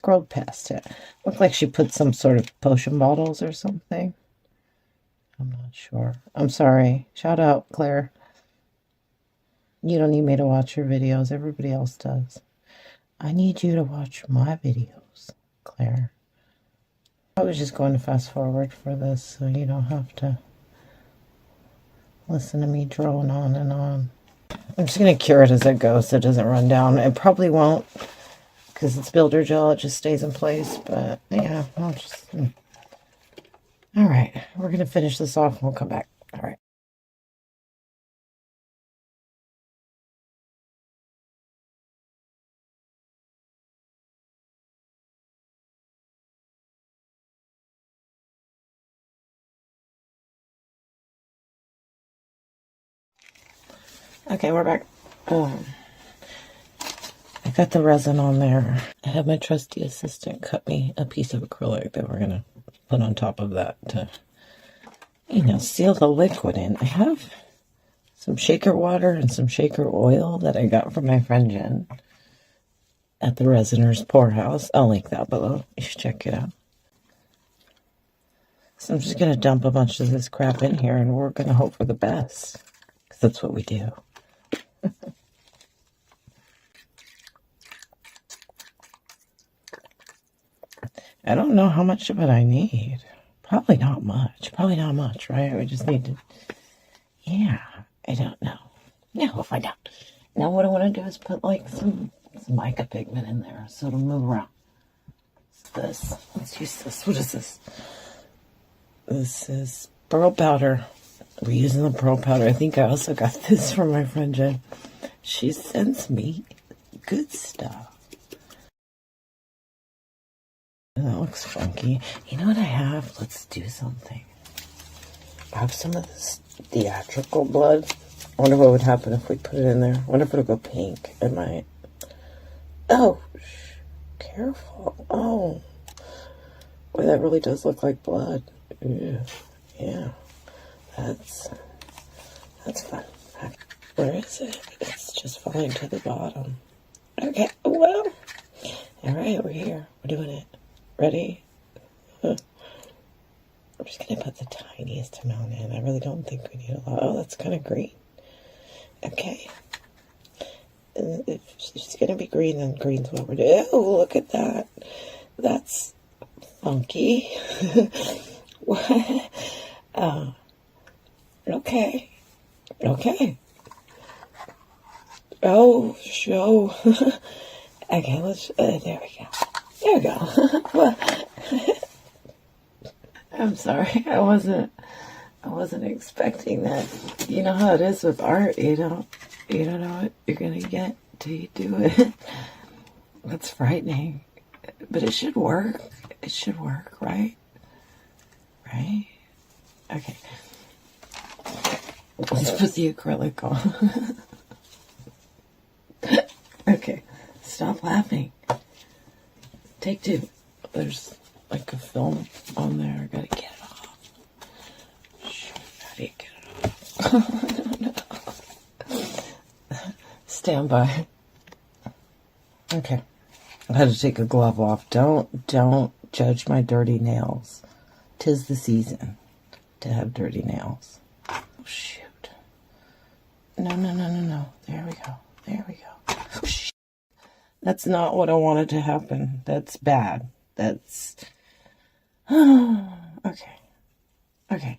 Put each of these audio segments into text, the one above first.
Scrolled past it. Looked like she put some sort of potion bottles or something. I'm not sure. I'm sorry. Shout out, Claire. You don't need me to watch your videos. Everybody else does. I need you to watch my videos, Claire. I was just going to fast forward for this so you don't have to listen to me drone on and on. I'm just going to cure it as it goes so it doesn't run down. It probably won't because it's builder gel. It just stays in place. But yeah, I'll just... All right, we're going to finish this off and we'll come back. All right. Okay, we're back. I got the resin on there. I had my trusty assistant cut me a piece of acrylic that we're going to put on top of that to, you know, seal the liquid in. I have some shaker water and some shaker oil that I got from my friend Jen at the Resiner's Poorhouse. I'll link that below. You should check it out. So I'm just going to dump a bunch of this crap in here and we're going to hope for the best. Because that's what we do. I don't know how much of it I need. Probably not much. Probably not much, right? We just need to... Yeah, I don't know. Yeah, we'll find out. Now what I want to do is put like some mica pigment in there so it'll move around. What's this? Let's use this. What is this? This is pearl powder. We're using the pearl powder. I think I also got this from my friend Jen. She sends me good stuff. That looks funky. You know what I have? Let's do something. I have some of this theatrical blood. I wonder what would happen if we put it in there. I wonder if it'll go pink. It might. Oh, careful. Oh. Boy, that really does look like blood. Ew. Yeah. That's fun. Where is it? It's just falling to the bottom. Okay, well. Alright, we're here. We're doing it. Ready? I'm just going to put the tiniest amount in. I really don't think we need a lot. Oh, that's kind of green. Okay. If it's going to be green, then green's what we're doing. Oh, look at that. That's funky. Okay. Okay. Oh, show. Okay, let's, there we go. There we go. Well, I'm sorry. I wasn't expecting that. You know how it is with art. You don't know what you're going to get till you do it. That's frightening. But it should work. It should work, right? Right? Okay. Let's put the acrylic on. Okay. Stop laughing. Take two. There's like a film on there. I gotta get it off. Shoot, how do you get it off? I don't know. Stand by. Okay. I had to take a glove off. Don't judge my dirty nails. 'Tis the season to have dirty nails. Oh, shoot. No. There we go. There we go. Oh, shit. That's not what I wanted to happen. That's bad. That's... Okay. Okay.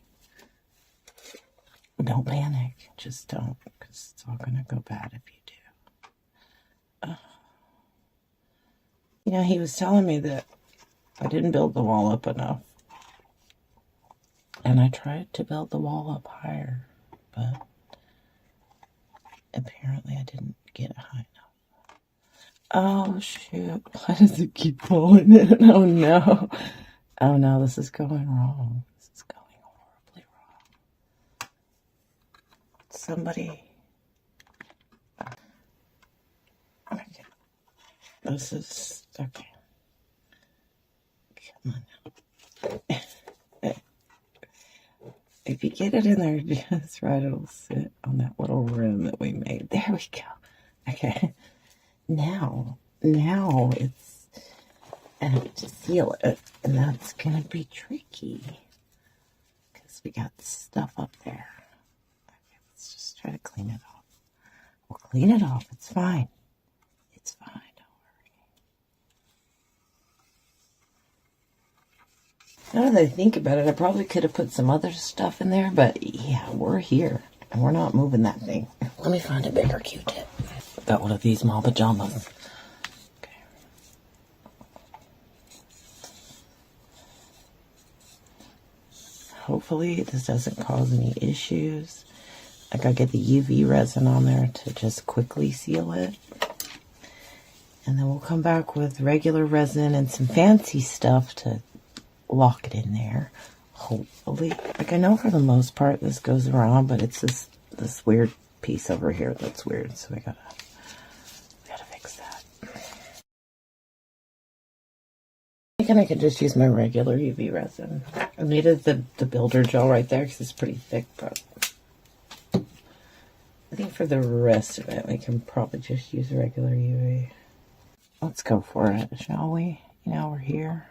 Don't panic. Just don't, because it's all going to go bad if you do. You know, he was telling me that I didn't build the wall up enough. And I tried to build the wall up higher, but apparently I didn't get it high enough. Oh, shoot. Why does it keep pulling in? Oh, no. Oh, no, this is going wrong. This is going horribly wrong. Somebody... Okay. This is... Okay. Come on now. If you get it in there just right, it'll sit on that little rim that we made. There we go. Okay. Now it's and to seal it. And that's going to be tricky because we got stuff up there. Okay, let's just try to clean it off. We'll clean it off. It's fine. It's fine. Don't worry. Now that I think about it, I probably could have put some other stuff in there, but yeah, we're here and we're not moving that thing. Let me find a bigger Q-tip. Got one of these small pajamas. Okay. Hopefully this doesn't cause any issues. I gotta get the UV resin on there to just quickly seal it. And then we'll come back with regular resin and some fancy stuff to lock it in there. Hopefully. Like, I know for the most part this goes around, but it's this weird piece over here that's weird. So we gotta fix that. I think I can just use my regular UV resin. I needed the builder gel right there because it's pretty thick, but I think for the rest of it, we can probably just use regular UV. Let's go for it, shall we? You know, we're here.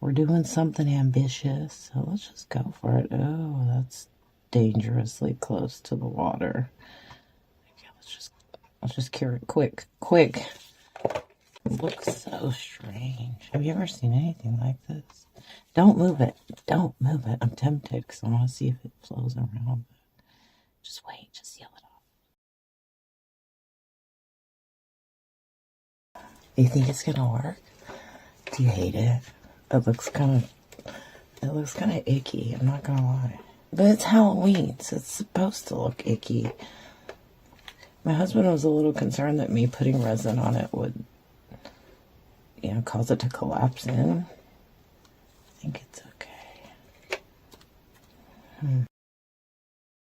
We're doing something ambitious, so let's just go for it. Oh, that's dangerously close to the water. Okay, let's just cure it quick. It looks so strange. Have you ever seen anything like this? Don't move it. Don't move it. I'm tempted because I want to see if it flows around. Just wait. Just seal it off. You think it's gonna work? Do you hate it? It looks kind of icky. I'm not gonna lie. But it's Halloween, so it's supposed to look icky. My husband was a little concerned that me putting resin on it would, you know, cause it to collapse in. I think it's okay.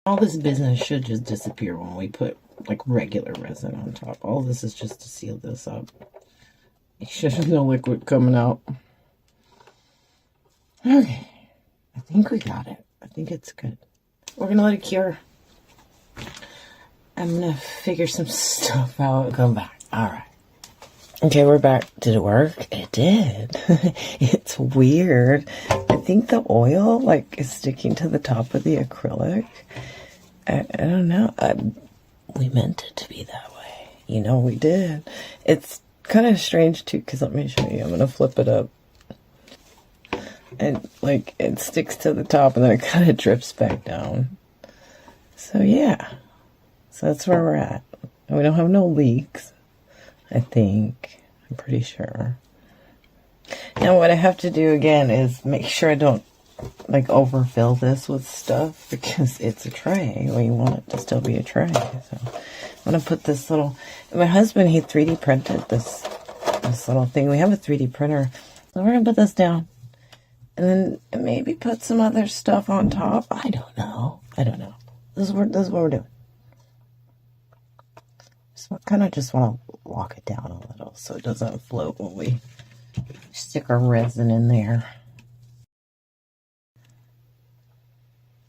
All this business should just disappear when we put, like, regular resin on top. All this is just to seal this up. It should have no liquid coming out. Okay. I think we got it. I think it's good. We're going to let it cure. I'm going to figure some stuff out. Come back. All right. Okay, we're back. Did it work? It did. It's weird. I think the oil, like, is sticking to the top of the acrylic. I don't know. We meant it to be that way. You know, we did. It's kind of strange, too, because let me show you. I'm going to flip it up. And, like, it sticks to the top and then it kind of drips back down. So, yeah. So that's where we're at. And we don't have no leaks, I think. I'm pretty sure. Now, what I have to do again is make sure I don't, like, overfill this with stuff because it's a tray. We want it to still be a tray. So, I'm going to put this little... My husband, he 3D printed this little thing. We have a 3D printer. So, we're going to put this down. And then maybe put some other stuff on top. I don't know. This is what we're doing. So I kind of just want to lock it down a little so it doesn't float when we stick our resin in there.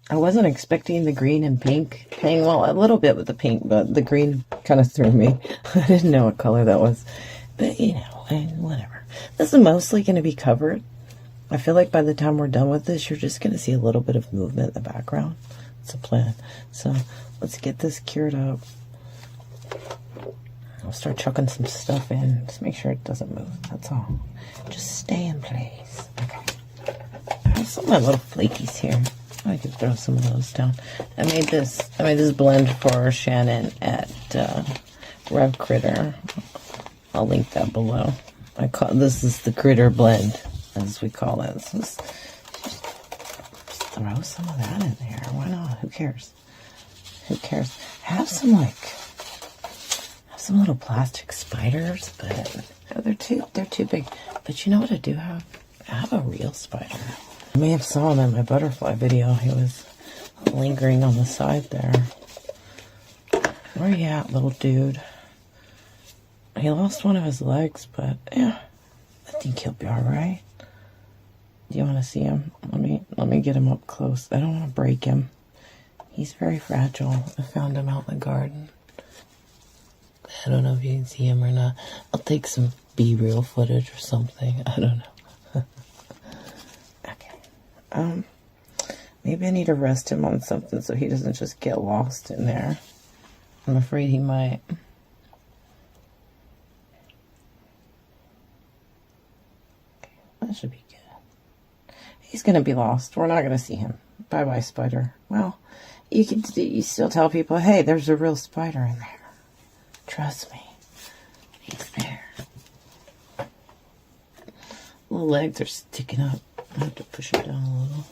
I wasn't expecting the green and pink thing. Well, a little bit with the pink, but the green kind of threw me. I didn't know what color that was. But, you know, and whatever. This is mostly going to be covered. I feel like by the time we're done with this, you're just going to see a little bit of movement in the background. It's a plan. So let's get this cured up. I'll start chucking some stuff in. Just make sure it doesn't move. That's all. Just stay in place. Okay. I have some of my little flakies here. I could throw some of those down. I made this blend for Shannon at Rev Critter. I'll link that below. This is the Critter blend, as we call it. So just throw some of that in there. Why not? Who cares? Who cares? Have some little plastic spiders, but they're too big. But you know what I do have? I have a real spider. You may have saw him in my butterfly video. He was lingering on the side there. Where you at, little dude? He lost one of his legs, but yeah, I think he'll be all right. Do you want to see him? Let me get him up close. I don't want to break him. He's very fragile. I found him out in the garden. I don't know if you can see him or not. I'll take some be real footage or something. I don't know. Okay. Maybe I need to rest him on something so he doesn't just get lost in there. I'm afraid he might. Okay, that should be good. He's gonna be lost. We're not gonna see him. Bye-bye, spider. Well, you still tell people, hey, there's a real spider in there. Trust me. He's there. Little legs are sticking up. I have to push him down a little.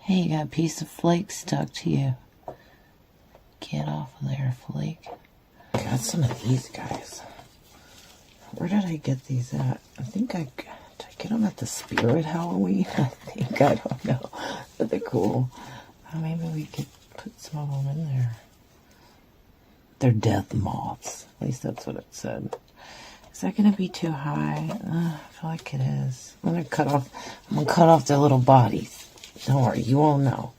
Hey, you got a piece of flake stuck to you. Get off of there, flake. Got some of these guys. Where did I get these at? I think did I get them at the Spirit Halloween? I think, I don't know. But they're cool. Maybe we could put some of them in there. They're death moths. At least that's what it said. Is that going to be too high? I feel like it is. I'm going to cut off their little bodies. Don't worry, you won't know.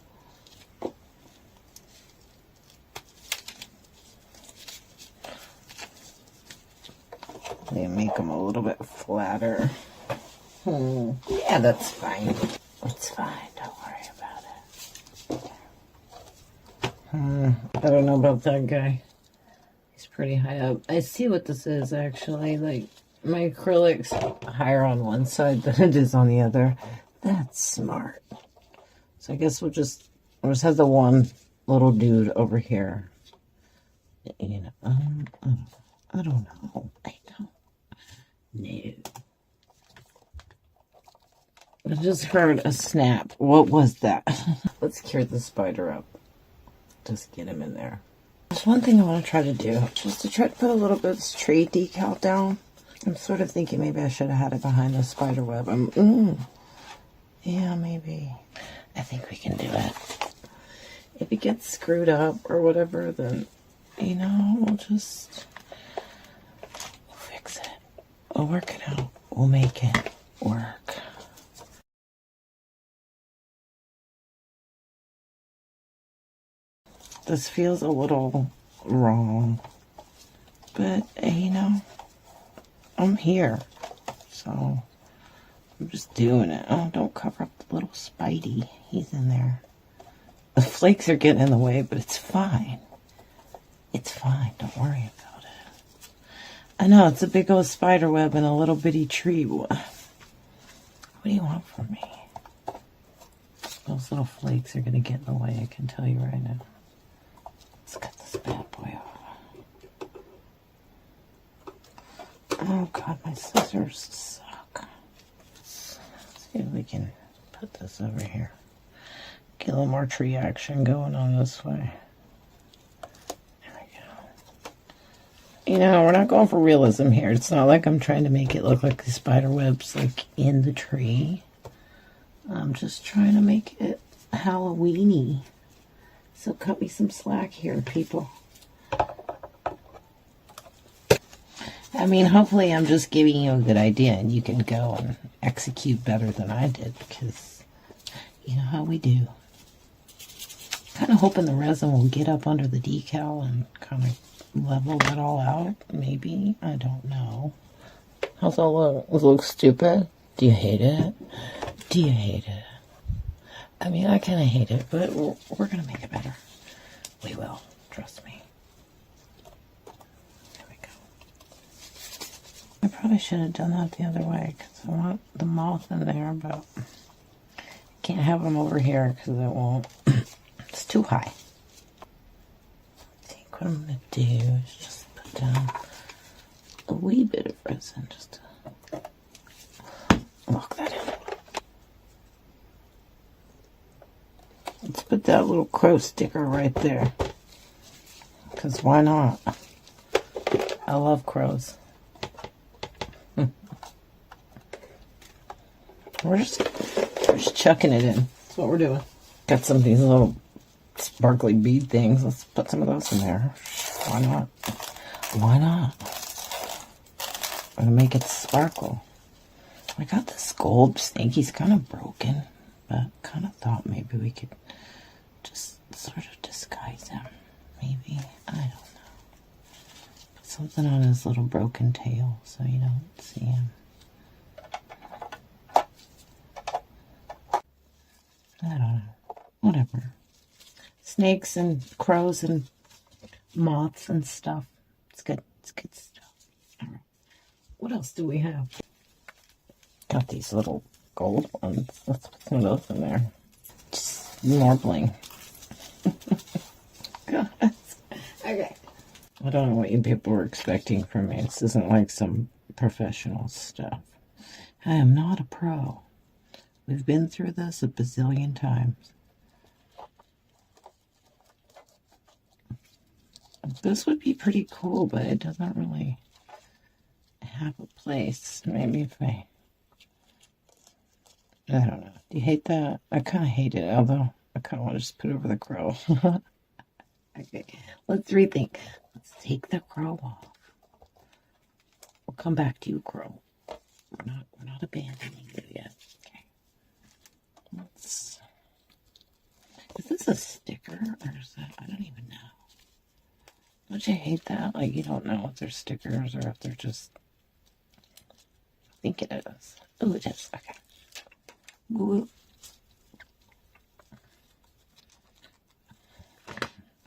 They make them a little bit flatter. Yeah, that's fine. It's fine. Don't worry about it. I don't know about that guy. He's pretty high up. I see what this is, actually. Like, my acrylic's higher on one side than it is on the other. That's smart. So I guess we'll just have the one little dude over here. You know, I don't know. I don't know. I just heard a snap. What was that? Let's cure the spider up. Just get him in there. There's one thing I want to try to do. Just to try to put a little bit of this tree decal down. I'm sort of thinking maybe I should have had it behind the spider web. Yeah, maybe. I think we can do it. If it gets screwed up or whatever, then, you know, we'll fix it. We'll work it out. We'll make it work. This feels a little wrong. But, you know, I'm here. So I'm just doing it. Oh, don't cover up the little Spidey. He's in there. The flakes are getting in the way, but it's fine. It's fine. Don't worry about it. I know, it's a big old spider web and a little bitty tree. What do you want from me? Those little flakes are going to get in the way, I can tell you right now. Let's cut this bad boy off. Oh, God, my scissors suck. Let's see if we can put this over here. Get a little more tree action going on this way. There we go. You know, we're not going for realism here. It's not like I'm trying to make it look like the spider web's like in the tree. I'm just trying to make it Halloween-y. So cut me some slack here, people. I mean, hopefully I'm just giving you a good idea and you can go and execute better than I did, because you know how we do. Kind of hoping the resin will get up under the decal and kind of level that all out. Maybe. I don't know. How's that look? Does it look stupid? Do you hate it? Do you hate it? I mean, I kind of hate it, but we're going to make it better. We will. Trust me. There we go. I probably should have done that the other way, because I want the moth in there, but I can't have them over here because it won't. It's too high. I think what I'm going to do is just put down a wee bit of resin just to lock that in. Let's put that little crow sticker right there. Because why not? I love crows. We're just chucking it in. That's what we're doing. Got some of these little sparkly bead things. Let's put some of those in there. Why not? Why not? I'm gonna make it sparkle. I got this gold snake. He's kind of broken, but kind of thought maybe we could just sort of disguise him. maybe. I don't know. Put something on his little broken tail so you don't see him. I don't know. Whatever. Snakes and crows and moths and stuff. It's good. It's good stuff. All right. What else do we have? Got these little gold ones. Let's put some of those in there. Just more bling. Okay. I don't know what you people were expecting from me. This isn't like some professional stuff. I am not a pro. We've been through this a bazillion times. This would be pretty cool, but it doesn't really have a place. Maybe if I don't know. Do you hate that? I kind of hate it, although I kind of want to just put it over the crow. Okay, let's rethink. Let's take the crow off. We'll come back to you, crow. We're not abandoning you yet. Okay. Is this a sticker or is that? I don't even know. Don't you hate that? Like you don't know if they're stickers or if they're just. I think it is. Oh, it is. Okay. Ooh.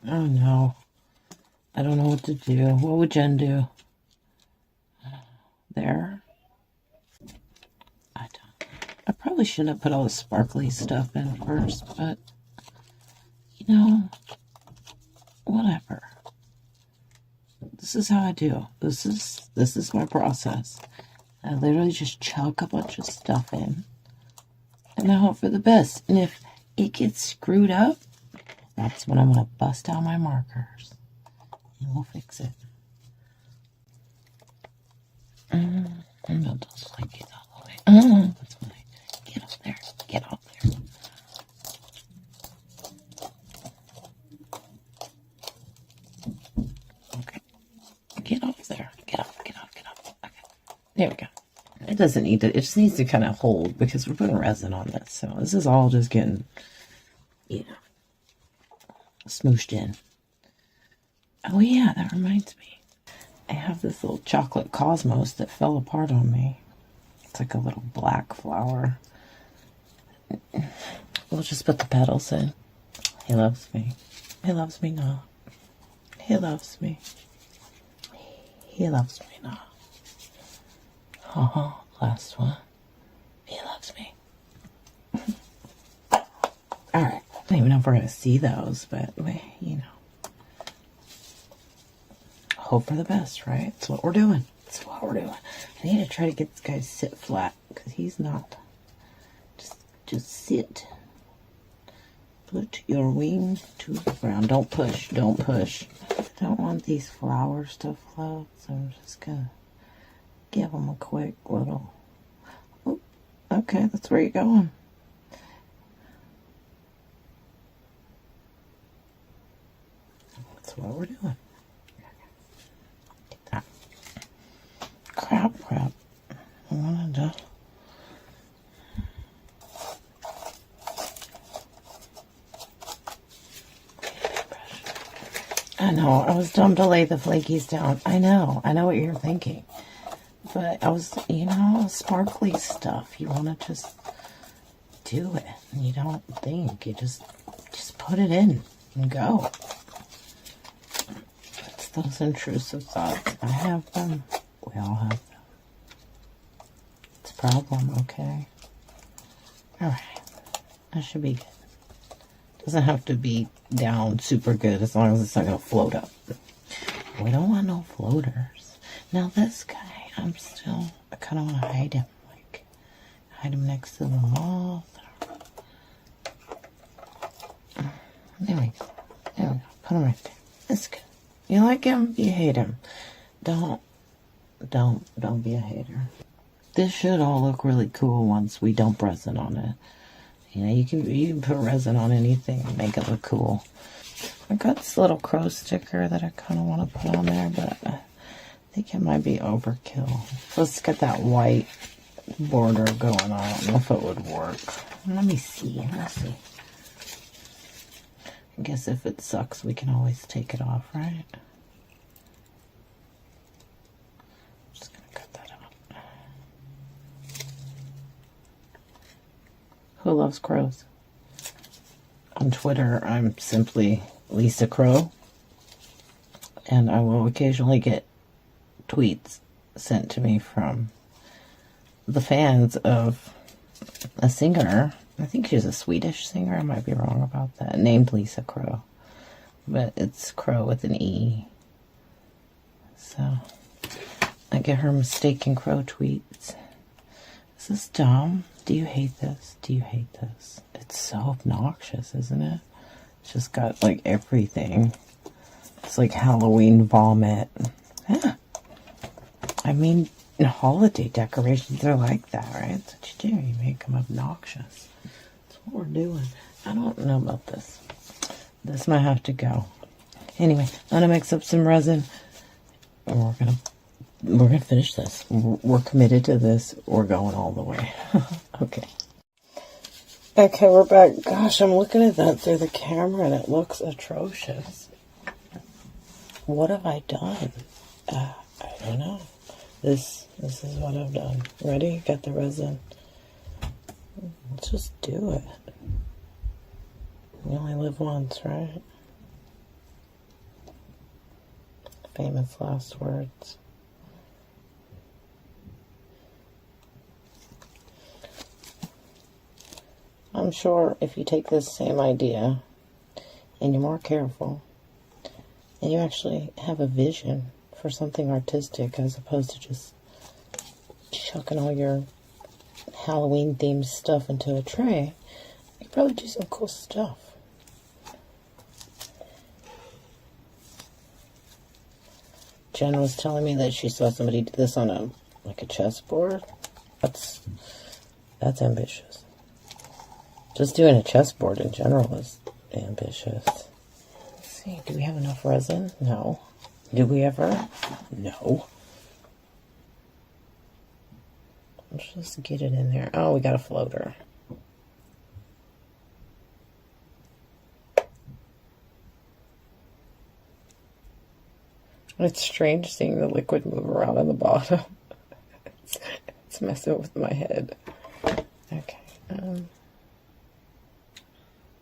Oh no. I don't know what to do. What would Jen do? There. I don't. I probably shouldn't have put all the sparkly stuff in first, but you know, whatever. This is how I do. This is my process. I literally just chuck a bunch of stuff in and I hope for the best. And if it gets screwed up, that's when I'm going to bust out my markers and we'll fix it. I'm not just like it all the way. That's fine. Get up there. Get up there. Okay. Get off there. Get up. Get up. Get up. Okay. There we go. It doesn't need to, it just needs to kind of hold because we're putting resin on this. So this is all just getting, you know, smooshed in. Oh yeah, that reminds me. I have this little chocolate cosmos that fell apart on me. It's like a little black flower. We'll just put the petals in. He loves me. He loves me now. He loves me. He loves me now. Last one. He loves me. Alright. I don't even know if we're going to see those, but, you know. Hope for the best, right? That's what we're doing. That's what we're doing. I need to try to get this guy to sit flat, because he's not. Just sit. Put your wing to the ground. Don't push. Don't push. I don't want these flowers to float, so I'm just going to give them a quick little. Oh, okay, that's where you're going. That's what we're doing. Get that. Crap. I wanted to. I know, I was dumb to lay the flakies down. I know what you're thinking. But I was, you know, sparkly stuff. You want to just do it. And you don't think. You just put it in and go. It's those intrusive thoughts. I have them. We all have them. It's a problem, okay? Alright. That should be good. Doesn't have to be down super good as long as it's not going to float up. We don't want no floaters. Now this guy, I kind of want to hide him. Like, hide him next to the moth. There we go. There we go. Put him right there. That's good. You like him? You hate him. Don't be a hater. This should all look really cool once we dump resin on it. You know, you can put resin on anything and make it look cool. I got this little crow sticker that I kind of want to put on there, but I think it might be overkill. Let's get that white border going on. I don't know if it would work. Let me see. I guess if it sucks, we can always take it off, right? Just gonna cut that out. Who loves crows? On Twitter, I'm simply Lisa Crow, and I will occasionally get tweets sent to me from the fans of a singer. I think she's a Swedish singer. I might be wrong about that. Named Lisa Crow, but it's Crow with an E. So I get her mistaken Crow tweets. Is this dumb? Do you hate this? Do you hate this? It's so obnoxious, isn't it? It's just got like everything. It's like Halloween vomit. Yeah. I mean, holiday decorations are like that, right? That's what you do. You make them obnoxious. That's what we're doing. I don't know about this. This might have to go. Anyway, I'm gonna mix up some resin, and we're gonna finish this. We're committed to this. We're going all the way. Okay. Okay, we're back. Gosh, I'm looking at that through the camera, and it looks atrocious. What have I done? I don't know. This is what I've done. Ready? Got the resin. Let's just do it. We only live once, right? Famous last words. I'm sure if you take this same idea and you're more careful and you actually have a vision for something artistic as opposed to just chucking all your Halloween themed stuff into a tray, you could probably do some cool stuff. Jen was telling me that she saw somebody do this on a chessboard. That's ambitious. Just doing a chessboard in general is ambitious. Let's see, do we have enough resin? No. Do we ever? No. Let's just get it in there. Oh, we got a floater. It's strange seeing the liquid move around on the bottom. It's messing with my head. Okay.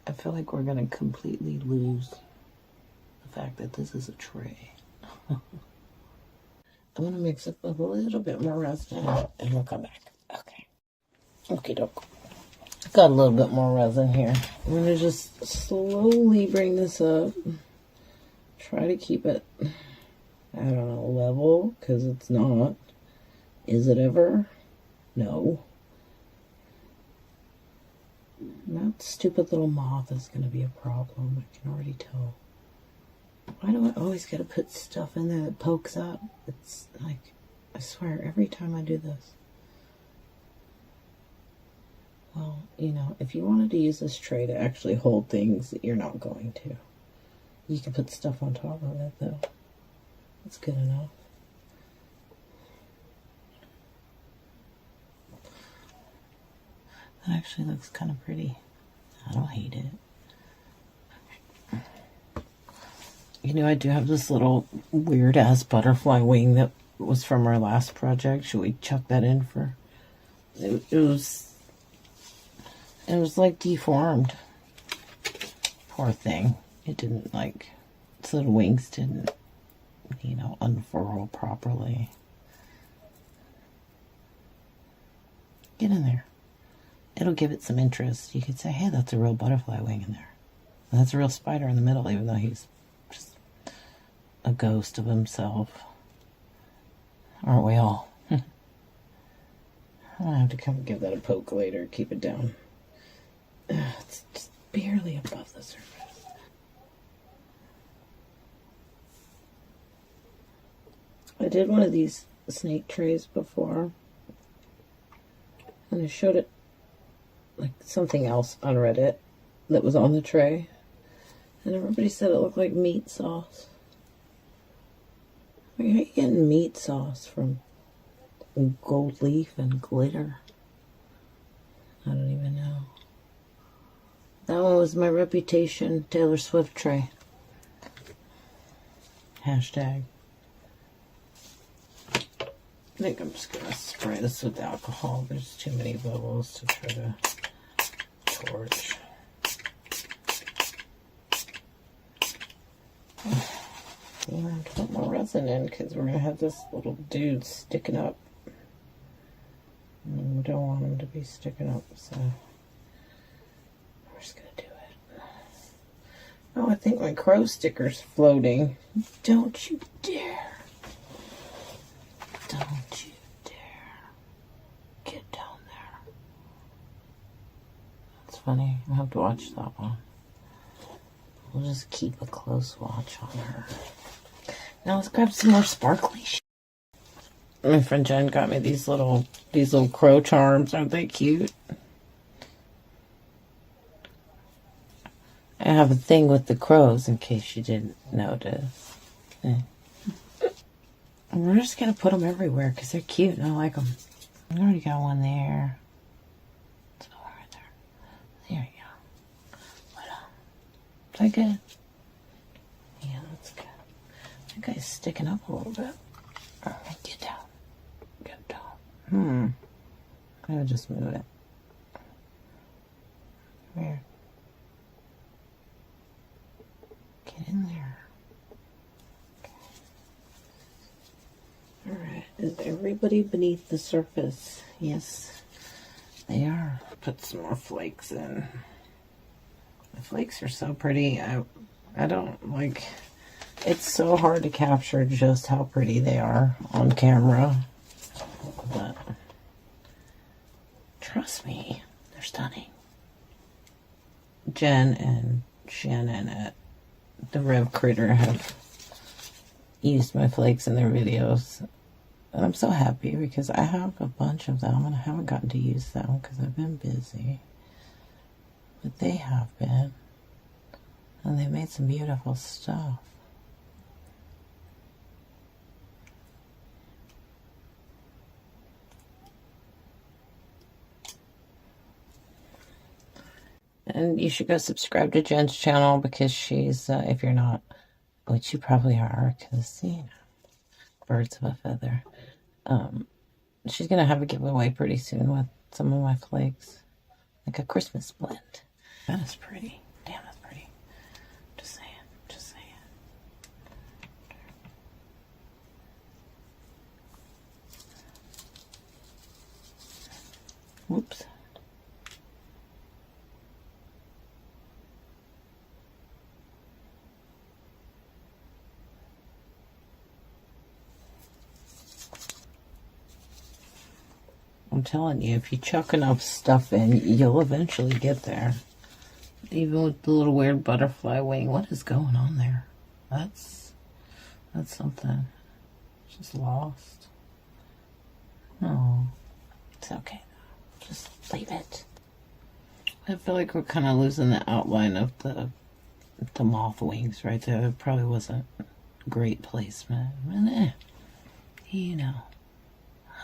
I feel like we're going to completely lose the fact that this is a tray. I'm going to mix up a little bit more resin and we'll come back. Okay. Okie doke. Got a little bit more resin here. I'm going to just slowly bring this up. Try to keep it, I don't know, level, because it's not. Is it ever? No. That stupid little moth is going to be a problem. I can already tell. Why do I always got to put stuff in there that pokes up? It's like, I swear, every time I do this. Well, you know, if you wanted to use this tray to actually hold things, you're not going to. You can put stuff on top of it, though. That's good enough. That actually looks kind of pretty. I don't hate it. You know, I do have this little weird-ass butterfly wing that was from our last project. Should we chuck that in for... It was like deformed. Poor thing. It didn't like... Its little wings didn't, you know, unfurl properly. Get in there. It'll give it some interest. You could say, hey, that's a real butterfly wing in there. And that's a real spider in the middle, even though he's just a ghost of himself. Aren't we all? I'll have to come give that a poke later. Keep it down. It's just barely above the surface. I did one of these snake trays before. And I showed it like something else on Reddit that was on the tray. And everybody said it looked like meat sauce. Like, how are you getting meat sauce from gold leaf and glitter? I don't even know. That one was my Reputation Taylor Swift tray. Hashtag. I think I'm just gonna spray this with alcohol. There's too many bubbles to try to torch. I'm gonna have to put more resin in because we're gonna have this little dude sticking up. And we don't want him to be sticking up, so we're just gonna do it. Oh, I think my crow sticker's floating. Don't you dare. Don't you dare. Get down there. That's funny. I'll have to watch that one. We'll just keep a close watch on her. Now let's grab some more sparkly shit. My friend Jen got me these little crow charms. Aren't they cute? I have a thing with the crows in case you didn't notice. And we're just going to put them everywhere because they're cute and I like them. I already got one there. Let's go right there. There you go. Is that good? Yeah, that's good. That guy's sticking up a little bit. Get down. Get down. I'm going to just move it. Where? Get in there. Okay. Alright, is everybody beneath the surface? Yes, they are. Put some more flakes in. The flakes are so pretty. I don't like... It's so hard to capture just how pretty they are on camera. But trust me, they're stunning. Jen and Shannon at the Rev Critter have used my flakes in their videos. And I'm so happy because I have a bunch of them and I haven't gotten to use them because I've been busy. But they have been. And they made some beautiful stuff. And you should go subscribe to Jen's channel because she's, if you're not, which you probably are, because, you know, birds of a feather. She's going to have a giveaway pretty soon with some of my flakes. Like a Christmas blend. That is pretty. Damn, that's pretty. Just saying. Just saying. Whoops. I'm telling you, if you chuck enough stuff in, you'll eventually get there. Even with the little weird butterfly wing. What is going on there? That's something. It's just lost. Oh, it's okay though. Just leave it. I feel like we're kind of losing the outline of the moth wings right there. It probably wasn't great placement. But you know.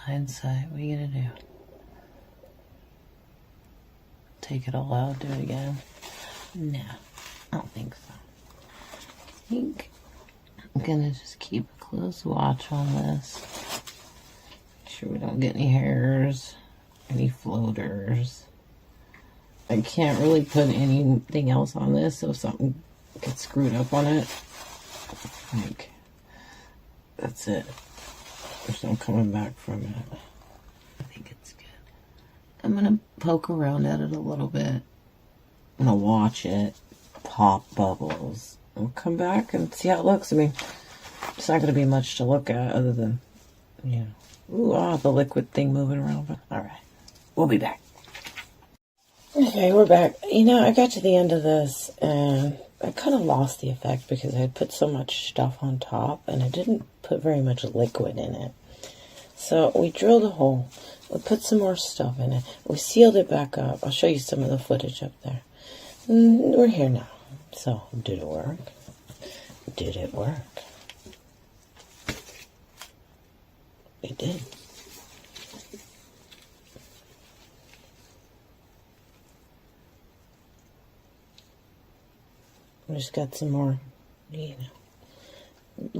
Hindsight, what are you gonna do? Take it all out, do it again? No, I don't think so. I think I'm gonna just keep a close watch on this. Make sure we don't get any hairs, any floaters. I can't really put anything else on this, so if something gets screwed up on it, like, that's it. There's no coming back from it. I think it's good. I'm going to poke around at it a little bit. I'm going to watch it pop bubbles. We'll come back and see how it looks. I mean, it's not going to be much to look at other than, you know, ooh, the liquid thing moving around. But all right, we'll be back. Okay, we're back. You know, I got to the end of this and I kind of lost the effect because I had put so much stuff on top and I didn't put very much liquid in it. So we drilled a hole. We put some more stuff in it. We sealed it back up. I'll show you some of the footage up there. We're here now. So, did it work? Did it work? It did. I just got some more,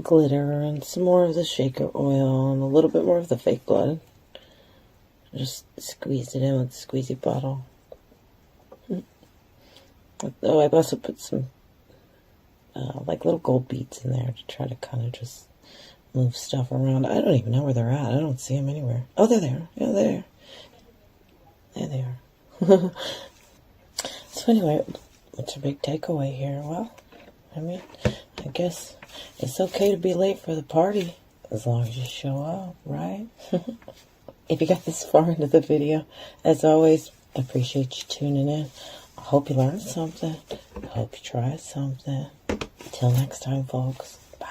glitter and some more of the shaker oil and a little bit more of the fake blood. Just squeeze it in with the squeezy bottle. Oh, I've also put some like little gold beads in there to try to kind of just move stuff around. I don't even know where they're at. I don't see them anywhere. Oh, they're there. Yeah, there. There they are. So anyway, what's a big takeaway here? Well, I mean, I guess it's okay to be late for the party as long as you show up, right? If you got this far into the video, as always, I appreciate you tuning in. I hope you learned something. I hope you tried something. Until next time, folks. Bye.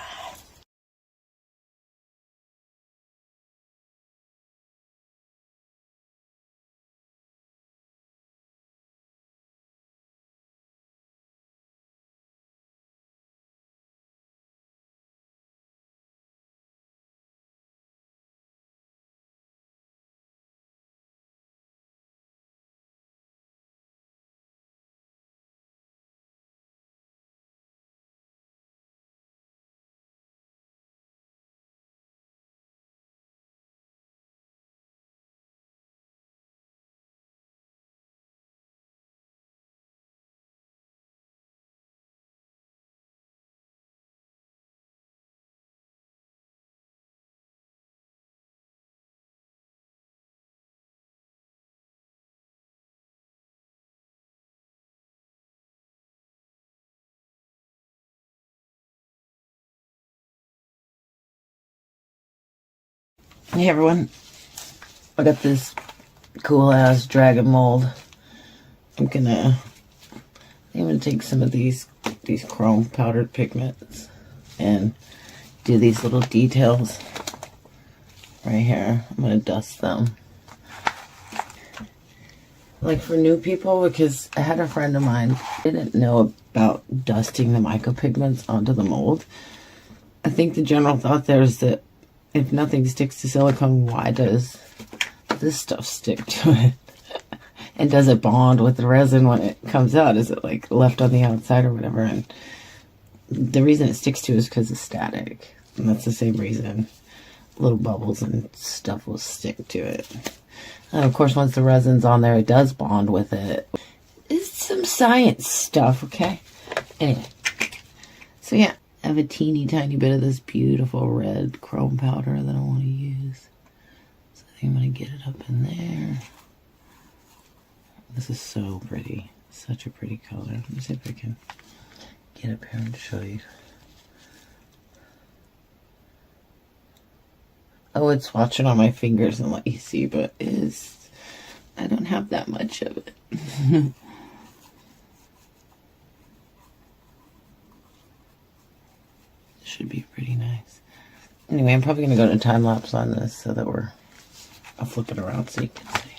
Hey everyone, I got this cool ass dragon mold. I'm gonna take some of these chrome powdered pigments and do these little details right here. I'm gonna dust them. Like for new people, because I had a friend of mine didn't know about dusting the micropigments onto the mold. I think the general thought there is that if nothing sticks to silicone, why does this stuff stick to it? And does it bond with the resin when it comes out? Is it like left on the outside or whatever? And the reason it sticks to it is because it's static. And that's the same reason little bubbles and stuff will stick to it. And of course, once the resin's on there, it does bond with it. It's some science stuff, okay? Anyway, so yeah, I have a teeny tiny bit of this beautiful red chrome powder that I want to use. So I think I'm going to get it up in there. This is so pretty. Such a pretty color. Let me see if I can get up here and show you. I would swatch it on my fingers and let you see, but I don't have that much of it. Should be pretty nice. Anyway, I'm probably going to go to time lapse on this so that I'll flip it around so you can see.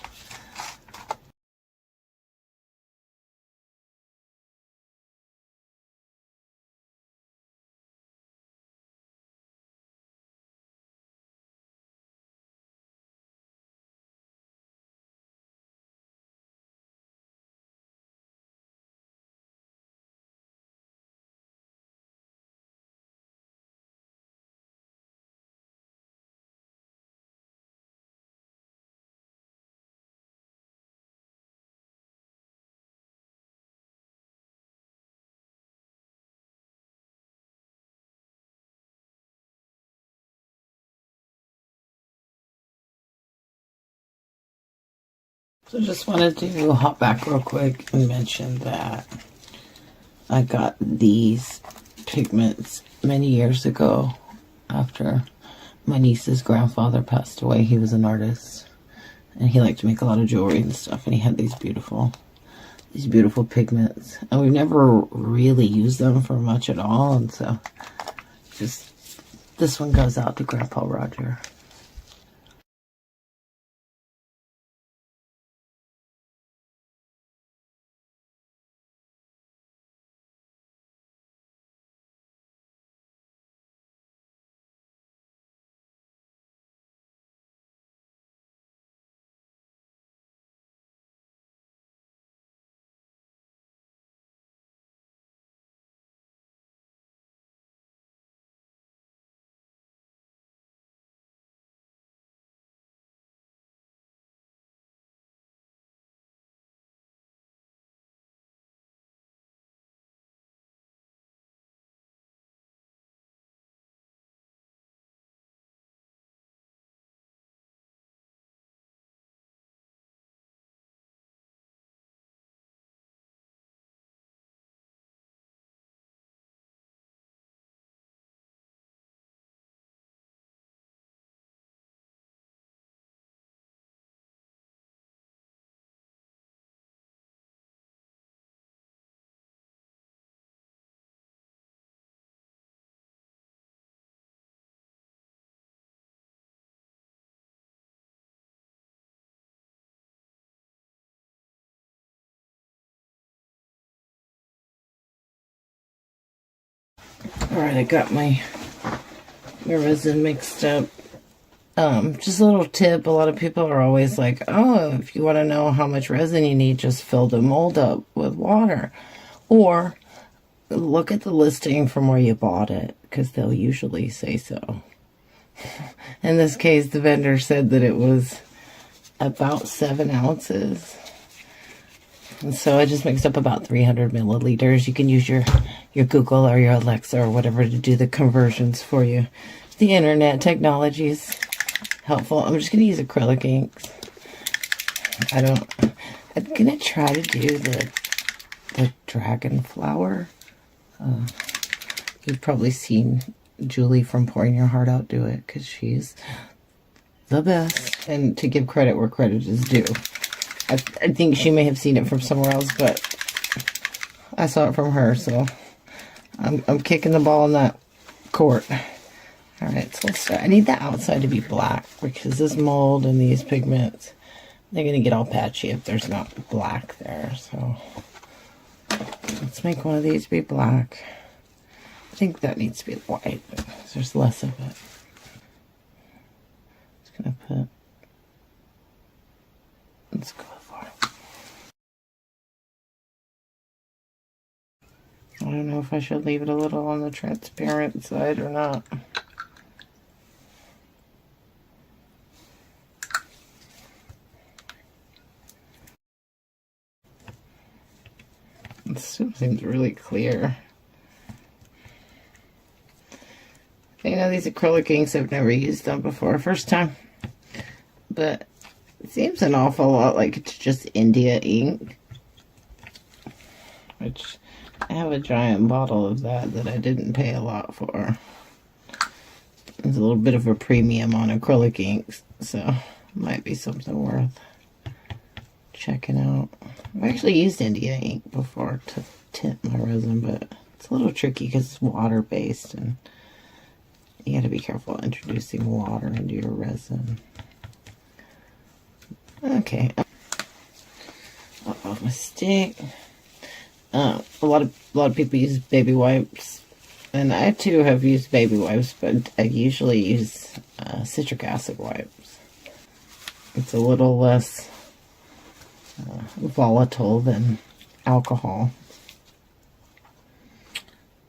So just wanted to hop back real quick and mention that I got these pigments many years ago after my niece's grandfather passed away. He was an artist and he liked to make a lot of jewelry and stuff, and he had these beautiful pigments, and we've never really used them for much at all, and so just this one goes out to Grandpa Roger. Alright, I got my resin mixed up. Just a little tip, a lot of people are always like, oh, if you want to know how much resin you need, just fill the mold up with water. Or look at the listing from where you bought it, because they'll usually say so. In this case, the vendor said that it was about 7 ounces. And so I just mixed up about 300 milliliters. You can use your Google or your Alexa or whatever to do the conversions for you. The internet technology is helpful. I'm just going to use acrylic inks. I'm going to try to do the dragon flower. You've probably seen Julie from Pouring Your Heart Out do it, because she's the best. And to give credit where credit is due. I think she may have seen it from somewhere else, but I saw it from her, so I'm kicking the ball in that court. Alright, so let's start. I need the outside to be black, because this mold and these pigments, they're going to get all patchy if there's not black there. So let's make one of these be black. I think that needs to be white, but there's less of it. Just going to put... Let's go for it. I don't know if I should leave it a little on the transparent side or not. It still seems really clear. You know, these acrylic inks, I've never used them before. First time. But it seems an awful lot like it's just India ink. Which, I have a giant bottle of that I didn't pay a lot for. There's a little bit of a premium on acrylic inks, so might be something worth checking out. I've actually used India ink before to tint my resin, but it's a little tricky because it's water-based, and you gotta be careful introducing water into your resin. Okay. Off my stick. A lot of people use baby wipes, and I too have used baby wipes, but I usually use citric acid wipes. It's a little less volatile than alcohol,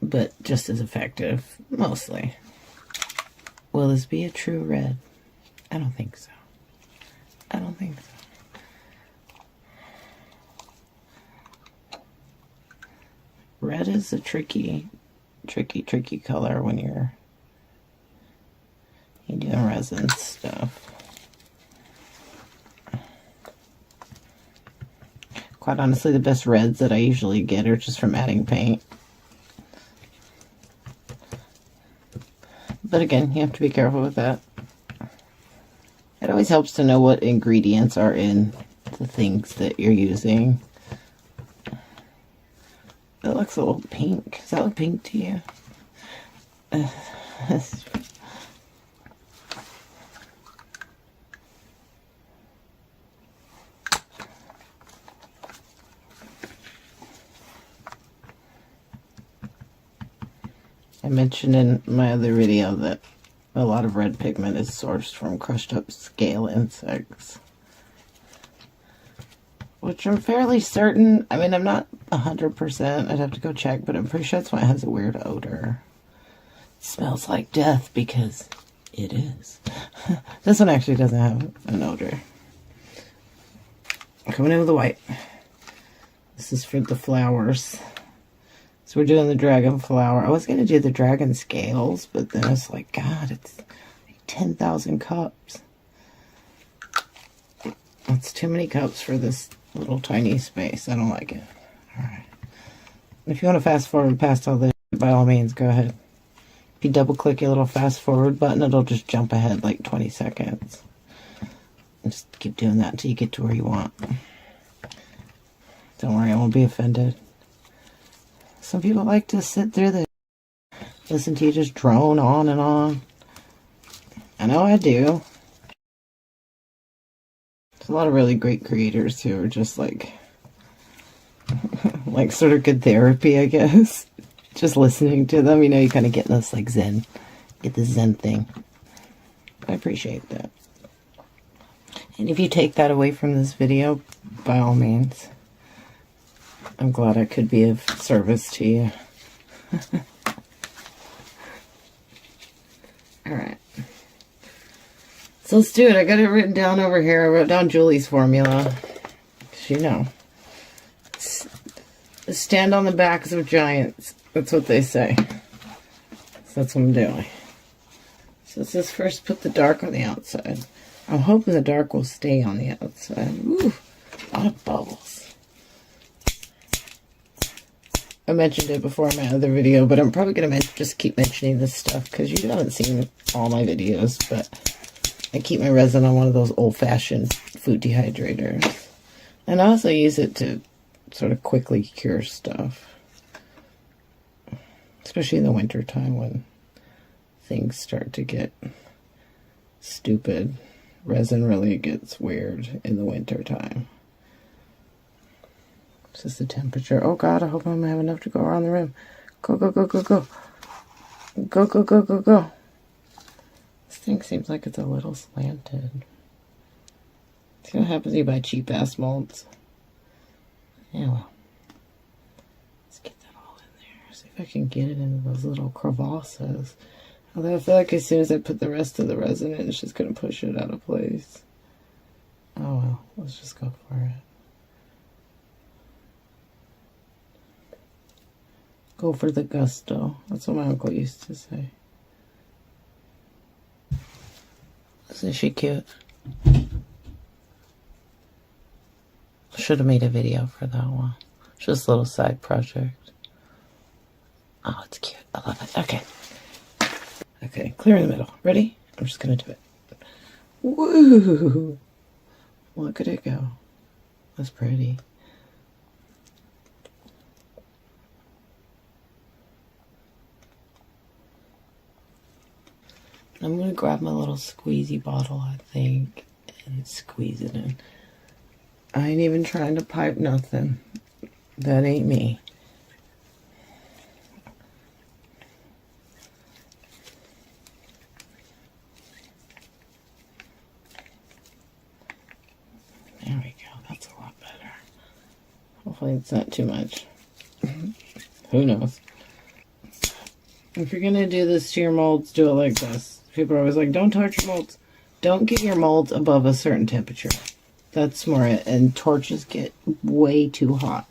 but just as effective, mostly. Will this be a true red? I don't think so. I don't think so. Red is a tricky color when you're doing resin stuff. Quite honestly, the best reds that I usually get are just from adding paint. But again, you have to be careful with that. It always helps to know what ingredients are in the things that you're using. It looks a little pink. Does that look pink to you? I mentioned in my other video that a lot of red pigment is sourced from crushed up scale insects, which I'm fairly certain. I mean, I'm not 100%. I'd have to go check, but I'm pretty sure that's why it has a weird odor. It smells like death because it is. This one actually doesn't have an odor. Coming in with the white. This is for the flowers. So we're doing the dragon flower. I was going to do the dragon scales, but then it's like, God, it's like 10,000 cups. That's too many cups for this little tiny space. I don't like it. Alright. If you want to fast forward past all this, by all means, go ahead. If you double click your little fast forward button, it'll just jump ahead like 20 seconds. And just keep doing that until you get to where you want. Don't worry, I won't be offended. Some people like to sit through this, listen to you just drone on and on. I know I do. There's a lot of really great creators who are just like, like sort of good therapy, I guess. just listening to them. You know, you kind of get this like zen, get the zen thing. I appreciate that. And if you take that away from this video, by all means, I'm glad I could be of service to you. Alright. So let's do it. I got it written down over here. I wrote down Julie's formula. Because you know. Stand on the backs of giants. That's what they say. So that's what I'm doing. So let's just first put the dark on the outside. I'm hoping the dark will stay on the outside. Ooh, a lot of bubbles. I mentioned it before in my other video, but I'm probably going to just keep mentioning this stuff because you haven't seen all my videos, but I keep my resin on one of those old-fashioned food dehydrators. And I also use it to sort of quickly cure stuff. Especially in the winter time when things start to get stupid. Resin really gets weird in the winter time. This is the temperature. Oh God, I hope I'm gonna have enough to go around the rim. Go, go, go, go, go. Go, go, go, go, go. This thing seems like it's a little slanted. See what happens when you buy cheap ass molds. Yeah, well. Let's get that all in there. See if I can get it into those little crevasses. Although I feel like as soon as I put the rest of the resin in, it's just going to push it out of place. Oh well, let's just go for it. Go for the gusto. That's what my uncle used to say. Isn't she cute? Should have made a video for that one. Just a little side project. Oh, it's cute. I love it. Okay. Okay, clear in the middle. Ready? I'm just going to do it. Woo! Look at it go. That's pretty. I'm going to grab my little squeezy bottle, I think, and squeeze it in. I ain't even trying to pipe nothing. That ain't me. There we go. That's a lot better. Hopefully it's not too much. Who knows? If you're going to do this to your molds, do it like this. People are always like, don't touch your molds. Don't get your molds above a certain temperature. That's more it. And torches get way too hot.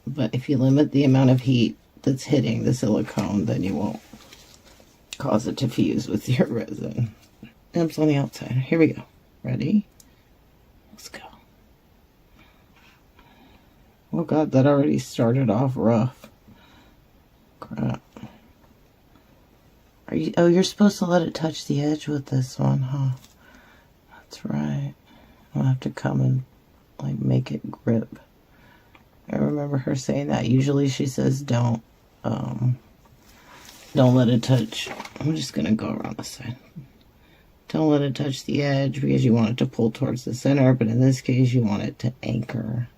But if you limit the amount of heat that's hitting the silicone, then you won't cause it to fuse with your resin. Nibs on the outside. Here we go. Ready? Let's go. Oh God, that already started off rough. Crap. Are you? Oh, you're supposed to let it touch the edge with this one, huh? That's right. I'll have to come and like make it grip. I remember her saying that. Usually she says don't let it touch. I'm just gonna go around this side. Don't let it touch the edge because you want it to pull towards the center, but in this case you want it to anchor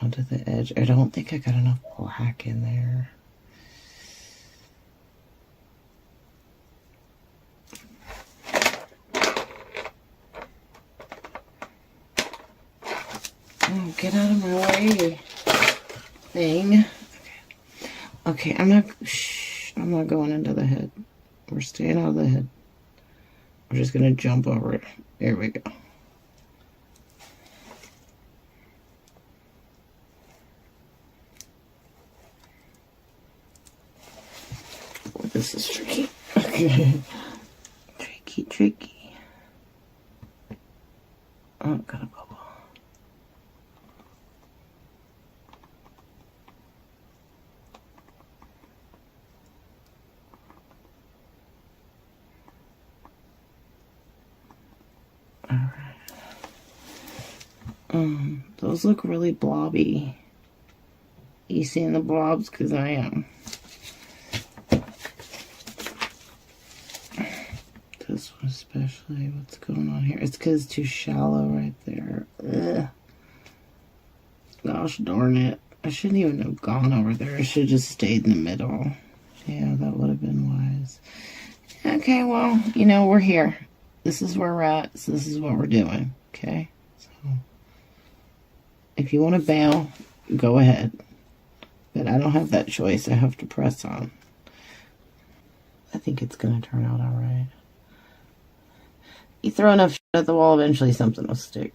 onto the edge. I don't think I got enough black in there. Oh, get out of my way, thing. Okay, I'm not going into the head. We're staying out of the head. We're just gonna jump over it. There we go. Oh, this is tricky. Okay. Tricky. Oh, got a bubble. Those look really blobby. You seeing the blobs? Because I am. This one especially. What's going on here? It's because it's too shallow right there. Ugh. Gosh darn it. I shouldn't even have gone over there. I should have just stayed in the middle. Yeah, that would have been wise. Okay, well, you know, we're here. This is where we're at. So this is what we're doing. Okay? So, if you want to bail, go ahead. But I don't have that choice. I have to press on. I think it's going to turn out all right. You throw enough shit at the wall, eventually something will stick.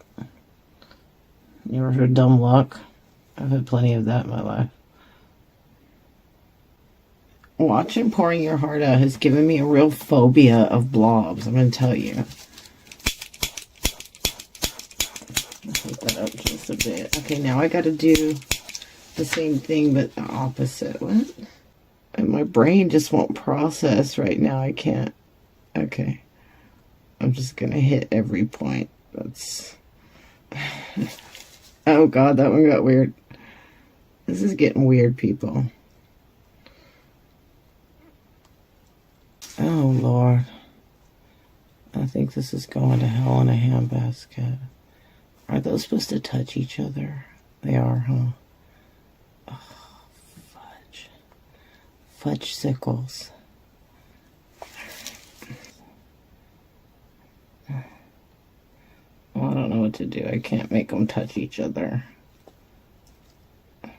You ever heard of dumb luck? I've had plenty of that in my life. Watching pouring your heart out has given me a real phobia of blobs, I'm going to tell you. I'll put that up just a bit. Okay, now I got to do the same thing, but the opposite. What? And my brain just won't process right now. I can't. Okay. I'm just going to hit every point. That's... Oh, God, that one got weird. This is getting weird, people. Oh, Lord. I think this is going to hell in a handbasket. Are those supposed to touch each other? They are, huh? Oh, fudge. Fudge sickles. Well, I don't know what to do. I can't make them touch each other.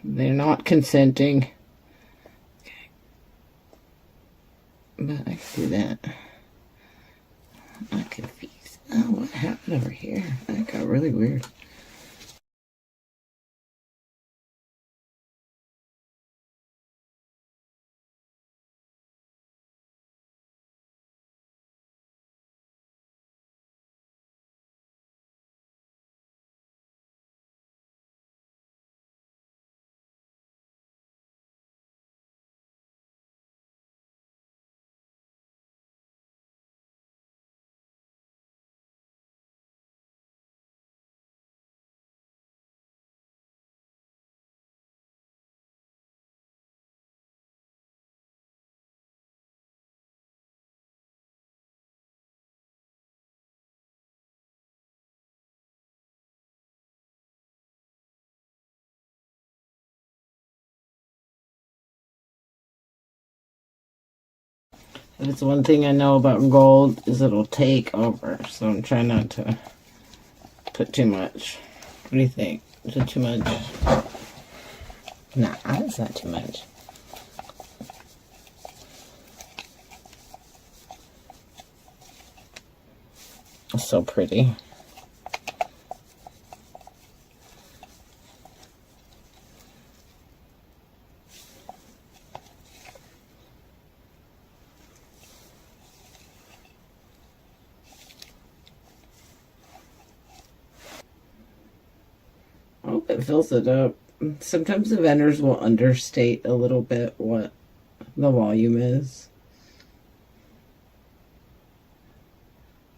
They're not consenting. But I can do that. I'm confused. Oh, what happened over here? That got really weird. But it's one thing I know about gold is it'll take over. So I'm trying not to put too much. What do you think? Is it too much? Nah, it's not too much. It's so pretty. It fills it up. Sometimes the vendors will understate a little bit what the volume is.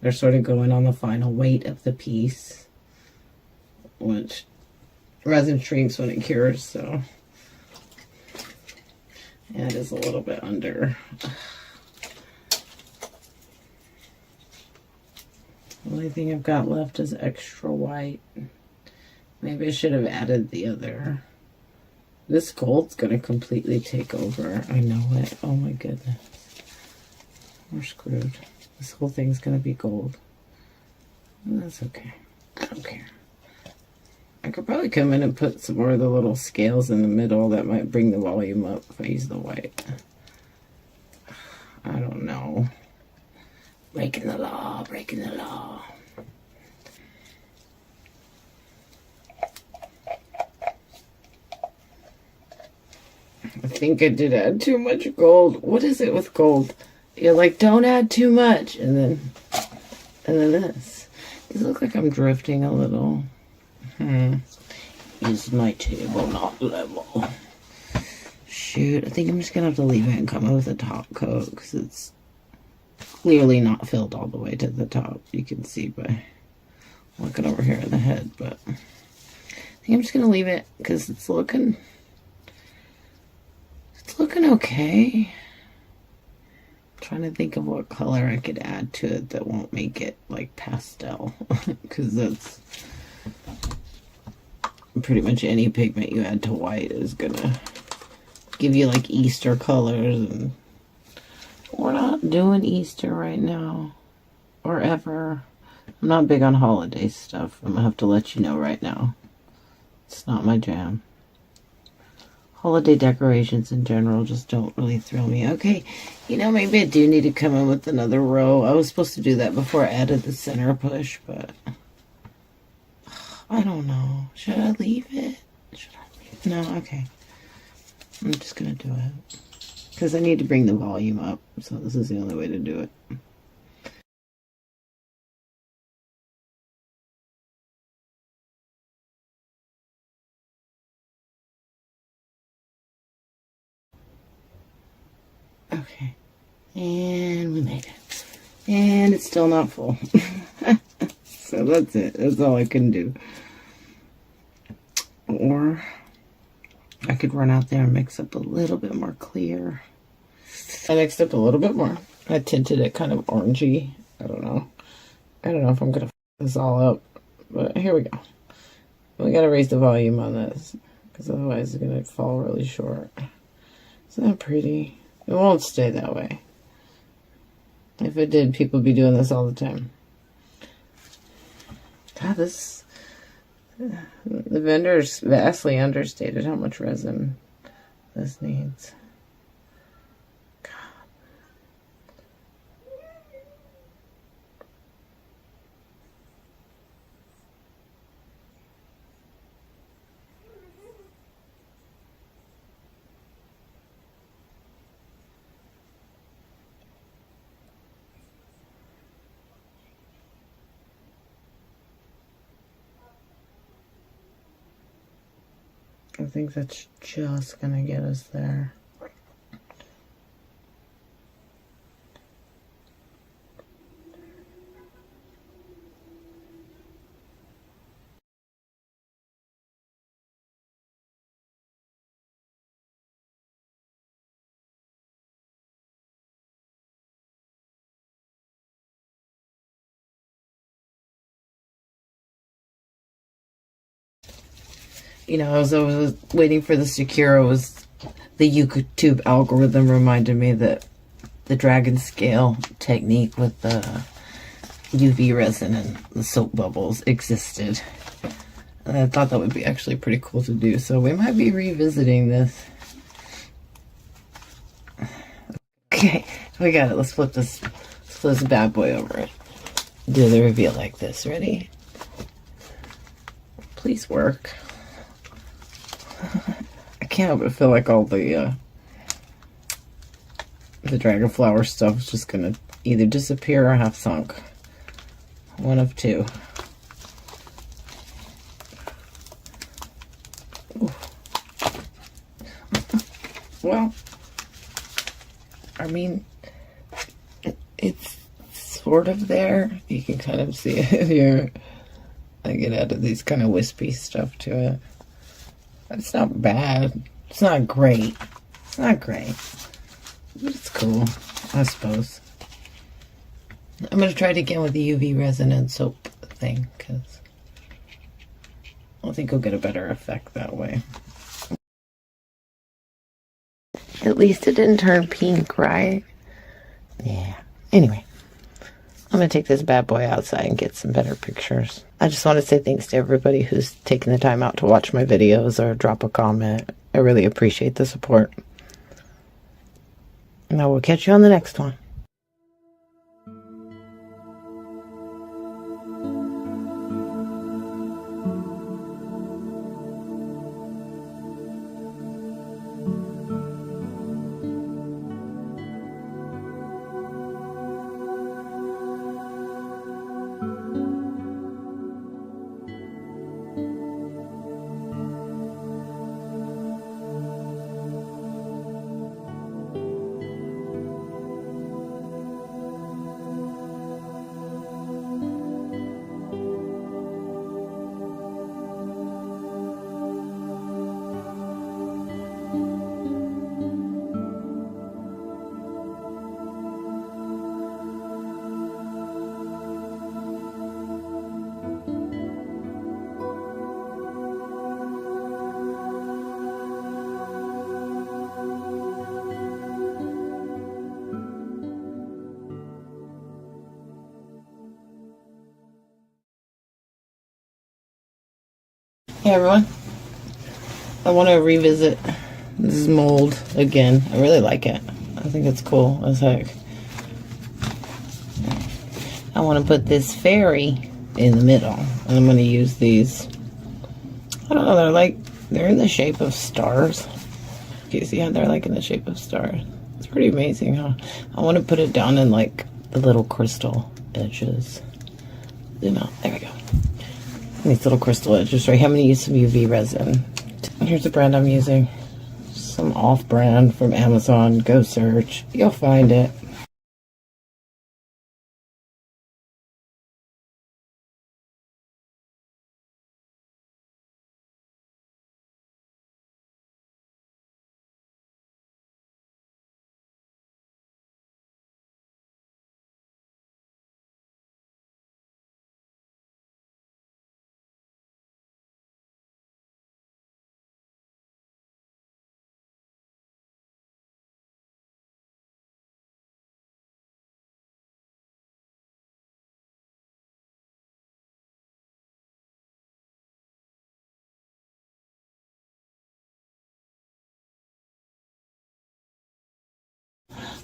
They're sort of going on the final weight of the piece, which resin shrinks when it cures, so yeah, it is a little bit under. The only thing I've got left is extra white. Maybe I should have added the other. This gold's going to completely take over. I know it. Oh my goodness. We're screwed. This whole thing's going to be gold. That's okay. I don't care. I could probably come in and put some more of the little scales in the middle. That might bring the volume up if I use the white. I don't know. Breaking the law. Breaking the law. I think I did add too much gold. What is it with gold? You're like, don't add too much. And then this. Does it look like I'm drifting a little? Is my table not level? Shoot, I think I'm just going to have to leave it and come up with a top coat because it's clearly not filled all the way to the top. You can see by looking over here at the head, but I think I'm just going to leave it because it's looking okay. I'm trying to think of what color I could add to it that won't make it like pastel because that's pretty much any pigment you add to white is gonna give you like Easter colors, and we're not doing Easter right now or ever. I'm not big on holiday stuff. I'm gonna have to let you know right now. It's not my jam. Holiday decorations in general just don't really thrill me. Okay, you know, maybe I do need to come in with another row. I was supposed to do that before I added the center push, but I don't know. Should I leave it? Should I leave it? No, okay. I'm just gonna do it. Because I need to bring the volume up, so this is the only way to do it. Okay. And we made it. And it's still not full. So that's it. That's all I can do. Or I could run out there and mix up a little bit more clear. I mixed up a little bit more. I tinted it kind of orangey. I don't know. I don't know if I'm going to f this all up. But here we go. We got to raise the volume on this, because otherwise it's going to fall really short. Isn't that pretty? It won't stay that way. If it did, people would be doing this all the time. God, this... The vendors vastly understated how much resin this needs. God. I think that's just gonna get us there. You know, as I was waiting for this to cure, the YouTube algorithm reminded me that the dragon scale technique with the UV resin and the soap bubbles existed. And I thought that would be actually pretty cool to do, so we might be revisiting this. Okay, we got it. Let's flip this bad boy over. Do the reveal like this. Ready? Please work. I can't help but feel like all the dragon flower stuff is just gonna either disappear or have sunk. One of two. Well, I mean, it's sort of there. You can kind of see it here. I get added these kind of wispy stuff to it. It's not bad. It's not great. It's not great. But it's cool, I suppose. I'm going to try it again with the UV resin and soap thing, because I think we'll get a better effect that way. At least it didn't turn pink, right? Yeah. Anyway, I'm going to take this bad boy outside and get some better pictures. I just want to say thanks to everybody who's taken the time out to watch my videos or drop a comment. I really appreciate the support. And I will catch you on the next one. Hey everyone, I want to revisit this mold again. I really like it. I think it's cool as heck. I want to put this fairy in the middle, and I'm going to use these. I don't know, they're in the shape of stars. Okay, see how they're like in the shape of stars? It's pretty amazing, huh? I want to put it down in like the little crystal edges. Zoom out. There we go. These little crystal edges, right? I'm going to use some UV resin. Here's the brand I'm using. Some off-brand from Amazon. Go search. You'll find it.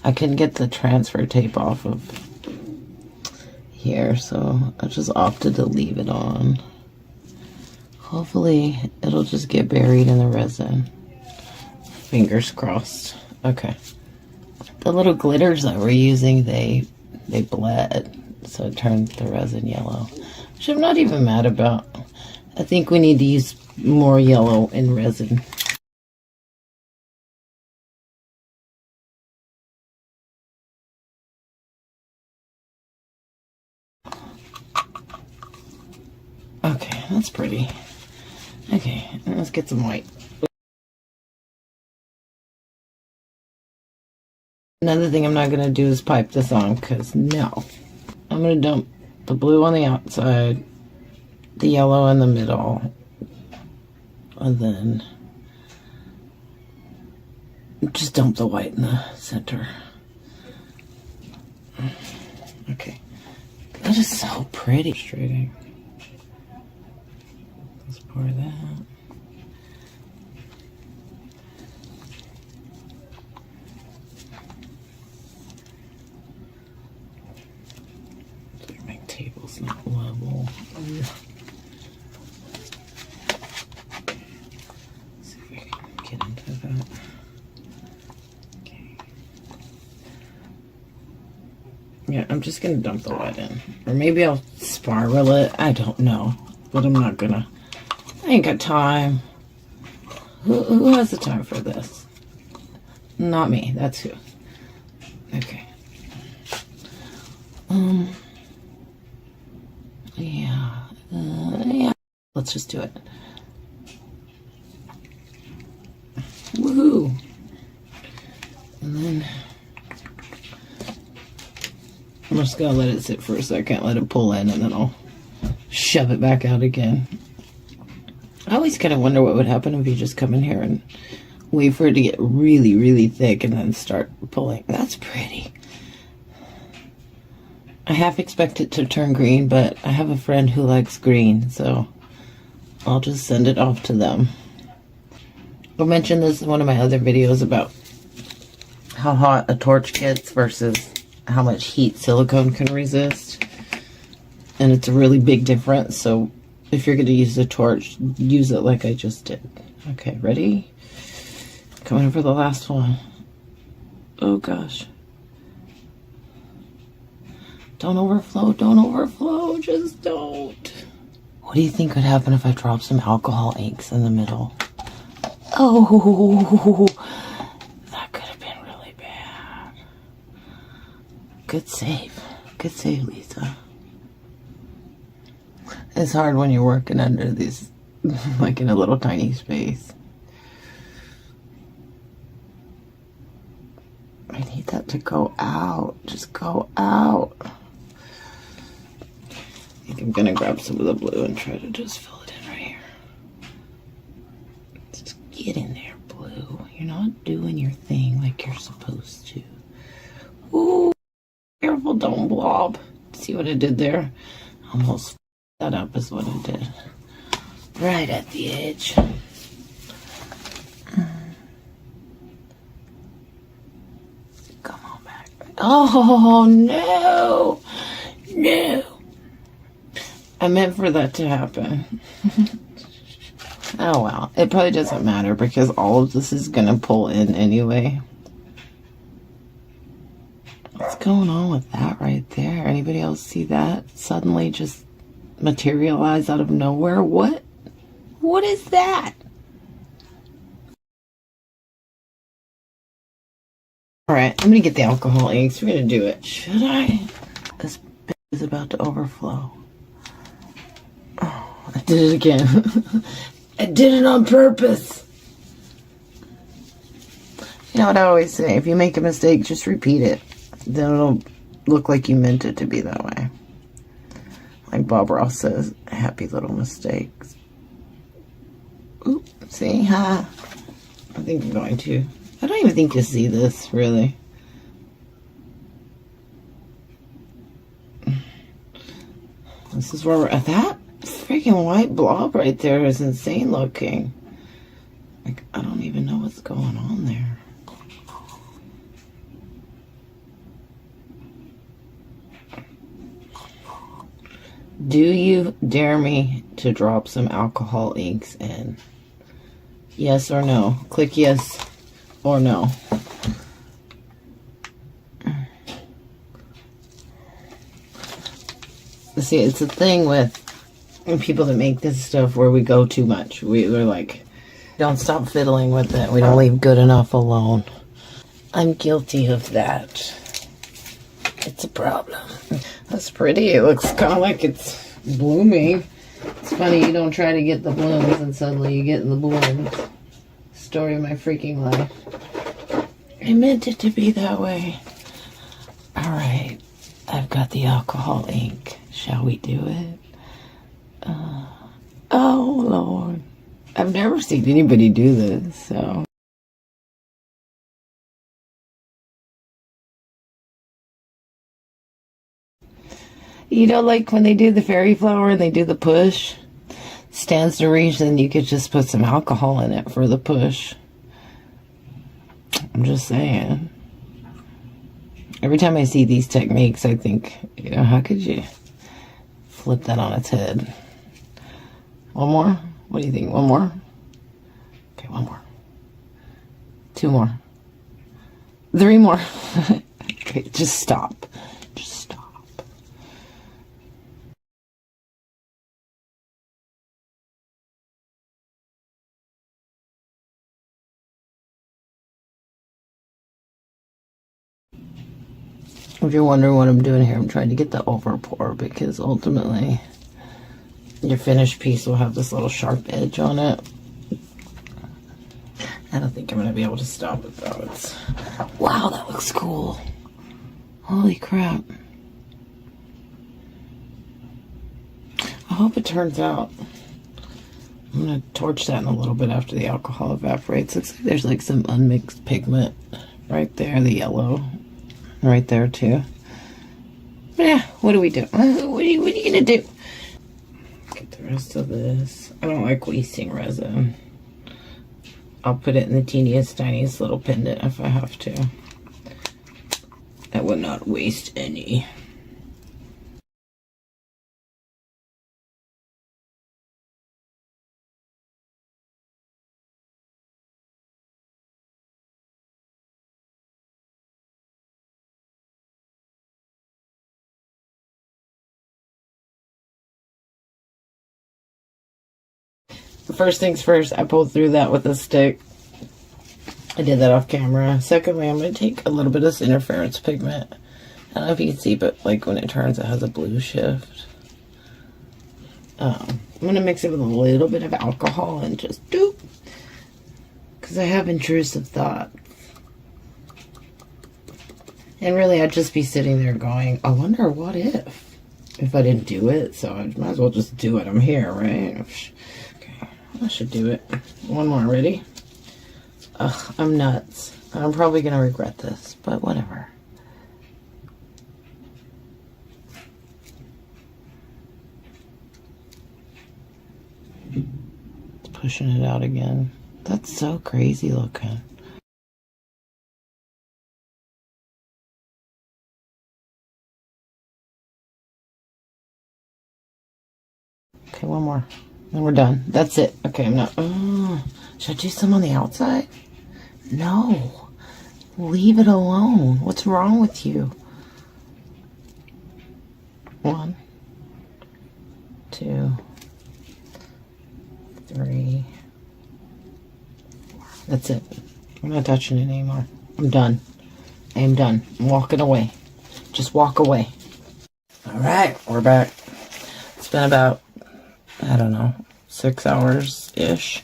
I couldn't get the transfer tape off of here, so I just opted to leave it on. Hopefully it'll just get buried in the resin. Fingers crossed. Okay. The little glitters that we're using, they bled, so it turned the resin yellow, which I'm not even mad about. I think we need to use more yellow in resin. Okay, that's pretty. Okay, let's get some white. Another thing I'm not going to do is pipe this on, because no. I'm going to dump the blue on the outside, the yellow in the middle, and then just dump the white in the center. Okay. That is so pretty. Frustrating. Let's pour that. My table's not level. Let's see if we can get into that. Okay. Yeah, I'm just gonna dump the white in. Or maybe I'll spiral it. I don't know. But I'm not gonna. I ain't got time. Who has the time for this? Not me. That's who. Okay. Yeah. Let's just do it. Woohoo! And then I'm just gonna let it sit for a second, let it pull in, and then I'll shove it back out again. I always kind of wonder what would happen if you just come in here and wait for it to get really, really thick and then start pulling. That's pretty. I half expect it to turn green, but I have a friend who likes green, so I'll just send it off to them. I'll mention this in one of my other videos about how hot a torch gets versus how much heat silicone can resist. And it's a really big difference, so if you're going to use a torch, use it like I just did. Okay, ready? Coming for the last one. Oh gosh. Don't overflow, don't overflow, just don't. What do you think would happen if I drop some alcohol inks in the middle? Oh, that could have been really bad. Good save. Good save, Lisa. It's hard when you're working under these, like in a little tiny space. I need that to go out. Just go out. I think I'm gonna grab some of the blue and try to just fill it in right here. Just get in there, blue. You're not doing your thing like you're supposed to. Ooh, careful, don't blob. See what I did there? Almost f***ed that up is what I did. Right at the edge. Come on back. Oh, no. No. I meant for that to happen. Oh, well. It probably doesn't matter because all of this is going to pull in anyway. What's going on with that right there? Anybody else see that? Suddenly just materialize out of nowhere? What? What is that? Alright, I'm going to get the alcohol inks. We're going to do it. Should I? This is about to overflow. Oh, I did it again. I did it on purpose. You know what I always say? If you make a mistake, just repeat it. Then it'll look like you meant it to be that way. Like Bob Ross says, happy little mistakes. Oop, see? Ha. I think I'm going to. I don't even think you see this, really. This is where we're at. That freaking white blob right there is insane looking. Like, I don't even know what's going on there. Do you dare me to drop some alcohol inks in? Yes or no? Click yes or no. See, it's a thing with people that make this stuff where we go too much. We're like, don't stop fiddling with it. We don't leave good enough alone. I'm guilty of that. It's a problem. That's pretty. It looks kind of like it's blooming. It's funny, you don't try to get the blooms and suddenly you get in the blooms. Story of my freaking life. I meant it to be that way. Alright, I've got the alcohol ink. Shall we do it? Oh, Lord. I've never seen anybody do this, so. You know, like when they do the fairy flower and they do the push, stands to reason you could just put some alcohol in it for the push. I'm just saying. Every time I see these techniques, I think, you know, how could you flip that on its head? One more? What do you think? One more? Okay, one more. Two more. Three more. Okay, just stop. Just stop. If you're wondering what I'm doing here, I'm trying to get the over pour because ultimately your finished piece will have this little sharp edge on it. I don't think I'm going to be able to stop it though. It's, wow, that looks cool. Holy crap. I hope it turns out. I'm going to torch that in a little bit after the alcohol evaporates. Looks like there's like some unmixed pigment right there, the yellow. Right there too. But yeah, what do we do? What are you gonna do? Get the rest of this. I don't like wasting resin. I'll put it in the teeniest, tiniest little pendant if I have to. I would not waste any. First things first, I pulled through that with a stick. I did that off camera. Secondly, I'm going to take a little bit of interference pigment. I don't know if you can see, but like when it turns, it has a blue shift. I'm going to mix it with a little bit of alcohol and just doop. Because I have intrusive thought. And really, I'd just be sitting there going, I wonder what if I didn't do it. So I might as well just do it. I'm here, right? I should do it. One more, ready? Ugh, I'm nuts. I'm probably gonna regret this, but whatever. pushing it out again. That's so crazy looking. Okay, one more. Then we're done. That's it. Okay, I'm not... should I do some on the outside? No. Leave it alone. What's wrong with you? 1, 2, 3, 4. That's it. I'm not touching it anymore. I'm done. I am done. I'm walking away. Just walk away. Alright, we're back. It's been about, I don't know, 6 hours-ish.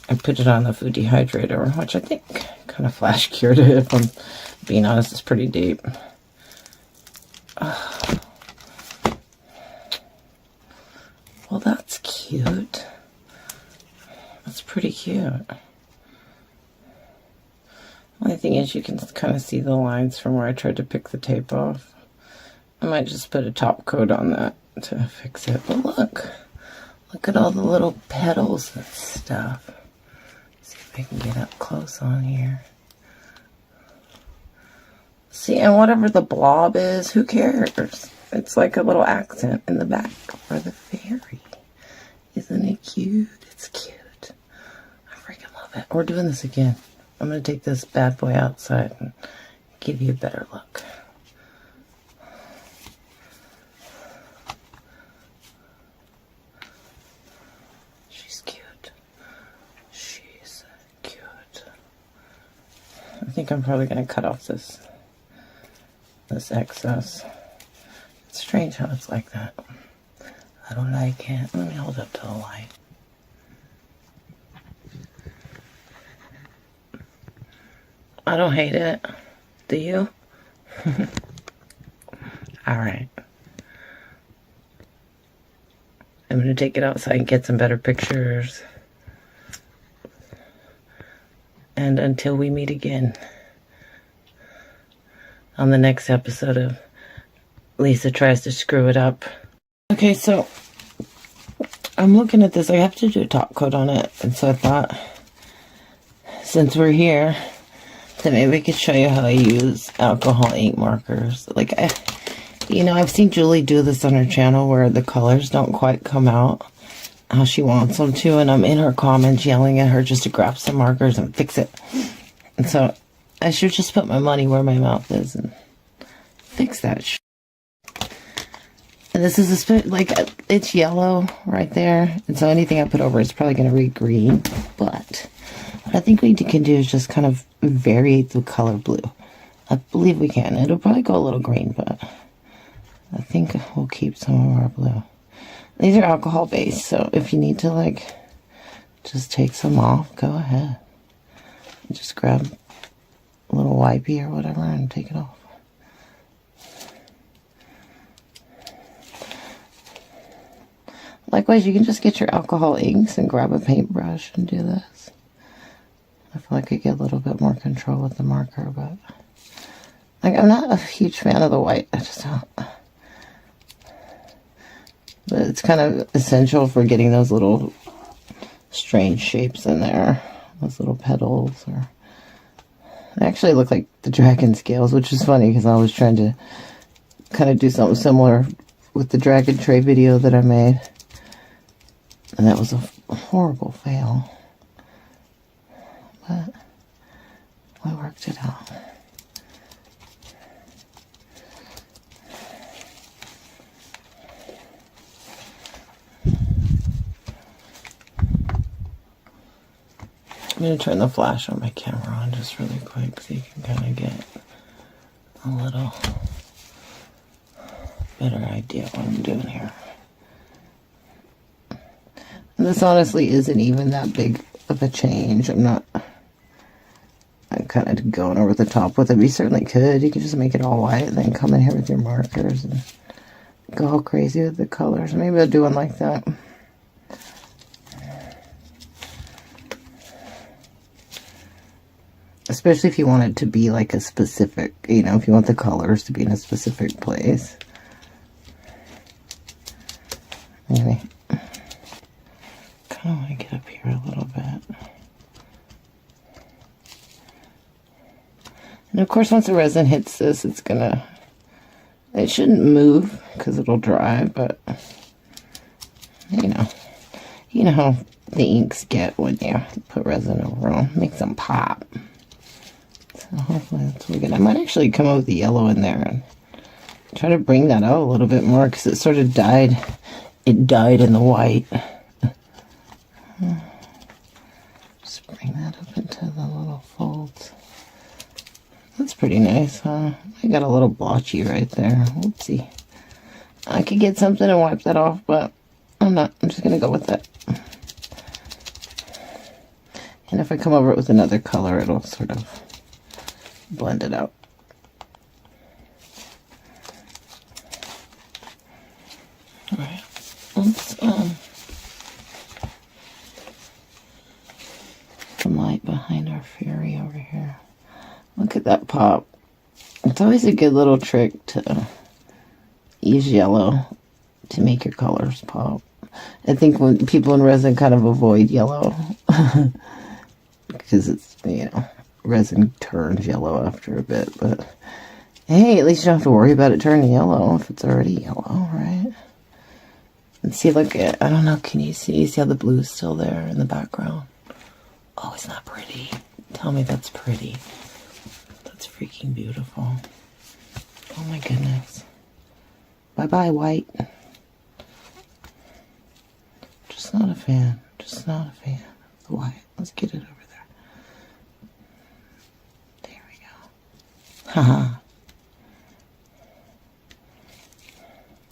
I put it on the food dehydrator, which I think kind of flash cured it, if I'm being honest. It's pretty deep. Well, that's cute. That's pretty cute. Only thing is you can kind of see the lines from where I tried to pick the tape off. I might just put a top coat on that to fix it. But look at all the little petals and stuff. See if I can get up close on here. See, and whatever the blob is, who cares? It's like a little accent in the back for the fairy. Isn't it cute? It's cute. I freaking love it. We're doing this again. I'm going to take this bad boy outside and give you a better look. She's cute. She's cute. I think I'm probably going to cut off this excess. It's strange how it's like that. I don't like it. Let me hold up to the light. I don't hate it. Do you? Alright. I'm going to take it outside and get some better pictures. And until we meet again on the next episode of Lisa Tries to Screw It Up. Okay, so I'm looking at this. I have to do a top coat on it. And so I thought, since we're here, that maybe I could show you how I use alcohol ink markers. Like, I've seen Julie do this on her channel where the colors don't quite come out how she wants them to. And I'm in her comments yelling at her just to grab some markers and fix it. And so I should just put my money where my mouth is and fix that shit. And this is it's yellow right there. And so anything I put over it's probably going to read green. But what I think we can do is just kind of vary the color blue. I believe we can. It'll probably go a little green, but I think we'll keep some of our blue. These are alcohol based, so if you need to just take some off, go ahead. Just grab a little wipey or whatever and take it off. Likewise, you can just get your alcohol inks and grab a paintbrush and do this. I feel like I get a little bit more control with the marker, but I'm not a huge fan of the white. I just don't. But it's kind of essential for getting those little strange shapes in there. Those little petals. They actually look like the dragon scales, which is funny because I was trying to kind of do something similar with the dragon tray video that I made. And that was a horrible fail. But I worked it out. I'm going to turn the flash on my camera on just really quick so you can kind of get a little better idea of what I'm doing here. And this honestly isn't even that big of a change. I'm kind of going over the top with it. But you certainly could. You could just make it all white and then come in here with your markers and go all crazy with the colors. Maybe I'll do one like that. Especially if you want it to be like a specific, if you want the colors to be in a specific place. Anyway, kind of want to get up And of course, once the resin hits this, it shouldn't move because it'll dry, but you know how the inks get when you put resin over them. Makes them pop. So hopefully that's really good. I might actually come up with the yellow in there and try to bring that out a little bit more because it sort of died. It died in the white. Just bring that up into the little folds. That's pretty nice, huh? I got a little blotchy right there. Whoopsie. I could get something and wipe that off, but I'm not. I'm just going to go with it. And if I come over it with another color, it'll sort of blend it out. Alright. Let's, some light behind our fairy over here. Look at that pop. It's always a good little trick to use yellow to make your colors pop. I think when people in resin kind of avoid yellow because it's, resin turns yellow after a bit, but hey, at least you don't have to worry about it turning yellow if it's already yellow, right? And see, look at, I don't know, can you see how the blue is still there in the background? Oh, it's not pretty. Tell me that's pretty. That's freaking beautiful. Oh my goodness. Bye-bye, white. Just not a fan. Just not a fan of the white. Let's get it over there. There we go. Haha.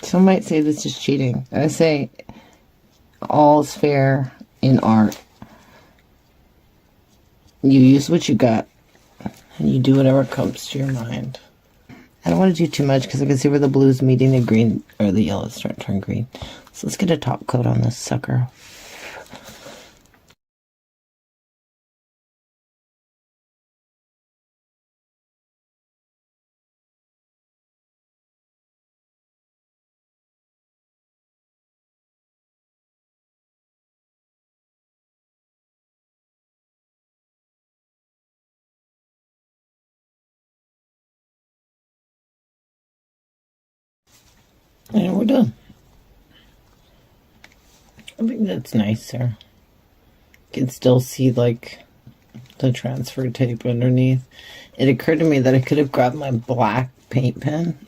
Some might say this is cheating. I say all's fair in art. You use what you got, and you do whatever comes to your mind. I don't want to do too much because I can see where the blue's meeting the green, or the yellow's starting to turn green. So let's get a top coat on this sucker. And we're done. I think that's nicer. You can still see, like, the transfer tape underneath. It occurred to me that I could have grabbed my black paint pen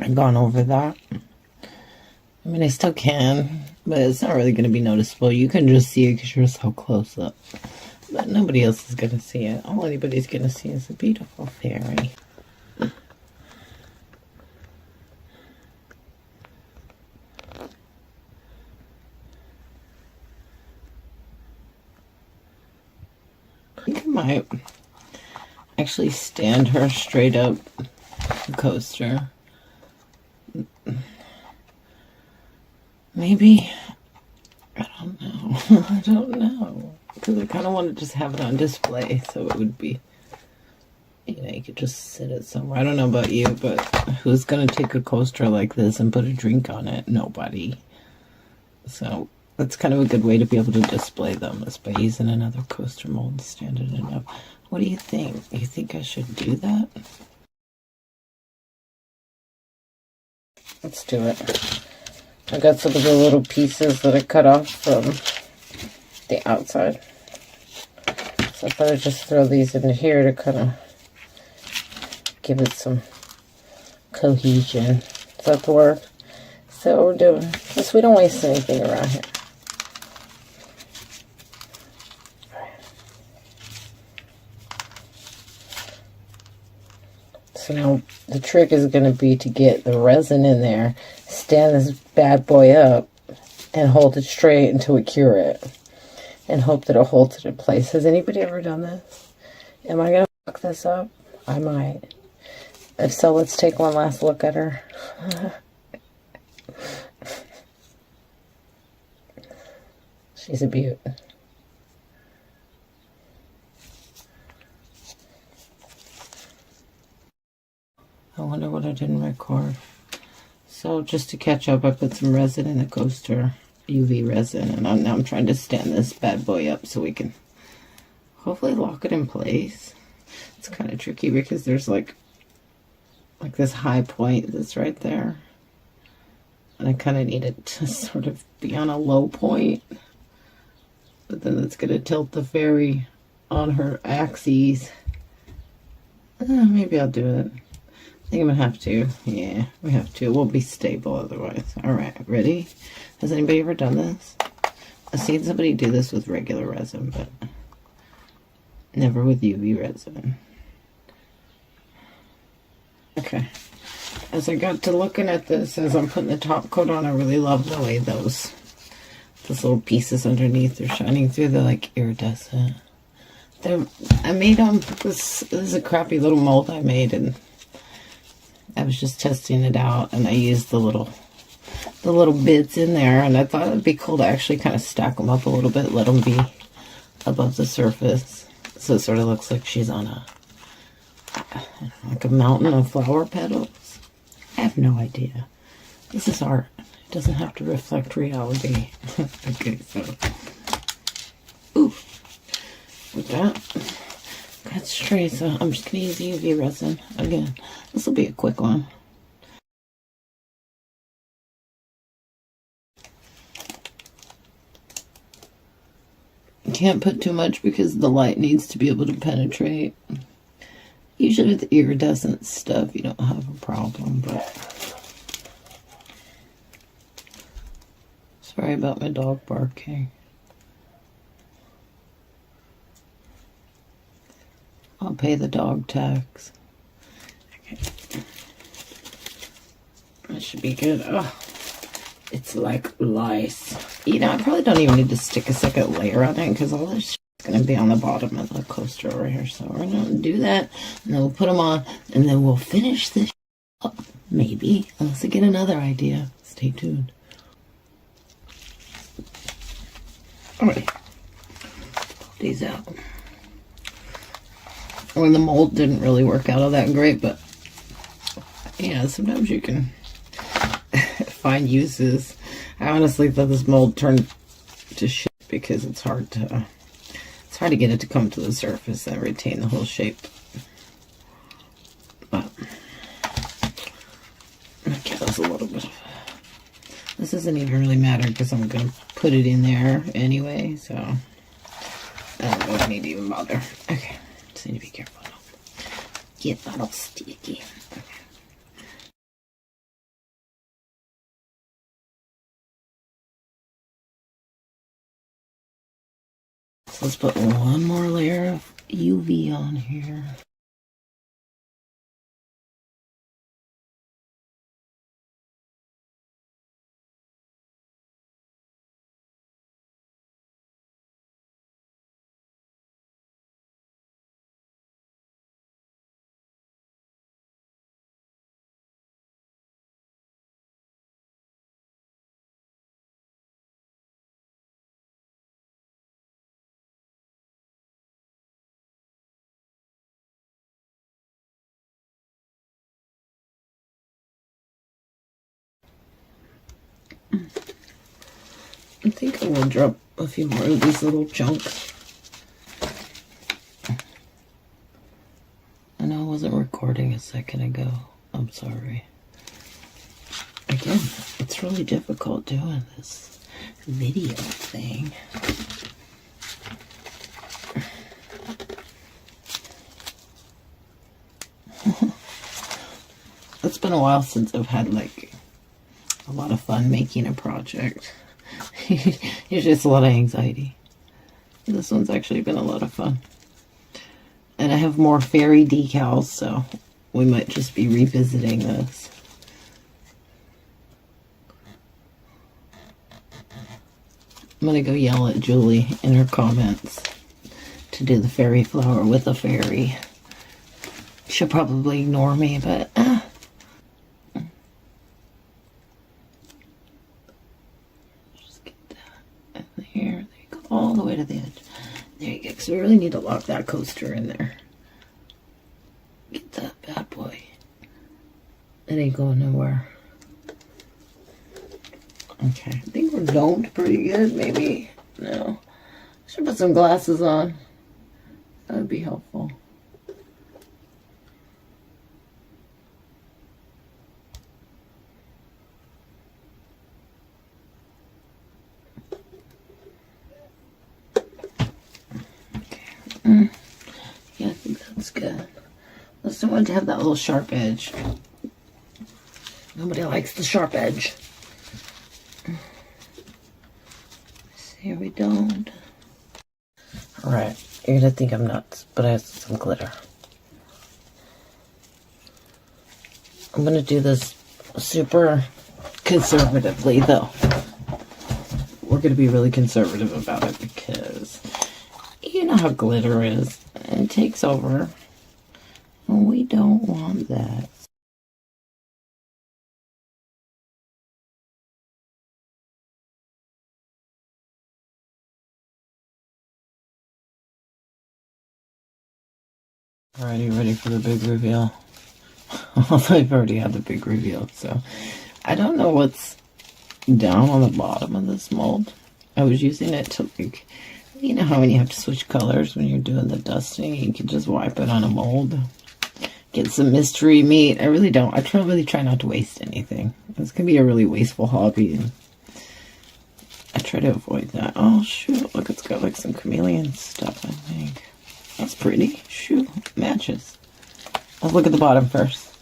and gone over that. I mean, I still can, but it's not really going to be noticeable. You can just see it because you're so close up. But nobody else is going to see it. All anybody's going to see is a beautiful fairy. I think I might actually stand her straight up the coaster. Maybe. I don't know. I don't know. Because I kind of want to just have it on display so it would be, you could just sit it somewhere. I don't know about you, but who's going to take a coaster like this and put a drink on it? Nobody. So that's kind of a good way to be able to display them, is by using another coaster mold and standing it up. What do you think? You think I should do that? Let's do it. I got some of the little pieces that I cut off from the outside. So I thought I'd just throw these in here to kind of give it some cohesion. Does that work? So what we're doing, because we don't waste anything around here. So now the trick is going to be to get the resin in there, stand this bad boy up, and hold it straight until we cure it. And hope that it holds it in place. Has anybody ever done this? Am I going to fuck this up? I might. If so, let's take one last look at her. She's a beaut. I wonder what I didn't record. So just to catch up, I put some resin in the coaster, UV resin, and now I'm trying to stand this bad boy up so we can hopefully lock it in place. It's kind of tricky because there's like this high point that's right there. And I kind of need it to sort of be on a low point. But then it's going to tilt the fairy on her axes. Maybe I'll do it. I think I'm going to have to. Yeah, we have to. It won't be stable otherwise. Alright, ready? Has anybody ever done this? I've seen somebody do this with regular resin, but never with UV resin. Okay. As I got to looking at this, as I'm putting the top coat on, I really love the way those little pieces underneath are shining through the like iridescent. I made them. This is a crappy little mold I made, and I was just testing it out, and I used the little bits in there, and I thought it'd be cool to actually kind of stack them up a little bit, let them be above the surface, so it sort of looks like she's on like a mountain of flower petals. I have no idea. This is art. It doesn't have to reflect reality. Okay, so ooh, with that, got straight. So I'm just gonna use UV resin again. This will be a quick one. You can't put too much because the light needs to be able to penetrate. Usually with the iridescent stuff, you don't have a problem, but sorry about my dog barking. I'll pay the dog tax. Okay. That should be good. Oh, it's like lice. You know, I probably don't even need to stick a second layer on it because all this is going to be on the bottom of the coaster over here. So we're going to do that, and then we'll put them on, and then we'll finish this up, maybe, unless I get another idea. Stay tuned. Alright, pull these out. Well, the mold didn't really work out all that great, but yeah, sometimes you can find uses. I honestly thought this mold turned to shit because it's hard to get it to come to the surface and retain the whole shape. But okay, that's a little bit of, this doesn't even really matter because I'm gonna put it in there anyway, so I don't need to even bother. Okay, just need to be careful. Get that all sticky. Okay. So let's put one more layer of UV on here. I think I will drop a few more of these little chunks. I know I wasn't recording a second ago. I'm sorry. Again, it's really difficult doing this video thing. It's been a while since I've had like a lot of fun making a project. It's just a lot of anxiety. This one's actually been a lot of fun. And I have more fairy decals, so we might just be revisiting this. I'm gonna go yell at Julie in her comments to do the fairy flower with a fairy. She'll probably ignore me, but just get that in here. There you go, all the way to the edge. There you go. So we really need to lock that coaster in there. Get that bad boy. It ain't going nowhere. Okay, I think we're domed pretty good, maybe. No. Should put some glasses on. That would be helpful. Yeah, I think that's good. I just don't want to have that little sharp edge. Nobody likes the sharp edge. See, we don't. Alright, you're gonna think I'm nuts, but I have some glitter. I'm gonna do this super conservatively, though. We're gonna be really conservative about it because you know how glitter is. It takes over. And we don't want that. Alright, you ready for the big reveal? Although I've already had the big reveal, so I don't know what's down on the bottom of this mold. I was using it to, like, you know how when you have to switch colors when you're doing the dusting, you can just wipe it on a mold. Get some mystery meat. I really don't. I really try not to waste anything. It's gonna be a really wasteful hobby, and I try to avoid that. Oh shoot! Look, it's got like some chameleon stuff. I think that's pretty. Shoot, matches. Let's look at the bottom first.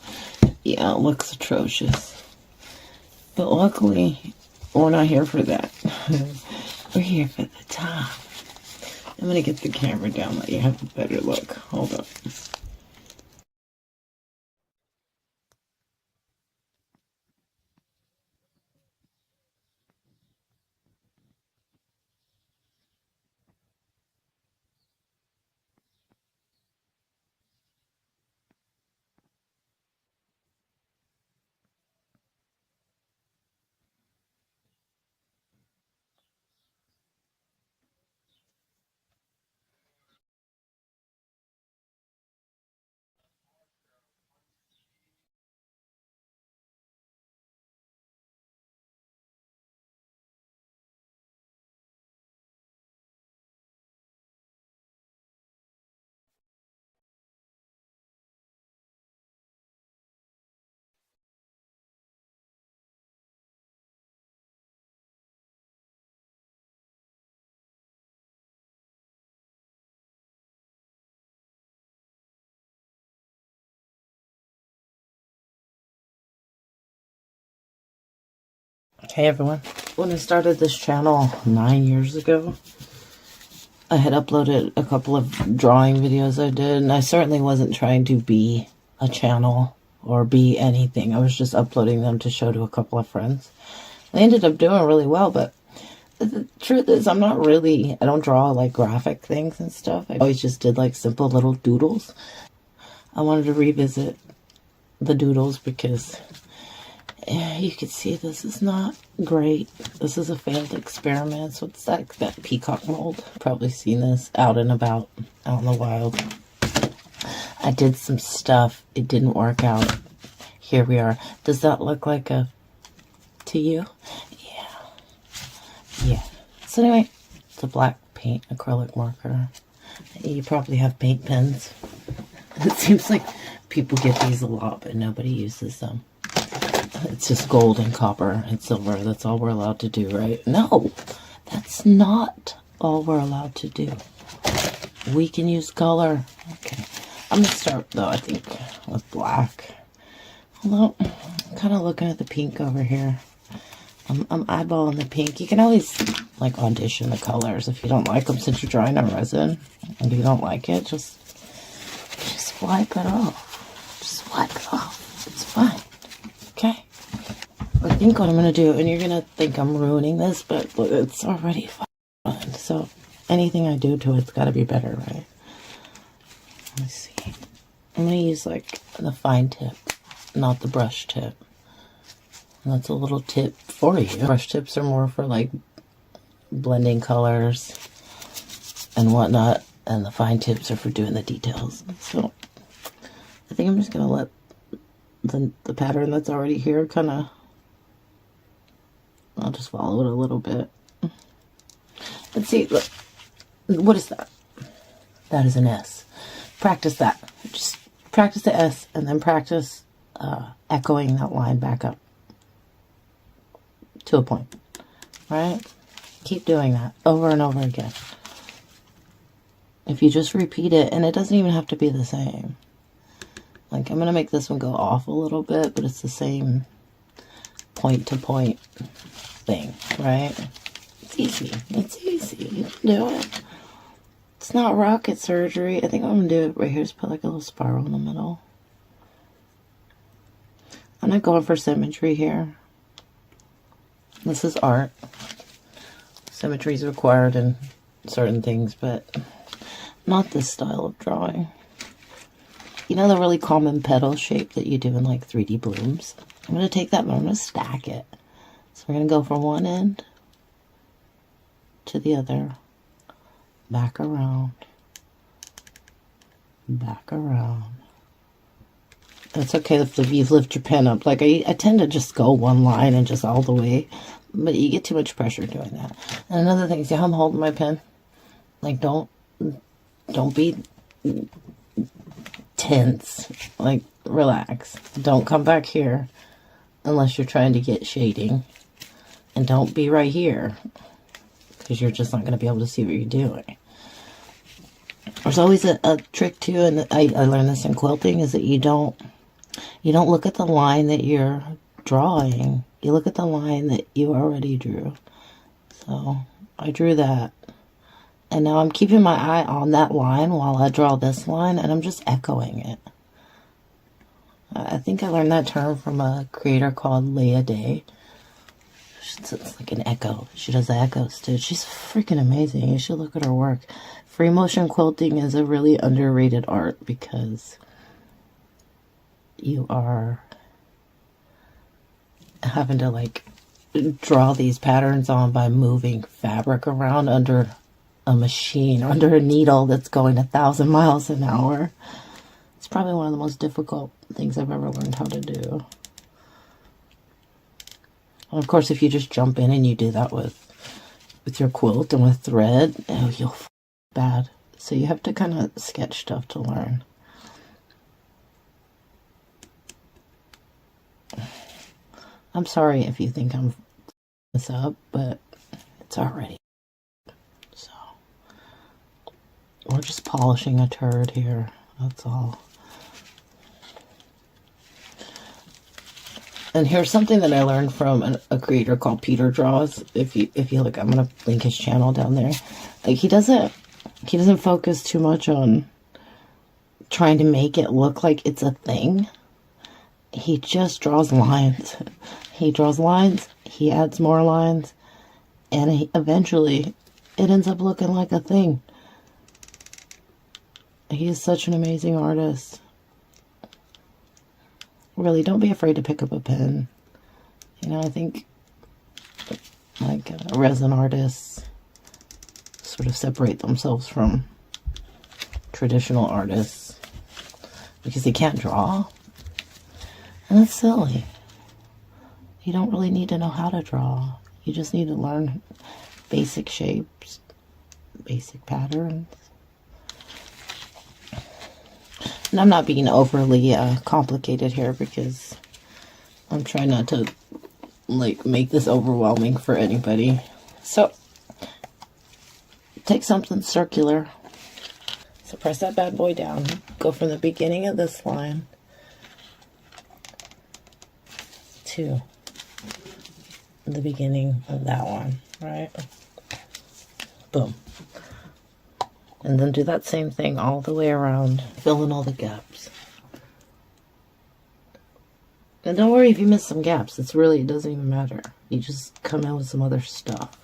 Yeah, it looks atrocious. But luckily, we're not here for that. We're here for the top. I'm gonna get the camera down, let you have a better look. Hold up. Hey everyone. When I started this channel 9 years ago, I had uploaded a couple of drawing videos I did, and I certainly wasn't trying to be a channel or be anything. I was just uploading them to show to a couple of friends. They ended up doing really well, but the truth is I don't draw like graphic things and stuff. I always just did like simple little doodles. I wanted to revisit the doodles because you can see this is not great. This is a failed experiment. So it's like that peacock mold. Probably seen this out and about, out in the wild. I did some stuff. It didn't work out. Here we are. Does that look like a to you? Yeah. So anyway, it's a black paint acrylic marker. You probably have paint pens. It seems like people get these a lot, but nobody uses them. It's just gold and copper and silver. That's all we're allowed to do, right? No, that's not all we're allowed to do. We can use color. Okay, I'm going to start, though, I think, with black. Although, I'm kind of looking at the pink over here. I'm eyeballing the pink. You can always, like, audition the colors if you don't like them, since you're drawing on resin. And if you don't like it, just wipe it off. Just wipe it off. It's fine. Okay. I think what I'm going to do, and you're going to think I'm ruining this, but look, it's already fun. So anything I do to it's got to be better, right? Let me see. I'm going to use like the fine tip, not the brush tip. And that's a little tip for you. Brush tips are more for like blending colors and whatnot, and the fine tips are for doing the details. So I think I'm just going to let the pattern that's already here kind of, I'll just follow it a little bit. Let's see, look, what is that? That is an S. Practice that. Just practice the S and then practice echoing that line back up to a point, right? Keep doing that over and over again. if you just repeat it, and it doesn't even have to be the same. Like, I'm going to make this one go off a little bit, but it's the same point-to-point thing, right? It's easy. It's easy. You can do it. It's not rocket surgery. I think what I'm going to do right here is put like a little spiral in the middle. I'm not going for symmetry here. This is art. Symmetry is required in certain things, but not this style of drawing. You know the really common petal shape that you do in like 3D blooms? I'm going to take that, but I'm going to stack it. So we're going to go from one end to the other, back around, back around. It's okay if you lift your pen up. Like I tend to just go one line and just all the way, but you get too much pressure doing that. And another thing, see how I'm holding my pen? Like don't be tense. Like relax. Don't come back here unless you're trying to get shading, and don't be right here because you're just not going to be able to see what you're doing. There's always a trick too, and I learned this in quilting, is that you don't look at the line that you're drawing. You look at the line that you already drew. So I drew that, and now I'm keeping my eye on that line while I draw this line, and I'm just echoing it. I think I learned that term from a creator called Leah Day. It's like an echo. She does the echoes too. She's freaking amazing. You should look at her work. Free motion quilting is a really underrated art because you are having to like draw these patterns on by moving fabric around under a machine, under a needle that's going 1,000 miles an hour. It's probably one of the most difficult things I've ever learned how to do. And of course, if you just jump in and you do that with your quilt and with thread, oh, you'll f bad. So you have to kind of sketch stuff to learn. I'm sorry if you think I'm this up, but it's already. So we're just polishing a turd here. That's all. And here's something that I learned from a creator called Peter Draws. If you look, I'm gonna link his channel down there. Like he doesn't focus too much on trying to make it look like it's a thing. He just draws lines. He draws lines, he adds more lines, and eventually it ends up looking like a thing. He is such an amazing artist. Really, don't be afraid to pick up a pen. You know, I think like resin artists sort of separate themselves from traditional artists because they can't draw. And that's silly. You don't really need to know how to draw. You just need to learn basic shapes, basic patterns. And I'm not being overly complicated here because I'm trying not to like make this overwhelming for anybody. So take something circular. So press that bad boy down. Go from the beginning of this line to the beginning of that one, right? Boom. And then do that same thing all the way around, fill in all the gaps. And don't worry if you miss some gaps. It doesn't even matter. You just come in with some other stuff.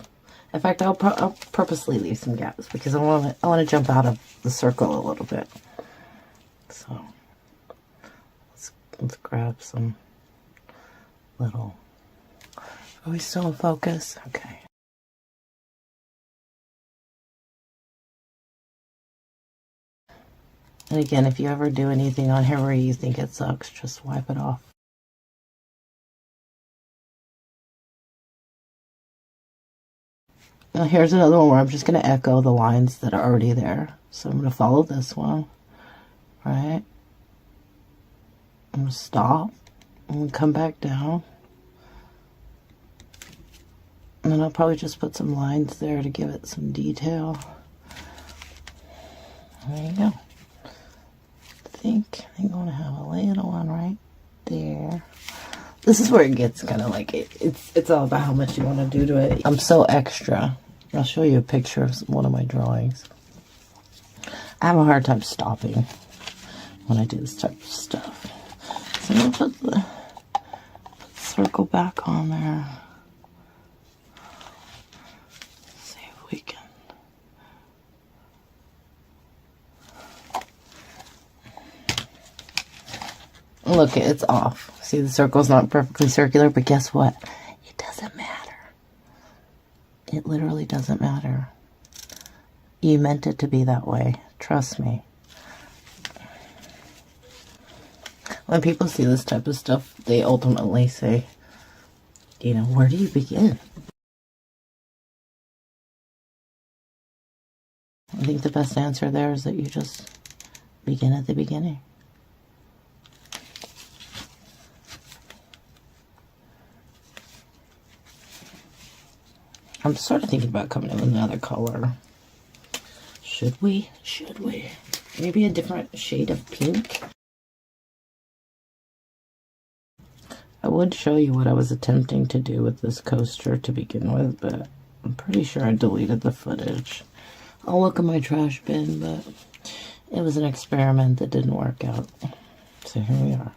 In fact, I'll purposely leave some gaps because I want to jump out of the circle a little bit. So let's grab some little. Are we still in focus? Okay. And again, if you ever do anything on here where you think it sucks, just wipe it off. Now here's another one where I'm just going to echo the lines that are already there. So I'm going to follow this one, right? I'm going to stop. I'm going to come back down. And then I'll probably just put some lines there to give it some detail. There you go. I think I'm going to have a little one right there. This is where it gets kind of like it's all about how much you want to do to it. I'm so extra. I'll show you a picture of one of my drawings. I have a hard time stopping when I do this type of stuff. So I'm going to put the circle back on there. See if we can. Look, it's off. See, the circle's not perfectly circular, but guess what? It doesn't matter. It literally doesn't matter. You meant it to be that way. Trust me. When people see this type of stuff, they ultimately say, you know, where do you begin? I think the best answer there is that you just begin at the beginning. I'm sort of thinking about coming in with another color. Should we? Should we? Maybe a different shade of pink? I would show you what I was attempting to do with this coaster to begin with, but I'm pretty sure I deleted the footage. I'll look in my trash bin, but it was an experiment that didn't work out. So here we are.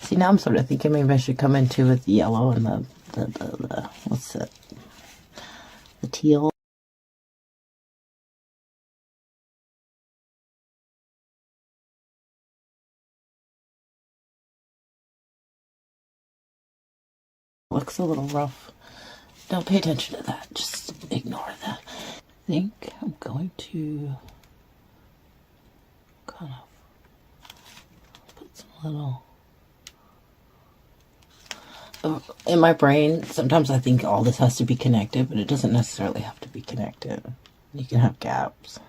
See, now I'm sort of thinking maybe I should come in too with the yellow and the what's it? The teal. Looks a little rough. Don't pay attention to that. Just ignore that. I think I'm going to kind of put some little... In my brain, sometimes I think all this has to be connected, but it doesn't necessarily have to be connected. You can have gaps.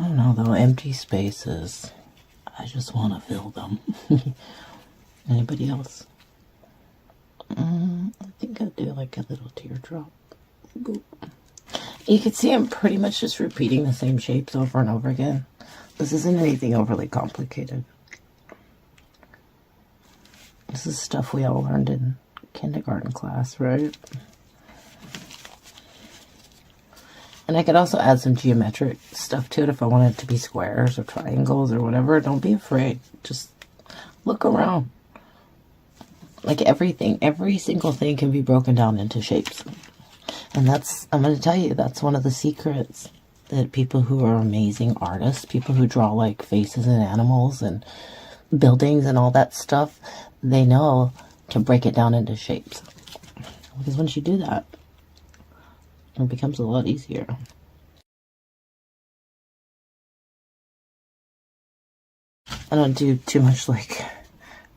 I don't know, though. Empty spaces. I just want to fill them. Anybody else? I think I'll do like a little teardrop. Boop. You can see I'm pretty much just repeating the same shapes over and over again. This isn't anything overly complicated. This is stuff we all learned in kindergarten class, right? And I could also add some geometric stuff to it if I wanted it to be squares or triangles or whatever. Don't be afraid. Just look around. Like everything, every single thing can be broken down into shapes. And that's, I'm going to tell you, that's one of the secrets that people who are amazing artists, people who draw like faces and animals and buildings and all that stuff, they know to break it down into shapes. Because once you do that, it becomes a lot easier. I don't do too much like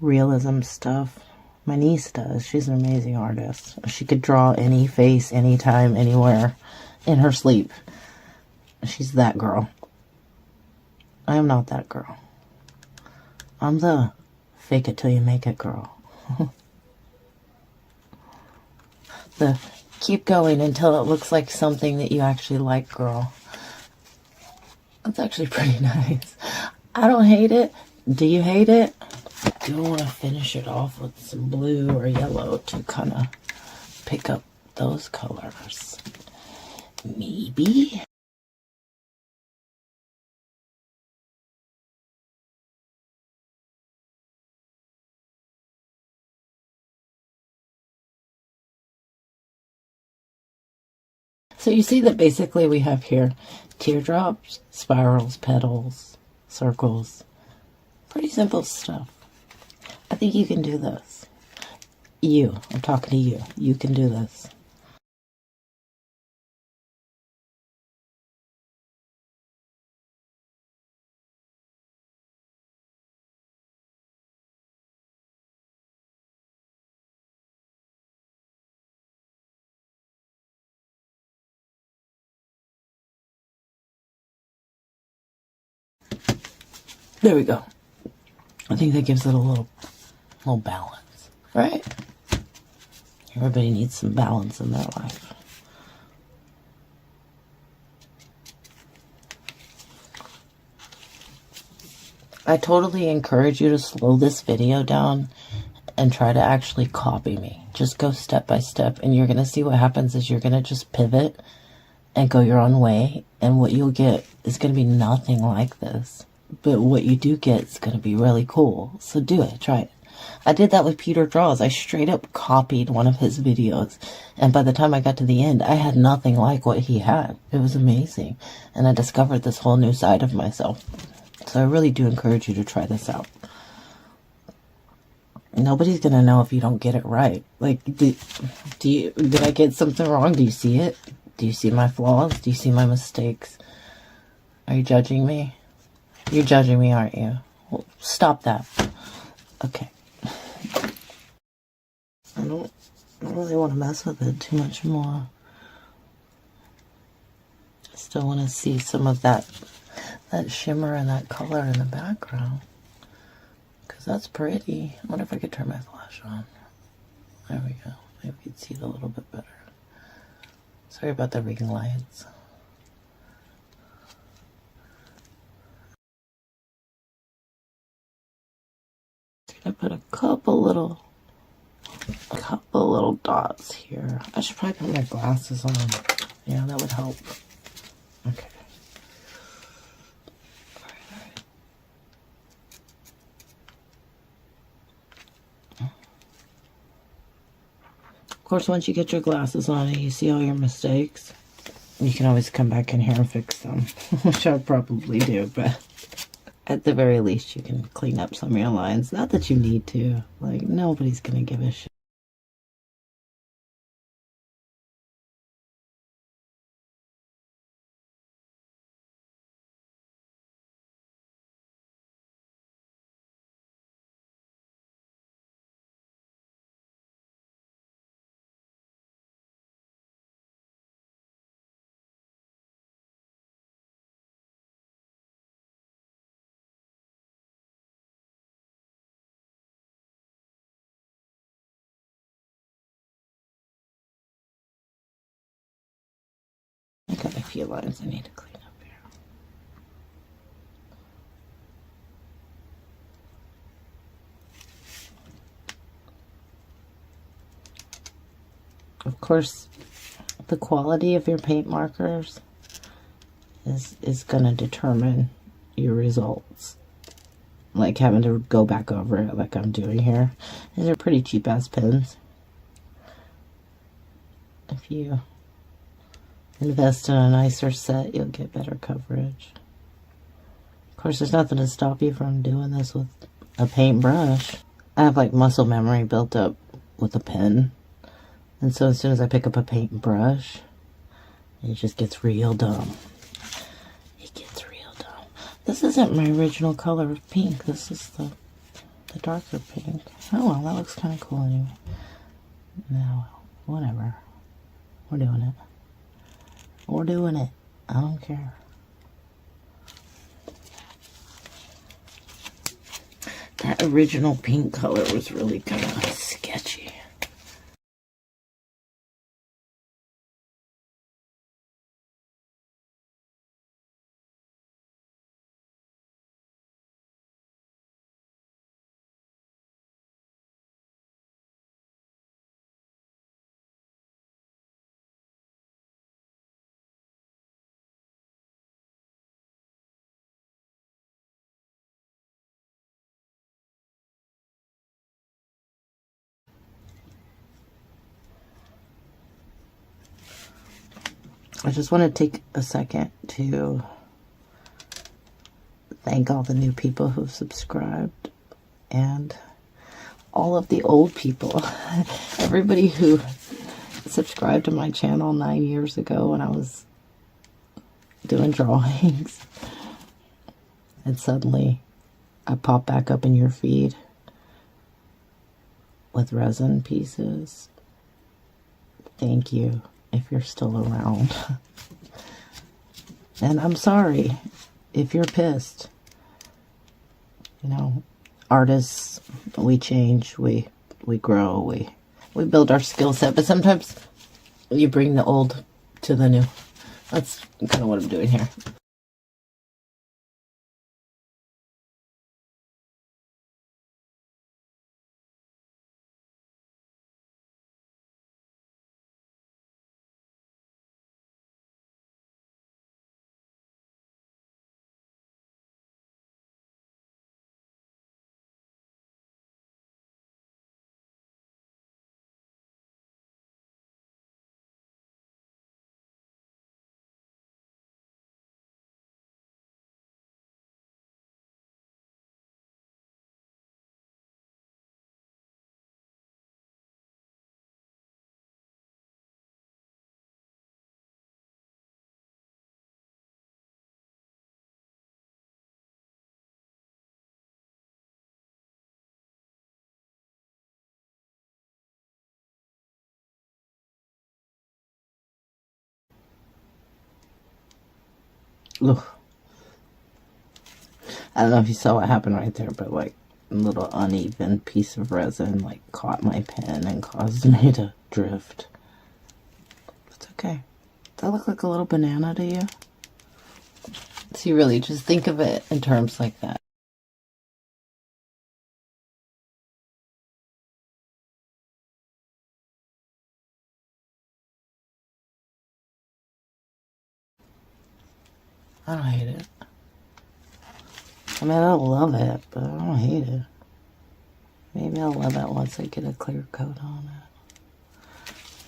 realism stuff. My niece does. She's an amazing artist. She could draw any face, anytime, anywhere, in her sleep. She's that girl. I am not that girl. I'm the fake it till you make it girl. The keep going until it looks like something that you actually like girl. That's actually pretty nice. I don't hate it. Do you hate it? I do want to finish it off with some blue or yellow to kind of pick up those colors. Maybe. So you see that basically we have here teardrops, spirals, petals, circles. Pretty simple stuff. I think you can do this. I'm talking to you. You can do this. There we go. I think that gives it a little balance, right? Everybody needs some balance in their life. I totally encourage you to slow this video down and try to actually copy me. Just go step by step, and you're going to see what happens is you're going to just pivot and go your own way, and what you'll get is going to be nothing like this. But what you do get is going to be really cool. So do it. Try it. I did that with Peter Draws. I straight up copied one of his videos, and by the time I got to the end, I had nothing like what he had. It was amazing, and I discovered this whole new side of myself. So I really do encourage you to try this out. Nobody's gonna know if you don't get it right. Like, did I get something wrong? Do you see it? Do you see my flaws? Do you see my mistakes? Are you judging me? You're judging me, aren't you? Well, stop that. Okay. I don't really want to mess with it too much more. I still want to see some of that shimmer and that color in the background. Because that's pretty. I wonder if I could turn my flash on. There we go. Maybe we could see it a little bit better. Sorry about the ring lights. I'm gonna put a couple little dots here. I should probably put my glasses on. Yeah, that would help. Okay. Of course, once you get your glasses on and you see all your mistakes, you can always come back in here and fix them, which I probably do, but at the very least, you can clean up some of your lines. Not that you need to. Like, nobody's gonna give a shit. I got a few lines I need to clean up here. Of course, the quality of your paint markers is going to determine your results. Like having to go back over it like I'm doing here. These are pretty cheap ass pens. If you invest in a nicer set, you'll get better coverage. Of course, there's nothing to stop you from doing this with a paintbrush. I have like muscle memory built up with a pen. And so as soon as I pick up a paintbrush, it just gets real dumb. It gets real dumb. This isn't my original color of pink. This is the darker pink. Oh well, that looks kind of cool anyway. No, whatever. We're doing it. We're doing it. I don't care. That original pink color was really kind of sketchy. I just want to take a second to thank all the new people who've subscribed and all of the old people. Everybody who subscribed to my channel 9 years ago when I was doing drawings. And suddenly I pop back up in your feed with resin pieces. Thank you. If you're still around. And I'm sorry if you're pissed. You know, artists, we change, we grow, we build our skill set, but sometimes you bring the old to the new. That's kind of what I'm doing here. Ugh. I don't know if you saw what happened right there, but like a little uneven piece of resin like caught my pen and caused me to drift. It's okay. Does that look like a little banana to you? So you really just think of it in terms like that. I don't hate it. I mean, I don't love it, but I don't hate it. Maybe I'll love it once I get a clear coat on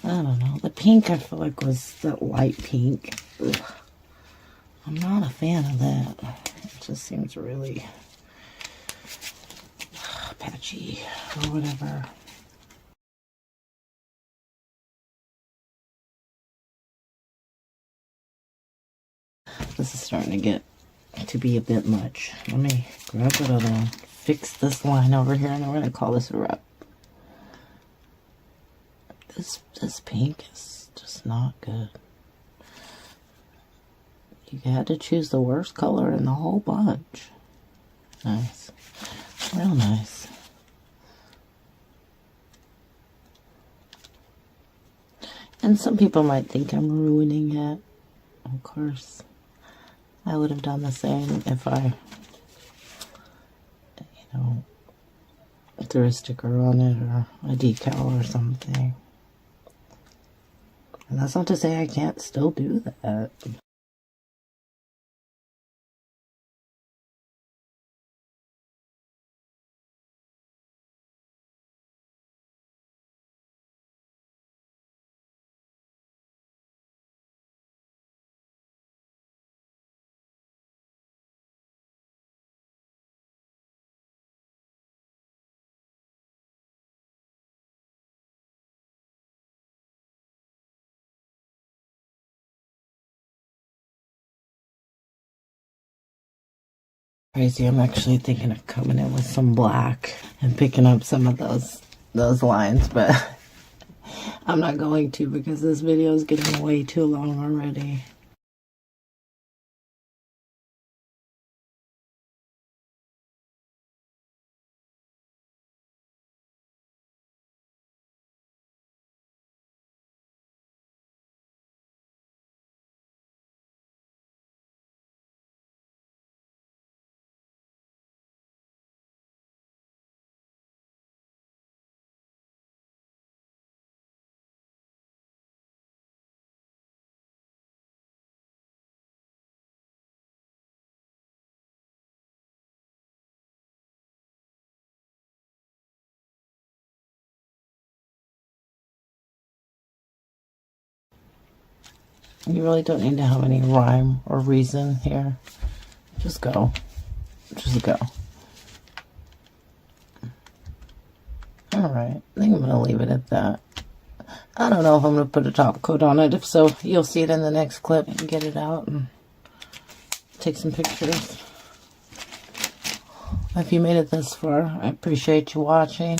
it. I don't know. The pink I feel like was that light pink. Ugh. I'm not a fan of that. It just seems really patchy or whatever. This is starting to get to be a bit much. Let me grab that other one, fix this line over here, and then we're going to call this a wrap. This pink is just not good. You had to choose the worst color in the whole bunch. Nice. Real nice. And some people might think I'm ruining it. Of course, I would have done the same if I, threw a sticker on it or a decal or something. And that's not to say I can't still do that. Crazy, I'm actually thinking of coming in with some black and picking up some of those lines, but I'm not going to because this video is getting way too long already. You really don't need to have any rhyme or reason here. Just go. Just go. Alright, I think I'm going to leave it at that. I don't know if I'm going to put a top coat on it. If so, you'll see it in the next clip and get it out and take some pictures. If you made it this far, I appreciate you watching.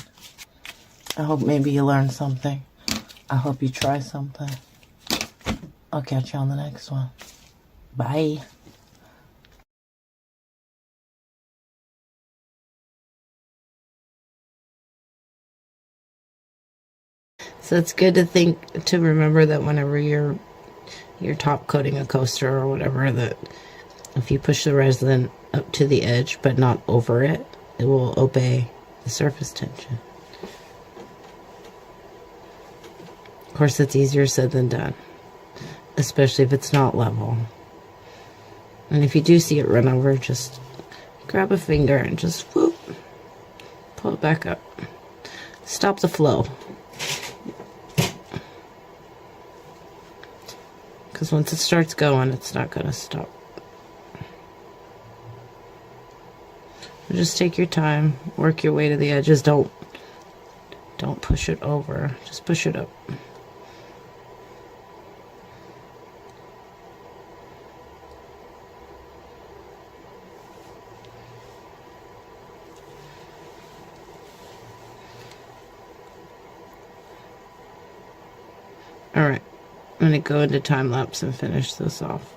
I hope maybe you learned something. I hope you try something. I'll catch you on the next one. Bye. So it's good to remember that whenever you're top coating a coaster or whatever, that if you push the resin up to the edge but not over it, it will obey the surface tension. Of course, it's easier said than done, especially if it's not level. And if you do see it run over, just grab a finger and just whoop, pull it back up. Stop the flow. Because once it starts going, it's not going to stop. Just take your time, work your way to the edges. Don't push it over. Just push it up. Alright, I'm going to go into time lapse and finish this off.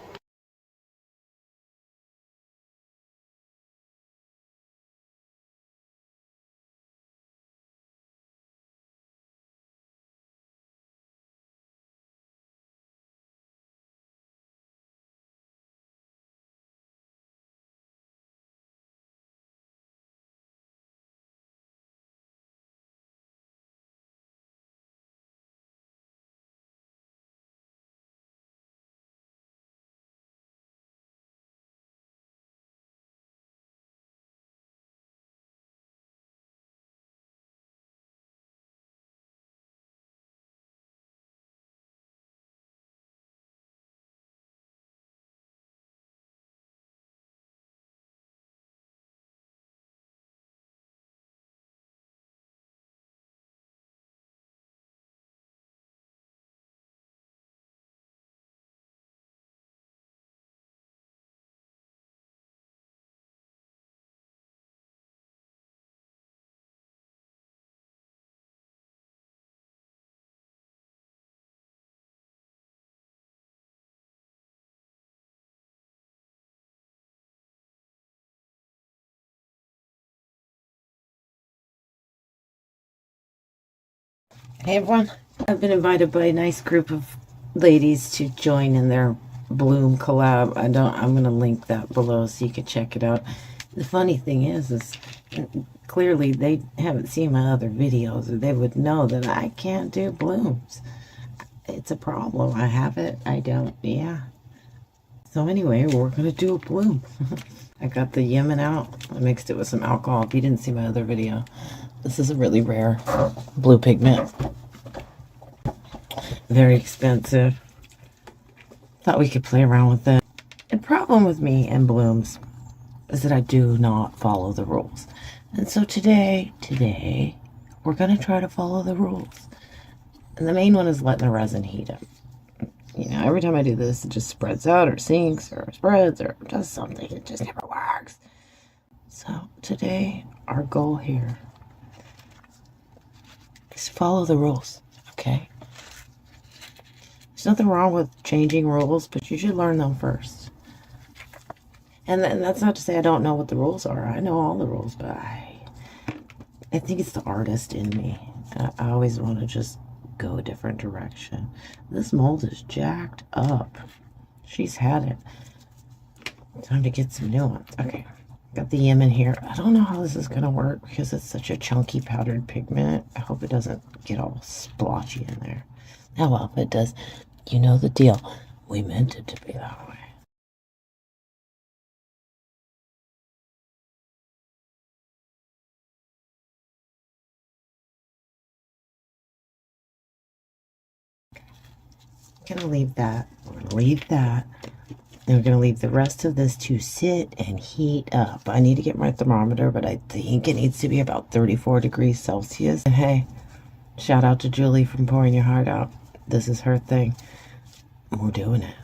Hey everyone, I've been invited by a nice group of ladies to join in their Bloom collab. I'm going to link that below so you can check it out. The funny thing is clearly they haven't seen my other videos, or they would know that I can't do blooms. It's a problem. I have it, I don't, yeah. So anyway, we're going to do a bloom. I got the Yemen out. I mixed it with some alcohol. If you didn't see my other video, this is a really rare blue pigment. Very expensive. Thought we could play around with it. The problem with me and blooms is that I do not follow the rules. And so today, we're going to try to follow the rules. And the main one is letting the resin heat up. You know, every time I do this, it just spreads out or sinks or spreads or does something. It just never works. So today, our goal here is to follow the rules, okay? There's nothing wrong with changing rules, but you should learn them first. And that's not to say I don't know what the rules are. I know all the rules, but I think it's the artist in me. I always want to just go a different direction. This mold is jacked up. She's had it. Time to get some new ones. Okay, got the Yemen here. I don't know how this is going to work because it's such a chunky powdered pigment. I hope it doesn't get all splotchy in there. Oh well, if it does, you know the deal. We meant it to be that way. Gonna leave that. We're gonna leave that. And we're gonna leave the rest of this to sit and heat up. I need to get my thermometer, but I think it needs to be about 34 degrees Celsius. And hey, shout out to Julie from Pouring Your Heart Out. This is her thing. We're doing it.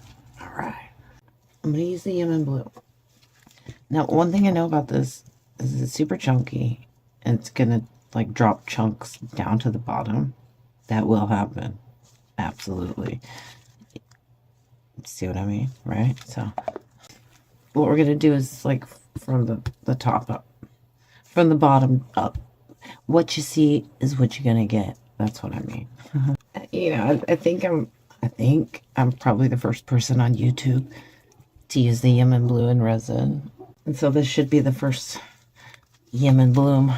All right. I'm gonna use the Yemen blue. Now, one thing I know about this is it's super chunky, and it's gonna like drop chunks down to the bottom. That will happen. Absolutely. See what I mean, right? So what we're gonna do is like from the top up, from the bottom up. What you see is what you're gonna get. That's what I mean. You know, I think I'm probably the first person on YouTube to use the Yemen blue and resin, and so this should be the first Yemen bloom.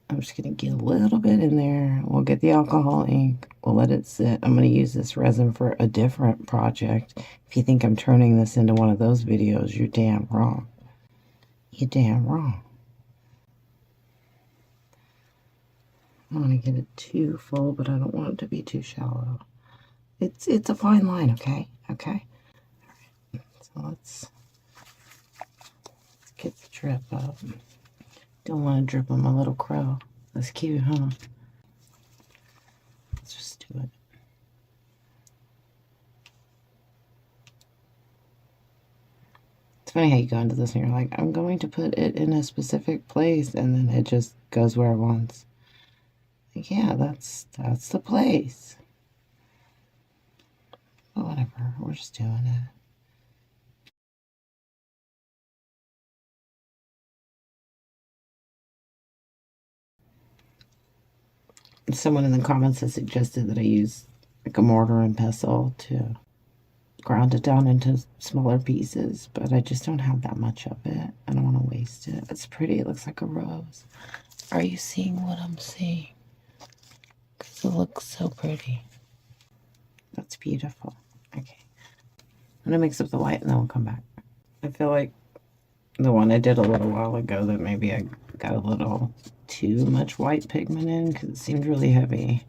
I'm just going to get a little bit in there. We'll get the alcohol ink. We'll let it sit. I'm going to use this resin for a different project. If you think I'm turning this into one of those videos, you're damn wrong. You're damn wrong. I don't want to get it too full, but I don't want it to be too shallow. It's a fine line, okay? Okay? All right. So let's get the drip up. Don't want to drip on my little crow. That's cute, huh? Let's just do it. It's funny how you go into this and you're like, I'm going to put it in a specific place, and then it just goes where it wants. Like, yeah, that's the place. But whatever, we're just doing it. Someone in the comments has suggested that I use like a mortar and pestle to ground it down into smaller pieces, but I just don't have that much of it. I don't want to waste it. It's pretty. It looks like a rose. Are you seeing what I'm seeing? Because it looks so pretty. That's beautiful. Okay. I'm going to mix up the white and then we'll come back. I feel like the one I did a little while ago that maybe I got a little too much white pigment in because it seemed really heavy.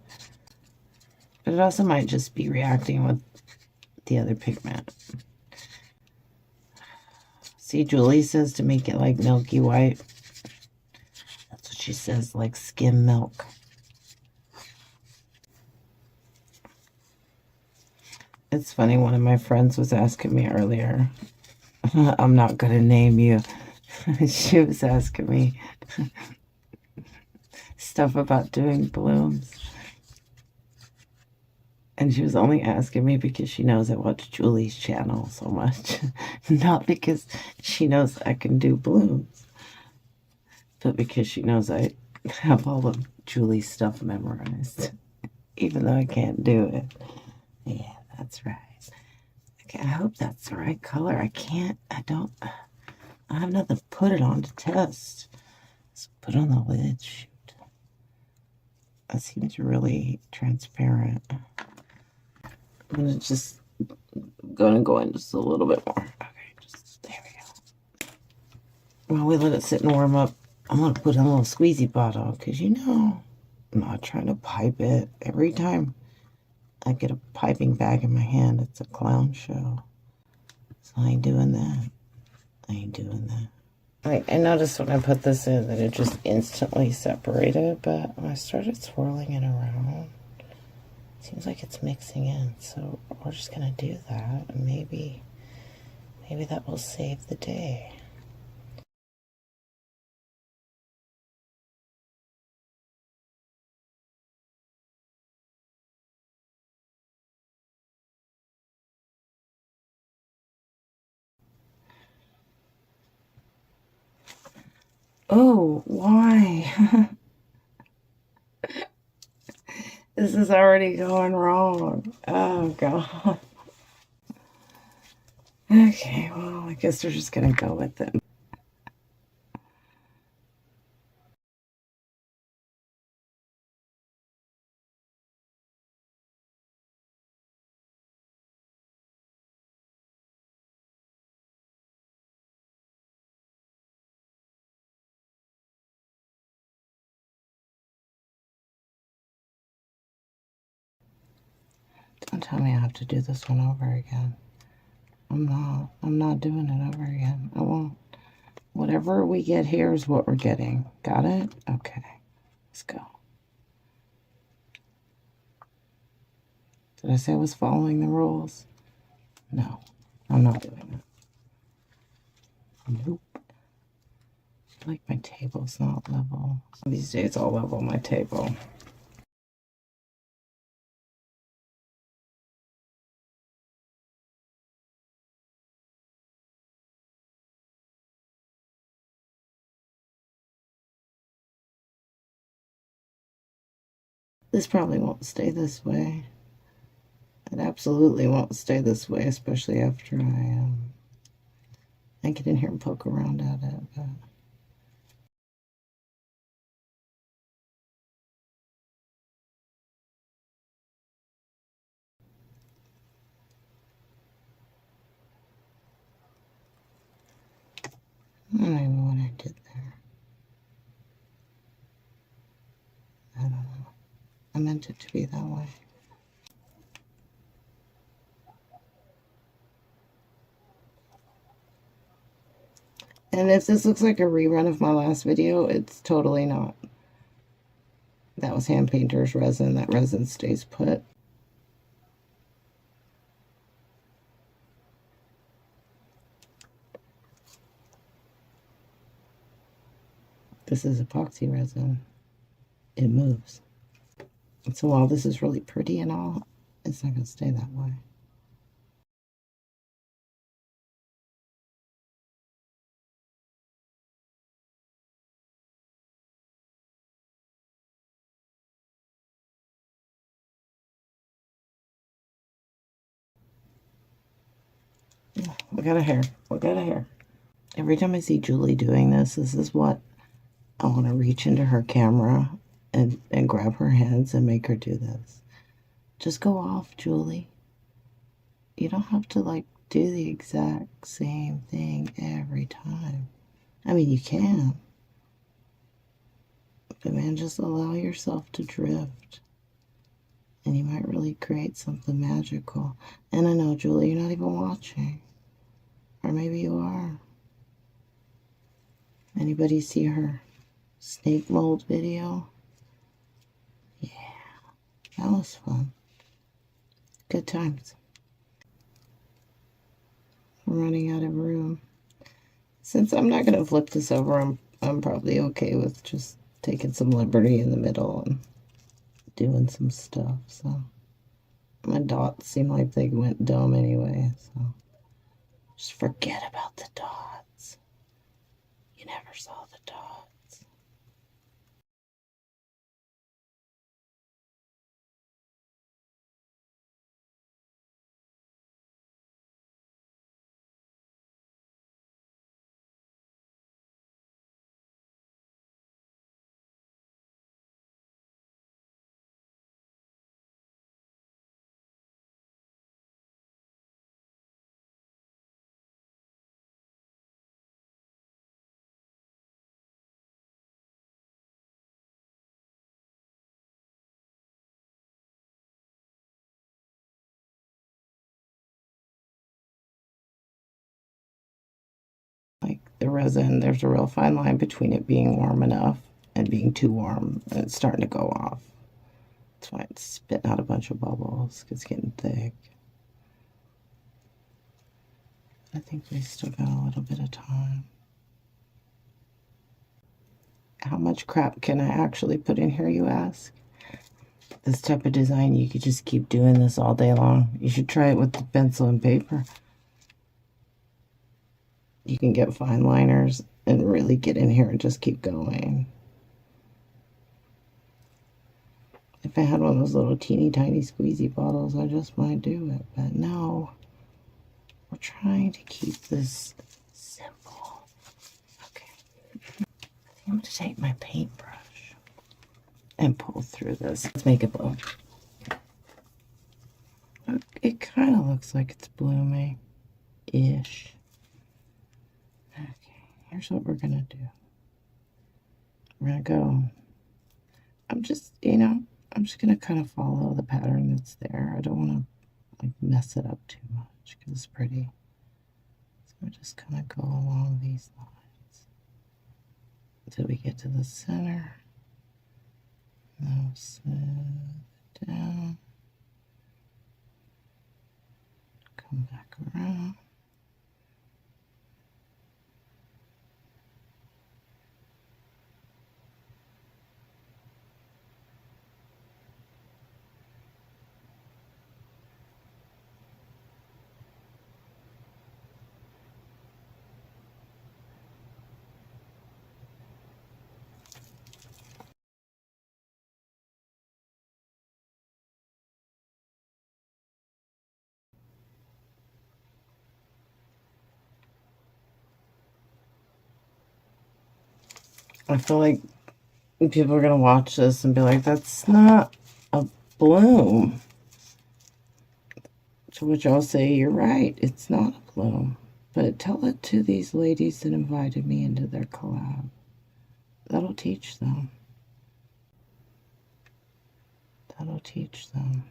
But it also might just be reacting with the other pigment. See, Julie says to make it like milky white. That's what she says, like skim milk. It's funny, one of my friends was asking me earlier. I'm not going to name you. She was asking me stuff about doing blooms. And she was only asking me because she knows I watch Julie's channel so much. Not because she knows I can do blooms. But because she knows I I have all of Julie's stuff memorized, even though I can't do it. Yeah, that's right. Okay, I hope that's the right color. I have nothing to put it on to test. So put on the lid, shoot. That seems really transparent. I'm just gonna go in just a little bit more. Okay, just there we go. While we let it sit and warm up, I'm gonna put a little squeezy bottle because I'm not trying to pipe it. Every time I get a piping bag in my hand, it's a clown show. So I ain't doing that. I ain't doing that. I noticed when I put this in that it just instantly separated, but when I started swirling it around, it seems like it's mixing in. So we're just gonna do that, and maybe that will save the day. Oh, why? This is already going wrong. Oh, God. Okay, well, I guess we're just going to go with it. Don't tell me I have to do this one over again. I'm not doing it over again. I won't. Whatever we get here is what we're getting. Got it? Okay. Let's go. Did I say I was following the rules? No. I'm not doing it. Nope. I feel like my table's not level. These days I'll level my table. This probably won't stay this way. It absolutely won't stay this way, especially after I get in here and poke around at it. But I don't even know what I did there. I don't know. I meant it to be that way. And if this looks like a rerun of my last video, it's totally not. That was Hand Painter's resin. That resin stays put. This is epoxy resin. It moves. And so while this is really pretty and all, it's not going to stay that way. Look at her hair. Look at her hair. Every time I see Julie doing this, this is what I want to reach into her camera and grab her hands and make her do this. Just go off, Julie. You don't have to like do the exact same thing every time. I mean, you can. But man, just allow yourself to drift. And you might really create something magical. And I know, Julie, you're not even watching. Or maybe you are. Anybody see her snake mold video? Yeah, that was fun. Good times. I'm running out of room. Since I'm not going to flip this over, I'm probably okay with just taking some liberty in the middle and doing some stuff. So my dots seem like they went dumb anyway, so just forget about the dots. You never saw the dots. the resin, there's a real fine line between it being warm enough and being too warm, and it's starting to go off. That's why it's spitting out a bunch of bubbles, 'cause it's getting thick. I think we still got a little bit of time. How much crap can I actually put in here, you ask? This type of design, you could just keep doing this all day long. You should try it with the pencil and paper. You can get fine liners and really get in here and just keep going. If I had one of those little teeny tiny squeezy bottles, I just might do it, but no. We're trying to keep this simple. Okay. I think I'm going to take my paintbrush and pull through this. Let's make it bloom. It kind of looks like it's blooming-ish. Okay, here's what we're going to do. We're going to go. I'm just going to kind of follow the pattern that's there. I don't want to like mess it up too much because it's pretty. So we're just going to go along these lines until we get to the center. Now smooth it down. Come back around. I feel like people are going to watch this and be like, that's not a bloom. To which I'll say, you're right, it's not a bloom. But tell it to these ladies that invited me into their collab. That'll teach them. That'll teach them.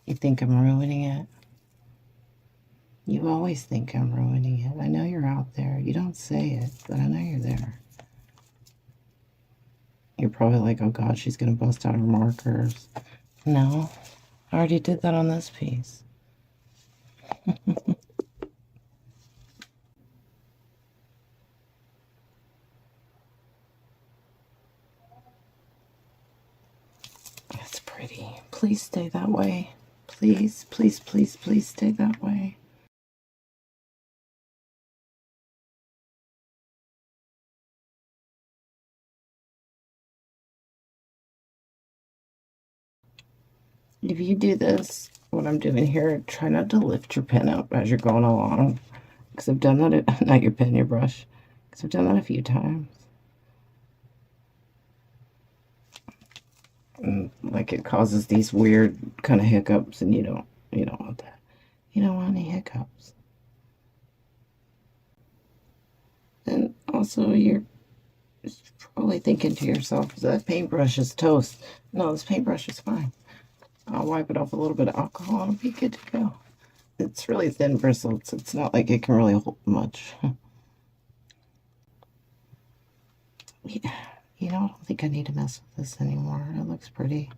You think I'm ruining it? You always think I'm ruining it. I know you're out there. You don't say it, but I know you're there. You're probably like, oh God, she's going to bust out her markers. No, I already did that on this piece. That's pretty. Please stay that way. Please, please, please, please stay that way. If you do this, what I'm doing here, try not to lift your pen up as you're going along. Because I've done that, not your pen, your brush. Because I've done that a few times. And, like, it causes these weird kind of hiccups, and you don't want that. You don't want any hiccups. And also, you're probably thinking to yourself, that paintbrush is toast. No, this paintbrush is fine. I'll wipe it off a little bit of alcohol and it'll be good to go. It's really thin bristles. It's not like it can really hold much. Yeah, I don't think I need to mess with this anymore. It looks pretty.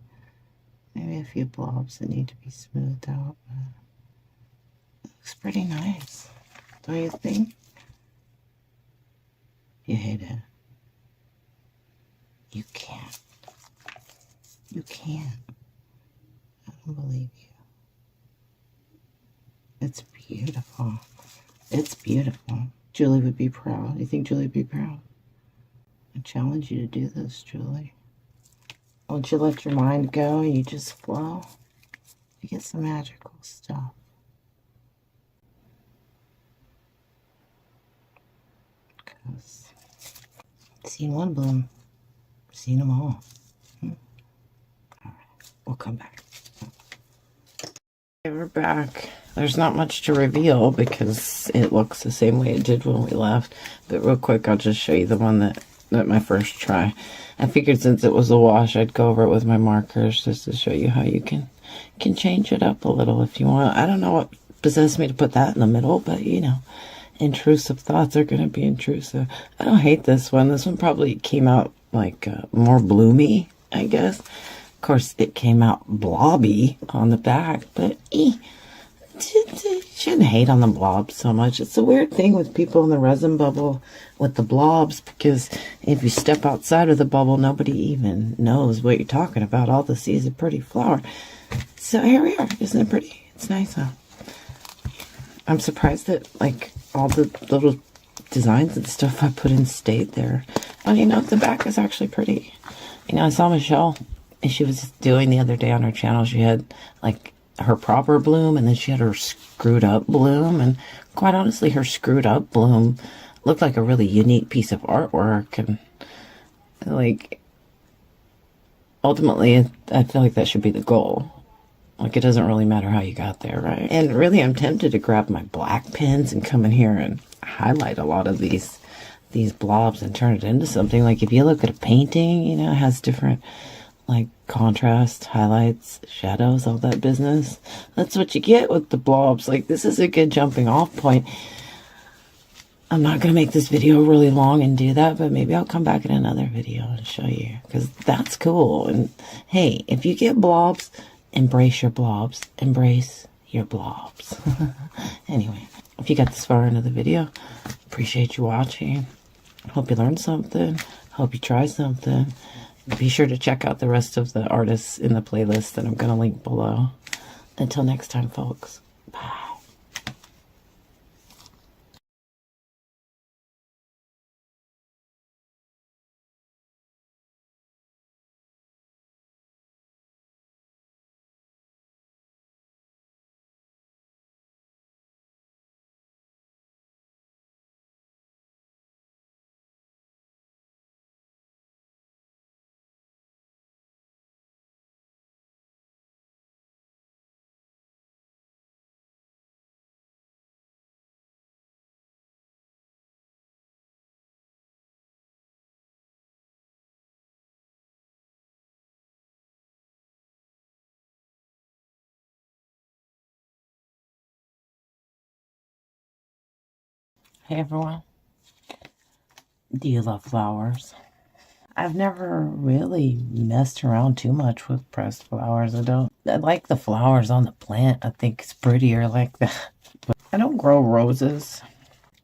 Maybe a few blobs that need to be smoothed out. It looks pretty nice. Don't you think? You hate it. You can't. You can't. I don't believe you. It's beautiful. It's beautiful. Julie would be proud. You think Julie would be proud? I challenge you to do this, Julie. Once you let your mind go and you just flow, you get some magical stuff. seen one bloom. Seen them all. All right, we'll come back. Okay, we're back. There's not much to reveal because it looks the same way it did when we left. But real quick, I'll just show you the one that my first try. I figured since it was a wash, I'd go over it with my markers just to show you how you can change it up a little if you want. I don't know what possessed me to put that in the middle, but you know, intrusive thoughts are going to be intrusive. I don't hate this one. This one probably came out like more bloomy, I guess. Of course, it came out blobby on the back, but shouldn't hate on the blobs so much. It's a weird thing with people in the resin bubble with the blobs, because if you step outside of the bubble, nobody even knows what you're talking about. All they see is a pretty flower. So here we are. Isn't it pretty? It's nice, huh? I'm surprised that like all the little designs and stuff I put in stayed there. And you know, the back is actually pretty. You know, I saw Michelle, and she was doing the other day on her channel, she had like her proper bloom, and then she had her screwed up bloom, and quite honestly, her screwed up bloom looked like a really unique piece of artwork, and like ultimately I feel like that should be the goal. Like, it doesn't really matter how you got there, right? And really, I'm tempted to grab my black pens and come in here and highlight a lot of these blobs and turn it into something. Like, if you look at a painting, you know, it has different like contrast, highlights, shadows, all that business. That's what you get with the blobs. Like, this is a good jumping off point. I'm not going to make this video really long and do that, but maybe I'll come back in another video and show you, because that's cool. And hey, if you get blobs, embrace your blobs. Embrace your blobs. Anyway, if you got this far into the video, appreciate you watching. Hope you learned something. Hope you try something. Be sure to check out the rest of the artists in the playlist that I'm going to link below. Until next time, folks. Bye. Hey everyone, do you love flowers? I've never really messed around too much with pressed flowers. I like the flowers on the plant. I think it's prettier like that. But I don't grow roses.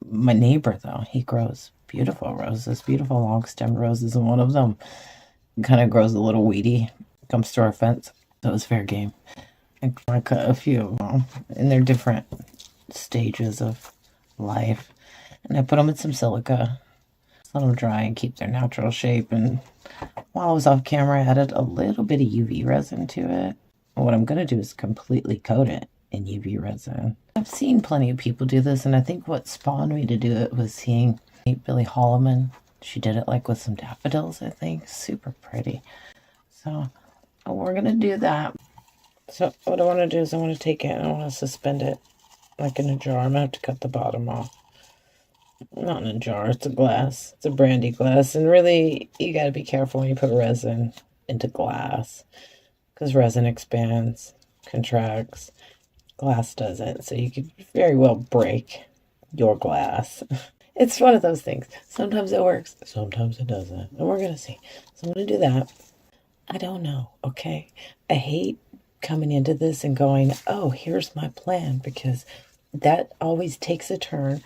My neighbor though, he grows beautiful roses, beautiful long stemmed roses, and one of them kind of grows a little weedy, comes to our fence, so it's fair game. I cut a few of them, and they're different stages of life. And I put them in some silica, let them dry and keep their natural shape. And while I was off camera, I added a little bit of UV resin to it. And what I'm going to do is completely coat it in UV resin. I've seen plenty of people do this, and I think what spawned me to do it was seeing Billie Holloman. She did it like with some daffodils, I think. Super pretty. So we're going to do that. So what I want to do is I want to take it and I want to suspend it like in a jar. I'm going to have to cut the bottom off. Not in a jar, it's a glass. It's a brandy glass. And really, you got to be careful when you put resin into glass, because resin expands, contracts. Glass doesn't. So you could very well break your glass. It's one of those things. Sometimes it works, sometimes it doesn't. And we're going to see. So I'm going to do that. I don't know, okay? I hate coming into this and going, oh, here's my plan, because that always takes a turn.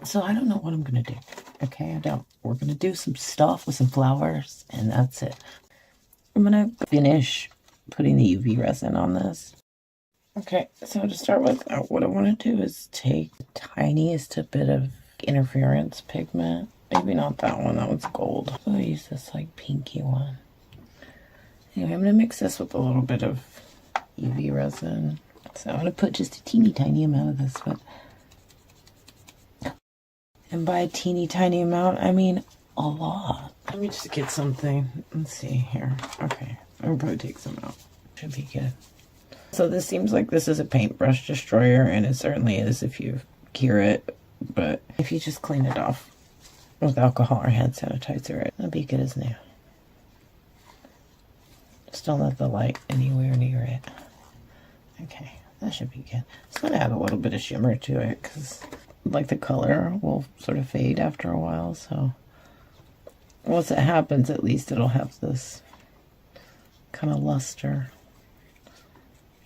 So I don't know what I'm going to do. Okay, I don't. We're going to do some stuff with some flowers, and that's it. I'm going to finish putting the UV resin on this. Okay, so to start with, what I want to do is take the tiniest bit of interference pigment. Maybe not that one, that one's gold. So I'll use this like pinky one. Anyway, I'm going to mix this with a little bit of UV resin. So I'm going to put just a teeny tiny amount of this, but... And by a teeny tiny amount, I mean a lot. Let me just get something. Let's see here. Okay, I'll probably take some out. Should be good. So this seems like this is a paintbrush destroyer, and it certainly is if you cure it. But if you just clean it off with alcohol or hand sanitizer, it'll be good as new. Just don't let the light anywhere near it. Okay, that should be good. It's going to add a little bit of shimmer to it because, like, the color will sort of fade after a while. So once it happens, at least it'll have this kind of luster.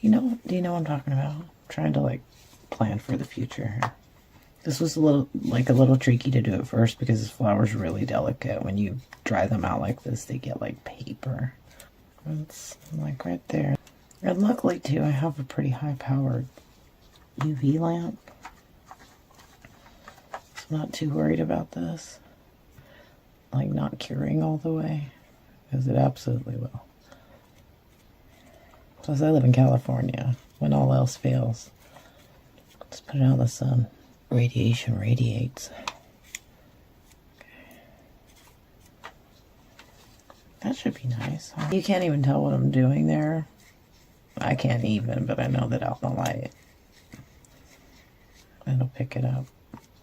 You know, do you know what I'm talking about? I'm trying to, like, plan for the future here. This was a little tricky to do at first because this flower's really delicate. When you dry them out like this, they get like paper. It's like right there. And luckily too, I have a pretty high powered UV lamp. So I'm not too worried about this. Like not curing all the way, because it absolutely will. Plus I live in California. When all else fails, just put it out in the sun. Radiation radiates. Okay. That should be nice. You can't even tell what I'm doing there. I can't even, but I know that out in the light it'll pick it up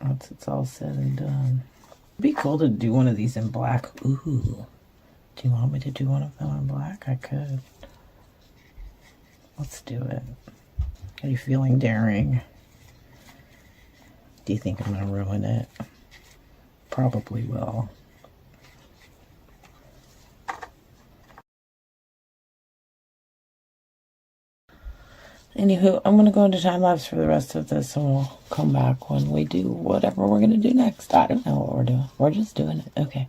once it's all said and done. It'd be cool to do one of these in black. Ooh. Do you want me to do one of them in black? I could. Let's do it. Are you feeling daring? Do you think I'm going to ruin it? Probably will. Anywho, I'm going to go into time lapse for the rest of this and we'll come back when we do whatever we're going to do next. I don't know what we're doing. We're just doing it. Okay.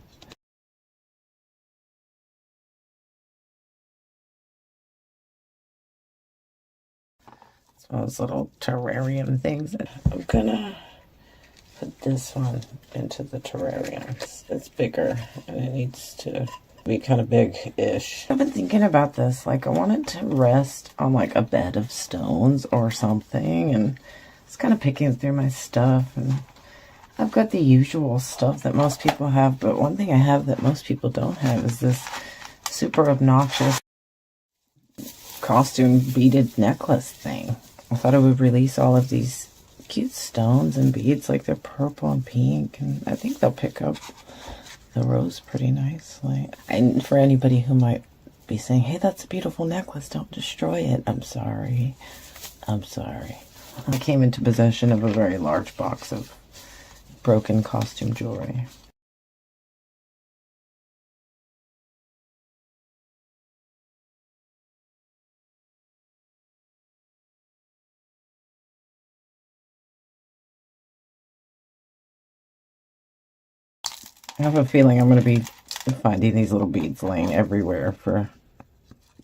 So those little terrarium things. I'm going to put this one into the terrarium. It's bigger and it needs to be kind of big-ish. I've been thinking about this. Like, I wanted to rest on like a bed of stones or something, and it's kind of picking through my stuff, and I've got the usual stuff that most people have, but one thing I have that most people don't have is this super obnoxious costume beaded necklace thing. I thought it would release all of these cute stones and beads, like they're purple and pink, and I think they'll pick up the rose pretty nicely. And for anybody who might be saying, hey, that's a beautiful necklace, don't destroy it, I'm sorry. I'm sorry. I came into possession of a very large box of broken costume jewelry. I have a feeling I'm going to be finding these little beads laying everywhere for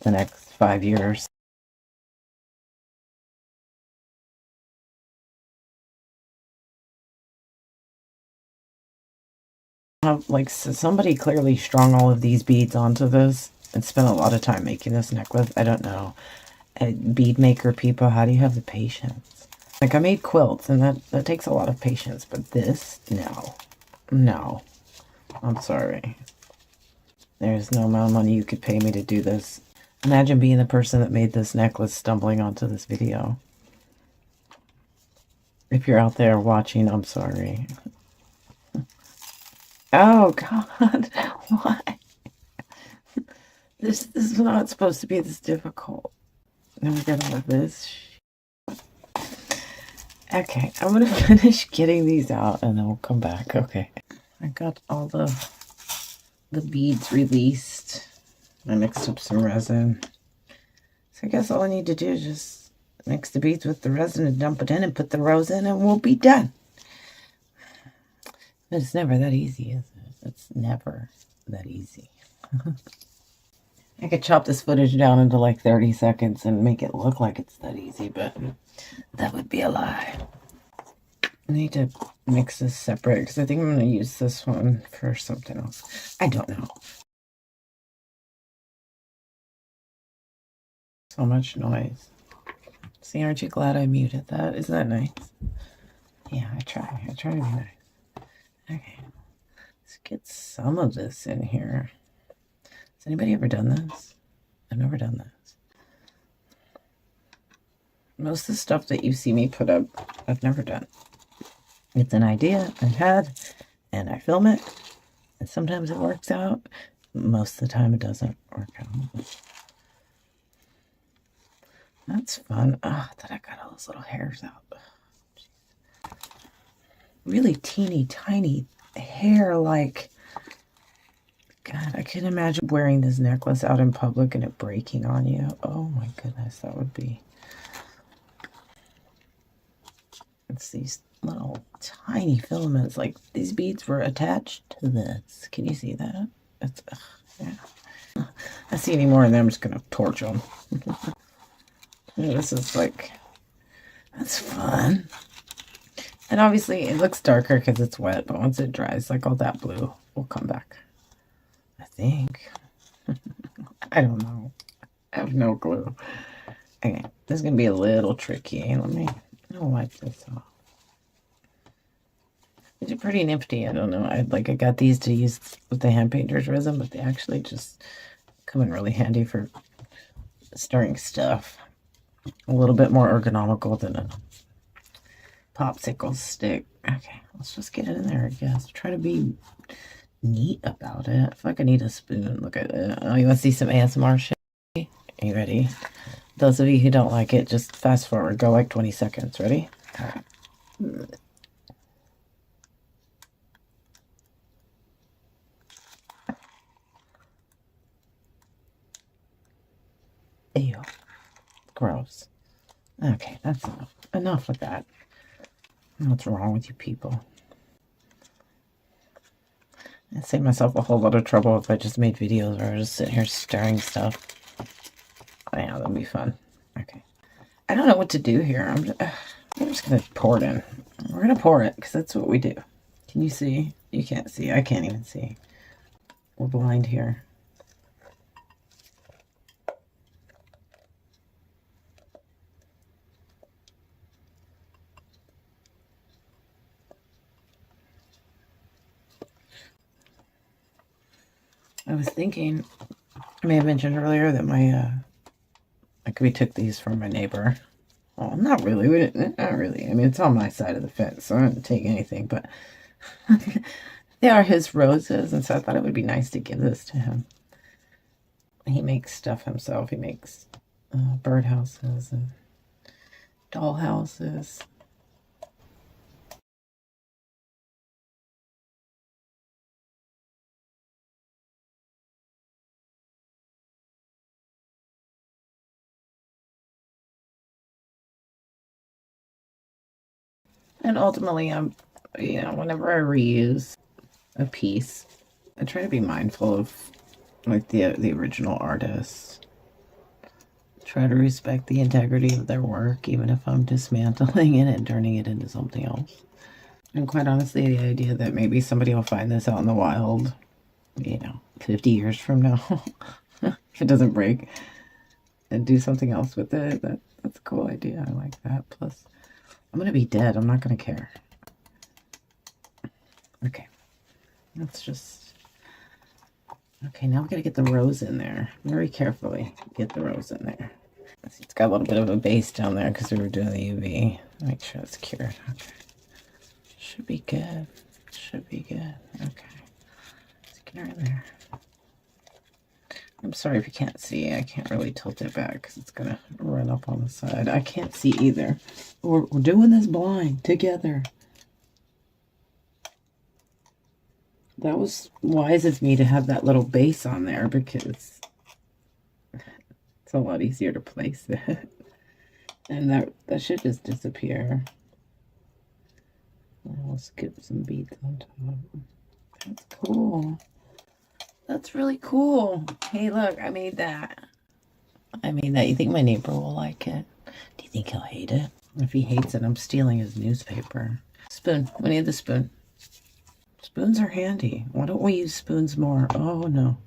the next 5 years. Like, so somebody clearly strung all of these beads onto this and spent a lot of time making this necklace. I don't know. Bead maker people, how do you have the patience? Like, I made quilts, and that takes a lot of patience, but this, no. No. I'm sorry. There's no amount of money you could pay me to do this. Imagine being the person that made this necklace stumbling onto this video. If you're out there watching, I'm sorry. Oh, God. Why? This is not supposed to be this difficult. Then we got all of this. Okay, I'm going to finish getting these out and then we'll come back. Okay. I got all the beads released. I mixed up some resin. So I guess all I need to do is just mix the beads with the resin and dump it in and put the rose in and we'll be done. But it's never that easy, is it? It's never that easy. I could chop this footage down into like 30 seconds and make it look like it's that easy, but that would be a lie. I need to mix this separate because I think I'm going to use this one for something else. I don't know. So much noise. See, aren't you glad I muted that? Isn't that nice? Yeah, I try to be nice. Okay. Let's get some of this in here. Has anybody ever done this? I've never done this. Most of the stuff that you see me put up, I've never done. It's an idea I had, and I film it, and sometimes it works out. Most of the time it doesn't work out. That's fun. Ah, that I got all those little hairs out. Really teeny tiny hair, like, God, I can imagine wearing this necklace out in public and it breaking on you. Oh my goodness, that would be... It's these little tiny filaments, like these beads were attached to this. Can you see that? It's, yeah. I see any more of them, I'm just gonna torch them. This is like, that's fun. And obviously it looks darker because it's wet, but once it dries, like all that blue will come back. I think. I don't know. I have no clue. Okay, this is gonna be a little tricky. Let me wipe this off. These are pretty nifty. I don't know. I got these to use with the hand painter's resin, but they actually just come in really handy for stirring stuff. A little bit more ergonomical than a popsicle stick. Okay, let's just get it in there, I guess. Try to be neat about it. I feel like I need a spoon. Look at it. Oh, you want to see some ASMR shit? Are you ready? Those of you who don't like it, just fast forward. Go like 20 seconds. Ready? All right. Ew. Gross. Okay, that's enough. Enough with that. What's wrong with you people? I'd save myself a whole lot of trouble if I just made videos where I just sit here stirring stuff. Oh, yeah, that'd be fun. Okay. I don't know what to do here. I'm just going to pour it in. We're going to pour it because that's what we do. Can you see? You can't see. I can't even see. We're blind here. I was thinking, I may have mentioned earlier that we took these from my neighbor. Well, not really. We didn't, not really. I mean, it's on my side of the fence, so I didn't take anything, but they are his roses, and so I thought it would be nice to give this to him. He makes stuff himself. He makes birdhouses and doll houses. And ultimately, whenever I reuse a piece, I try to be mindful of like the original artist. Try to respect the integrity of their work, even if I'm dismantling it and turning it into something else. And quite honestly, the idea that maybe somebody will find this out in the wild, 50 years from now, if it doesn't break, and do something else with it, that's a cool idea. I like that. Plus, I'm going to be dead. I'm not going to care. Okay. Let's just... Okay, now we got to get the rose in there. Very carefully get the rose in there. It's got a little bit of a base down there because we were doing the UV. Make sure it's cured. Okay. Should be good. Should be good. Okay. Let's get her in there. I'm sorry if you can't see. I can't really tilt it back because it's going to run up on the side. I can't see either. We're doing this blind together. That was wise of me to have that little base on there because it's a lot easier to place it. And that should just disappear. I'll skip some beads on top. That's cool. That's really cool. Hey, look, I made that. I made that. You think my neighbor will like it? Do you think he'll hate it? If he hates it, I'm stealing his newspaper. Spoon. We need the spoon. Spoons are handy. Why don't we use spoons more? Oh, no.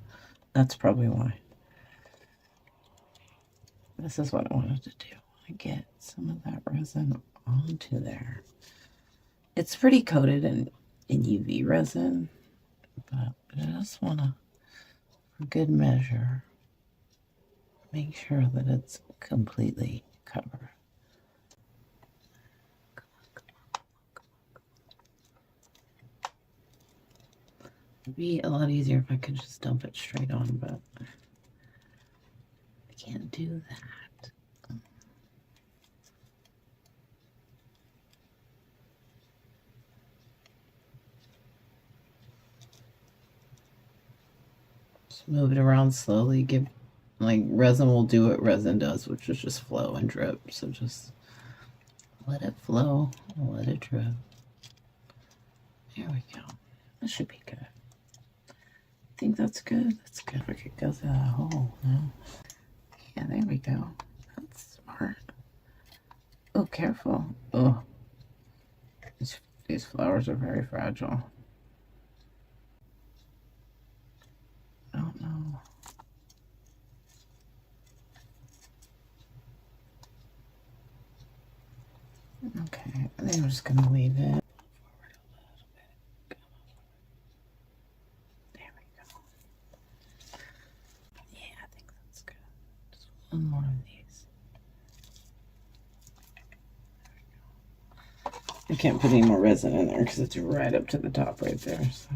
That's probably why. This is what I wanted to do. I get some of that resin onto there. It's pretty coated in UV resin, But I just want to, for good measure, make sure that it's completely covered. It'd be a lot easier if I could just dump it straight on, but I can't do that. Just move it around slowly. Give, like, resin will do what resin does, which is just flow and drip. So just let it flow, let it drip. There we go. That should be good. I think that's good. That's good. If it goes in that hole, no? Yeah, there we go. That's smart. Oh, careful. Oh, these flowers are very fragile. I don't know. Okay, I think I'm just gonna leave it. There we go. Yeah, I think that's good. Just one more of these. I can't put any more resin in there because it's right up to the top right there. So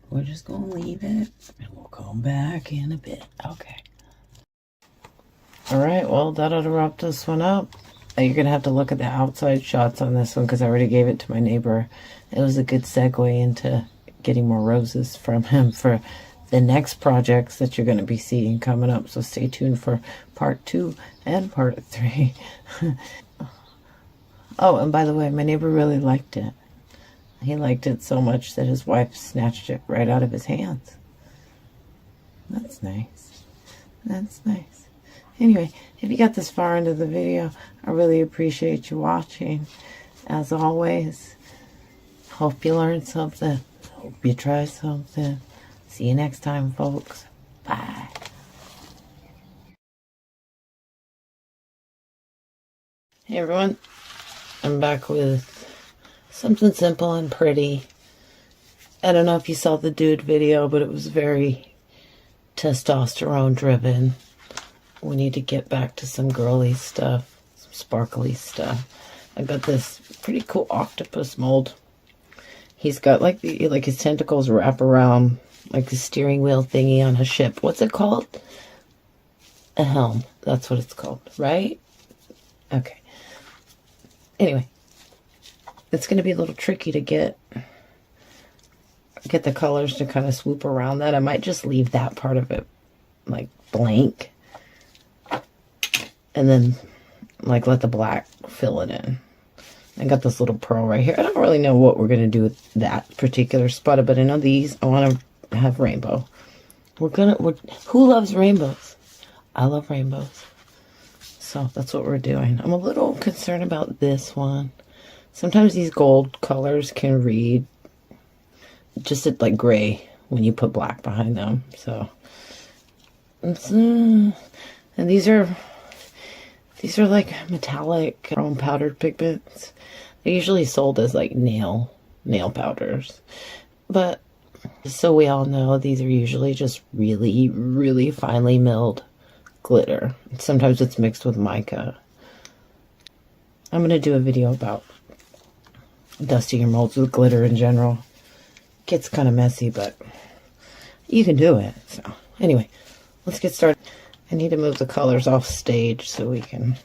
we're just gonna leave it and we'll come back in a bit. Okay. All right, well, that ought to wrap this one up. You're gonna have to look at the outside shots on this one because I already gave it to my neighbor. It was a good segue into getting more roses from him for the next projects that you're gonna be seeing coming up. So stay tuned for part 2 and part 3. Oh, and by the way, my neighbor really liked it. He liked it so much that his wife snatched it right out of his hands. That's nice. That's nice. Anyway, if you got this far into the video, I really appreciate you watching. As always, hope you learned something. Hope you try something. See you next time, folks. Bye. Hey, everyone. I'm back with something simple and pretty. I don't know if you saw the dude video, but it was very testosterone driven. We need to get back to some girly stuff, some sparkly stuff. I got this pretty cool octopus mold. He's got like his tentacles wrap around like the steering wheel thingy on a ship. What's it called? A helm. That's what it's called, right? Okay. Anyway, it's going to be a little tricky to get the colors to kind of swoop around that. I might just leave that part of it like blank and then like let the black fill it in. I got this little pearl right here. I don't really know what we're going to do with that particular spot, but I know these, I want to have rainbow. Who loves rainbows? I love rainbows. So that's what we're doing. I'm a little concerned about this one. Sometimes these gold colors can read just like gray when you put black behind them. So, and these are like metallic chrome powdered pigments. They're usually sold as like nail powders. But so we all know, these are usually just really, really finely milled glitter. Sometimes it's mixed with mica. I'm going to do a video about dusting your molds with glitter in general. It gets kind of messy, but you can do it. So anyway, let's get started. I need to move the colors off stage so we can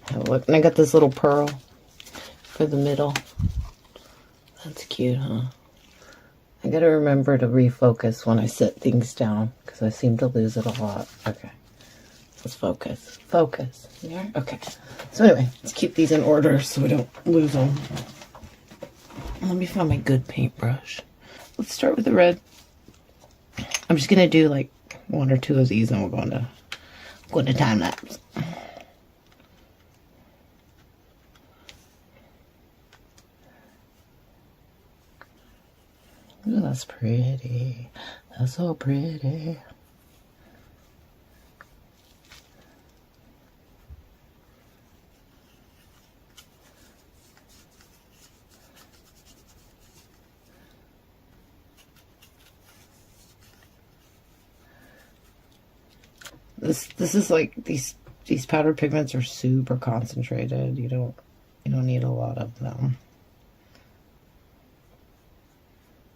have a look. And I got this little pearl for the middle. That's cute, huh? I gotta remember to refocus when I set things down because I seem to lose it a lot. Okay. Let's focus. Focus. There? Okay. So anyway, let's keep these in order so we don't lose them. Let me find my good paintbrush. Let's start with the red. I'm just gonna do like 1 or 2 of these and we're going to time lapse. Ooh, that's pretty. That's so pretty. This is like these powder pigments are super concentrated. You don't need a lot of them.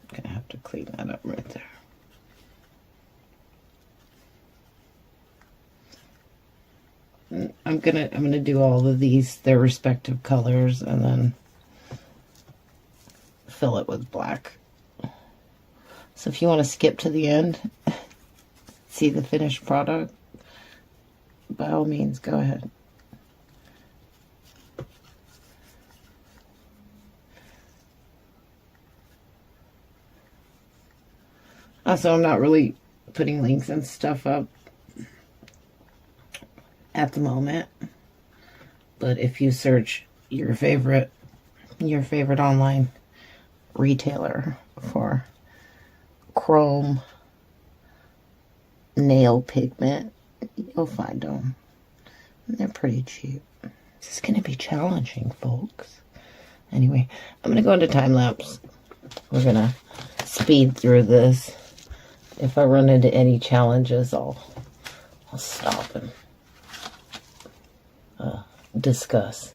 I'm gonna have to clean that up right there. I'm gonna do all of these, their respective colors, and then fill it with black. So if you want to skip to the end, see the finished product, by all means, go ahead. Also, I'm not really putting links and stuff up at the moment, but if you search your favorite online retailer for chrome nail pigment, you'll find them. They're pretty cheap. This is going to be challenging, folks. Anyway, I'm going to go into time lapse. We're going to speed through this. If I run into any challenges, I'll stop and discuss.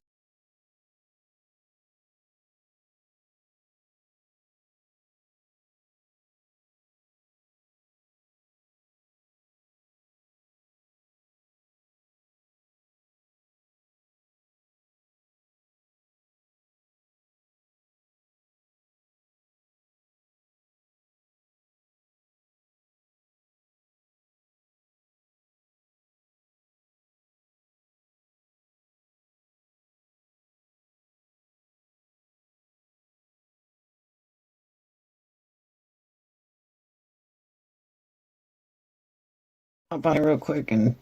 I'll buy real quick and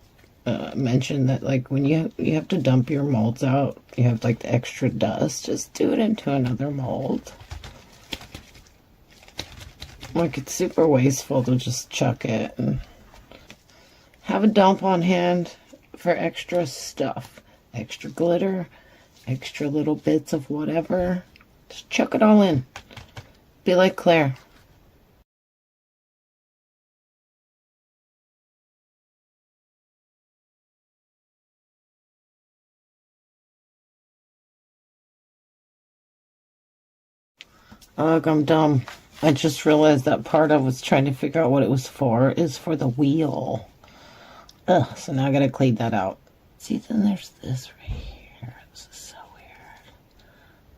mention that, like, when you have to dump your molds out, you have like the extra dust, just do it into another mold. Like, it's super wasteful to just chuck it, and have a dump on hand for extra stuff, extra glitter, extra little bits of whatever. Just chuck it all in. Be like Claire. Ugh, I'm dumb. I just realized that part I was trying to figure out what it was for is for the wheel. Ugh, so now I gotta clean that out. See, then there's this right here. This is so weird.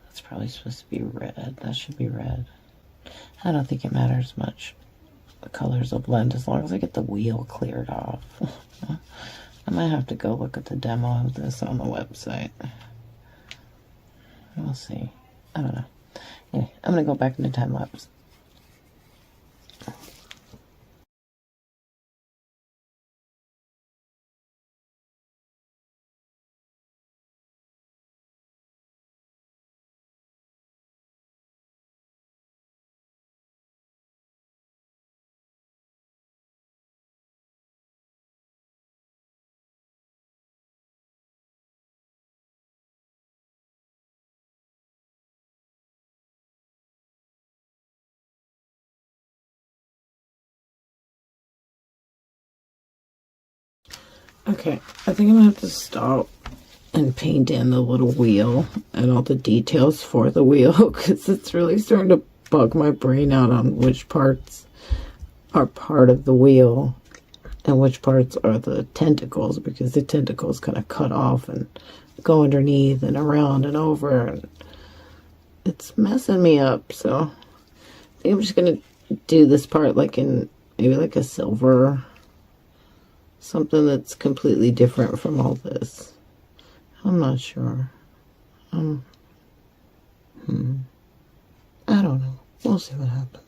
That's probably supposed to be red. That should be red. I don't think it matters much. The colors will blend as long as I get the wheel cleared off. I might have to go look at the demo of this on the website. We'll see. I don't know. Anyway, I'm gonna go back into time lapse. Okay, I think I'm gonna have to stop and paint in the little wheel and all the details for the wheel, because it's really starting to bug my brain out on which parts are part of the wheel and which parts are the tentacles, because the tentacles kind of cut off and go underneath and around and over, and it's messing me up. So I think I'm just gonna do this part like in maybe like a silver, something that's completely different from all this. I'm not sure. I don't know. We'll see what happens.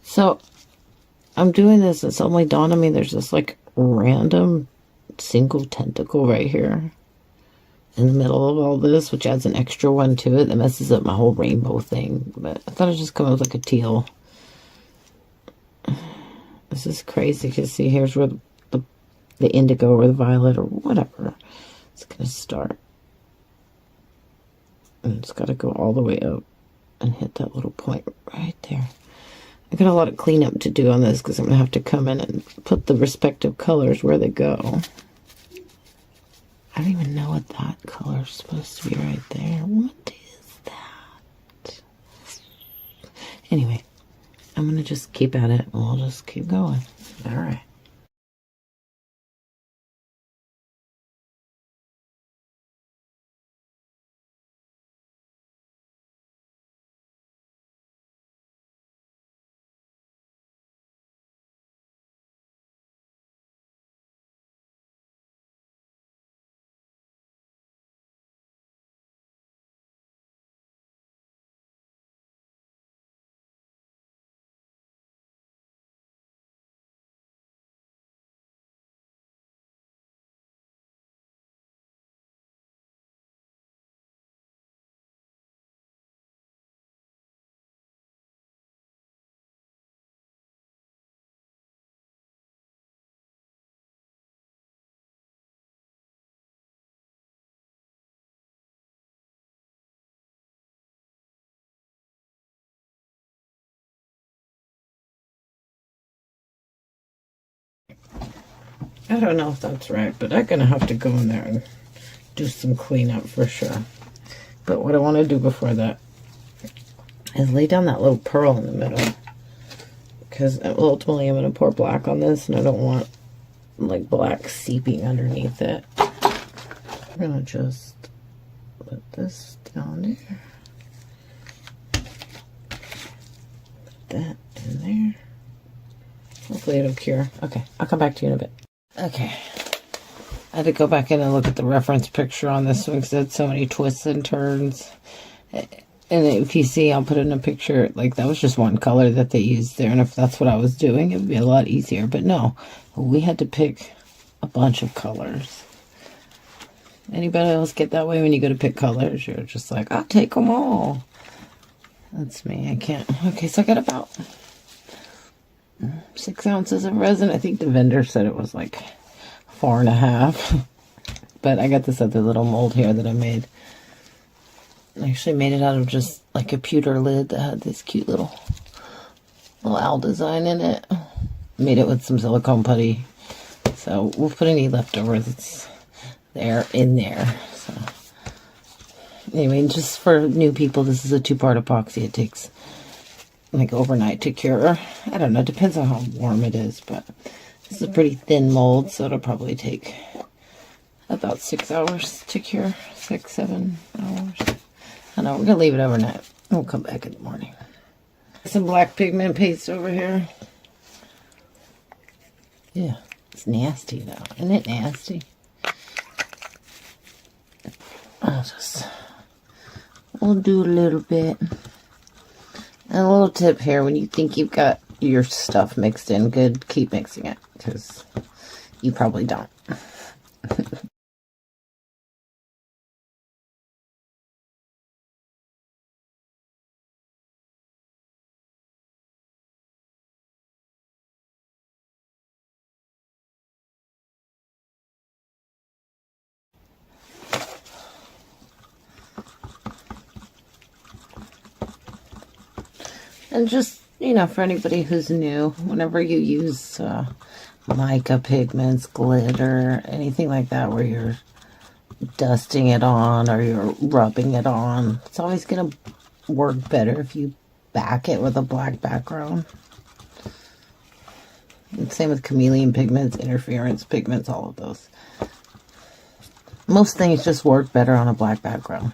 So I'm doing this. It's only dawned on me there's this like random single tentacle right here in the middle of all this, which adds an extra one to it that messes up my whole rainbow thing. But I thought I'd just come up with like a teal. This is crazy because see, here's where the indigo or the violet or whatever it's gonna start. And it's got to go all the way up and hit that little point right there. I got a lot of cleanup to do on this because I'm going to have to come in and put the respective colors where they go. I don't even know what that color is supposed to be right there. What is that? Anyway, I'm going to just keep at it and we'll just keep going. All right. I don't know if that's right, but I'm going to have to go in there and do some cleanup for sure. But what I want to do before that is lay down that little pearl in the middle. Because ultimately I'm going to pour black on this and I don't want like black seeping underneath it. I'm going to just put this down there. Put that in there. Hopefully it'll cure. Okay, I'll come back to you in a bit. Okay. I had to go back in and look at the reference picture on this one because it had so many twists and turns. And if you see, I'll put in a picture, like that was just one color that they used there. And if that's what I was doing, it would be a lot easier. But no, we had to pick a bunch of colors. Anybody else get that way when you go to pick colors? You're just like, I'll take them all. That's me. I can't. Okay, so I got about 6 ounces of resin. I think the vendor said it was like 4.5. But I got this other little mold here that I made. I actually made it out of just like a pewter lid that had this cute little owl design in it. Made it with some silicone putty. So we'll put any leftovers that's there in there. So anyway, just for new people, this is a 2-part epoxy. It takes like overnight to cure. I don't know, depends on how warm it is, but this is a pretty thin mold, so it'll probably take about 6 hours to cure. 6, 7 hours. I know, we're gonna leave it overnight. We'll come back in the morning. Some black pigment paste over here. Yeah, it's nasty though. Isn't it nasty? We'll do a little bit. And a little tip here, when you think you've got your stuff mixed in good, keep mixing it, because you probably don't. And just, you know, for anybody who's new, whenever you use mica pigments, glitter, anything like that where you're dusting it on or you're rubbing it on, it's always going to work better if you back it with a black background. And same with chameleon pigments, interference pigments, all of those. Most things just work better on a black background.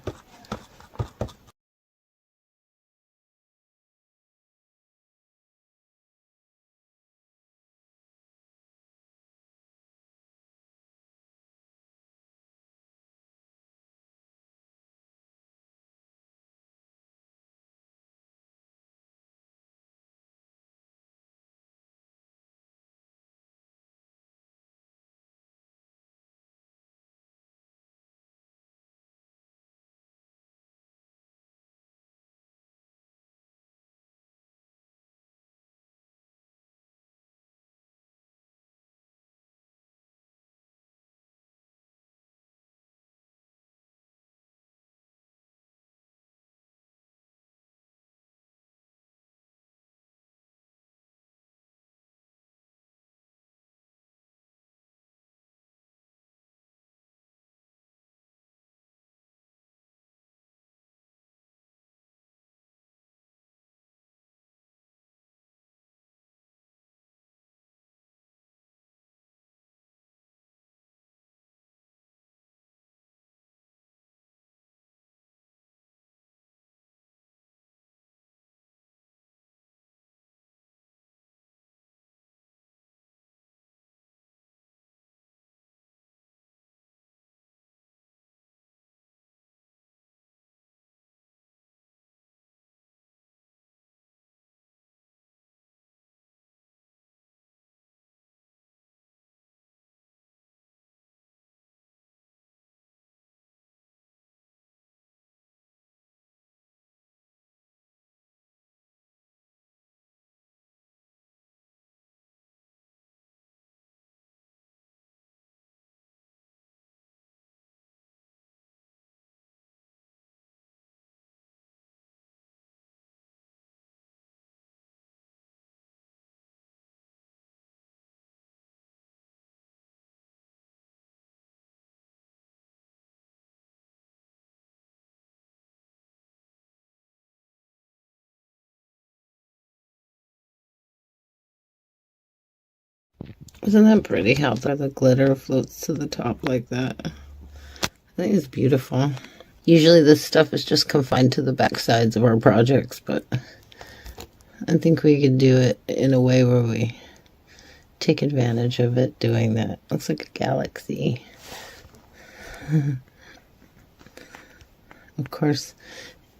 Isn't that pretty how the glitter floats to the top like that? I think it's beautiful. Usually this stuff is just confined to the back sides of our projects, but I think we could do it in a way where we take advantage of it doing that. Looks like a galaxy. Of course,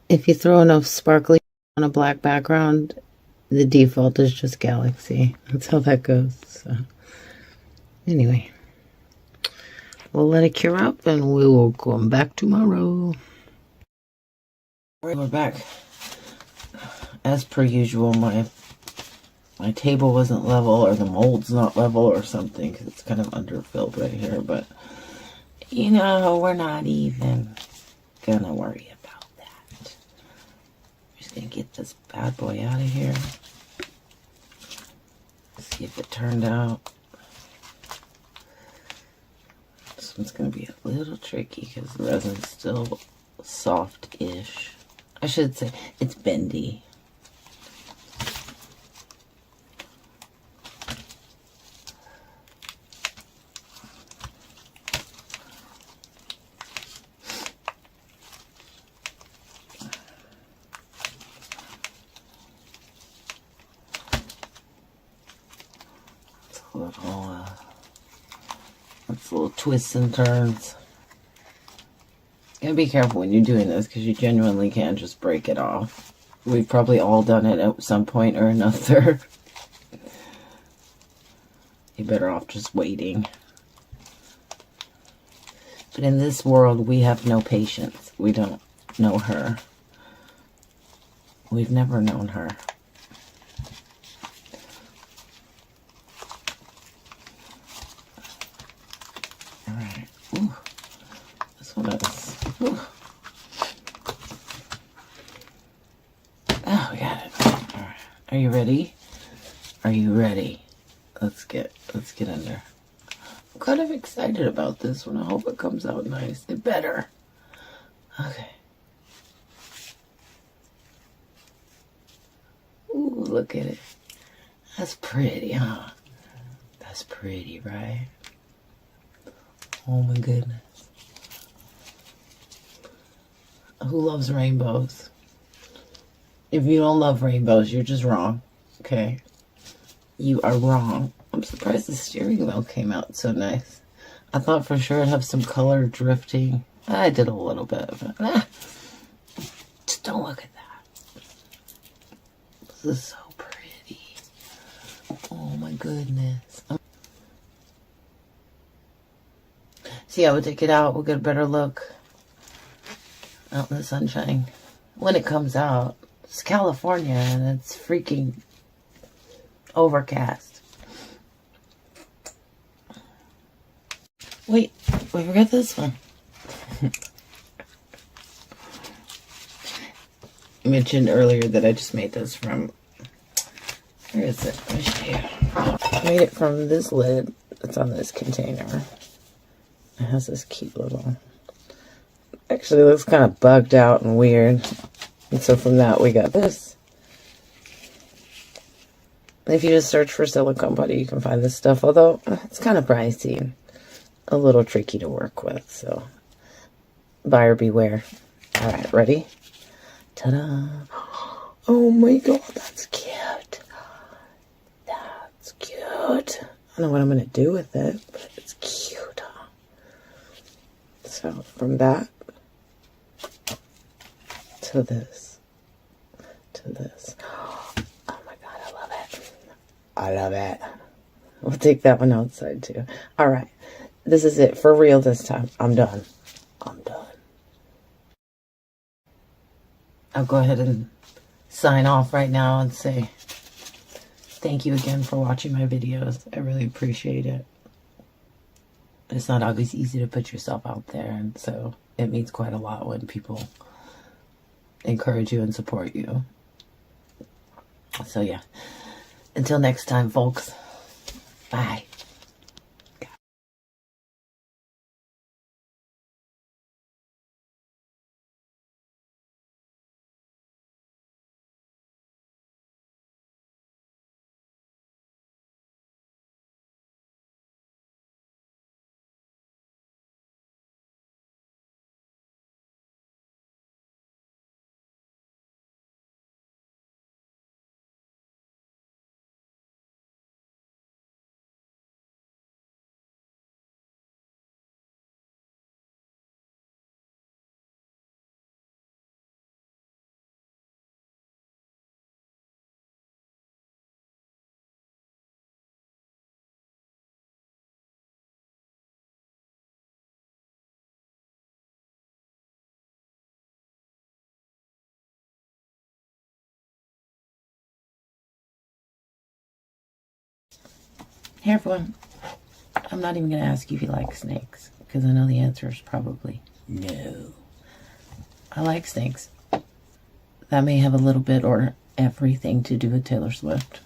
if you throw enough sparkly on a black background, the default is just galaxy. That's how that goes. So anyway, we'll let it cure up and we will come back tomorrow. We're back. As per usual, my table wasn't level, or the mold's not level or something, because it's kind of underfilled right here, but you know, we're not even gonna worry about that. We're just gonna get this bad boy out of here. See if it turned out. This one's gonna be a little tricky because the resin's still soft-ish. I should say it's bendy. It's little twists and turns. You gotta be careful when you're doing this because you genuinely can just break it off. We've probably all done it at some point or another. You're better off just waiting. But in this world, we have no patience. We don't know her. We've never known her. Alright. This one is... Ooh. Oh, we got it. Alright. Are you ready? Are you ready? Let's get in there. I'm kind of excited about this one. I hope it comes out nice. It better. Okay. Ooh, look at it. That's pretty, huh? That's pretty, right? Oh my goodness. Who loves rainbows? If you don't love rainbows, you're just wrong. Okay? You are wrong. I'm surprised the steering wheel came out so nice. I thought for sure I'd have some color drifting. I did a little bit of it. Just don't look at that. This is so pretty. Oh my goodness. See how we take it out, we'll get a better look out in the sunshine. When it comes out, it's California and it's freaking overcast. Wait, we forgot this one. I mentioned earlier that I just made this from, where is it? Let me show you. I made it from this lid that's on this container. It has this cute little, actually it looks kind of bugged out and weird. And so from that we got this. And if you just search for silicone putty, you can find this stuff, although it's kind of pricey and a little tricky to work with, so buyer beware. Alright, ready? Ta-da! Oh my god, that's cute. That's cute. I don't know what I'm going to do with it, but it's cute. So from that to this to this. Oh my god, I love it. I love it. We'll take that one outside too. All right, this is it for real this time. I'm done. I'm done. I'll go ahead and sign off right now and say thank you again for watching my videos. I really appreciate it. It's not always easy to put yourself out there, and so it means quite a lot when people encourage you and support you. So yeah, until next time, folks. Bye. Hey everyone, I'm not even going to ask you if you like snakes, because I know the answer is probably no. I like snakes. That may have a little bit or everything to do with Taylor Swift.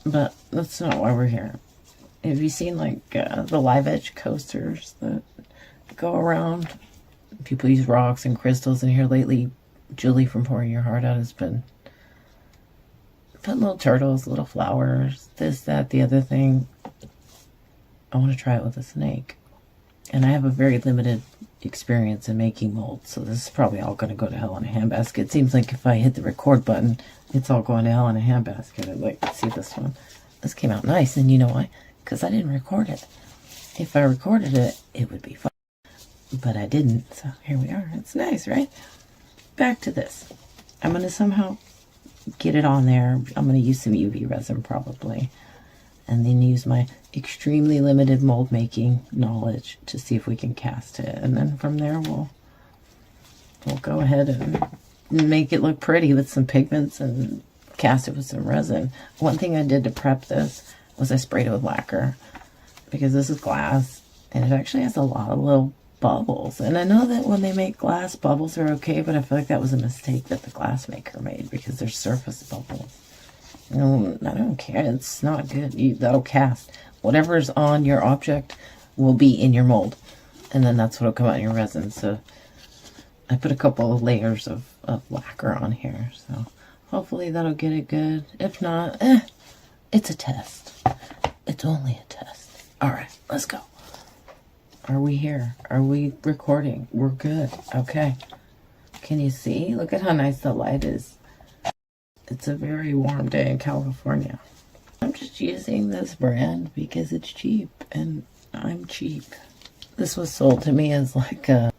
But that's not why we're here. Have you seen like the live edge coasters that go around? People use rocks and crystals, and here lately Julie from Pouring Your Heart Out has been putting little turtles, little flowers, this, that, the other thing. I want to try it with a snake. And I have a very limited experience in making molds, so this is probably all going to go to hell in a handbasket. It seems like if I hit the record button, it's all going to hell in a handbasket. I'd like to see this one. This came out nice, and you know why? Because I didn't record it. If I recorded it, it would be fun. But I didn't, so here we are. It's nice, right? Back to this. I'm going to somehow get it on there. I'm going to use some UV resin probably. And then use my extremely limited mold making knowledge to see if we can cast it. And then from there we'll go ahead and make it look pretty with some pigments and cast it with some resin. One thing I did to prep this was I sprayed it with lacquer, because this is glass and it actually has a lot of little bubbles. And I know that when they make glass, bubbles are okay, but I feel like that was a mistake that the glass maker made, because there's surface bubbles. No, I don't care. It's not good. That'll cast. Whatever's on your object will be in your mold. And then that's what'll come out in your resin. So I put a couple of layers of lacquer on here. So hopefully that'll get it good. If not, it's a test. It's only a test. All right, let's go. Are we here? Are we recording? We're good. Okay. Can you see? Look at how nice the light is. It's a very warm day in California. I'm just using this brand because it's cheap, and I'm cheap. This was sold to me as like a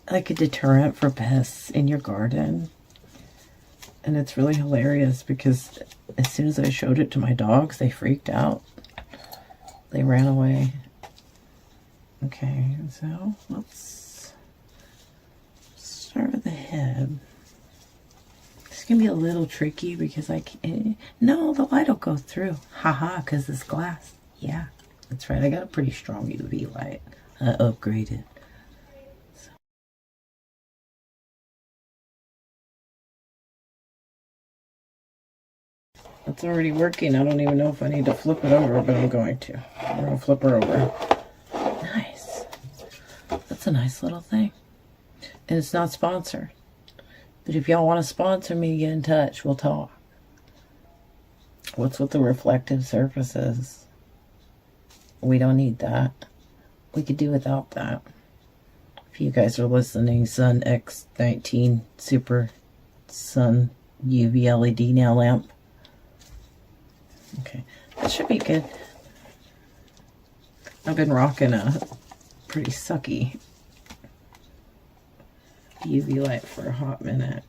deterrent for pests in your garden. And it's really hilarious because as soon as I showed it to my dogs, they freaked out. They ran away. Okay, so let's start with the head. It's going to be a little tricky because I can't... No, the light will go through. Haha, because it's glass. Yeah, that's right. I got a pretty strong UV light. I upgraded. So. It's already working. I don't even know if I need to flip it over, but I'm going to. I'm going to flip her over. Nice. That's a nice little thing. And it's not sponsored. But if y'all want to sponsor me, get in touch. We'll talk. What's with the reflective surfaces? We don't need that. We could do without that. If you guys are listening, Sun X19 Super Sun UV LED nail lamp. Okay, that should be good. I've been rocking a pretty sucky UV light for a hot minute.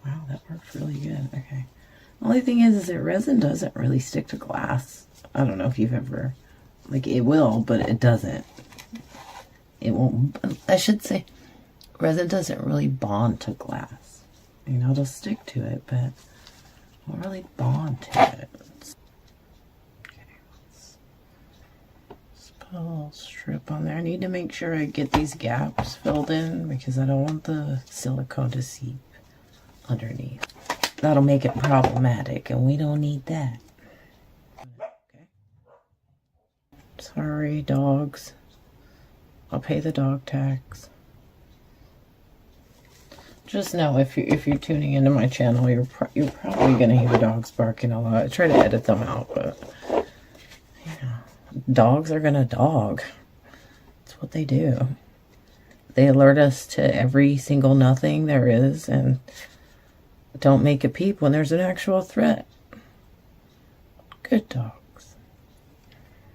Wow, that worked really good. Okay. Only thing is that resin doesn't really stick to glass. I don't know if you've ever, like, it will, but it doesn't. It won't. I should say, resin doesn't really bond to glass. You know, it'll stick to it, but it won't really bond to it. Okay, let's put a little strip on there. I need to make sure I get these gaps filled in because I don't want the silicone to seep underneath. That'll make it problematic, and we don't need that. Okay. Sorry, dogs. I'll pay the dog tax. Just know if you're tuning into my channel, you're probably gonna hear dogs barking a lot. I try to edit them out, but you know, dogs are gonna dog. That's what they do. They alert us to every single nothing there is, and don't make a peep when there's an actual threat. Good dogs.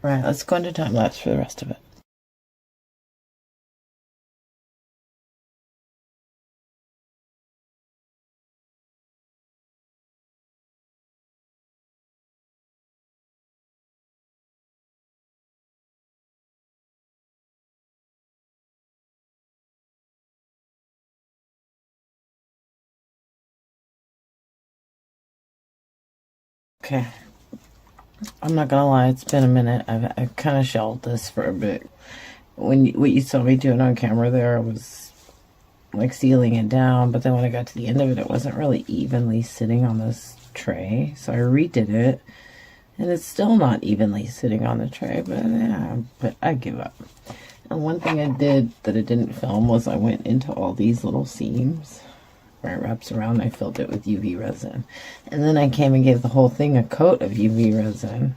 Alright, let's go into time lapse for the rest of it. Okay. I'm not gonna lie, it's been a minute. I've kind of shelved this for a bit. What you saw me doing on camera there was like sealing it down, but then when I got to the end of it, it wasn't really evenly sitting on this tray. So I redid it, and it's still not evenly sitting on the tray, but yeah, but I give up. And one thing I did that I didn't film was I went into all these little seams where it wraps around. I filled it with UV resin. And then I came and gave the whole thing a coat of UV resin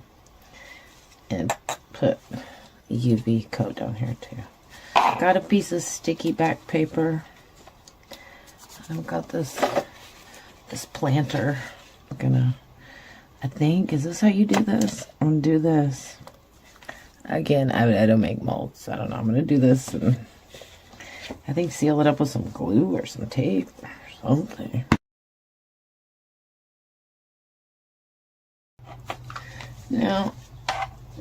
and put a UV coat down here too. Got a piece of sticky back paper. I've got this planter. I'm gonna, I think, is this how you do this? I'm gonna do this. Again, I don't make molds. I don't know. I'm gonna do this and I think seal it up with some glue or some tape or something. Now,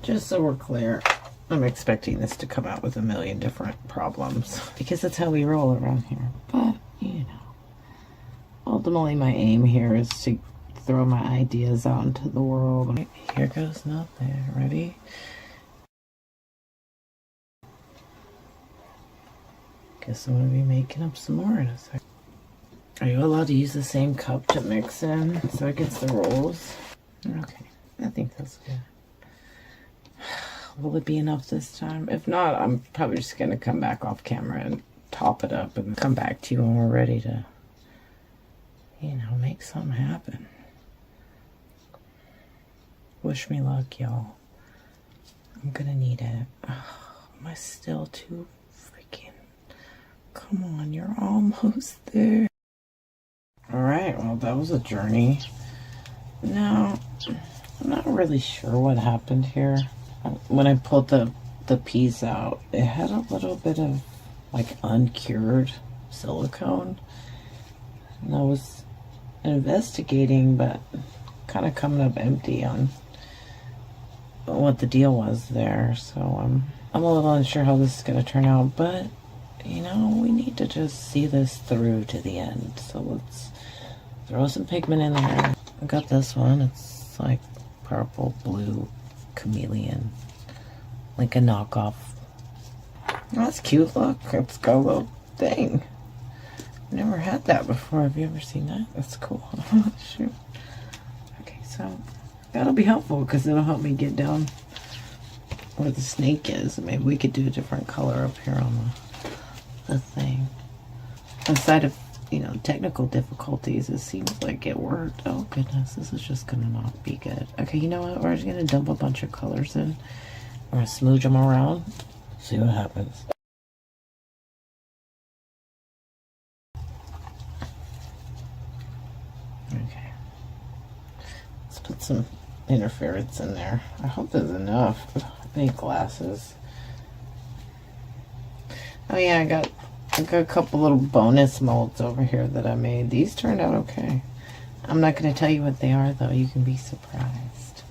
just so we're clear, I'm expecting this to come out with a million different problems because that's how we roll around here. But, you know, ultimately my aim here is to throw my ideas out into the world. Here goes nothing. Ready? Guess I'm going to be making up some more in a second. Are you allowed to use the same cup to mix in so it gets the rolls? Okay, I think that's good. Will it be enough this time? If not, I'm probably just going to come back off camera and top it up and come back to you when we're ready to, you know, make something happen. Wish me luck, y'all. I'm going to need it. Oh, am I still too freaking... Come on, you're almost there. Alright, well, that was a journey. Now, I'm not really sure what happened here. When I pulled the piece out, it had a little bit of, like, uncured silicone. And I was investigating, but kind of coming up empty on what the deal was there. So, I'm a little unsure how this is going to turn out, but you know, we need to just see this through to the end. So let's throw some pigment in there. I got this one. It's like purple, blue, chameleon. Like a knockoff. Oh, that's cute. Look, it's got a little thing. I've never had that before. Have you ever seen that? That's cool. Shoot. Okay, so that'll be helpful because it'll help me get down where the snake is. Maybe we could do a different color up here on the thing. Aside of, you know, technical difficulties, it seems like it worked. Oh goodness, this is just gonna not be good. Okay, you know what? We're just gonna dump a bunch of colors in. We're gonna smooge them around. See what happens. Okay. Let's put some interference in there. I hope there's enough. I need glasses. Oh yeah, I got a couple little bonus molds over here that I made. These turned out okay. I'm not going to tell you what they are though. You can be surprised.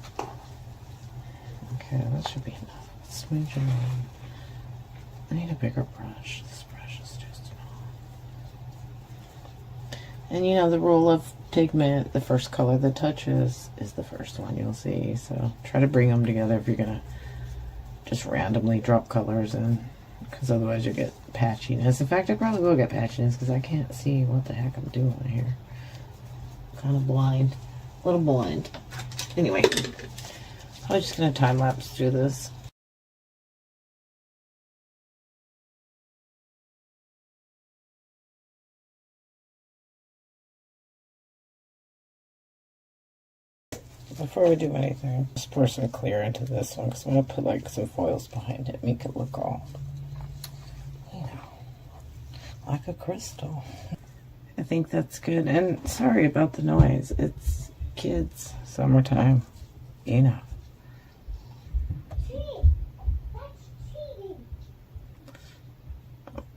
Okay, that should be enough. Smooch them in. I need a bigger brush. This brush is too small. And you know the rule of pigment, the first color that touches is the first one you'll see. So try to bring them together if you're going to just randomly drop colors in. Because otherwise you'll get patchiness. In fact, I probably will get patchiness because I can't see what the heck I'm doing here. Kind of blind. A little blind. Anyway, I'm just going to time lapse through this. Before we do anything, just pour some clear into this one because I'm going to put like some foils behind it, make it look all, you know, like a crystal. I think that's good. And sorry about the noise. It's kids, summertime, you know.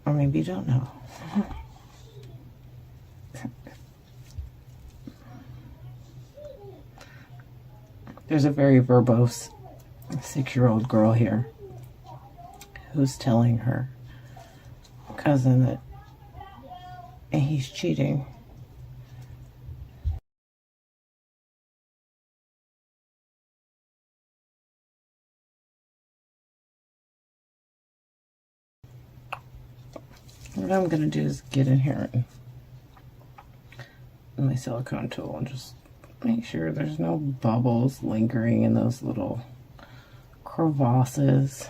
Or maybe you don't know. There's a very verbose 6-year-old girl here who's telling her cousin that he's cheating. what I'm going to do is get in here and my silicone tool and just make sure there's no bubbles lingering in those little crevasses.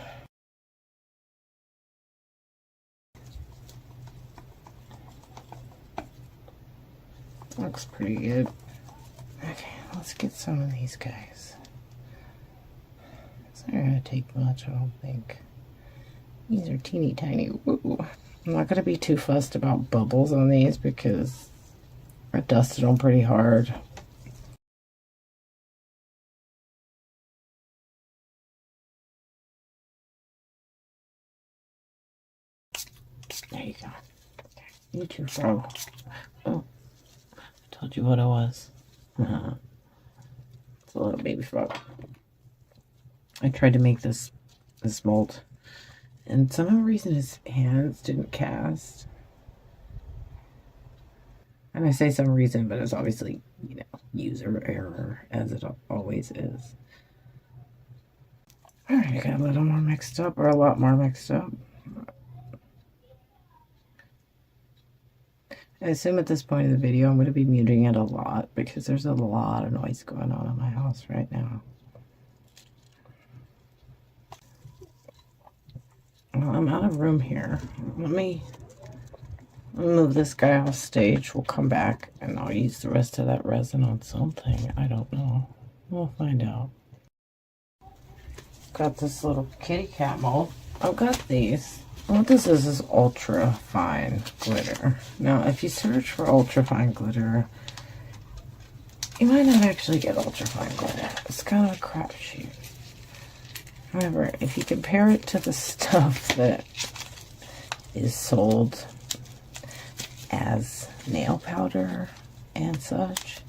Looks pretty good. Okay, let's get some of these guys. It's not going to take much, I don't think. These are teeny tiny. Ooh. I'm not going to be too fussed about bubbles on these because I dusted them pretty hard. There you go. Okay. You too, frog. Oh, I told you what it was. It's a little baby frog. I tried to make this mold, and some reason his hands didn't cast. And I say some reason, but it's obviously, you know, user error, as it always is. Alright, I got a little more mixed up, or a lot more mixed up. I assume at this point in the video I'm going to be muting it a lot because there's a lot of noise going on in my house right now. Well, I'm out of room here. Let me move this guy off stage. We'll come back and I'll use the rest of that resin on something. I don't know. We'll find out. Got this little kitty cat mold. I've got these. What this is ultra fine glitter. Now, if you search for ultra fine glitter, you might not actually get ultra fine glitter. It's kind of a crapshoot. However, if you compare it to the stuff that is sold as nail powder and such,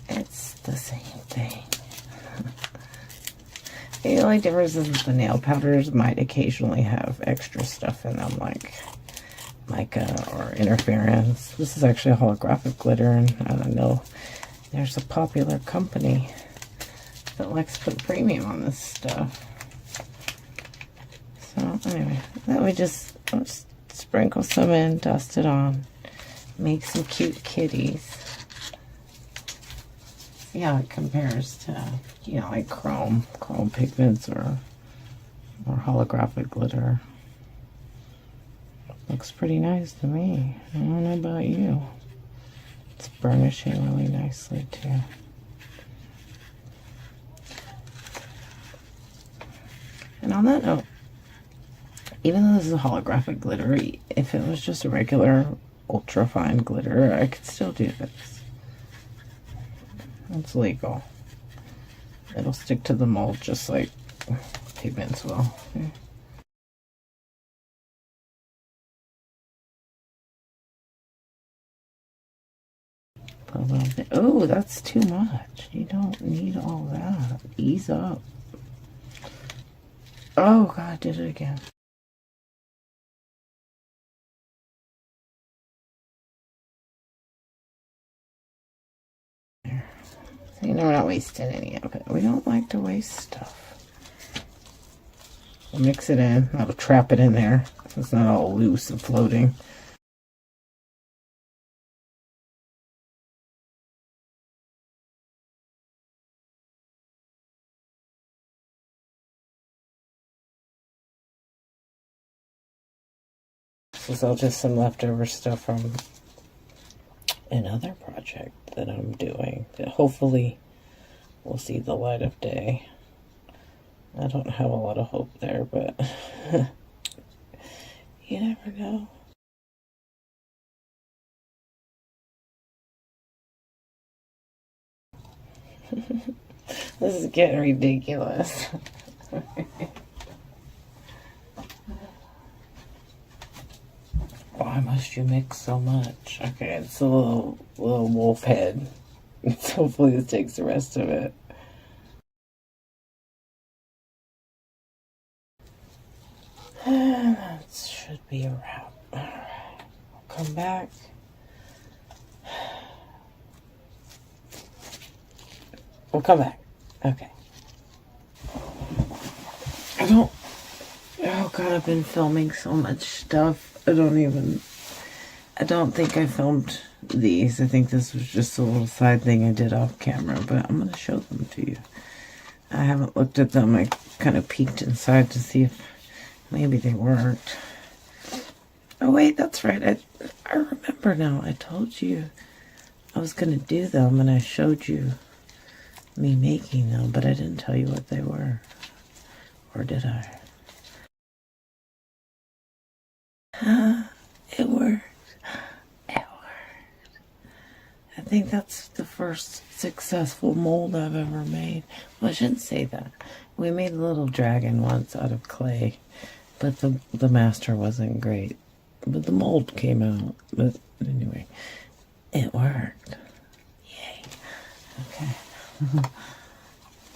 it's the same thing. The only difference is the nail powders might occasionally have extra stuff in them, like mica or interference. This is actually a holographic glitter, and I don't know, there's a popular company that likes to put a premium on this stuff. So anyway, then we just sprinkle some in, dust it on, make some cute kitties. See how it compares to, you know, like chrome pigments or holographic glitter. Looks pretty nice to me. I don't know about you. It's burnishing really nicely too. And on that note, even though this is a holographic glitter, if it was just a regular ultra fine glitter, I could still do this. It's legal. It'll stick to the mold just like pigments will. Okay. A little bit. Oh, that's too much. You don't need all that. Ease up. Oh God, I did it again. You know, we're not wasting any of it. We don't like to waste stuff. We'll mix it in. That'll trap it in there so it's not all loose and floating. This is all just some leftover stuff from another project that I'm doing that hopefully will see the light of day. I don't have a lot of hope there, but you never know. This is getting ridiculous. Why must you mix so much? Okay, it's a little wolf head. Hopefully this takes the rest of it. That should be a wrap. Alright, I'll come back. We'll come back. Okay. Oh God, I've been filming so much stuff. I don't think I filmed these. I think this was just a little side thing I did off camera, but I'm going to show them to you. I haven't looked at them. I kind of peeked inside to see if maybe they worked. Oh wait, that's right. I remember now. I told you I was going to do them, and I showed you me making them, but I didn't tell you what they were. Or did I? It worked. It worked. I think that's the first successful mold I've ever made. Well, I shouldn't say that. We made a little dragon once out of clay, but the master wasn't great. But the mold came out. But anyway, it worked. Yay. Okay.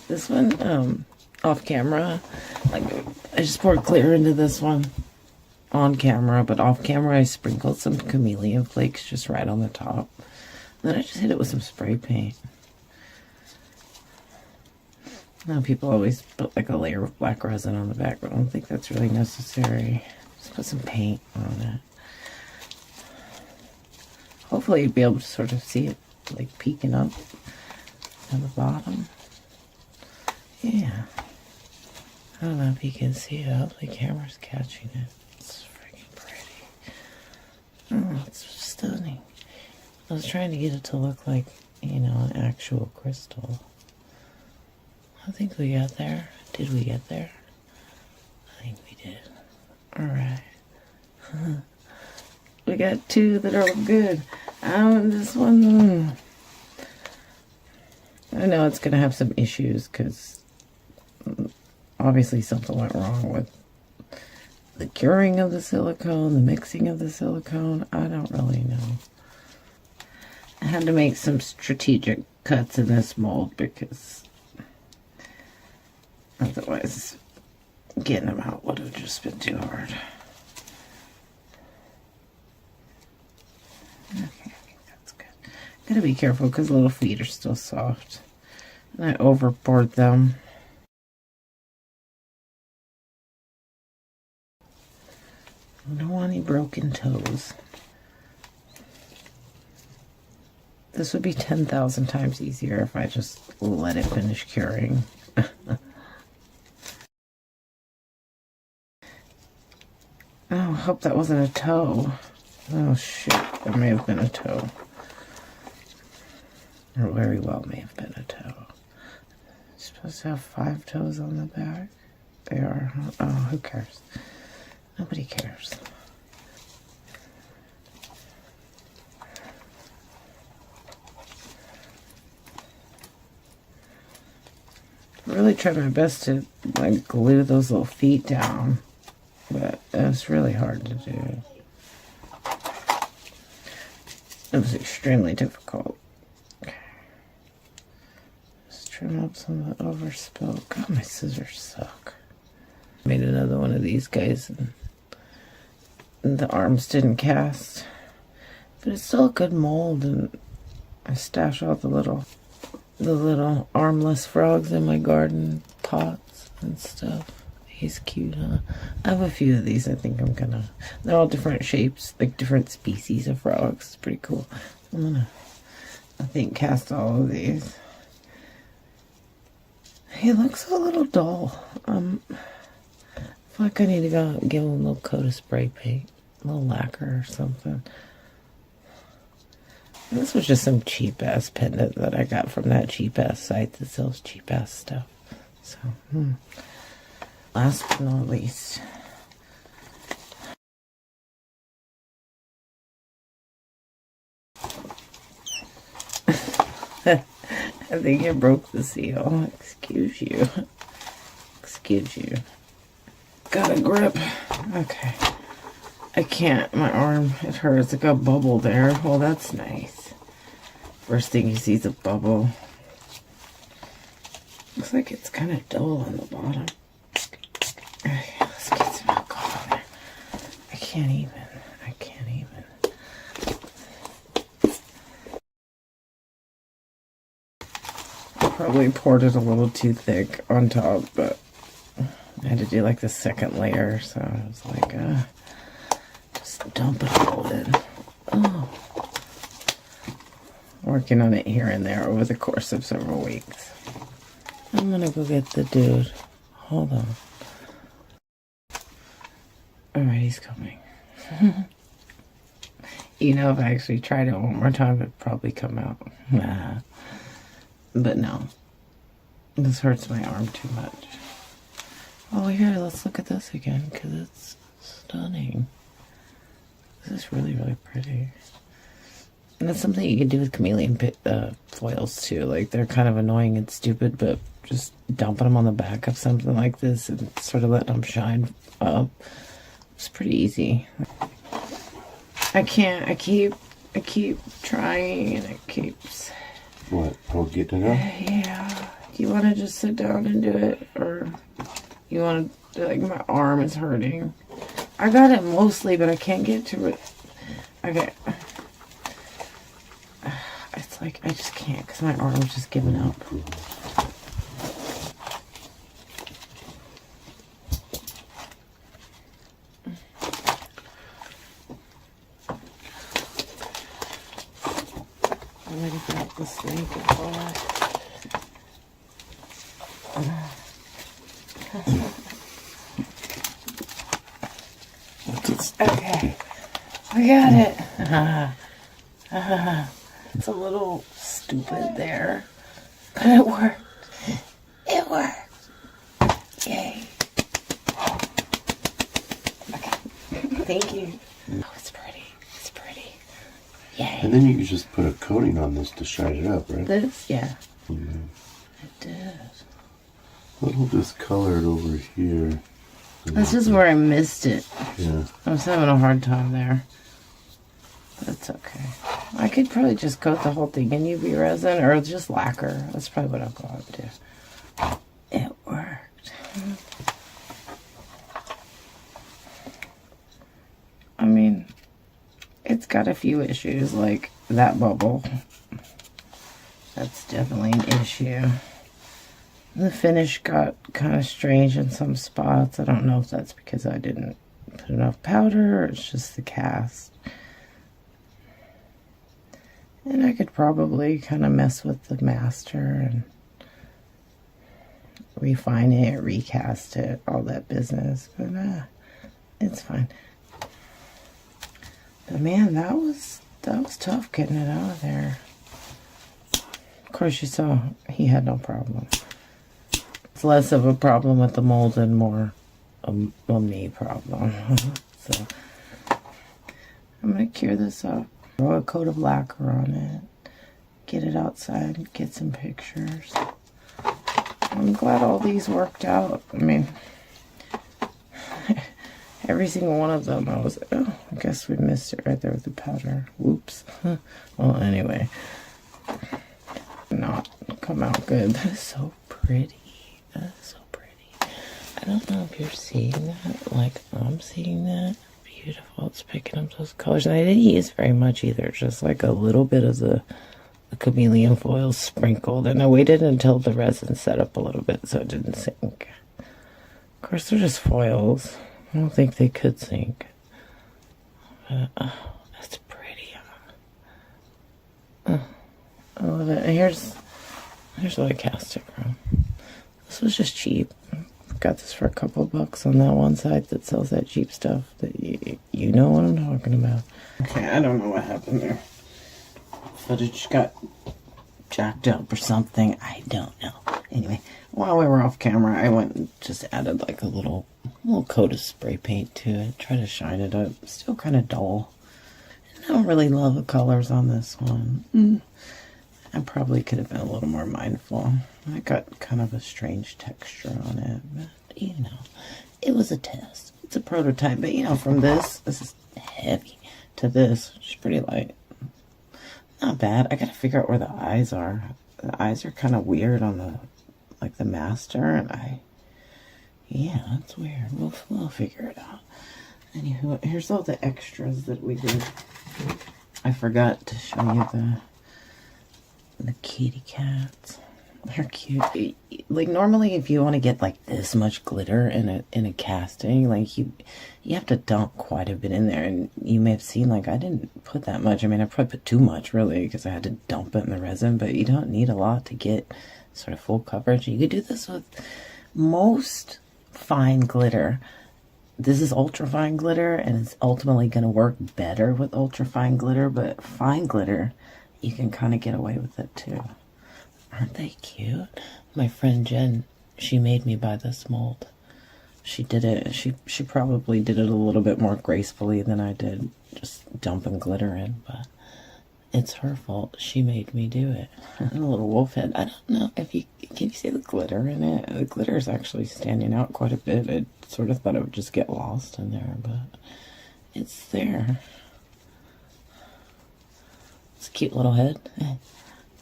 This one, off camera, like I just poured clear into this one on camera, but off camera I sprinkled some chameleon flakes just right on the top. Then I just hit it with some spray paint. Now people always put like a layer of black resin on the back, but I don't think that's really necessary. Just put some paint on it. Hopefully you'll be able to sort of see it like peeking up at the bottom. Yeah. I don't know if you can see it. I hope the camera's catching it. It's freaking pretty. Oh, it's stunning. I was trying to get it to look like, you know, an actual crystal. I think we got there. Did we get there? I think we did. Alright. We got two that are good. This one, I know it's going to have some issues because obviously something went wrong with the curing of the silicone, the mixing of the silicone. I don't really know. I had to make some strategic cuts in this mold because otherwise getting them out would have just been too hard. Okay, I think that's good. Gotta be careful because little feet are still soft. And I over poured them. I don't want any broken toes. This would be 10,000 times easier if I just let it finish curing. Oh, I hope that wasn't a toe. Oh shit, that may have been a toe. Or very well may have been a toe. It's supposed to have 5 toes on the back. They are. Oh, who cares? Nobody cares. I really tried my best to like glue those little feet down, but it's really hard to do. It was extremely difficult. Okay. Just trim up some of the overspill. God, my scissors suck. Made another one of these guys, and the arms didn't cast, but it's still a good mold. And I stash all the little armless frogs in my garden pots and stuff. He's cute, huh? I have a few of these. I think I'm gonna. They're all different shapes, like different species of frogs. It's pretty cool. I'm gonna, I think, cast all of these. He looks a little dull. I feel like I need to go give him a little coat of spray paint, a little lacquer or something. And this was just some cheap ass pendant that I got from that cheap ass site that sells cheap ass stuff. So, last but not least, I think I broke the seal. Excuse you. Excuse you. Got a grip. Okay. I can't. My arm, it hurts. It got a bubble there. Well, that's nice. First thing you see is a bubble. Looks like it's kind of dull on the bottom. Okay, let's get some alcohol there. I can't even. Probably poured it a little too thick on top, but I had to do like the second layer, so I was like, just dump it all in. Oh. Working on it here and there over the course of several weeks. I'm gonna go get the dude. Hold on. Alright, he's coming. You know, if I actually tried it one more time, it'd probably come out. Nah. But no. This hurts my arm too much. Oh, here, let's look at this again, because it's stunning. This is really, really pretty. And that's something you can do with chameleon foils, too. Like, they're kind of annoying and stupid, but just dumping them on the back of something like this and sort of letting them shine up. It's pretty easy. I can't. I keep trying, and it keeps... What? Oh, getting it up? Yeah. Do you want to just sit down and do it? Or you want to... Like, my arm is hurting. I got it mostly, but I can't get to it. Okay. It's like, I just can't, because my arm's just giving up. I'm ready to grab the snake and pull it. Okay, we got it. It's a little stupid there, but it worked. It worked. Yay. Okay, thank you. Oh, it's pretty. It's pretty. Yay. And then you can just put a coating on this to shine it up, right? This, yeah. Mm-hmm. It did. A little discolored over here. That's just where I missed it. Yeah. I was having a hard time there. That's okay. I could probably just coat the whole thing in UV resin or just lacquer. That's probably what I'll go out and do. It worked. I mean, it's got a few issues, like that bubble. That's definitely an issue. The finish got kind of strange in some spots. I don't know if that's because I didn't put enough powder or it's just the cast. And I could probably kind of mess with the master and refine it, recast it, all that business. But it's fine. But man, that was tough getting it out of there. Of course, you saw he had no problem. It's less of a problem with the mold and more a me problem. So I'm gonna cure this up. Throw a coat of lacquer on it, get it outside, get some pictures. I'm glad all these worked out. I mean, every single one of them, I was like, oh, I guess we missed it right there with the powder. Whoops. Well, anyway, not come out good. That is so pretty. That is so pretty. I don't know if you're seeing that like I'm seeing that. Beautiful. It's picking up those colors. And I didn't use very much either. Just like a little bit of the chameleon foil sprinkled. And I waited until the resin set up a little bit so it didn't sink. Of course, they're just foils. I don't think they could sink. But, oh, that's pretty. I love it. And here's what I cast it from. This was just cheap. Got this for a couple bucks on that one site that sells that cheap stuff. That you know what I'm talking about. Okay, I don't know what happened there. Footage got jacked up or something. I don't know. Anyway, while we were off camera, I went and just added like a little coat of spray paint to it. Try to shine it up. Still kind of dull. I don't really love the colors on this one. I probably could have been a little more mindful. I got kind of a strange texture on it, but you know, it was a test. It's a prototype, but you know, from this is heavy, to this, which is pretty light. Not bad. I gotta figure out where the eyes are. The eyes are kind of weird on the, like the master, and yeah, that's weird. We'll figure it out. Anywho, here's all the extras that we did. I forgot to show you the kitty cats. They're cute. Like normally, if you want to get like this much glitter in a casting, like you have to dump quite a bit in there, and you may have seen like I didn't put that much. I mean, I probably put too much really because I had to dump it in the resin. But you don't need a lot to get sort of full coverage. You could do this with most fine glitter. This is ultra fine glitter, and it's ultimately going to work better with ultra fine glitter. But fine glitter, you can kind of get away with it too. Aren't they cute? My friend Jen, she made me buy this mold. She did it. She probably did it a little bit more gracefully than I did, just dumping glitter in, but it's her fault. She made me do it. A little wolf head. I don't know if you can you see the glitter in it. The glitter is actually standing out quite a bit. I sort of thought it would just get lost in there, but it's there. It's a cute little head.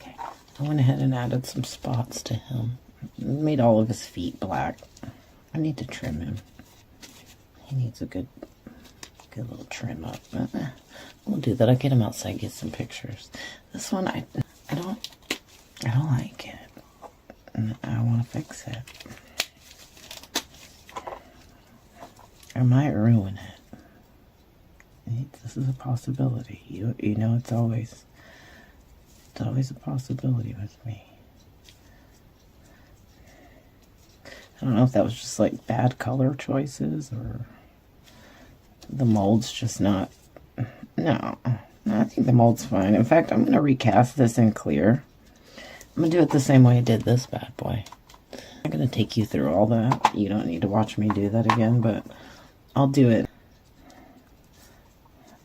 Okay. I went ahead and added some spots to him. Made all of his feet black. I need to trim him. He needs a good little trim up. But we'll do that. I'll get him outside, get some pictures. This one, I don't like it. And I want to fix it. I might ruin it. This is a possibility. You know, it's always a possibility with me. I don't know if that was just like bad color choices or the mold's just not. No, I think the mold's fine. In fact, I'm going to recast this in clear. I'm going to do it the same way I did this bad boy. I'm going to take you through all that. You don't need to watch me do that again, but I'll do it.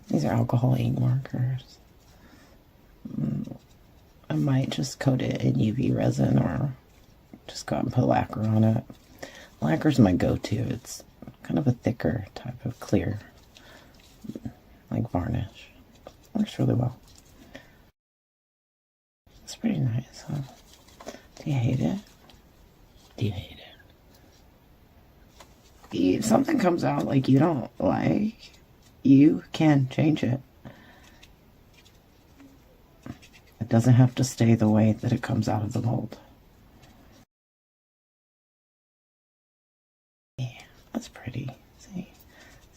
These are alcohol ink markers. I might just coat it in UV resin or just go out and put lacquer on it. Lacquer's my go-to. It's kind of a thicker type of clear, like varnish. Works really well. It's pretty nice, huh? Do you hate it? Do you hate it? If something comes out like you don't like, you can change it. It doesn't have to stay the way that it comes out of the mold. Yeah, that's pretty. See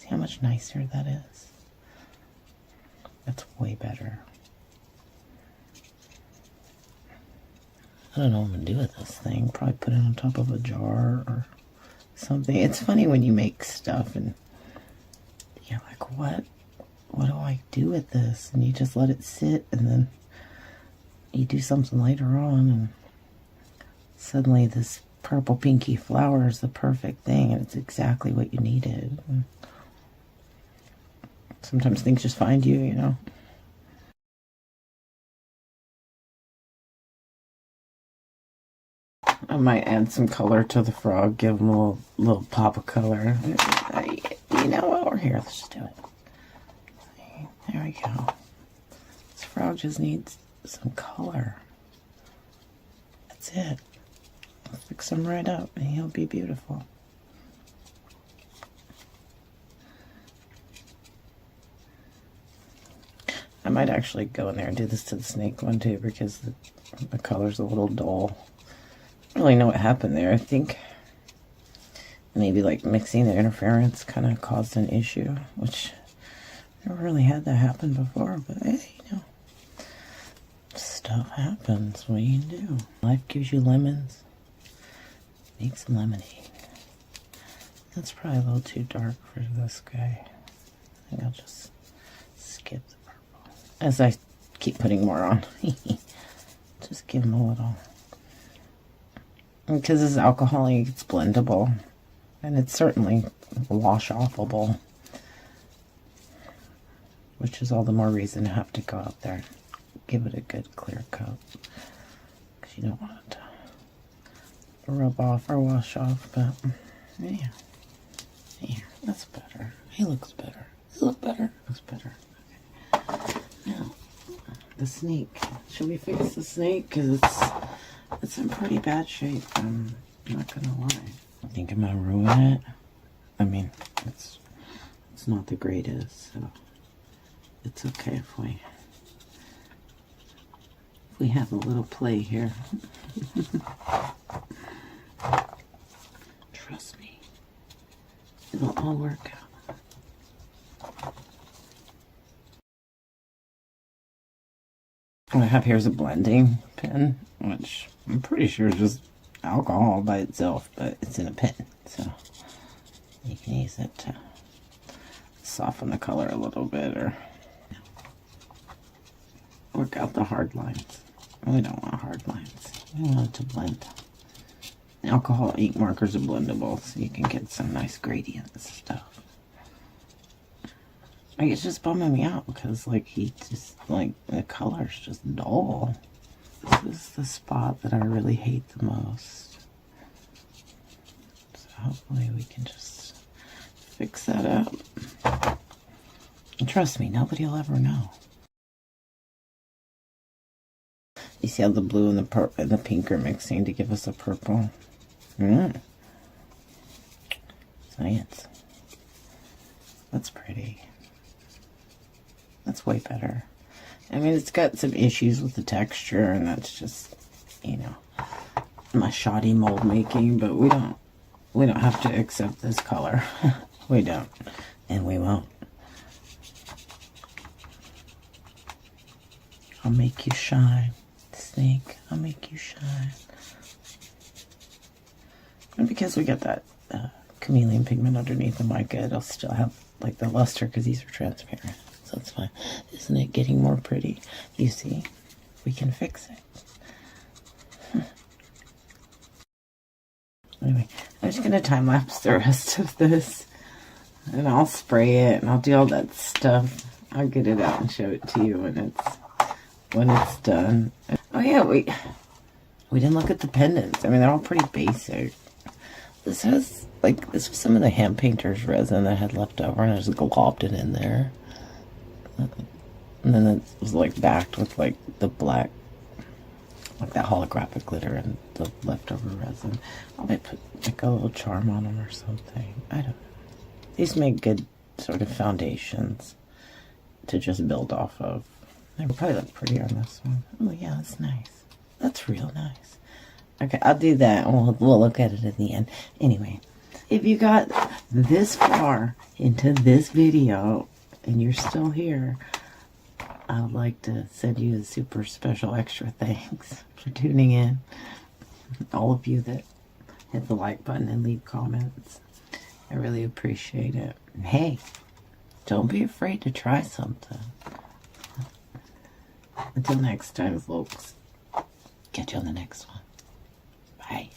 how much nicer that is? That's way better. I don't know what I'm going to do with this thing. Probably put it on top of a jar or something. It's funny when you make stuff and you're like, what do I do with this? And you just let it sit, and then you do something later on, and suddenly this purple pinky flower is the perfect thing, and it's exactly what you needed. And sometimes things just find you, you know. I might add some color to the frog, give him a little pop of color. You know what? We're here. Let's just do it. There we go. This frog just needs some color. That's it. I'll fix him right up and he'll be beautiful. I might actually go in there and do this to the snake one too, because the color's a little dull. I don't really know what happened there. I think maybe like mixing the interference kind of caused an issue, which I never really had that happen before, but hey, you know, stuff happens. What you can do? Life gives you lemons. Make some lemonade. That's probably a little too dark for this guy. I think I'll just skip the purple as I keep putting more on. Just give him a little. Because it's alcoholic, it's blendable. And it's certainly wash-offable. Which is all the more reason to have to go out there. Give it a good clear coat. Because you don't want it to rub off or wash off. But, yeah. Here, that's better. He looks better. He look better. Looks better. Okay. Now, the snake. Should we fix the snake? Because it's in pretty bad shape. I'm not gonna lie. I think I'm gonna ruin it. I mean, it's not the greatest, so it's okay if we we have a little play here. Trust me, it'll all work out. What I have here is a blending pen, which I'm pretty sure is just alcohol by itself, but it's in a pen, so you can use it to soften the color a little bit or work out the hard lines. We don't want hard lines. We want it to blend. Alcohol ink markers are blendable, so you can get some nice gradients and stuff. Like, it's just bumming me out because, like, he just, like, the color's just dull. This is the spot that I really hate the most. So hopefully we can just fix that up. And trust me, nobody will ever know. You see how the blue and the pink are mixing to give us a purple? Science. That's pretty. That's way better. I mean, it's got some issues with the texture, and that's just, you know, my shoddy mold making, but we don't have to accept this color. We don't. And we won't. I'll make you shine. Snake, I'll make you shine. And because we got that chameleon pigment underneath the mica, it'll still have like the luster because these are transparent. So that's fine. Isn't it getting more pretty? You see, we can fix it. Anyway, I'm just gonna time lapse the rest of this, and I'll spray it and I'll do all that stuff. I'll get it out and show it to you when it's done. Oh yeah, we didn't look at the pendants. I mean, they're all pretty basic. This has, like, this was some of the hand painter's resin that I had left over, and I just globbed it in there. And then it was, like, backed with, like, the black, like that holographic glitter and the leftover resin. I might put, like, a little charm on them or something. I don't know. These make good sort of foundations to just build off of. They would probably look prettier on this one. Oh yeah, that's nice. That's real nice. Okay, I'll do that and we'll look at it at the end. Anyway, if you got this far into this video and you're still here, I would like to send you a super special extra thanks for tuning in. All of you that hit the like button and leave comments. I really appreciate it. And hey, don't be afraid to try something. Until next time, folks. Catch you on the next one. Bye.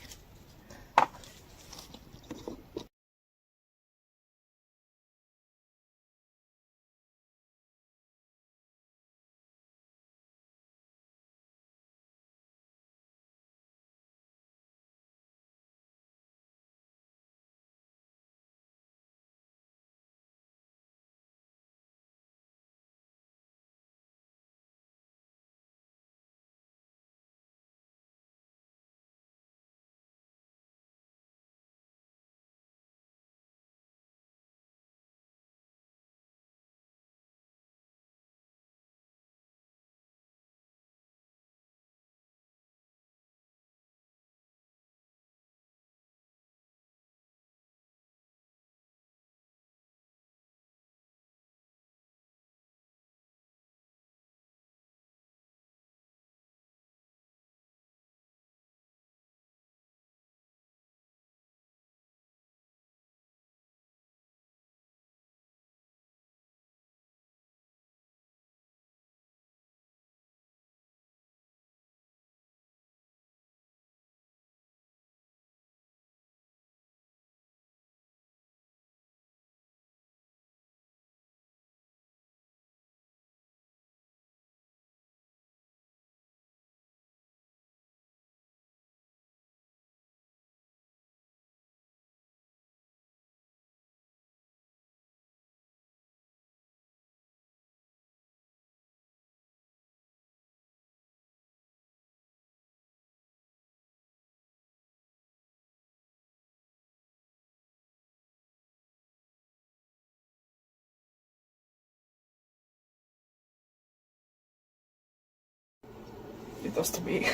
give those to me.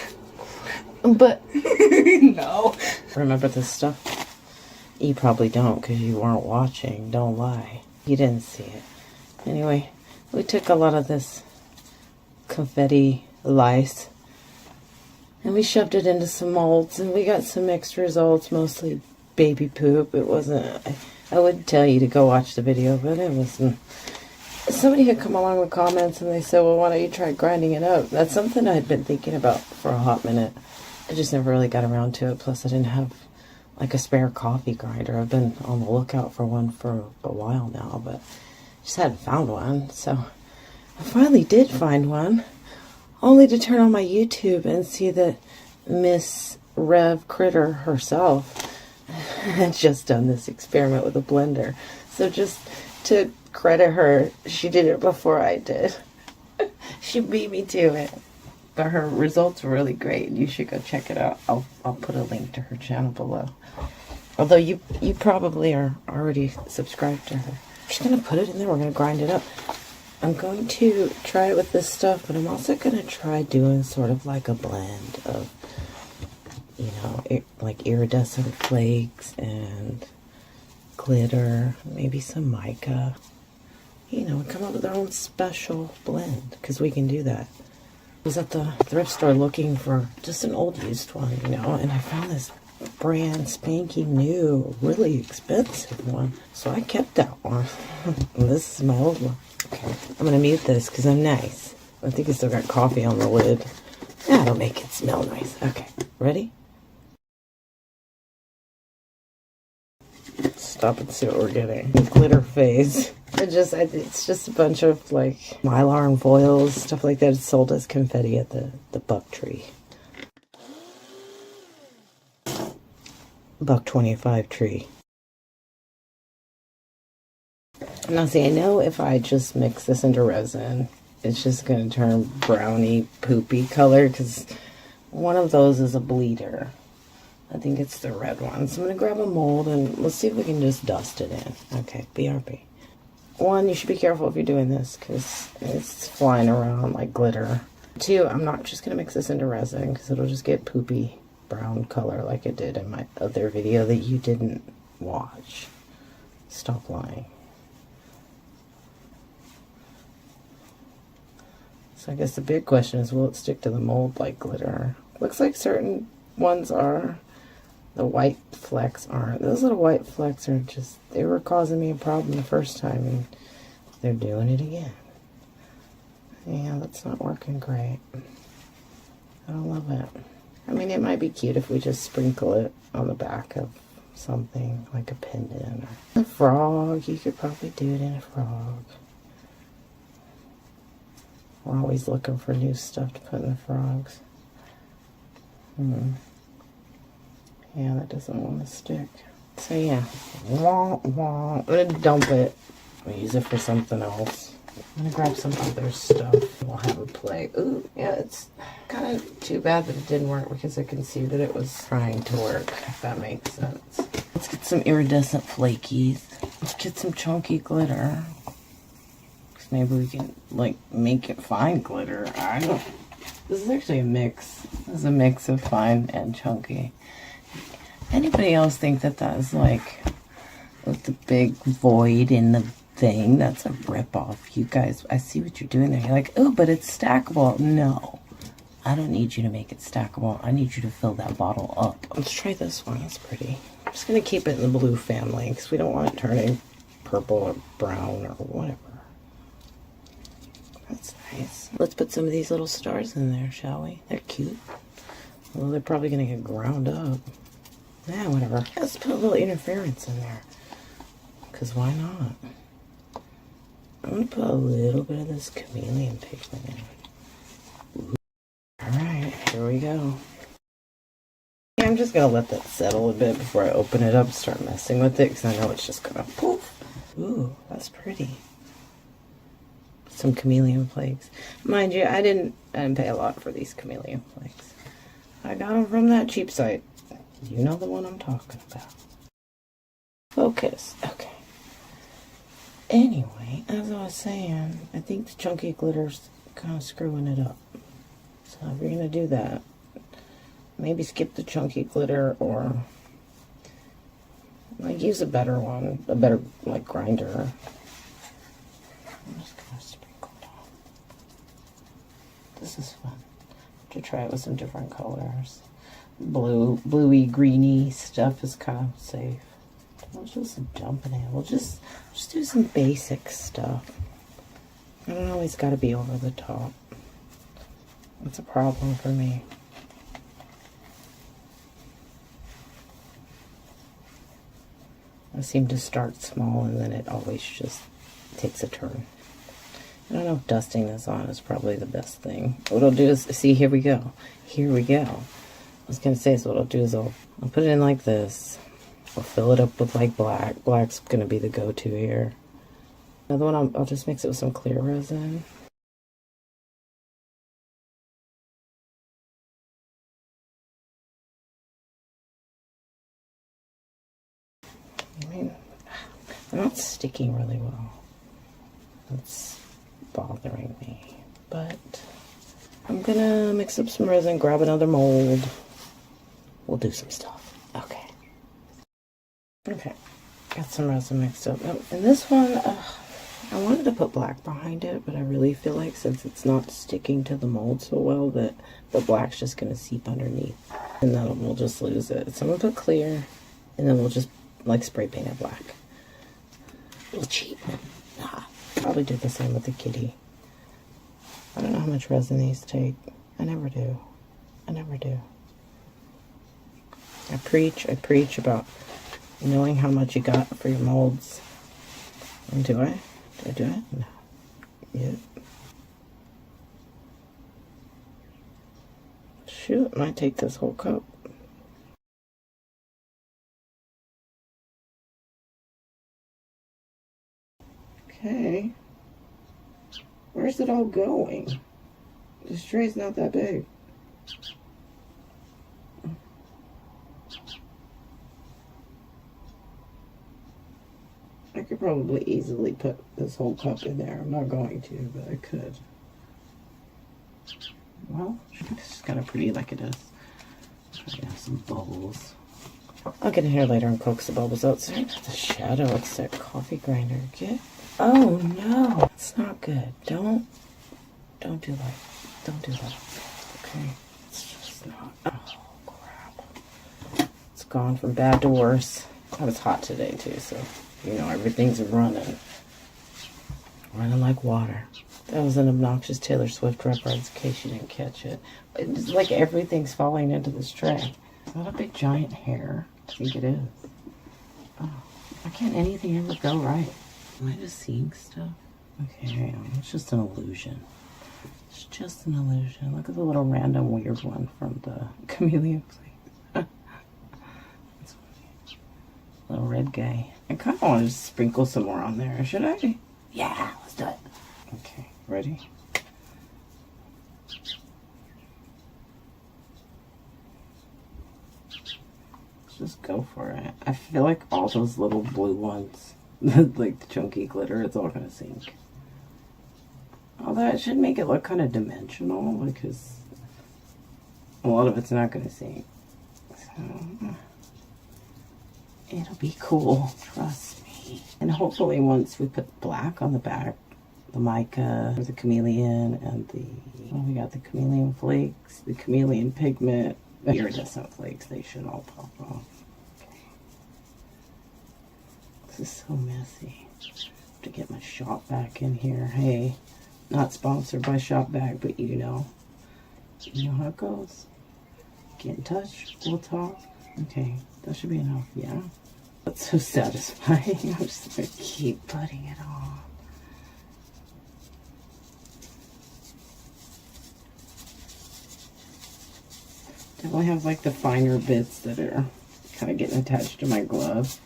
But No. remember this stuff? You probably don't because you weren't watching. Don't lie. You didn't see it. Anyway, we took a lot of this confetti lice and we shoved it into some molds and we got some mixed results, mostly baby poop. It wasn't, I would tell you to go watch the video, but it wasn't. Somebody had come along with comments and they said, well, why don't you try grinding it up? That's something I'd been thinking about for a hot minute. I just never really got around to it. Plus I didn't have like a spare coffee grinder. I've been on the lookout for one for a while now, but just hadn't found one. So I finally did find one, only to turn on my YouTube and see that Miss Rev Critter herself had just done this experiment with a blender. So just to credit her, she did it before I did. She beat me to it. But her results were really great. You should go check it out. I'll put a link to her channel below. Although you probably are already subscribed to her. I'm just going to put it in there. We're going to grind it up. I'm going to try it with this stuff, but I'm also going to try doing sort of like a blend of, you know, like iridescent flakes and glitter, maybe some mica. You know, come up with our own special blend, because we can do that. I was at the thrift store looking for just an old used one, you know, and I found this brand spanky new, really expensive one. So I kept that one. And this is my old one. Okay, I'm going to mute this because I'm nice. I think it's still got coffee on the lid. That'll make it smell nice. Okay, ready? Stop and see what we're getting. Glitter phase. It's just a bunch of like mylar and foils, stuff like that. It's sold as confetti at the Buck Tree. $1.25 tree. Now see, I know if I just mix this into resin, it's just going to turn browny, poopy color, because one of those is a bleeder. I think it's the red one. So I'm going to grab a mold and let's see if we can just dust it in. Okay, BRB. One, you should be careful if you're doing this because it's flying around like glitter. Two, I'm not just going to mix this into resin because it'll just get poopy brown color like it did in my other video that you didn't watch. Stop lying. So I guess the big question is, will it stick to the mold like glitter? Looks like certain ones are. The white flecks aren't. Those little white flecks are just, they were causing me a problem the first time and they're doing it again. Yeah, that's not working great. I don't love it. I mean, it might be cute if we just sprinkle it on the back of something like a pendant or a frog. You could probably do it in a frog. We're always looking for new stuff to put in the frogs. Yeah, that doesn't want to stick. So yeah, I'm gonna dump it. I'll use it for something else. I'm gonna grab some other stuff. We'll have a play. Ooh, yeah, it's kind of too bad that it didn't work because I can see that it was trying to work, if that makes sense. Let's get some iridescent flakies. Let's get some chunky glitter. Because maybe we can, like, make it fine glitter. I don't. This is actually a mix. This is a mix of fine and chunky. Anybody else think that that is like with the big void in the thing? That's a ripoff. You guys, I see what you're doing there. You're like, oh, but it's stackable. No, I don't need you to make it stackable. I need you to fill that bottle up. Let's try this one. It's pretty. I'm just going to keep it in the blue family because we don't want it turning purple or brown or whatever. That's nice. Let's put some of these little stars in there, shall we? They're cute. Well, they're probably going to get ground up. Yeah, whatever. Let's put a little interference in there. Because why not? I'm going to put a little bit of this chameleon pigment in. Alright, here we go. Yeah, I'm just going to let that settle a bit before I open it up and start messing with it. Because I know it's just going to poof. Ooh, that's pretty. Some chameleon flakes. Mind you, I didn't pay a lot for these chameleon flakes. I got them from that cheap site. You know the one I'm talking about. Focus. Okay. Anyway, as I was saying, I think the chunky glitter's kind of screwing it up. So if you're gonna do that, maybe skip the chunky glitter, or like use a better one, a better like grinder. I'm just gonna sprinkle it on. This is fun to try it with some different colors. Bluey, greeny stuff is kind of safe. We'll just dump it in. We'll just do some basic stuff. I don't always got to be over the top. It's a problem for me. I seem to start small and then it always just takes a turn. I don't know if dusting this on is probably the best thing. What I'll do is, see, here we go. Here we go. I was going to say, so what I'll do is I'll put it in like this. I'll fill it up with like black. Black's going to be the go-to here. Another one, I'll just mix it with some clear resin. I mean, they're not sticking really well. That's bothering me. But I'm gonna mix up some resin, grab another mold. We'll do some stuff. Okay. Okay. Got some resin mixed up. And this one, I wanted to put black behind it, but I really feel like since it's not sticking to the mold so well that the black's just gonna seep underneath. And then we'll just lose it. So I'm gonna put clear, and then we'll just like spray paint it black. A little cheap. Nah. Probably do the same with the kitty. I don't know how much resin these take. I never do. I never do. I preach about knowing how much you got for your molds. And do I? Do I do it? No. Yep. Shoot, I might take this whole cup. Okay. Where's it all going? This tray's not that big. I could probably easily put this whole cup in there. I'm not going to, but I could. Well, it's kind of pretty like it is. I have some bubbles. I'll get in here later and coax the bubbles out. Sorry about the shadow. It's that coffee grinder. Get. Oh no, it's not good. Don't do that. Don't do that. Okay, it's just not. Oh crap! It's gone from bad to worse. Oh, it's hot today too, so you know everything's running like water. That was an obnoxious Taylor Swift reference, in case you didn't catch it. It's like everything's falling into this tray. Is that a big giant hair? I think it is. Oh, why can't anything ever go right? Am I just seeing stuff? Okay, it's just an illusion. It's just an illusion. Look at the little random weird one from the chameleon plate. That's funny. Little red guy. I kind of want to sprinkle some more on there. Should I? Yeah, let's do it. Okay, ready? Let's just go for it. I feel like all those little blue ones, like the chunky glitter, it's all gonna sink. Although it should make it look kind of dimensional, because a lot of it's not gonna sink. So it'll be cool, trust me. And hopefully once we put black on the back, the mica, the chameleon, and the, well, we got the chameleon flakes, the chameleon pigment, the iridescent flakes, they should all pop off. Okay. This is so messy. I have to get my shop vac in here. Hey, not sponsored by Shop Vac, but you know how it goes. Get in touch, we'll talk. Okay, that should be enough, yeah? That's so satisfying. I'm just gonna keep putting it on. Definitely have like the finer bits that are kind of getting attached to my glove.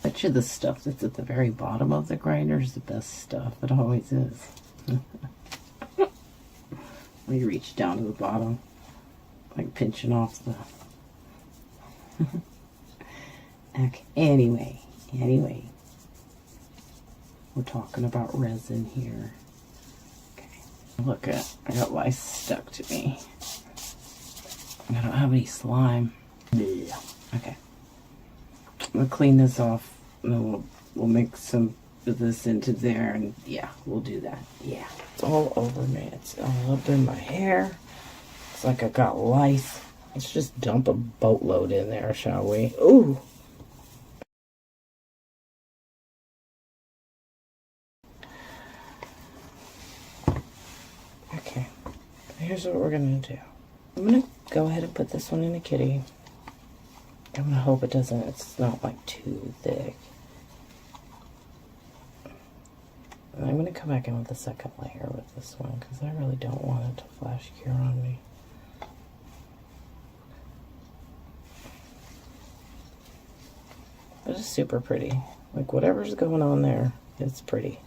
I bet you the stuff that's at the very bottom of the grinder is the best stuff. It always is. When you reach down to the bottom, like pinching off the... Okay, anyway. We're talking about resin here. Okay, Look at, I got lice stuck to me. I don't have any slime. Yeah. Okay. I'm gonna clean this off, and then we'll mix some of this into there, and yeah, we'll do that. Yeah. It's all over me. It's all up in my hair. It's like I got lice. Let's just dump a boatload in there, shall we? Ooh. Okay. Here's what we're gonna do. I'm gonna go ahead and put this one in a kitty. I'm gonna hope it's not like too thick. And I'm gonna come back in with the second layer with this one because I really don't want it to flash cure on me. But it's super pretty. Like whatever's going on there, it's pretty.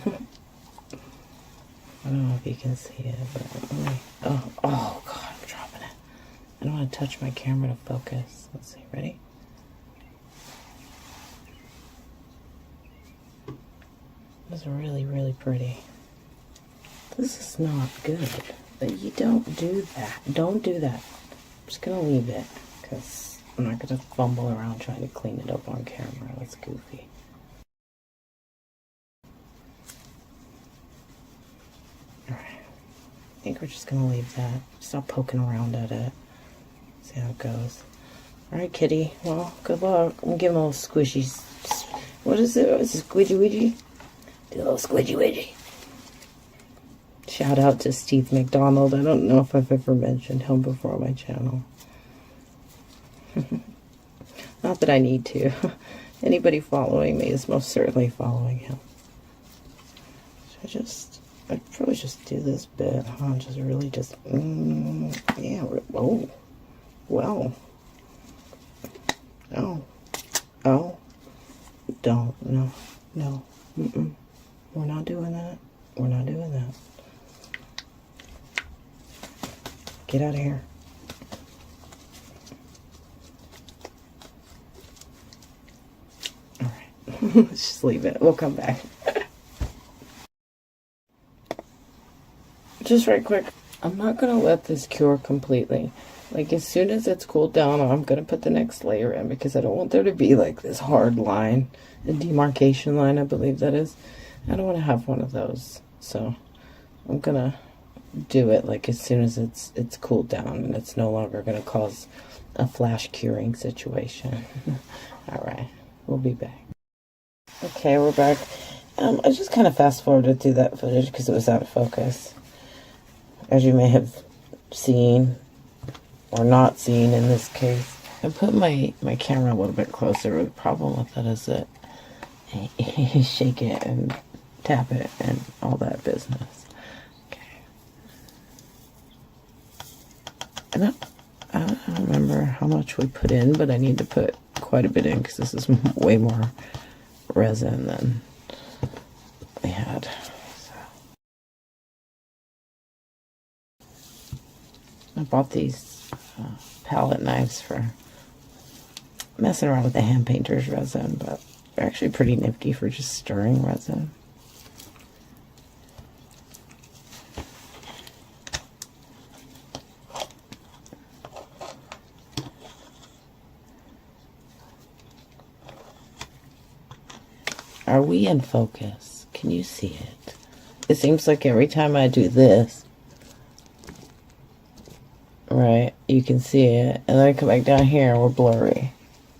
I don't know if you can see it, but oh god, I'm dropping it. I don't want to touch my camera to focus. Let's see, ready? It's really, really pretty. This is not good. You don't do that. Don't do that. I'm just gonna leave it because I'm not gonna fumble around trying to clean it up on camera. That's goofy. Alright. I think we're just gonna leave that. Stop poking around at it. See how it goes. Alright, kitty. Well, good luck. I'm gonna give him a little squishy. What is it? Is it squidgy widgy? Do a little squidgy widgy. Shout out to Steve McDonald. I don't know if I've ever mentioned him before on my channel. Not that I need to. Anybody following me is most certainly following him. I'd probably just do this bit, huh? Just really just, yeah. Oh, well. Oh. Don't, no. We're not doing that. We're not doing that. Get out of here. All right. Let's just leave it. We'll come back. Just right quick. I'm not going to let this cure completely. Like, as soon as it's cooled down, I'm going to put the next layer in because I don't want there to be, like, this hard line. A demarcation line, I believe that is. I don't want to have one of those. So, I'm going to do it, like, as soon as it's cooled down and it's no longer going to cause a flash curing situation. Alright, we'll be back. Okay, we're back. I just kind of fast-forwarded through that footage because it was out of focus. As you may have seen, or not seen in this case. I put my camera a little bit closer. The problem with that is that you shake it and tap it and all that business. Okay. And I don't remember how much we put in, but I need to put quite a bit in because this is way more resin than we had. I bought these palette knives for messing around with the hand painter's resin, but they're actually pretty nifty for just stirring resin. Are we in focus? Can you see it? It seems like every time I do this, right, you can see it, and then I come back down here and we're blurry.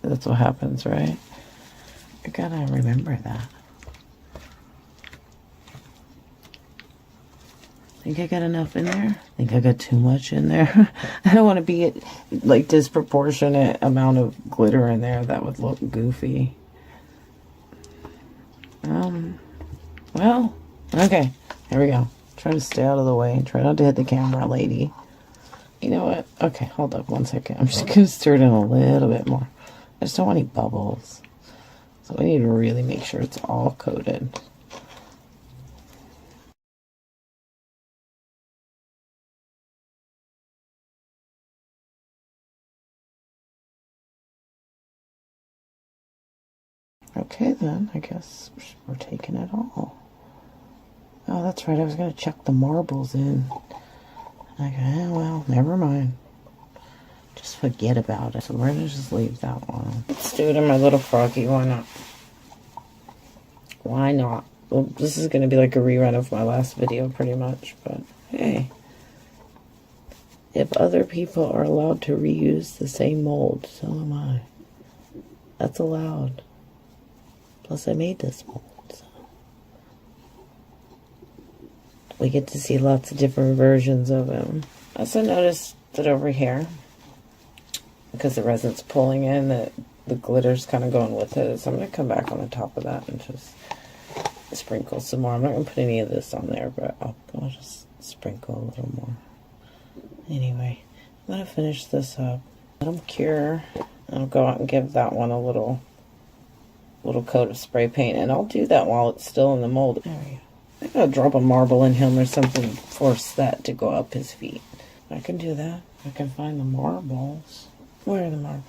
That's what happens, right? I gotta remember that. Think I got enough in there? Think I got too much in there? I don't want to be like disproportionate amount of glitter in there. That would look goofy. Well, okay, here we go. Try to stay out of the way. Try not to hit the camera, lady. You know what? Okay, hold up 1 second. I'm just gonna stir it in a little bit more. I just don't want any bubbles. So we need to really make sure it's all coated. Okay then, I guess we're taking it all. Oh, that's right. I was going to chuck the marbles in. Okay, well, never mind. Just forget about it. So we're going to just leave that one. Let's do it in my little froggy. Why not? Why not? Well, this is going to be like a rerun of my last video pretty much, but hey. If other people are allowed to reuse the same mold, so am I. That's allowed. Plus, I made this mold, so. We get to see lots of different versions of him. I also noticed that over here, because the resin's pulling in, that the glitter's kind of going with it. So I'm going to come back on the top of that and just sprinkle some more. I'm not going to put any of this on there, but I'll just sprinkle a little more. Anyway, I'm going to finish this up. Let them cure. I'll go out and give that one a little coat of spray paint, and I'll do that while it's still in the mold. There we go. I think I'll drop a marble in him or something, force that to go up his feet. I can do that. I can find the marbles. Where are the marbles?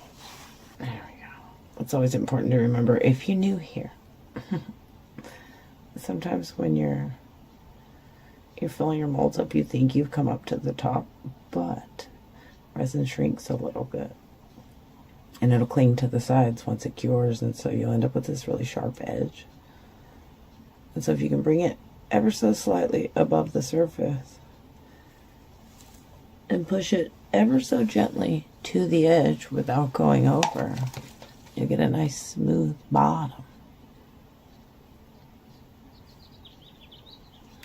There we go. It's always important to remember if you're new here. Sometimes when you're filling your molds up, you think you've come up to the top, but resin shrinks a little bit. And it'll cling to the sides once it cures, and so you'll end up with this really sharp edge. And so if you can bring it ever so slightly above the surface and push it ever so gently to the edge without going over, you'll get a nice smooth bottom.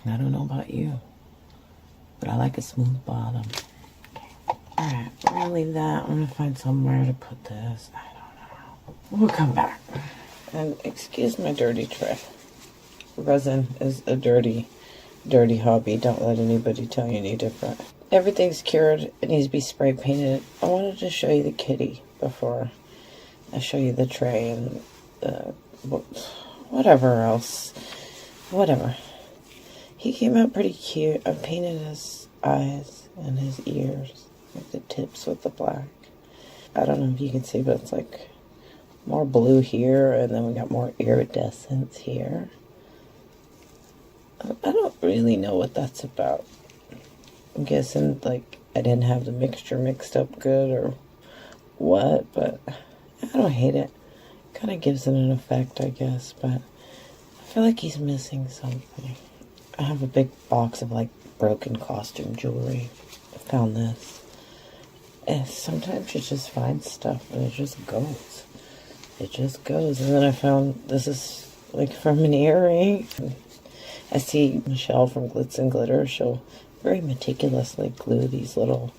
I don't know about you, but I like a smooth bottom. Alright, we're going to leave that. I'm going to find somewhere to put this. I don't know. We'll come back. And excuse my dirty tray. Resin is a dirty hobby. Don't let anybody tell you any different. Everything's cured. It needs to be spray painted. I wanted to show you the kitty before I show you the tray and whatever else. Whatever. He came out pretty cute. I painted his eyes and his ears, like the tips with the black. I don't know if you can see, but it's like more blue here, and then we got more iridescence here. I don't really know what that's about. I'm guessing like I didn't have the mixture mixed up good or what, but I don't hate it. Kind of gives it an effect, I guess, but I feel like he's missing something. I have a big box of like broken costume jewelry. I found this. And sometimes you just find stuff and it just goes. It just goes. And then I found this is like from an earring. I see Michelle from Glitz and Glitter. She'll very meticulously glue these little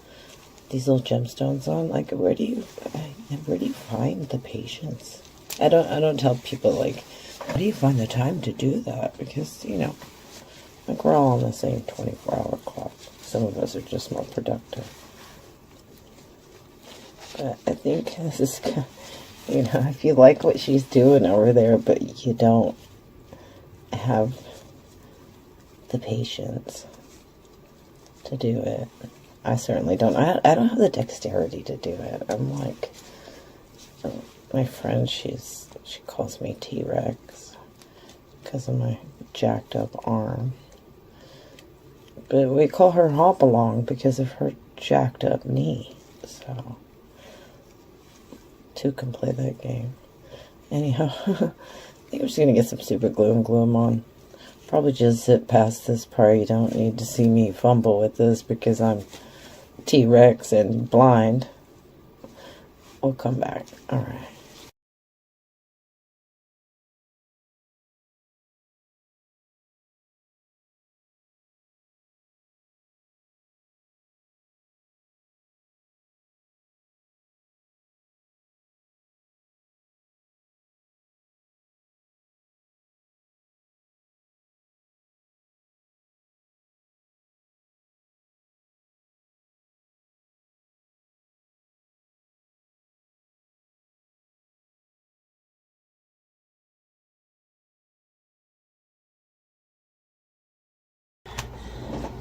gemstones on. Like, where do you find the patience? I don't tell people like, how do you find the time to do that? Because, you know, like we're all on the same 24-hour clock. Some of us are just more productive. But I think this is, you know, if you like what she's doing over there, but you don't have the patience to do it. I certainly don't. I don't have the dexterity to do it. I'm like, my friend, she calls me T-Rex because of my jacked up arm. But we call her Hopalong because of her jacked up knee. So, two can play that game. Anyhow, I think I'm just going to get some super glue and glue them on. Probably just zip past this part. You don't need to see me fumble with this because I'm T-Rex and blind. We'll come back. Alright.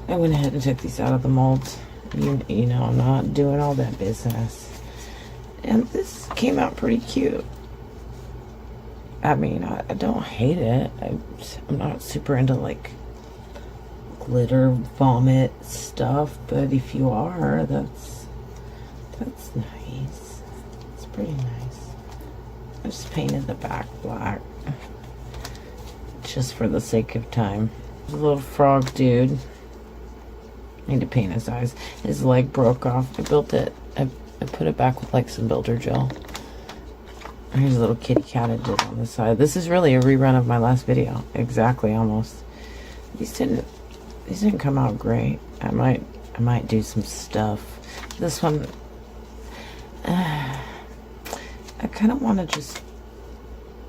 I went ahead and took these out of the molds. You know, I'm not doing all that business. And this came out pretty cute. I mean, I don't hate it. I'm not super into, like, glitter vomit stuff, but if you are, that's nice. It's pretty nice. I just painted the back black just for the sake of time. The little frog dude. I need to paint his eyes. His leg broke off. I built it. I put it back with like some builder gel. Here's a little kitty cat I did on the side. This is really a rerun of my last video. Exactly, almost. These didn't come out great. I might do some stuff. This one, I kind of want to just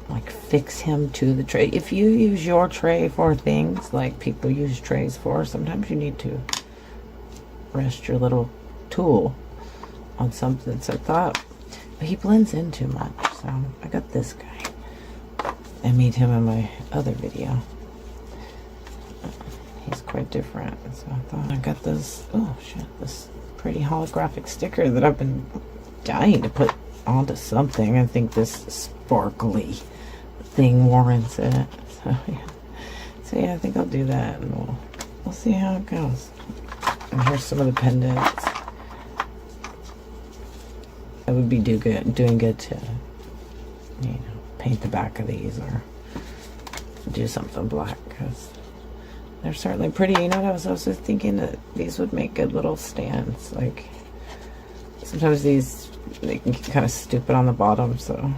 like fix him to the tray. If you use your tray for things like people use trays for, sometimes you need to rest your little tool on something. So I thought, but he blends in too much. So I got this guy. I made him in my other video. He's quite different. So I thought I got this, oh shit, this pretty holographic sticker that I've been dying to put onto something. I think this sparkly thing warrants it. So yeah, I think I'll do that, and we'll see how it goes. And here's some of the pendants. It would be doing good to, you know, paint the back of these or do something black, because they're certainly pretty. You know what, I was also thinking that these would make good little stands. Like sometimes these, they can get kind of stupid on the bottom, so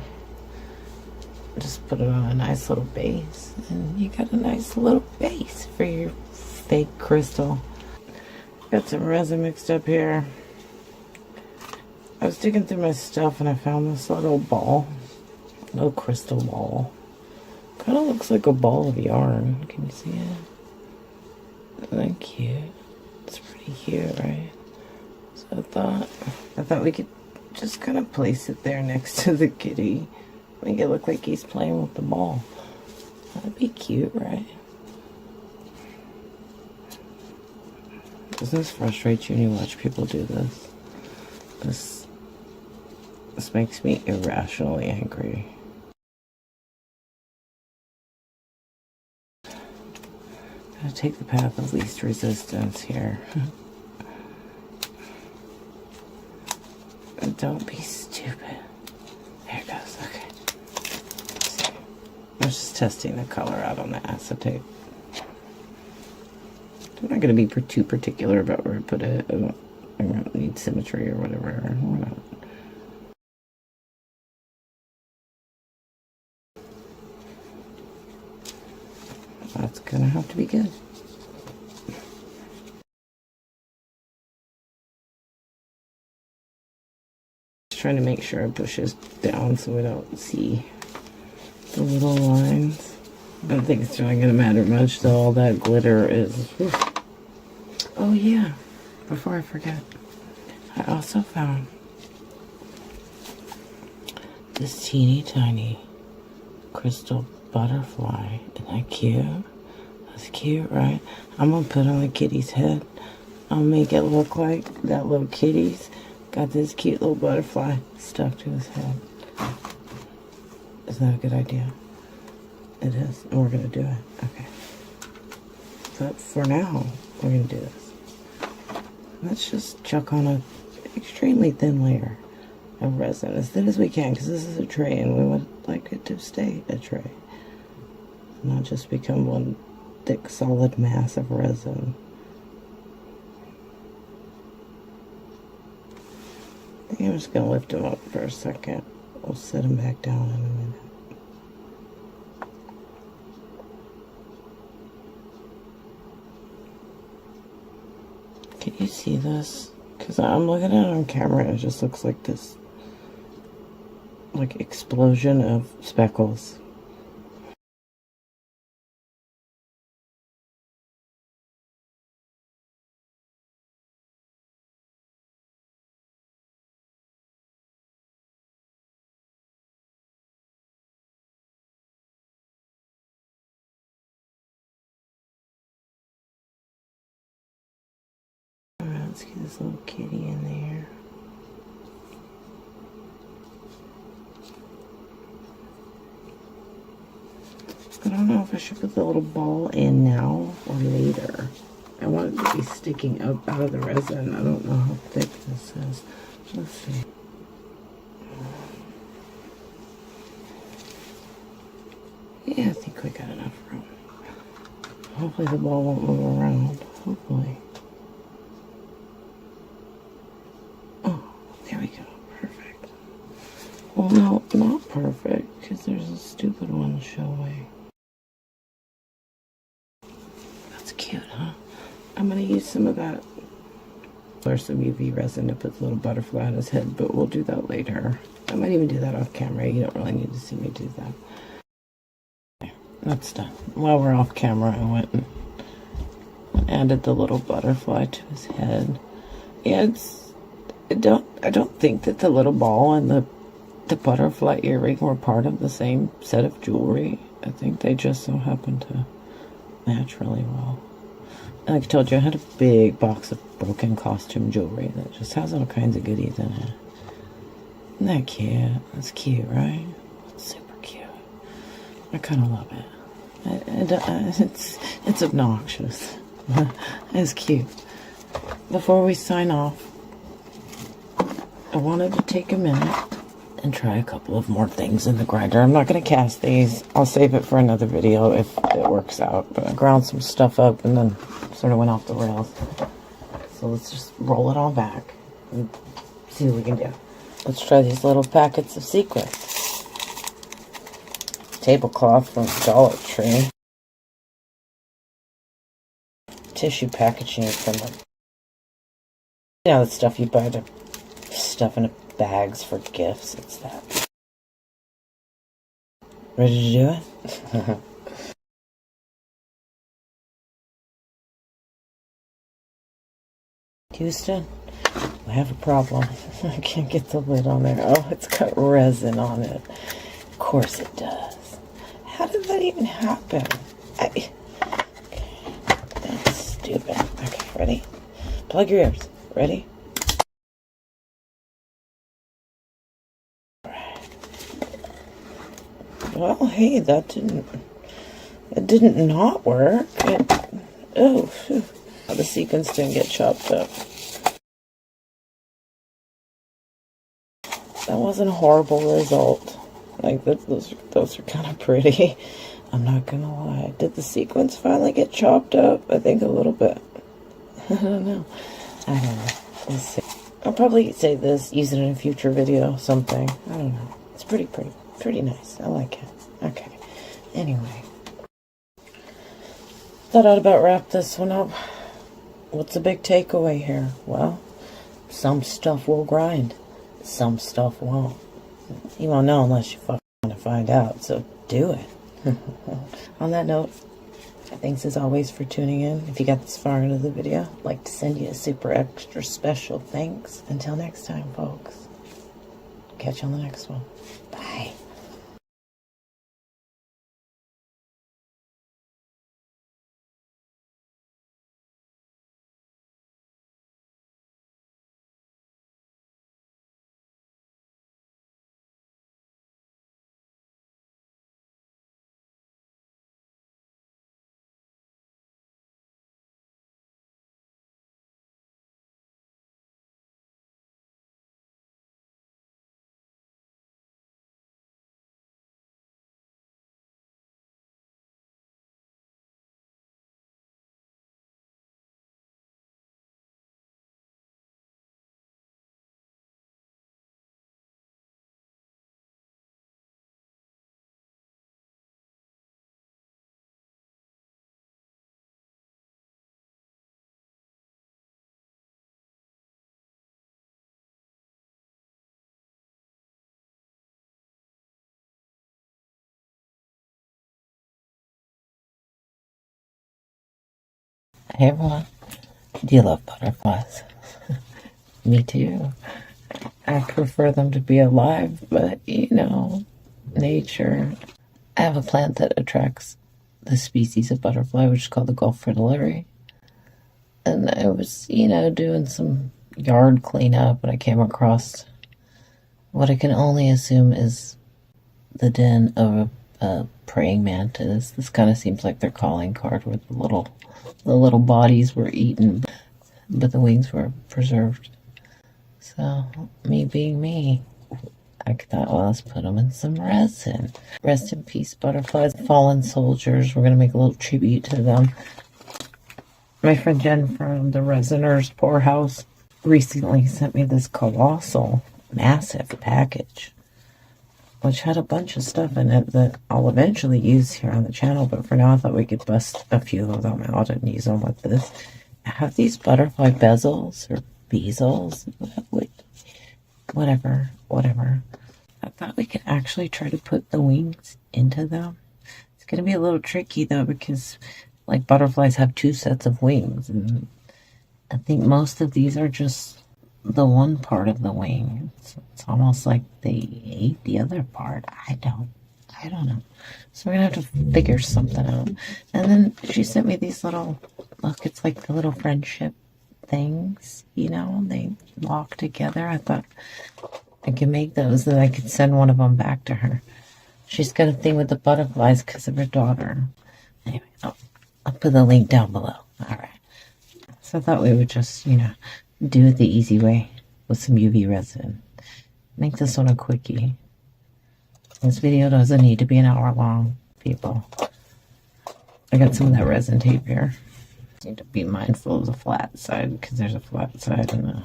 just put it on a nice little base, and you got a nice little base for your fake crystal. Got some resin mixed up here. I was digging through my stuff and I found this little ball, little crystal ball. Kind of looks like a ball of yarn. Can you see it? Isn't that cute? It's pretty cute, right? So I thought we could just kind of place it there next to the kitty. Make it look like he's playing with the ball. That'd be cute, right? Doesn't this frustrate you when you watch people do this? This makes me irrationally angry. Gotta take the path of least resistance here. Don't be stupid. There it goes, okay. I was just testing the color out on the acetate. I'm not going to be too particular about where I put it. I don't need symmetry or whatever. We're not. That's going to have to be good. Just trying to make sure I push this down so we don't see the little lines. I don't think it's really going to matter much, though. All that glitter is... Whew. Oh yeah, before I forget, I also found this teeny tiny crystal butterfly. Isn't that cute? That's cute, right? I'm going to put on the kitty's head. I'll make it look like that little kitty's got this cute little butterfly stuck to his head. Isn't that a good idea? It is, and we're going to do it. Okay. But for now, we're going to do this. Let's just chuck on an extremely thin layer of resin, as thin as we can, because this is a tray and we would like it to stay a tray, not just become one thick solid mass of resin. I think I'm just going to lift him up for a second. We'll set him back down in a minute. Can you see this? Because I'm looking at it on camera and it just looks like this, like, explosion of speckles. Alright, let's get this little kitty in there. I don't know if I should put the little ball in now or later. I want it to be sticking up out of the resin. I don't know how thick this is. Let's see. Yeah, I think we got enough room. Hopefully the ball won't move around. Hopefully. Oh, there we go. Perfect. Well, no, not perfect, because there's a stupid one showing. That's cute, huh? I'm going to use some of that. There's some UV resin to put the little butterfly on his head, but we'll do that later. I might even do that off camera. You don't really need to see me do that. That's done. While we're off camera, I went and added the little butterfly to his head. Yeah, I don't think that the little ball and the butterfly earring were part of the same set of jewelry. I think they just so happened to match really well. Like I told you, I had a big box of broken costume jewelry that just has all kinds of goodies in it. Isn't that cute? That's cute, right? Super cute. I kind of love it. It's obnoxious. It's cute. Before we sign off, I wanted to take a minute and try a couple of more things in the grinder. I'm not going to cast these. I'll save it for another video if it works out. But I ground some stuff up and then sort of went off the rails. So let's just roll it all back and see what we can do. Let's try these little packets of sequins. Tablecloth from Dollar Tree. Tissue packaging from the stuff you buy to stuff in bags for gifts. It's that. Ready to do it? Houston, I have a problem. I can't get the lid on there. Oh, it's got resin on it. Of course it does. How did that even happen? Okay. That's stupid. Okay, ready? Plug your ears. Ready? Well, hey, that didn't not work. The sequins didn't get chopped up. That wasn't a horrible result. Like, those are kind of pretty. I'm not gonna lie. Did the sequins finally get chopped up? I think a little bit. I don't know. Let's see. I'll probably say this, use it in a future video, something. I don't know. It's pretty nice. I like it. Okay. Anyway. Thought I'd about wrap this one up. What's the big takeaway here? Well, some stuff will grind. Some stuff won't. You won't know unless you fucking want to find out, so do it. On that note, thanks as always for tuning in. If you got this far into the video, I'd like to send you a super extra special thanks. Until next time, folks. Catch you on the next one. Bye. Hey everyone, do you love butterflies? Me too. I prefer them to be alive, but nature. I have a plant that attracts the species of butterfly, which is called the Gulf fritillary. And I was, doing some yard cleanup, and I came across what I can only assume is the den of a praying mantis. This kind of seems like their calling card where the little bodies were eaten, but the wings were preserved. So, me being me, I thought, well, let's put them in some resin. Rest in peace, butterflies, fallen soldiers. We're going to make a little tribute to them. My friend Jen from the Resiners Poorhouse recently sent me this colossal, massive package, which had a bunch of stuff in it that I'll eventually use here on the channel, but for now I thought we could bust a few of them out and use them with this. I have these butterfly bezels, or bezels, whatever. I thought we could actually try to put the wings into them. It's going to be a little tricky though, because like butterflies have two sets of wings, and I think most of these are just the one part of the wing. It's almost like they ate the other part. I don't know. So we're gonna have to figure something out. And then she sent me these little, look, it's like the little friendship things, you know, they lock together. I thought I could make those and I could send one of them back to her. She's got a thing with the butterflies because of her daughter. Anyway, I'll put the link down below. All right. So I thought we would just, you know, do it the easy way with some UV resin. Make this one a quickie. This video doesn't need to be an hour long, people. I got some of that resin tape here. Need to be mindful of the flat side because there's a flat side and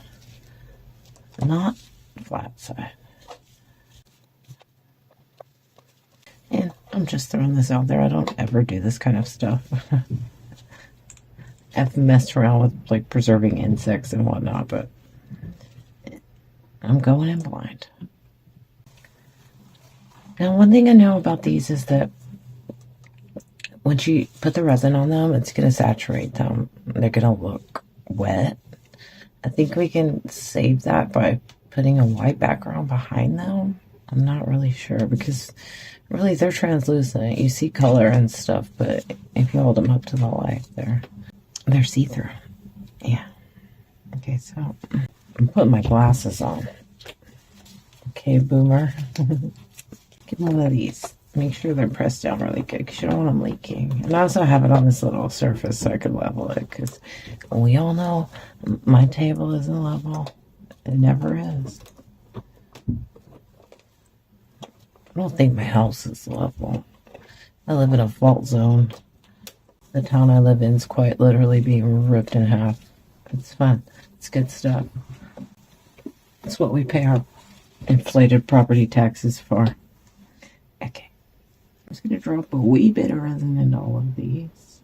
a not flat side. And I'm just throwing this out there. I don't ever do this kind of stuff. I've messed around with like preserving insects and whatnot, but I'm going in blind. Now, one thing I know about these is that once you put the resin on them, it's going to saturate them. They're going to look wet. I think we can save that by putting a white background behind them. I'm not really sure because really they're translucent. You see color and stuff, but if you hold them up to the light, they're see-through. Yeah. Okay, so I'm putting my glasses on. Okay, boomer. Get one of these. Make sure they're pressed down really good because you don't want them leaking. And I also have it on this little surface so I can level it because we all know my table isn't level. It never is. I don't think my house is level. I live in a fault zone. The town I live in is quite literally being ripped in half. It's fun. It's good stuff. It's what we pay our inflated property taxes for. Okay. I'm just going to drop a wee bit of resin into all of these.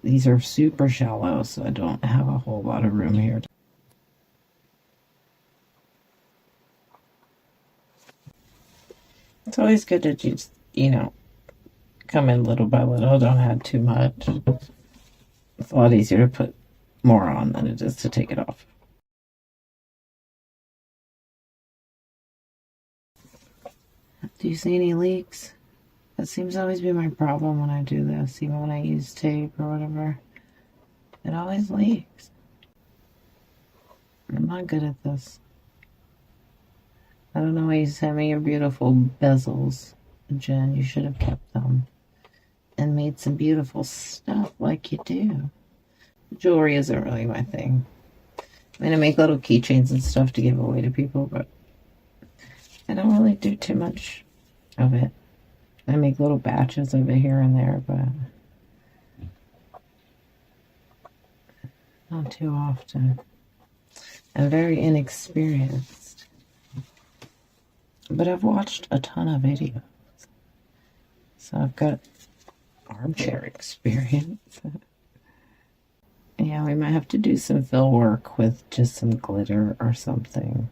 These are super shallow, so I don't have a whole lot of room here. It's always good to just, you know, come in little by little. Don't add too much. It's a lot easier to put more on than it is to take it off. Do you see any leaks? That seems to always be my problem when I do this, even when I use tape or whatever. It always leaks. I'm not good at this. I don't know why you sent me your beautiful bezels, Jen. You should have kept them and made some beautiful stuff like you do. Jewelry isn't really my thing. I mean, I make little keychains and stuff to give away to people, but I don't really do too much of it. I make little batches of it here and there, but not too often. I'm very inexperienced. But I've watched a ton of videos. So I've got armchair experience. Yeah, we might have to do some fill work with just some glitter or something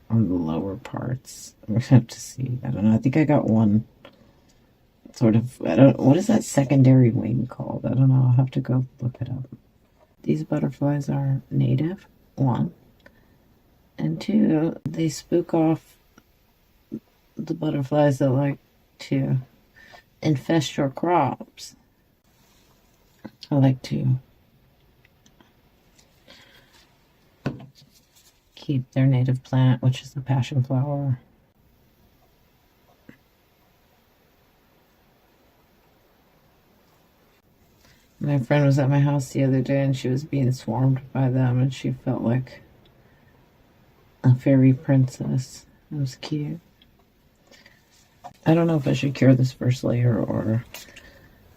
on the lower parts. We're gonna have to see. I don't know. I think I got one sort of, what is that secondary wing called? I don't know. I'll have to go look it up. These butterflies are native, one. And two, they spook off the butterflies that like to infest your crops. I like to keep their native plant, which is the passion flower. My friend was at my house the other day and she was being swarmed by them and she felt like a fairy princess. It was cute. I don't know if I should cure this first layer or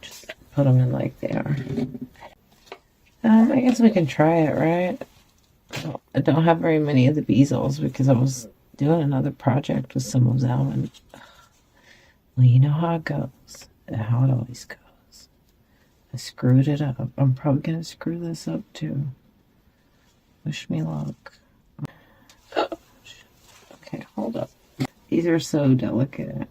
just put them in like they are. I guess we can try it, right? I don't have very many of the bezels because I was doing another project with some of them and well, you know how it goes. How it always goes. I screwed it up. I'm probably going to screw this up too. Wish me luck. Oh, okay, hold up. These are so delicate.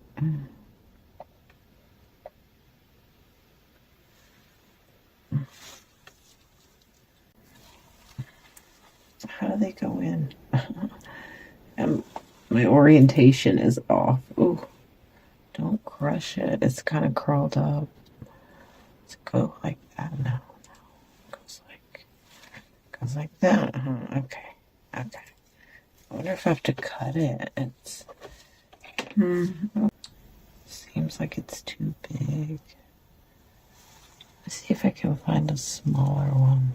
How do they go in? My orientation is off. Ooh, don't crush it. It's kind of curled up. Let's go like that now. Goes like that. Okay. I wonder if I have to cut it. It's seems like it's too big. Let's see if I can find a smaller one.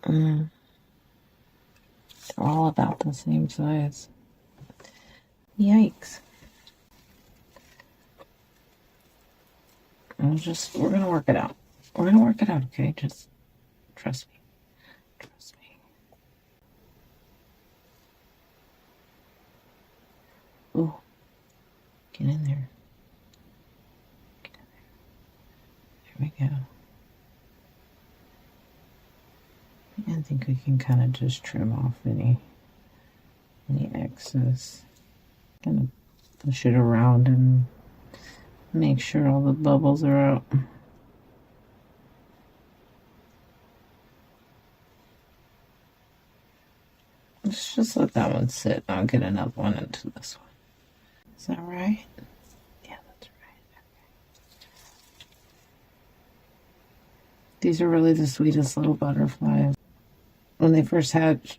They're all about the same size. Yikes. We're gonna work it out. We're gonna work it out, okay? Just trust me. Trust me. Ooh. Get in there. Get in there. There we go. I think we can kind of just trim off any excess. Gonna push it around and make sure all the bubbles are out. Let's just let that one sit. I'll get another one into this one. Is that right? Yeah, that's right. Okay. These are really the sweetest little butterflies. When they first hatch,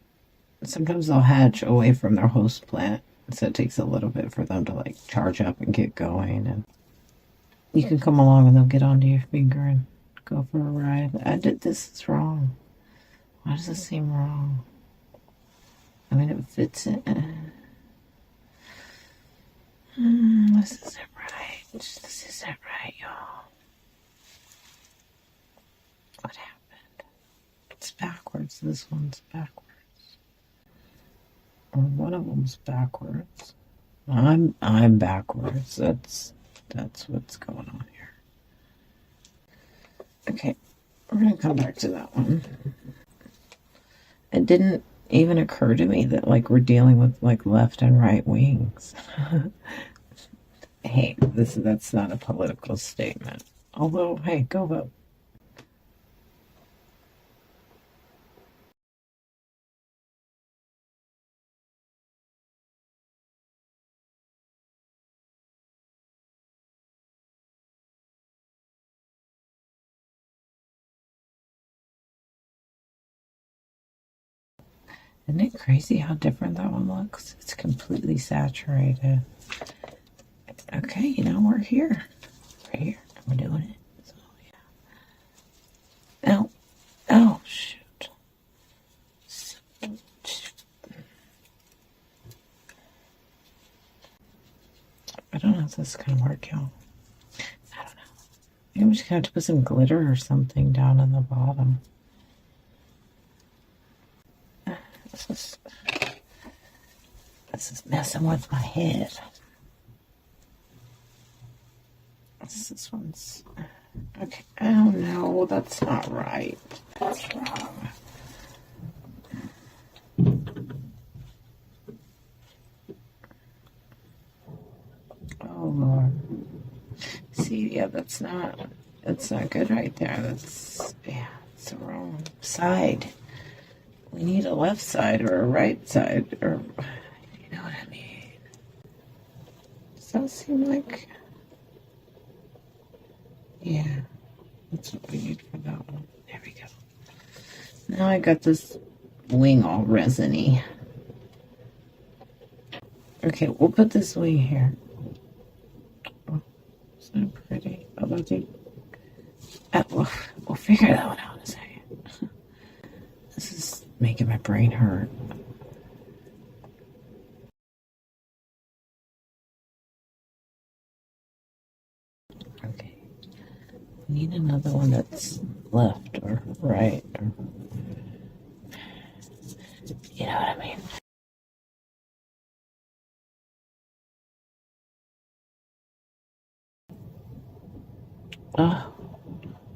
sometimes they'll hatch away from their host plant. So it takes a little bit for them to like charge up and get going. And you can come along and they'll get onto your finger and go for a ride. This is wrong. Why does this seem wrong? I mean, it fits it. This isn't right. This isn't right, y'all. What happened? It's backwards. This one's backwards. Or one of them's backwards. I'm backwards. That's what's going on here. Okay, we're gonna come back to that one. It didn't even occur to me that like we're dealing with like left and right wings. Hey, that's not a political statement. Although, hey, go vote. Isn't it crazy how different that one looks? It's completely saturated. Okay, you know, we're here. We're here. We're doing it. So, yeah. Oh. Oh, shoot. I don't know if this is going to work, y'all. I don't know. Maybe we just have to put some glitter or something down on the bottom. This is messing with my head. This one's okay. Oh no, that's not right. That's wrong. Oh Lord. See, yeah, that's not good right there. It's the wrong side. We need a left side or a right side, or you know what I mean. Does that seem like? Yeah, that's what we need for that one. There we go. Now I got this wing all resiny. Okay, we'll put this wing here. Oh, So pretty. Although, dude, we'll figure that one out in a second. This is making my brain hurt. Okay. We need another one that's left or right or you know what I mean. Oh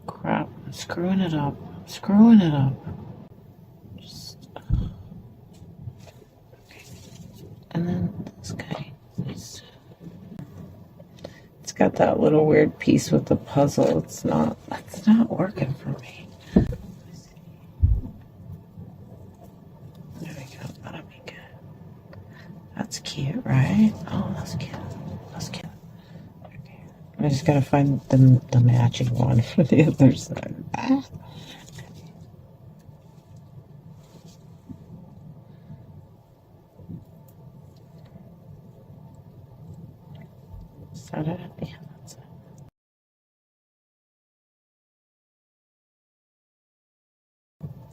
crap. I'm screwing it up. Just okay. And then this guy. It's got that little weird piece with the puzzle. It's not working for me. There we go. That'll be good. That's cute, right? Oh, that's cute. Okay. I just gotta find the matching one for the other side. Ah. Is that it? Yeah, that's it.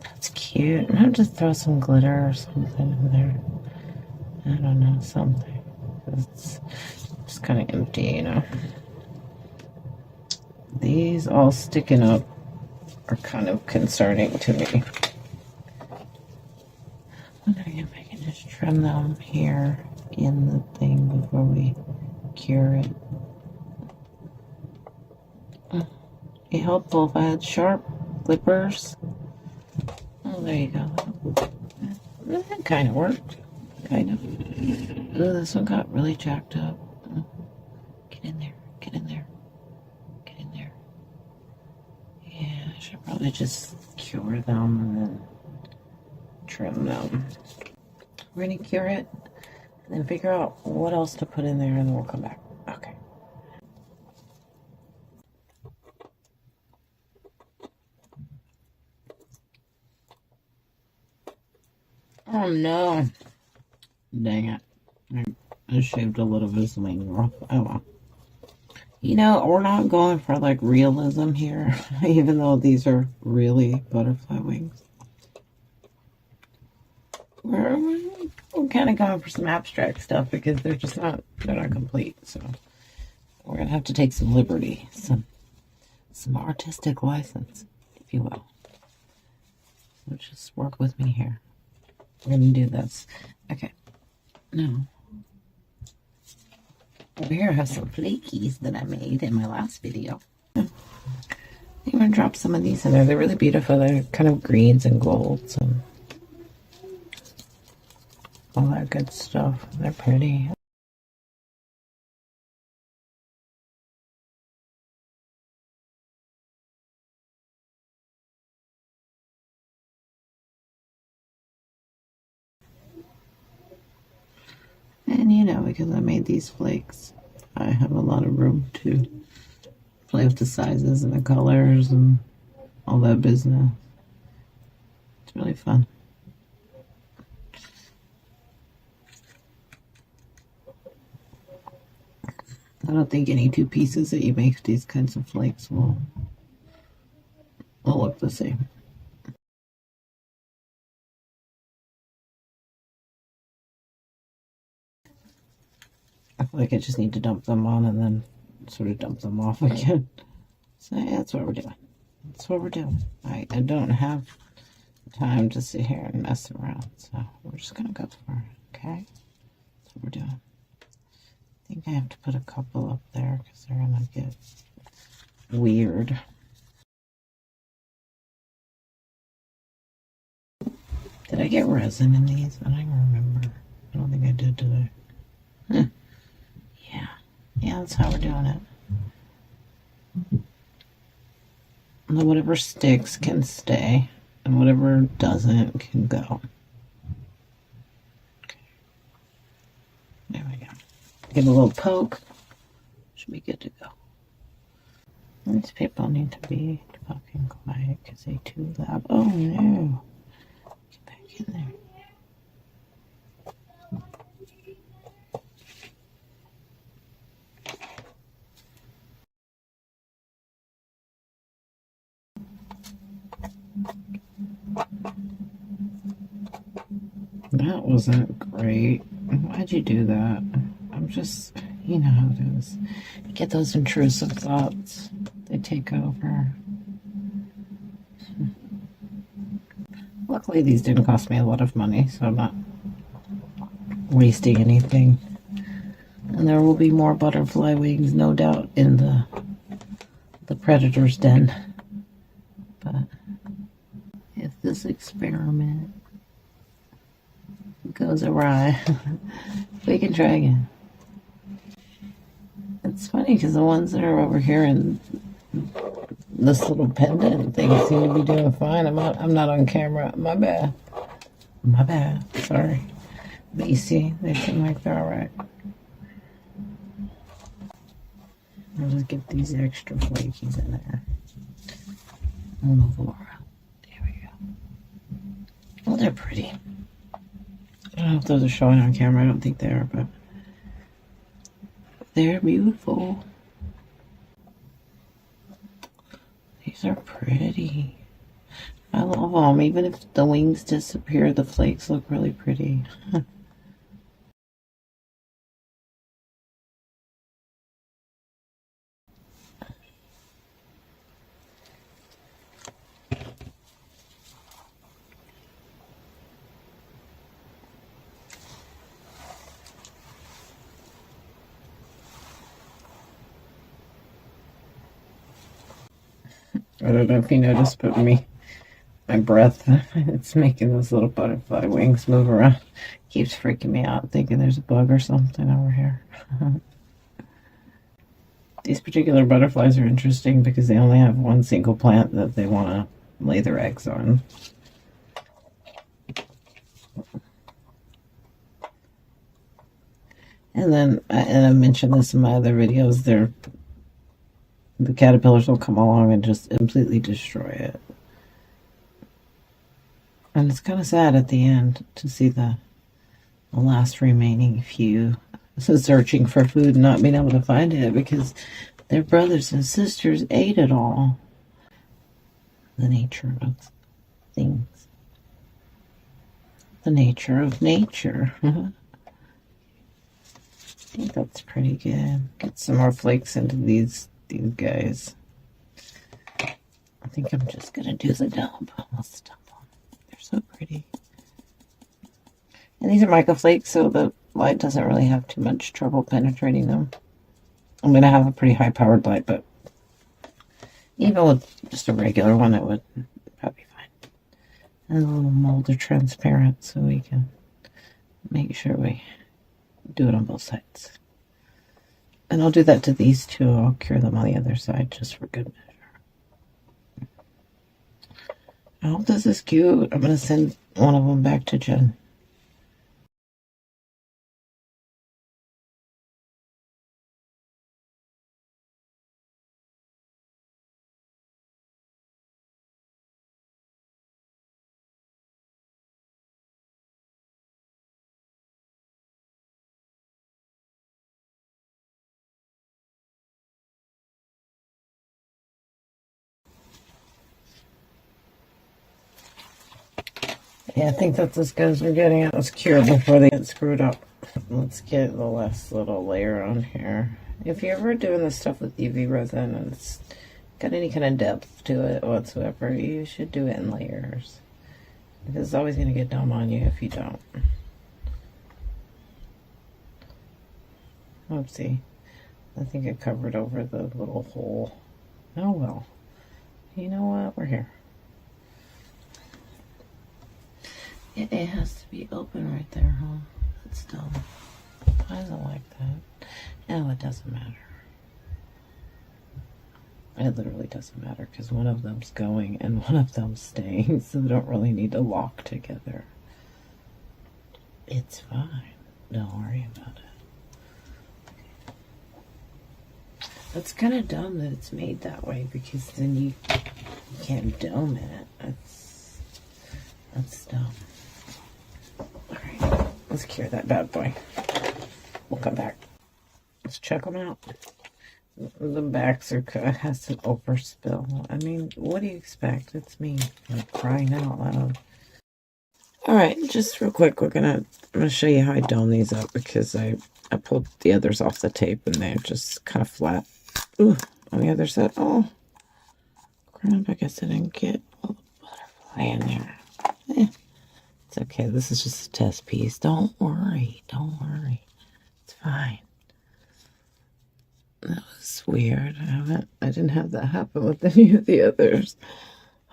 That's cute. I'm gonna just throw some glitter or something in there. I don't know, something. It's just kind of empty, you know. These all sticking up are kind of concerning to me. I'm wondering if I can just trim them here in the thing before we cure it. It'd be helpful if I had sharp clippers. Oh, there you go. That kind of worked. Kind of. Ooh, this one got really jacked up. Get in there. Yeah, I should probably just cure them and then trim them. We're gonna cure it and then figure out what else to put in there and then we'll come back. Okay. Oh no. Dang it. I shaved a little of his wing off. Oh well. You know, we're not going for like realism here, even though these are really butterfly wings. We're kind of going for some abstract stuff because they're not complete. So we're gonna have to take some liberty, some artistic license, if you will. So just work with me here. We're gonna do this. Okay. Now, over here I have some flakies that I made in my last video. I'm gonna drop some of these in there. They're really beautiful. They're kind of greens and golds and all that good stuff. They're pretty. And you know, because I made these flakes, I have a lot of room to play with the sizes and the colors and all that business. It's really fun. I don't think any two pieces that you make these kinds of flakes will look the same. I feel like I just need to dump them on and then sort of dump them off again. So yeah, that's what we're doing. I don't have time to sit here and mess around, so we're just gonna go for it, okay? That's what we're doing. I think I have to put a couple up there because they're gonna get weird. Did I get resin in these? I don't even remember. I don't think I did I? Huh. Yeah, that's how we're doing it. And whatever sticks can stay, and whatever doesn't can go. Okay. There we go. Give it a little poke. Should be good to go. These people need to be fucking quiet because they too loud. Oh no. Get back in there. That wasn't great. Why'd you do that? I'm just, you know how it is. You get those intrusive thoughts. They take over. Luckily, these didn't cost me a lot of money, so I'm not wasting anything. And there will be more butterfly wings, no doubt, in the predator's den. But if this experiment goes awry, we can try again. It's funny because the ones that are over here in this little pendant thing seem to be doing fine. I'm not on camera. My bad. My bad. Sorry. But you see, they seem like they're all right. I'll just get these extra flakies in there. I'll move them around. There we go. Well, they're pretty. I don't know if those are showing on camera. I don't think they are, but they're beautiful. These are pretty. I love them. Even if the wings disappear, the flakes look really pretty. I don't know if you noticed, but my breath, it's making those little butterfly wings move around. Keeps freaking me out, thinking there's a bug or something over here. These particular butterflies are interesting because they only have one single plant that they want to lay their eggs on. And then, and I mentioned this in my other videos, the caterpillars will come along and just completely destroy it. And it's kind of sad at the end to see the last remaining few searching for food and not being able to find it because their brothers and sisters ate it all. The nature of things. The nature of nature. I think that's pretty good. Get some more flakes into these guys. I think I'm just gonna do the dump. Let's dump them. They're so pretty. And these are mica flakes, so the light doesn't really have too much trouble penetrating them. I'm gonna have a pretty high powered light, but even with just a regular one, it would probably be fine. And the little mold are transparent, so we can make sure we do it on both sides. And I'll do that to these two. I'll cure them on the other side just for good measure. I hope this is cute. I'm going to send one of them back to Jen. Yeah, I think that's as good as we're getting it. Let's cure before they get screwed up. Let's get the last little layer on here. If you're ever doing this stuff with UV resin and it's got any kind of depth to it whatsoever, you should do it in layers. Because it's always going to get dumb on you if you don't. Oopsie. I think I covered over the little hole. Oh well. You know what? We're here. It has to be open right there, huh? It's dumb. I don't like that. No, it doesn't matter. It literally doesn't matter because one of them's going and one of them's staying, so they don't really need to lock together. It's fine. Don't worry about it. It's kind of dumb that it's made that way because then you can't dome it. That's dumb. Alright, let's cure that bad boy. We'll come back. Let's check them out. The backs are has an overspill. I mean, what do you expect? It's me. I'm crying out loud. All right, just real quick, I'm gonna show you how I dome these up because I pulled the others off the tape and they're just kind of flat. Ooh, on the other side. Oh, crap! I guess I didn't get a little butterfly in there. It's okay. This is just a test piece. Don't worry. Don't worry. It's fine. That was weird. I didn't have that happen with any of the others.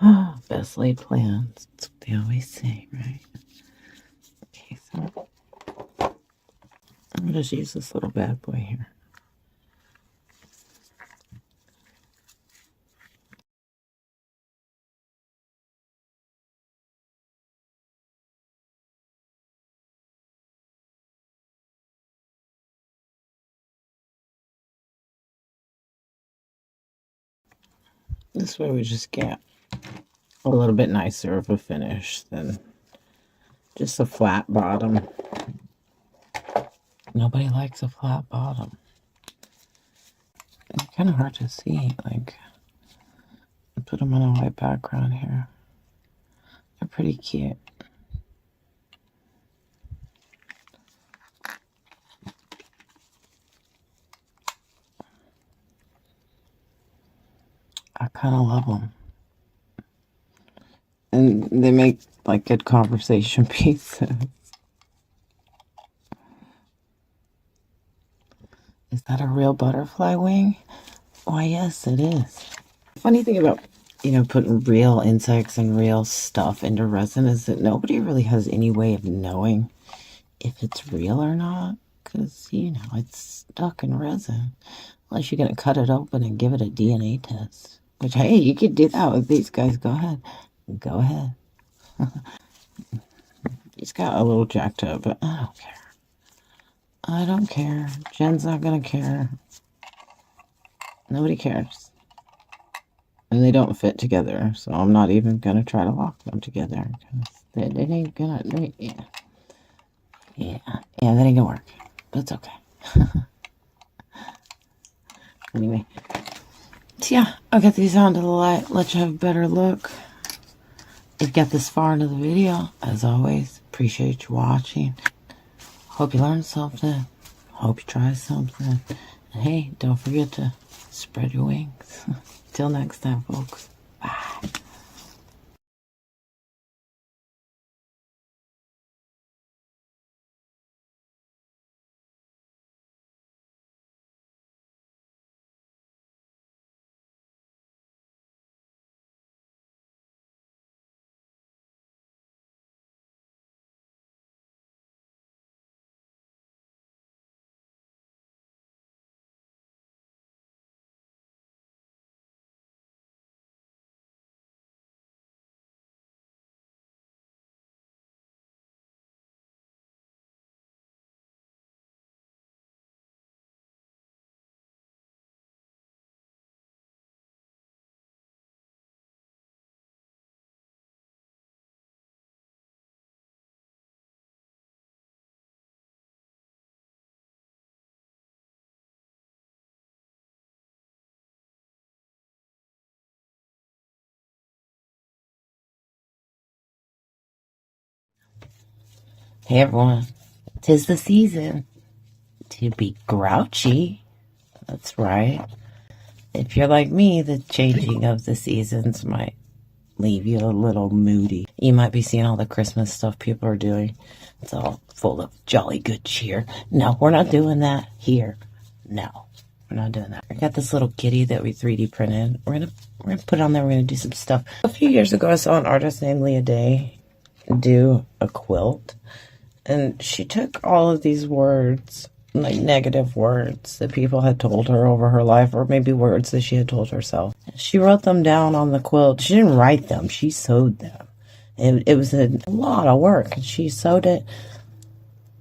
Oh, best laid plans. That's what they always say, right? Okay, so I'm gonna just use this little bad boy here. This way we just get a little bit nicer of a finish than just a flat bottom. Nobody likes a flat bottom. It's kind of hard to see. Like, I put them on a white background here. They're pretty cute. I kind of love them. And they make like good conversation pieces. Is that a real butterfly wing? Why, yes, it is. The funny thing about, putting real insects and real stuff into resin is that nobody really has any way of knowing if it's real or not. Because, it's stuck in resin. Unless you're going to cut it open and give it a DNA test. Which, hey, you could do that with these guys. Go ahead. Go ahead. He's got a little jacked up, but I don't care. I don't care. Jen's not going to care. Nobody cares. And they don't fit together, so I'm not even going to try to lock them together. Because they ain't going to... Yeah, that ain't going to work. But it's okay. Anyway. So yeah, I'll get these onto the light, let you have a better look. If you got this far into the video, as always, appreciate you watching. Hope you learned something. Hope you try something. And hey, don't forget to spread your wings. Till next time, folks. Bye. Hey everyone, 'tis the season to be grouchy. That's right. If you're like me, the changing of the seasons might leave you a little moody. You might be seeing all the Christmas stuff people are doing. It's all full of jolly good cheer. No, we're not doing that here. No, we're not doing that. I got this little kitty that we 3D printed. We're gonna put it on there. We're gonna do some stuff. A few years ago, I saw an artist named Leah Day do a quilt. And she took all of these words, like negative words that people had told her over her life, or maybe words that she had told herself. She wrote them down on the quilt. She didn't write them. She sewed them. It was a lot of work. And she sewed it.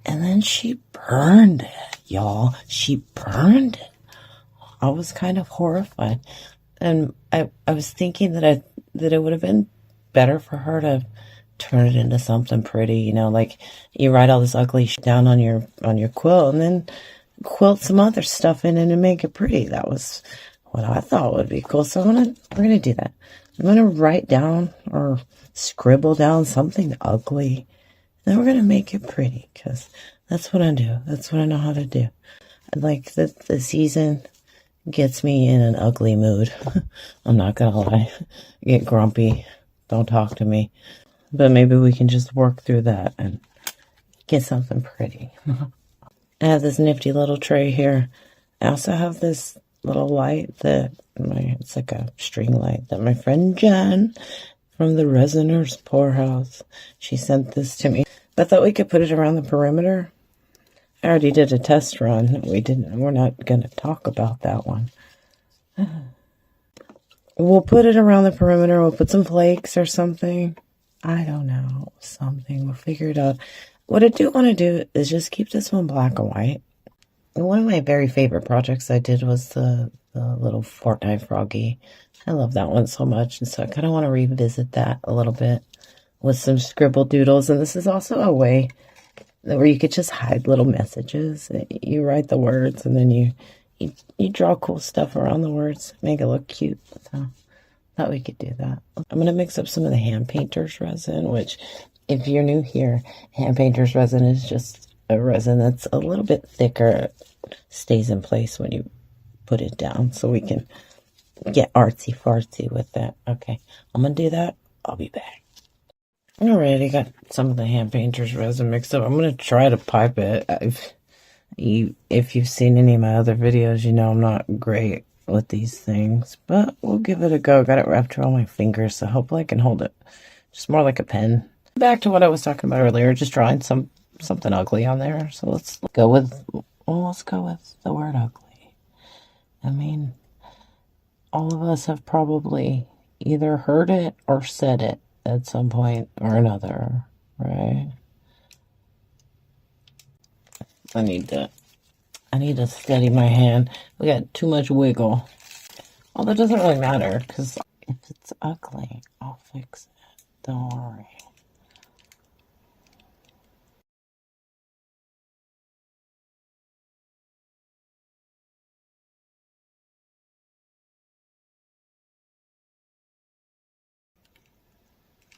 And then she burned it, y'all. She burned it. I was kind of horrified. And I was thinking that it would have been better for her to turn it into something pretty, like you write all this ugly shit down on your quilt and then quilt some other stuff in it and make it pretty. That was what I thought would be cool. So we're gonna do that. I'm gonna write down or scribble down something ugly Then we're going to make it pretty, because that's what I do. That's what I know how to do. Like, the season gets me in an ugly mood. I'm not going to lie. I get grumpy. Don't talk to me. But maybe we can just work through that and get something pretty. I have this nifty little tray here. I also have this little light that it's like a string light that my friend Jen from the Resiner's Poorhouse, she sent this to me. I thought we could put it around the perimeter. I already did a test run. We're not going to talk about that one. We'll put it around the perimeter. We'll put some flakes or something. I don't know. Something. We'll figure it out. What I do want to do is just keep this one black and white. And one of my very favorite projects I did was the little Fortnite froggy. I love that one so much. And so I kind of want to revisit that a little bit with some scribble doodles. And this is also a way where you could just hide little messages. You write the words and then you draw cool stuff around the words, make it look cute. So thought we could do that. I'm going to mix up some of the hand painter's resin, which if you're new here, hand painter's resin is just a resin that's a little bit thicker. It stays in place when you put it down, so we can get artsy fartsy with that. Okay, I'm going to do that. I'll be back. Alright, I got some of the hand painter's resin mixed up. I'm going to try to pipe it. If you've seen any of my other videos, you know I'm not great with these things, but we'll give it a go. Got it wrapped around my fingers, so hopefully I can hold it just more like a pen. Back to what I was talking about earlier, just drawing something ugly on there. So let's go with the word ugly. I mean, all of us have probably either heard it or said it at some point or another, right? I need to steady my hand. We got too much wiggle. Well, that doesn't really matter, because if it's ugly, I'll fix it. Don't worry.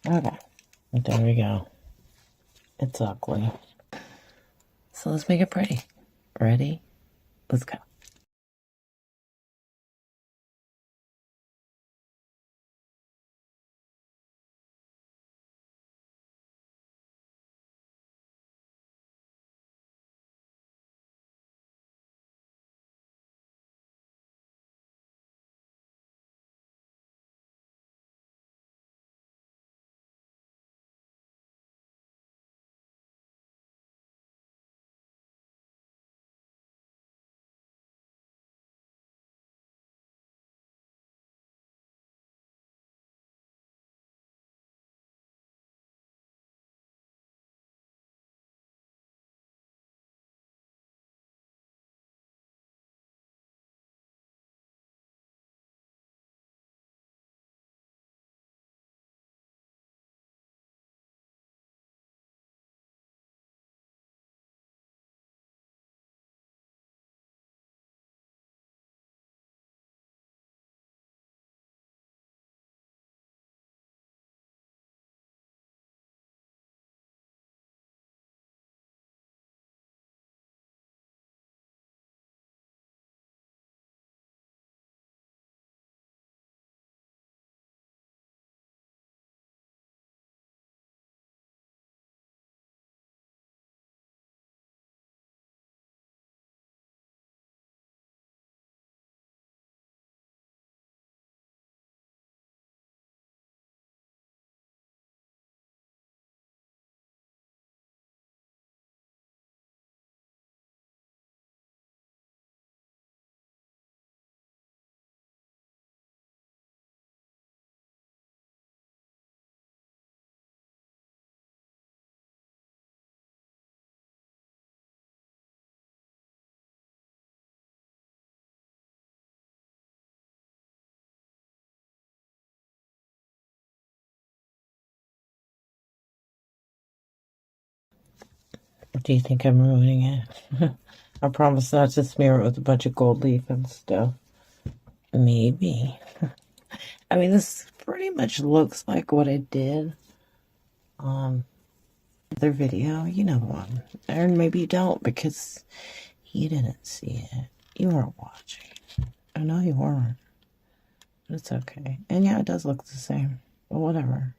Okay, there we go. It's ugly. So let's make it pretty. Ready? Let's go. Do you think I'm ruining it? I promise not to smear it with a bunch of gold leaf and stuff. Maybe. I mean, this pretty much looks like what I did on Their video, you know one. Or maybe you don't because you didn't see it. You weren't watching. I know you weren't. But it's okay. And yeah, it does look the same. But whatever.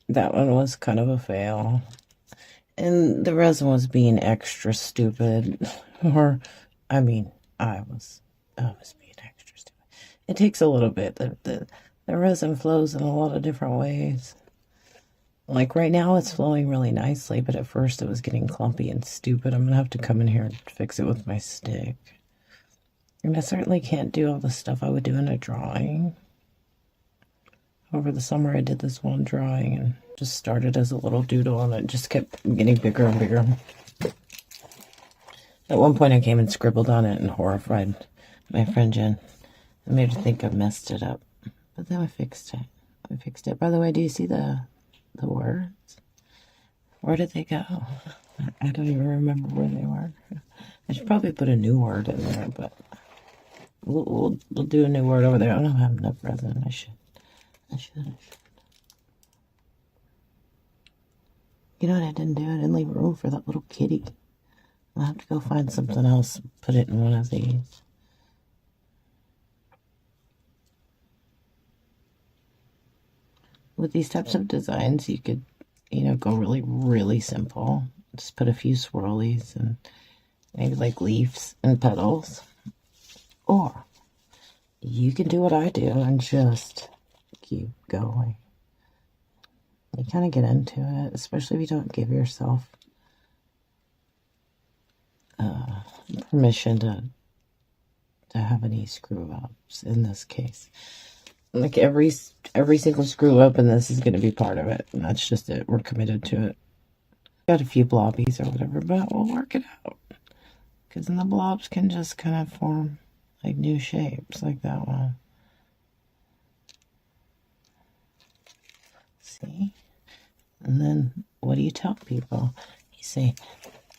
That one was kind of a fail. And the resin was being extra stupid. Or, I mean, I was being extra stupid. It takes a little bit. The resin flows in a lot of different ways. Like right now it's flowing really nicely, but at first it was getting clumpy and stupid. I'm going to have to come in here and fix it with my stick. And I certainly can't do all the stuff I would do in a drawing. Over the summer I did this one drawing and just started as a little doodle and it just kept getting bigger and bigger. At one point I came and scribbled on it and horrified my friend Jen. I made her think I messed it up. But then I fixed it. By the way, do you see the words? Where did they go? I don't even remember where they were. I should probably put a new word in there, but we'll do a new word over there. I don't have enough resin. I should. You know what I didn't do? I didn't leave room for that little kitty. I'll have to go find something else and put it in one of these. With these types of designs, you could, go really, really simple. Just put a few swirlies and maybe like leaves and petals. Or you can do what I do and just keep going. You kind of get into it, especially if you don't give yourself permission to have any screw ups in this case. Like every single screw up in this is going to be part of it, and that's just it. We're committed to it. Got a few blobbies or whatever, but we'll work it out. Because then the blobs can just kind of form like new shapes, like that one. See? And then what do you tell people? You say,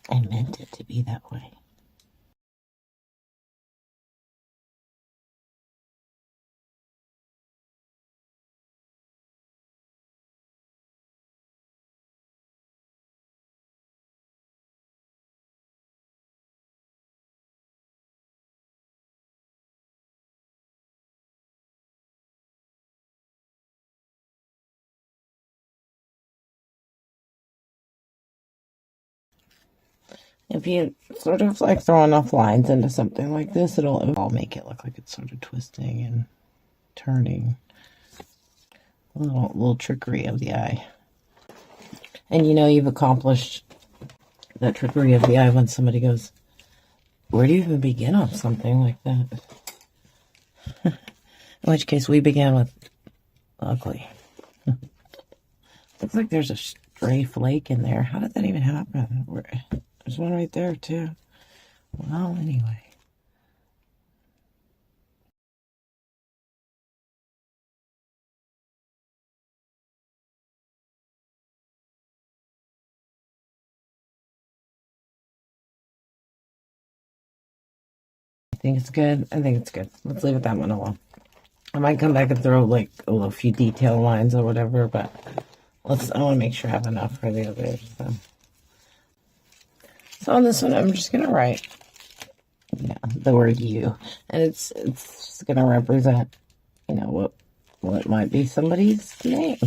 I meant it to be that way. If you sort of like throw enough lines into something like this, it'll all make it look like it's sort of twisting and turning. A little trickery of the eye. And you've accomplished that trickery of the eye when somebody goes, where do you even begin on something like that? In which case we began with ugly. Looks like there's a stray flake in there. How did that even happen? There's one right there too. Well, anyway. I think it's good. Let's leave it that one alone. I might come back and throw like a few detail lines or whatever, but I want to make sure I have enough for the others. So on this one, I'm just going to write the word you. And it's just going to represent, what might be somebody's name.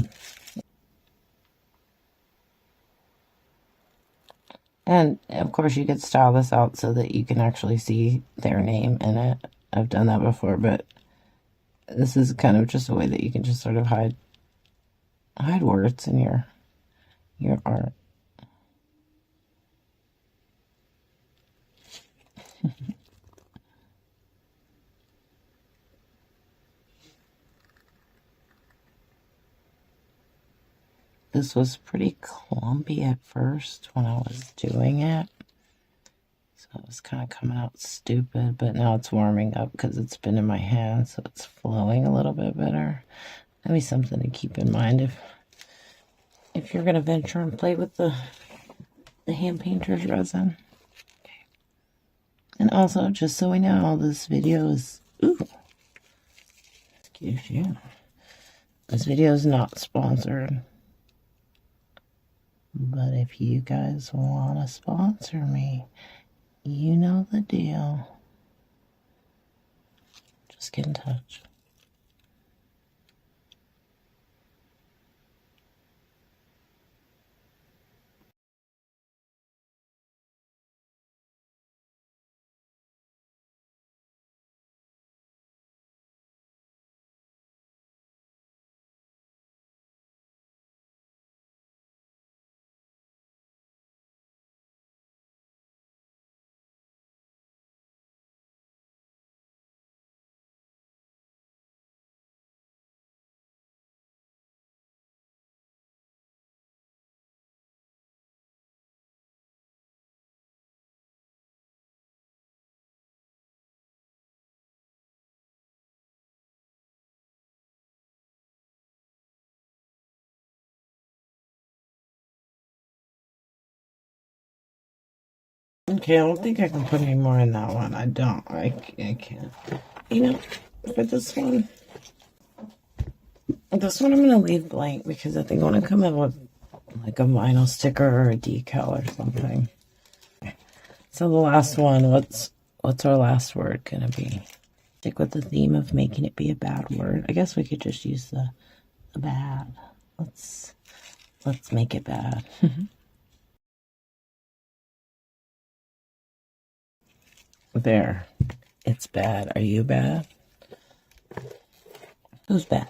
And, of course, you could style this out so that you can actually see their name in it. I've done that before, but this is kind of just a way that you can just sort of hide words in your art. This was pretty clumpy at first when I was doing it. So it was kind of coming out stupid, but now it's warming up because it's been in my hand, so it's flowing a little bit better. That'd be something to keep in mind if you're going to venture and play with the hand painter's resin. Okay. And also, just so we know, this video is... Ooh! Excuse you. This video is not sponsored. But if you guys want to sponsor me, you know the deal. Just get in touch. Okay, I don't think I can put any more in that one. I don't. I can't. You know, for this one I'm going to leave blank because I think I want to come in with like a vinyl sticker or a decal or something. So the last one, what's our last word going to be? Stick with the theme of making it be a bad word. I guess we could just use the bad. Let's make it bad. There. It's bad. Are you bad? Who's bad?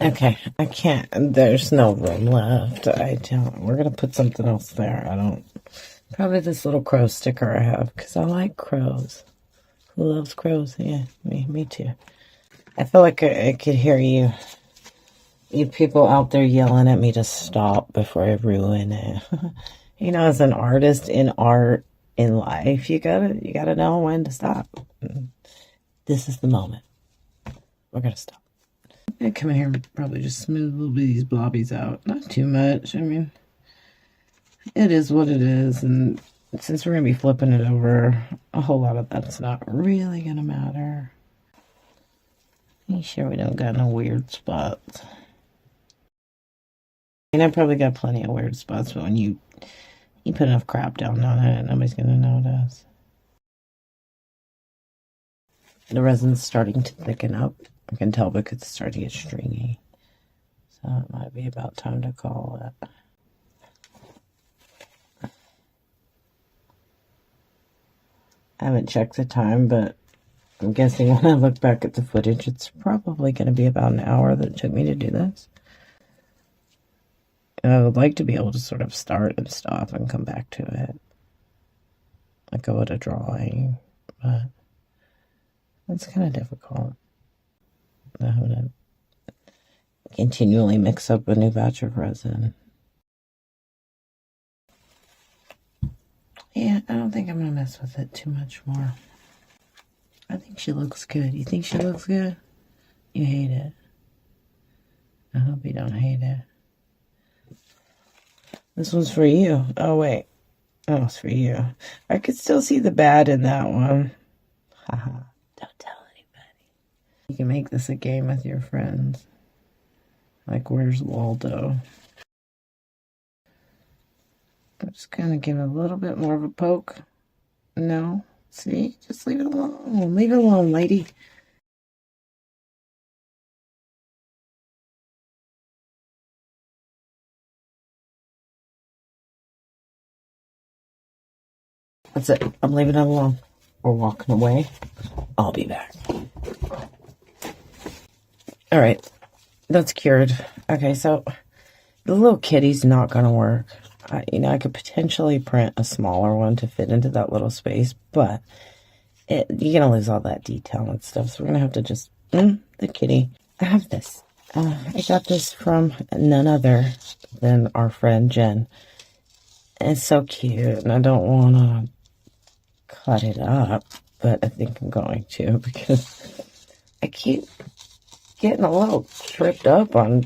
Okay, I can't. There's no room left. I don't. We're going to put something else there. I don't. Probably this little crow sticker I have because I like crows. Who loves crows? Yeah, me too. I feel like I could hear you people out there yelling at me to stop before I ruin it. You know, as an artist in art, in life, you gotta know when to stop. This is the moment. We're gonna stop. I'm gonna come in here and probably just smooth a little bit of these blobbies out. Not too much. I mean, it is what it is, and since we're gonna be flipping it over, a whole lot of that's not really gonna matter. Make sure we don't got no weird spots. I probably got plenty of weird spots, but when you put enough crap down on it, nobody's gonna notice. The resin's starting to thicken up. I can tell because it's starting to get stringy. So it might be about time to call it. I haven't checked the time, but I'm guessing when I look back at the footage, it's probably going to be about an hour that it took me to do this. And I would like to be able to sort of start and stop and come back to it. Like I would a drawing, but it's kind of difficult. I have to continually mix up a new batch of resin. Yeah, I don't think I'm going to mess with it too much more. I think she looks good. You think she looks good? You hate it. I hope you don't hate it. This one's for you. Oh, wait. Oh, it's for you. I could still see the bad in that one. Haha. Don't tell anybody. You can make this a game with your friends. Like, where's Waldo? I'm just gonna give it a little bit more of a poke. No? See? Just leave it alone. Leave it alone, lady. That's it. I'm leaving it alone. We're walking away. I'll be back. Alright. That's cured. Okay, so the little kitty's not going to work. I could potentially print a smaller one to fit into that little space, but you're going to lose all that detail and stuff, so we're going to have to just... the kitty. I have this. I got this from none other than our friend Jen. It's so cute, and I don't want to cut it up, but I think I'm going to because I keep getting a little tripped up on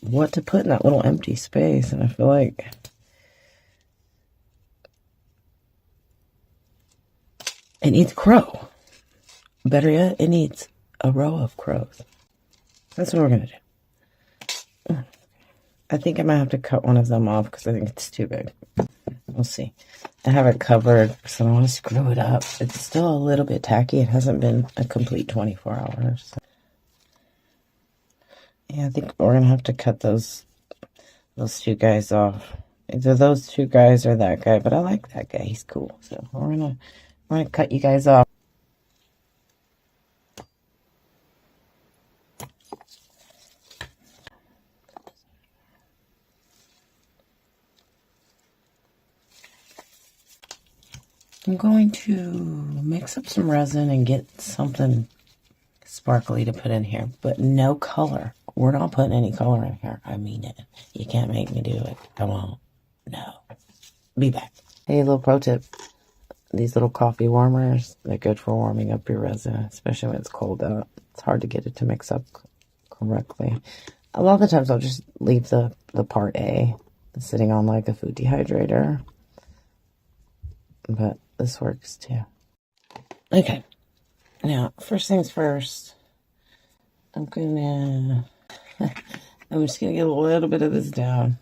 what to put in that little empty space, and I feel like it needs a crow. Better yet, it needs a row of crows. That's what we're gonna do. I think I might have to cut one of them off because I think it's too big. We'll see. I have it covered because I don't want to screw it up. It's still a little bit tacky. It hasn't been a complete 24 hours. So. Yeah, I think we're going to have to cut those two guys off. Either those two guys or that guy, but I like that guy. He's cool. So we're gonna cut you guys off. I'm going to mix up some resin and get something sparkly to put in here, but no color. We're not putting any color in here. I mean it. You can't make me do it. I won't. No. Be back. Hey, little pro tip. These little coffee warmers, they're good for warming up your resin, especially when it's cold out. It's hard to get it to mix up correctly. A lot of the times I'll just leave the part A sitting on like a food dehydrator. But this works too. Okay. Now, first things first, I'm just gonna get a little bit of this down.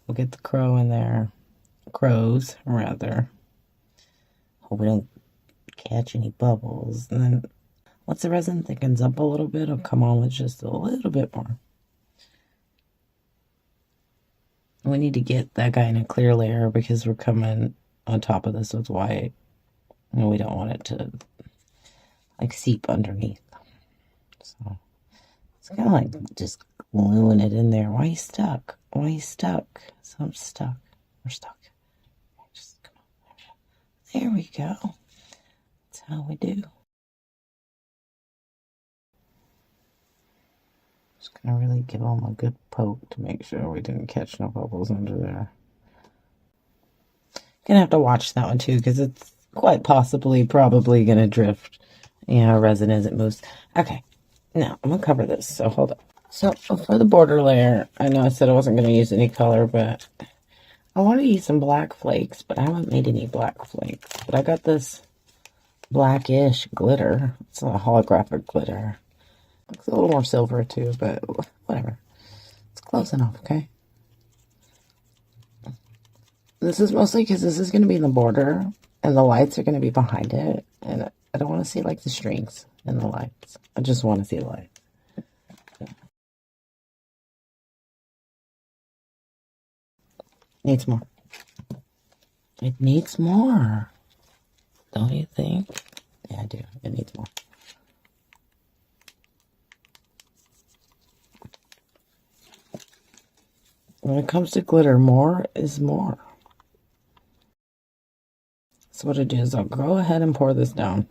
We'll get the crow in there. Crows, rather. Hope we don't catch any bubbles. And then once the resin thickens up a little bit, it'll come on with just a little bit more. We need to get that guy in a clear layer because we're coming on top of this with white. And we don't want it to like seep underneath. So it's kind of like just gluing it in there. Why are you stuck? Why are you stuck? So I'm stuck. We're stuck. Just come on. There we go. That's how we do. Just gonna really give them a good poke to make sure we didn't catch no bubbles under there. Gonna have to watch that one too because it's quite possibly probably gonna drift. Yeah, resin as it moves. Okay, now I'm gonna cover this, so hold up. So for the border layer, I know I said I wasn't gonna use any color, but I want to use some black flakes, but I haven't made any black flakes. But I got this blackish glitter. It's a holographic glitter. Looks a little more silver too, but whatever. It's close enough, okay? This is mostly because this is going to be in the border, and the lights are going to be behind it, and I don't want to see, like, the strings in the lights. I just want to see the light. Okay. Needs more. It needs more. Don't you think? Yeah, I do. It needs more. When it comes to glitter, more is more. So what I do is I'll go ahead and pour this down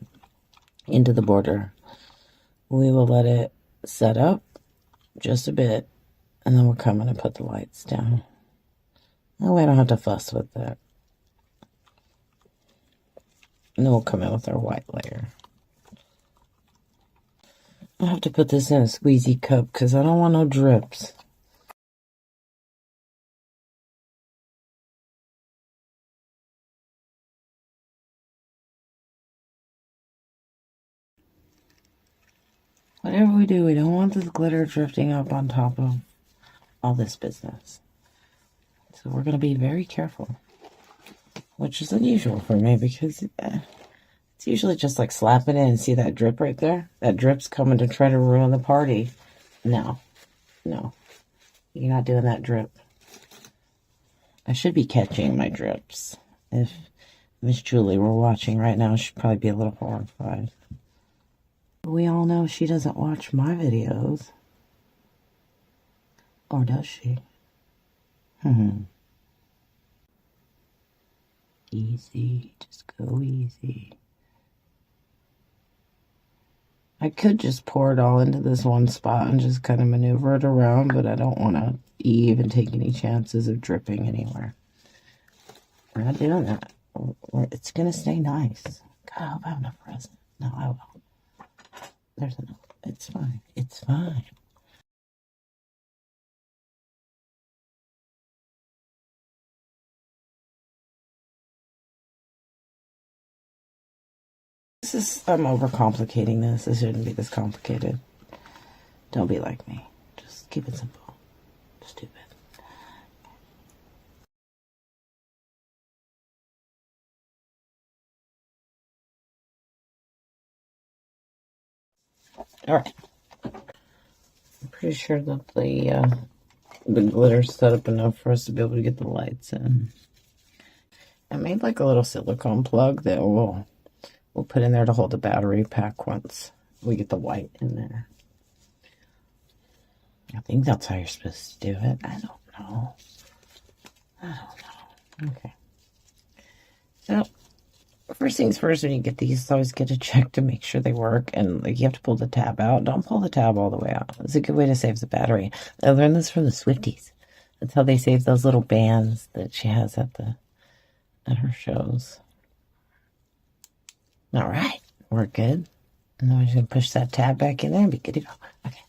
into the border. We will let it set up just a bit, and then we'll come in and put the lights down. That way I don't have to fuss with that. And then we'll come in with our white layer. I have to put this in a squeezy cup because I don't want no drips. Whatever we do, we don't want this glitter drifting up on top of all this business. So we're going to be very careful. Which is unusual for me because it's usually just like slap it in. See that drip right there? That drip's coming to try to ruin the party. No. No. You're not doing that drip. I should be catching my drips. If Miss Julie were watching right now, she'd probably be a little horrified. We all know she doesn't watch my videos. Or does she? Easy. Just go easy. I could just pour it all into this one spot and just kind of maneuver it around, but I don't want to even take any chances of dripping anywhere. We're not doing that. It's going to stay nice. God, I hope I have enough resin. No, I won't. There's enough. It's fine. It's fine. I'm overcomplicating this. It shouldn't be this complicated. Don't be like me. Just keep it simple. Stupid. Alright. I'm pretty sure that the glitter's set up enough for us to be able to get the lights in. I made like a little silicone plug that we'll put in there to hold the battery pack once we get the white in there. I think that's how you're supposed to do it. I don't know. Okay. So, first things first, when you get these, always get to check to make sure they work. And like, you have to pull the tab out. Don't pull the tab all the way out. It's a good way to save the battery. I learned this from the Swifties. That's how they save those little bands that she has at her shows. All right, we're good. And then we're just going to push that tab back in there and be good to go. Okay,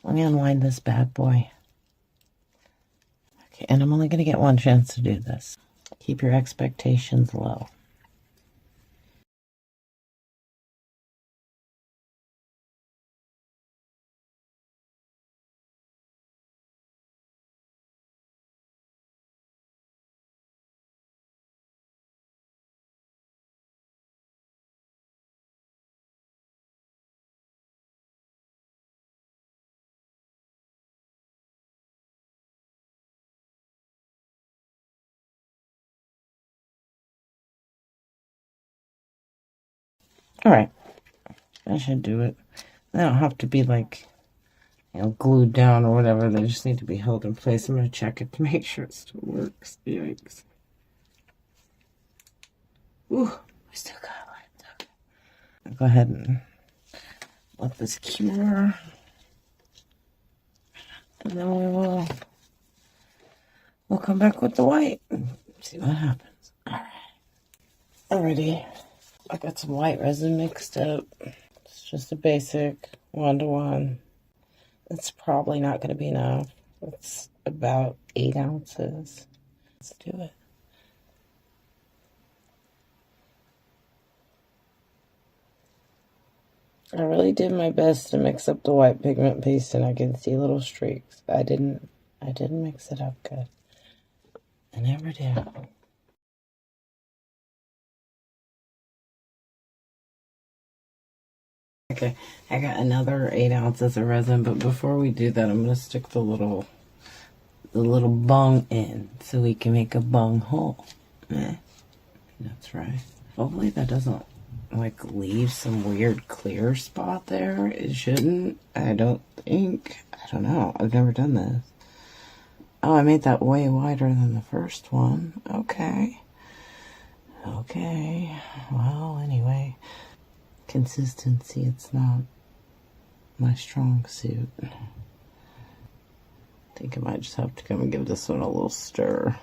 let me unwind this bad boy. Okay, and I'm only going to get one chance to do this. Keep your expectations low. Alright, that should do it. They don't have to be like, glued down or whatever. They just need to be held in place. I'm going to check it to make sure it still works. Yikes. Ooh, we still got light. Okay. I'll go ahead and let this cure. And then we'll come back with the white and see what happens. Alright. Alrighty. I got some white resin mixed up. It's just a basic 1-to-1. It's probably not going to be enough. It's about 8 ounces. Let's do it. I really did my best to mix up the white pigment paste, and I can see little streaks. I didn't mix it up good. I never did. Okay, I got another 8 ounces of resin, but before we do that, I'm gonna stick the little bung in so we can make a bung hole. That's right. Hopefully that doesn't like leave some weird clear spot there. It shouldn't. I don't think. I don't know. I've never done this. Oh, I made that way wider than the first one. Okay. Okay. Well, anyway. Consistency, it's not my strong suit. I think I might just have to come and give this one a little stir.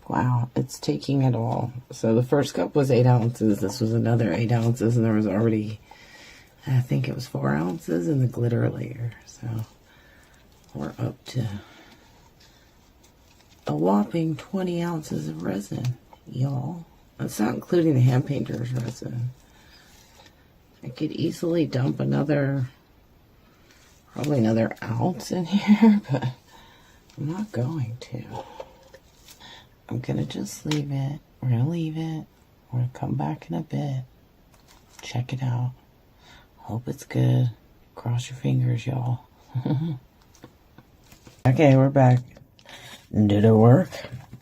Wow, it's taking it all. So the first cup was 8 ounces. This was another 8 ounces, and there was already, I think it was 4 ounces in the glitter layer. So we're up to a whopping 20 ounces of resin, y'all. That's not including the hand painter's resin. I could easily dump probably another ounce in here, but I'm not going to. I'm gonna just leave it. We're gonna leave it. We're gonna come back in a bit. Check it out. Hope it's good. Cross your fingers, y'all. Okay, we're back. Did it work?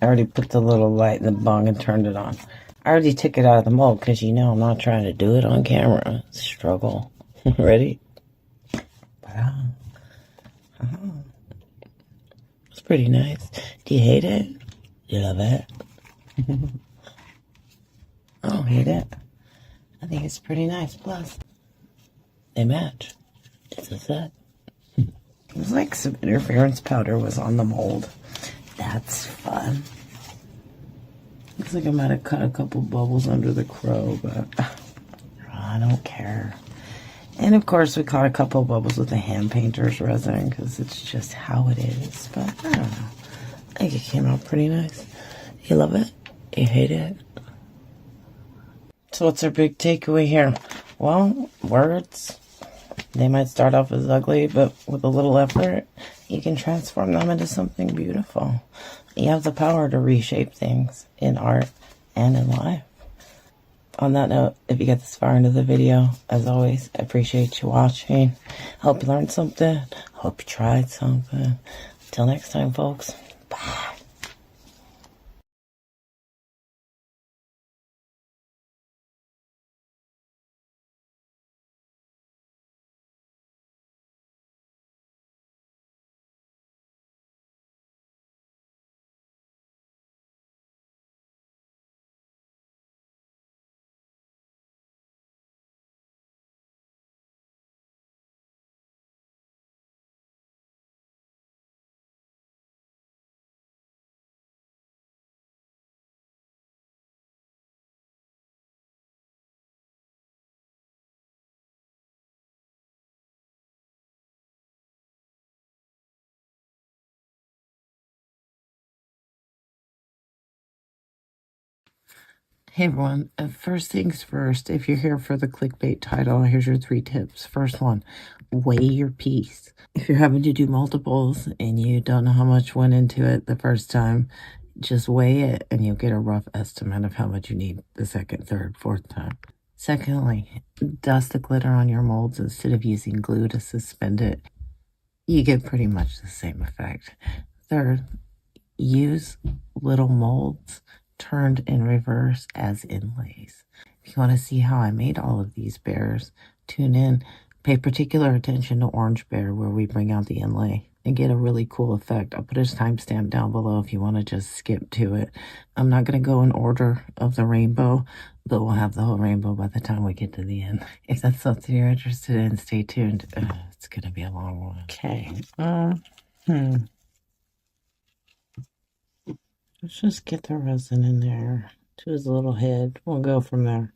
I already put the little light in the bung and turned it on. I already took it out of the mold because you know I'm not trying to do it on camera. Struggle. Ready? It's pretty nice. Do you hate it? Do you love it? I don't hate it. I think it's pretty nice. Plus, they match. It's a set. It was like some interference powder was on the mold. That's fun. Looks like I might have cut a couple bubbles under the crow, but I don't care. And of course, we caught a couple bubbles with the hand painter's resin because it's just how it is. But I don't know. I think it came out pretty nice. You love it? You hate it? So what's our big takeaway here? Well, words, they might start off as ugly, but with a little effort, you can transform them into something beautiful. You have the power to reshape things in art and in life. On that note, if you get this far into the video, as always, I appreciate you watching. Hope you learned something. Hope you tried something. Till next time, folks. Bye. Hey everyone, first things first, if you're here for the clickbait title, here's your 3 tips. First one, weigh your piece. If you're having to do multiples and you don't know how much went into it the first time, just weigh it and you'll get a rough estimate of how much you need the second, third, fourth time. Secondly, dust the glitter on your molds instead of using glue to suspend it. You get pretty much the same effect. Third, use little molds turned in reverse as inlays. If you want to see how I made all of these bears, tune in. Pay particular attention to Orange Bear where we bring out the inlay and get a really cool effect. I'll put a timestamp down below if you want to just skip to it. I'm not going to go in order of the rainbow, but we'll have the whole rainbow by the time we get to the end. If that's something you're interested in, stay tuned. It's going to be a long one. Okay. Let's just get the resin in there to his little head. We'll go from there.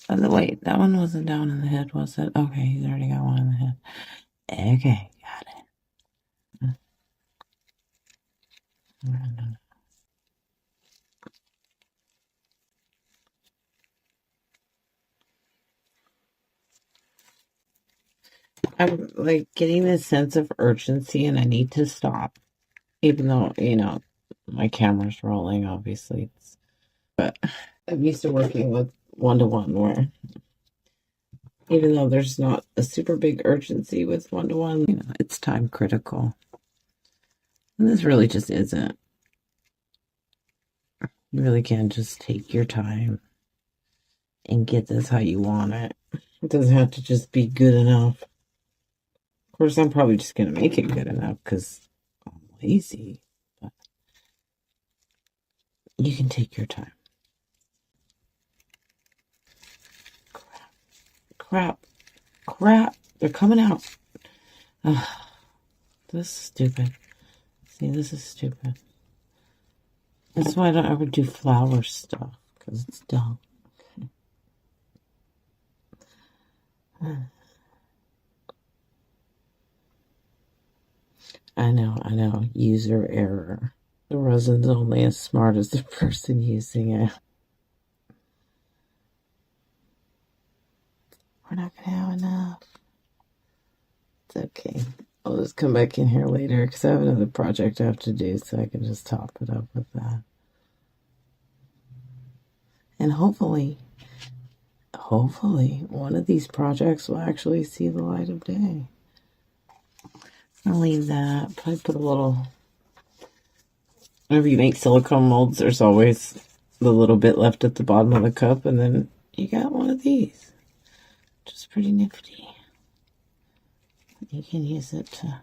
Wait, that one wasn't down in the head, was it? Okay, he's already got one in the head. Okay, got it. I'm like getting this sense of urgency and I need to stop. Even though, my camera's rolling, obviously. But I'm used to working with one-to-one where even though there's not a super big urgency with one-to-one, it's time critical. And this really just isn't. You really can just take your time and get this how you want it. It doesn't have to just be good enough. Of course, I'm probably just going to make it good enough because I'm lazy. But you can take your time. Crap. They're coming out. This is stupid. See, this is stupid. That's why I don't ever do flower stuff, because it's dumb. I know. User error. The resin's only as smart as the person using it. We're not going to have enough. It's okay. I'll just come back in here later because I have another project I have to do, so I can just top it up with that. And hopefully, one of these projects will actually see the light of day. I'll leave that. Probably put a little... Whenever you make silicone molds, there's always the little bit left at the bottom of the cup, and then you got one of these, which is pretty nifty. You can use it to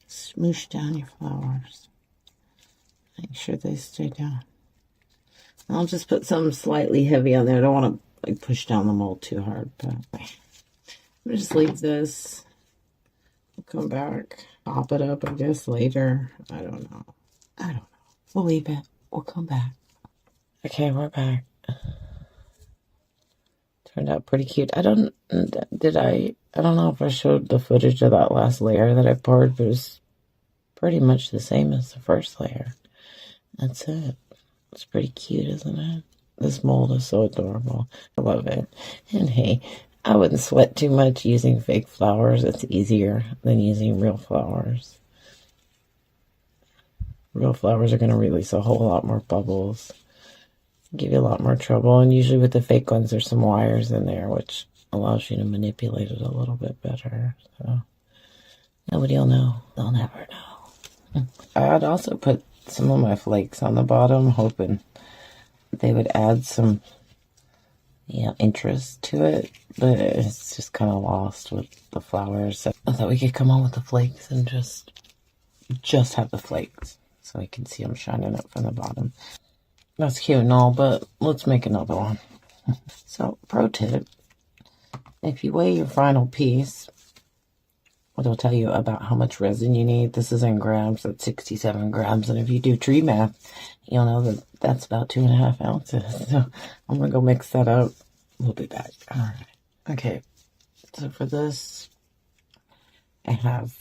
smoosh down your flowers. Make sure they stay down. I'll just put something slightly heavy on there. I don't want to like push down the mold too hard, but I'll just leave this. We'll come back, pop it up, I guess, later. I don't know. We'll leave it. We'll come back. Okay, we're back. Turned out pretty cute. I don't know if I showed the footage of that last layer that I poured, but it was pretty much the same as the first layer. That's it. It's pretty cute, isn't it? This mold is so adorable. I love it. And hey, I wouldn't sweat too much using fake flowers. It's easier than using real flowers. Real flowers are going to release a whole lot more bubbles. Give you a lot more trouble. And usually with the fake ones, there's some wires in there, which allows you to manipulate it a little bit better. So nobody will know. They'll never know. I'd also put some of my flakes on the bottom, hoping they would add some interest to it, but it's just kind of lost with the flowers. So I thought we could come on with the flakes and just have the flakes so we can see them shining up from the bottom. That's cute and all, but let's make another one. So, pro tip, if you weigh your final piece, it'll tell you about how much resin you need. This is in grams, that's 67 grams. And if you do tree math, you'll know that that's about 2.5 ounces. So I'm going to go mix that up. We'll be back. All right. Okay. So for this, I have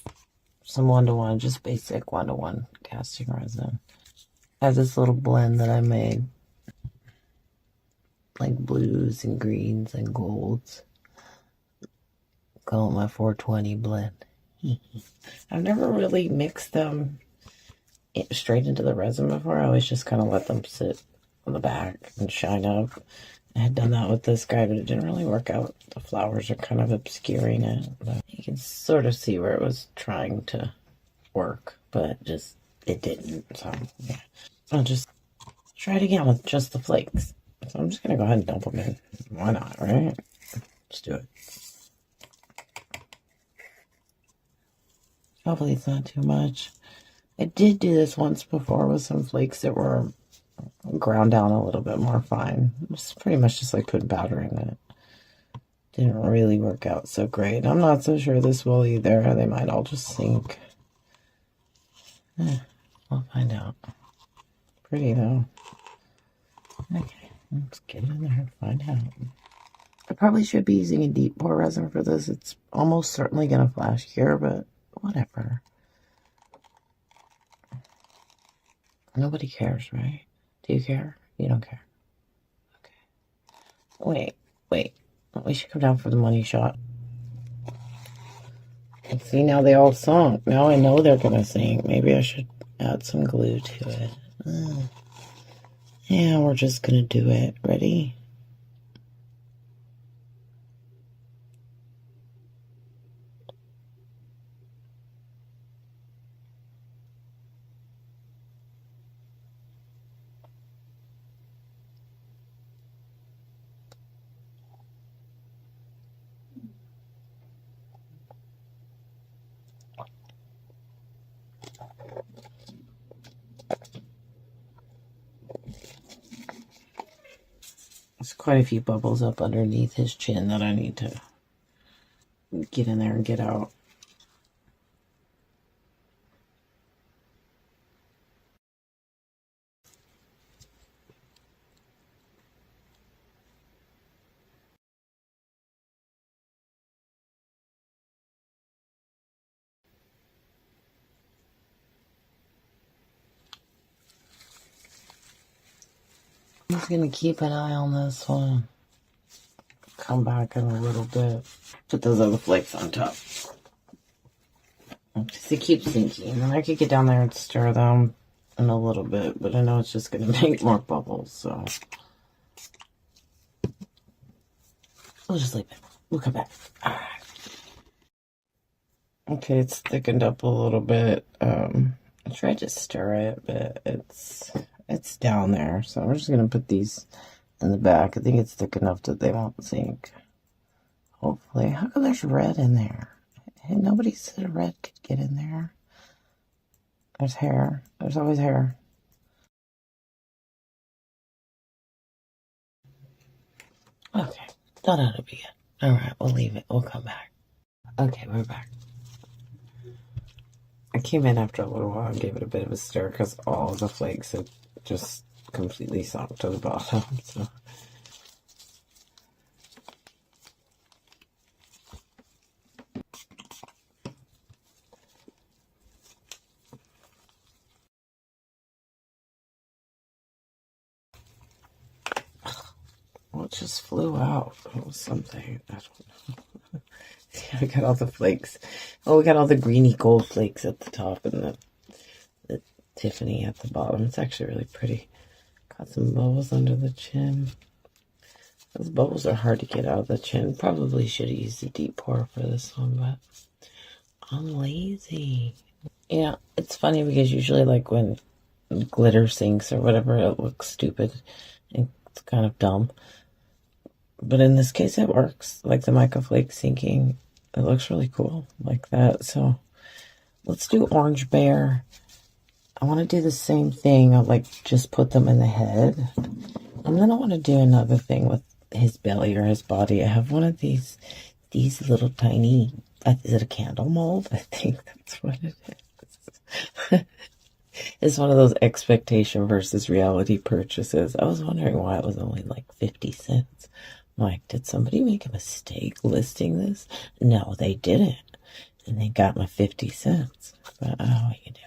some 1-to-1, just basic 1-to-1 casting resin. I have this little blend that I made, like blues and greens and golds. Call it my 420 blend. I've never really mixed them straight into the resin before. I always just kind of let them sit on the back and shine up. I had done that with this guy, but it didn't really work out. The flowers are kind of obscuring it. But you can sort of see where it was trying to work, but it didn't. So, yeah. I'll just try it again with just the flakes. So I'm just going to go ahead and dump them in. Why not, right? Let's do it. Hopefully it's not too much. I did do this once before with some flakes that were ground down a little bit more fine. It's pretty much just like putting powder in it. Didn't really work out so great. I'm not so sure this will either. They might all just sink. We'll find out. Pretty though. Okay, let's get in there and find out. I probably should be using a deep pour resin for this. It's almost certainly going to flash here, but whatever. Nobody cares, right? Do you care? You don't care. Okay. Wait. We should come down for the money shot. And see, now they all sunk. Now I know they're going to sink. Maybe I should add some glue to it. Yeah, we're just going to do it. Ready? There's quite a few bubbles up underneath his chin that I need to get in there and get out. just gonna keep an eye on this one. Come back in a little bit. Put those other flakes on top. Just to keep sinking. And I could get down there and stir them in a little bit, but I know it's just gonna make more bubbles, so we'll just leave it. We'll come back. Alright. Okay, it's thickened up a little bit. I tried to stir it, but it's down there. So we're just gonna put these in the back. I think it's thick enough that they won't sink. Hopefully. How come there's red in there? Hey, nobody said red could get in there. There's hair. There's always hair. Okay, that ought to be it. Alright, we'll leave it. We'll come back. Okay, we're back. I came in after a little while and gave it a bit of a stir because all of the flakes had just completely sunk to the bottom. So. Well, it just flew out. It was something. I don't know. Yeah, I got all the flakes. Oh, we got all the greeny gold flakes at the top and the Tiffany at the bottom. It's actually really pretty. Got some bubbles under the chin. Those bubbles are hard to get out of the chin. Probably should have used a deep pour for this one, but I'm lazy. Yeah, it's funny because usually like when glitter sinks or whatever, it looks stupid. It's kind of dumb. But in this case, it works. Like the mica flake sinking, it looks really cool like that. So let's do orange bear. I want to do the same thing. I'll like just put them in the head. And then I want to do another thing with his belly or his body. I have one of these little tiny, is it a candle mold? I think that's what it is. It's one of those expectation versus reality purchases. I was wondering why it was only like 50 cents. I'm like, did somebody make a mistake listing this? No, they didn't. And they got my 50 cents. But what you do?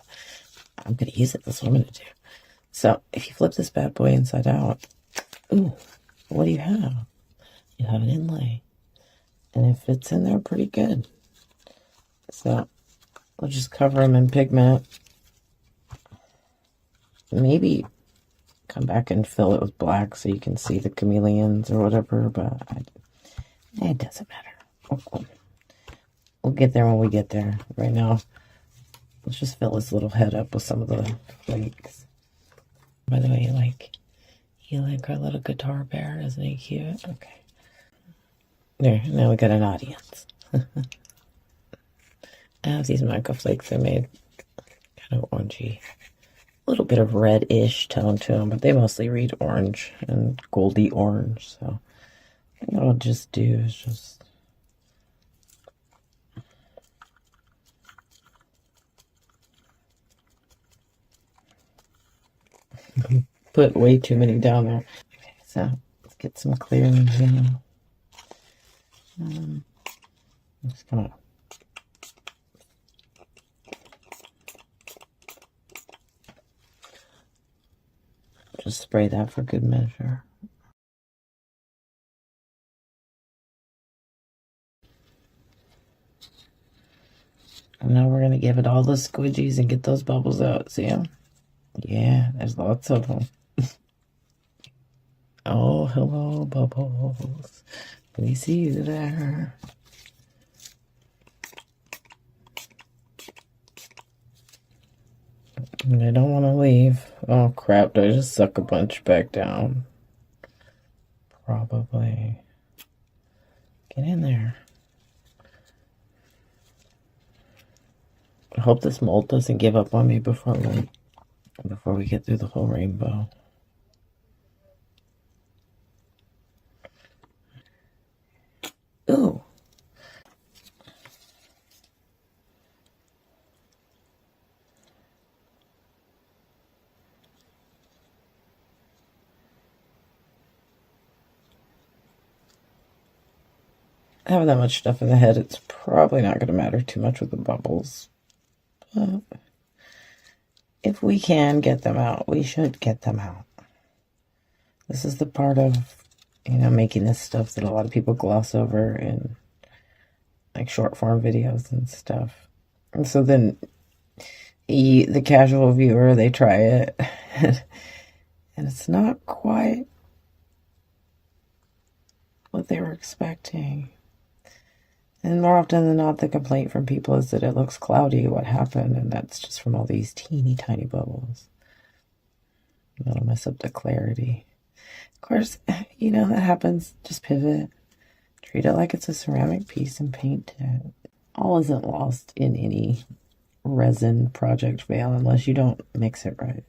I'm going to use it. That's what I'm going to do. So if you flip this bad boy inside out, ooh, what do you have? You have an inlay. And it fits in there pretty good. So we'll just cover them in pigment. Maybe come back and fill it with black so you can see the chameleons or whatever, but it doesn't matter. We'll get there when we get there. Right now, let's just fill his little head up with some of the flakes. By the way, you like our little guitar bear? Isn't he cute? Okay. There, now we got an audience. I have these mica flakes I made kind of orangey. A little bit of red-ish tone to them, but they mostly read orange and goldy orange. So I think what I'll just do is just put way too many down there. Okay, so let's get some clearings in. I'm just gonna just spray that for good measure. And now we're going to give it all the squidgies and get those bubbles out. See them? Yeah, there's lots of them. Oh, hello, bubbles. We see you there. And I don't want to leave. Oh, crap. Did I just suck a bunch back down? Probably. Get in there. I hope this mold doesn't give up on me before we get through the whole rainbow. Ooh. Having that much stuff in the head, it's probably not going to matter too much with the bubbles. But if we can get them out, we should get them out. This is the part of, making this stuff that a lot of people gloss over in like short form videos and stuff. And so then the casual viewer, they try it and it's not quite what they were expecting. And more often than not, the complaint from people is that it looks cloudy. What happened? And that's just from all these teeny tiny bubbles. That'll mess up the clarity. Of course, that happens. Just pivot. Treat it like it's a ceramic piece and paint it. All isn't lost in any resin project fail unless you don't mix it right.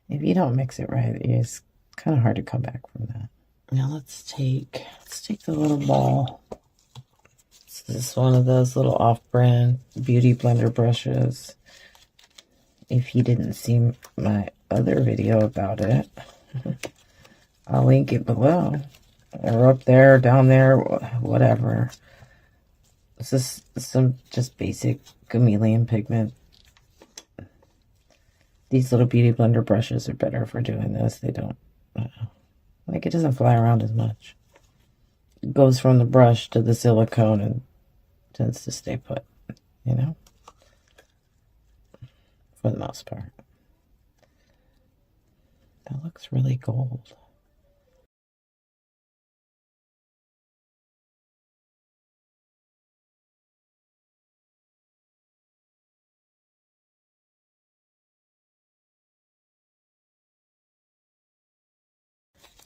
If you don't mix it right, it's kind of hard to come back from that. Now let's take the little ball. This is one of those little off-brand beauty blender brushes. If you didn't see my other video about it, I'll link it below. Or up there, down there, whatever. This is some just basic chameleon pigment. These little beauty blender brushes are better for doing this. They don't, it doesn't fly around as much. It goes from the brush to the silicone and tends to stay put, for the most part. That looks really gold.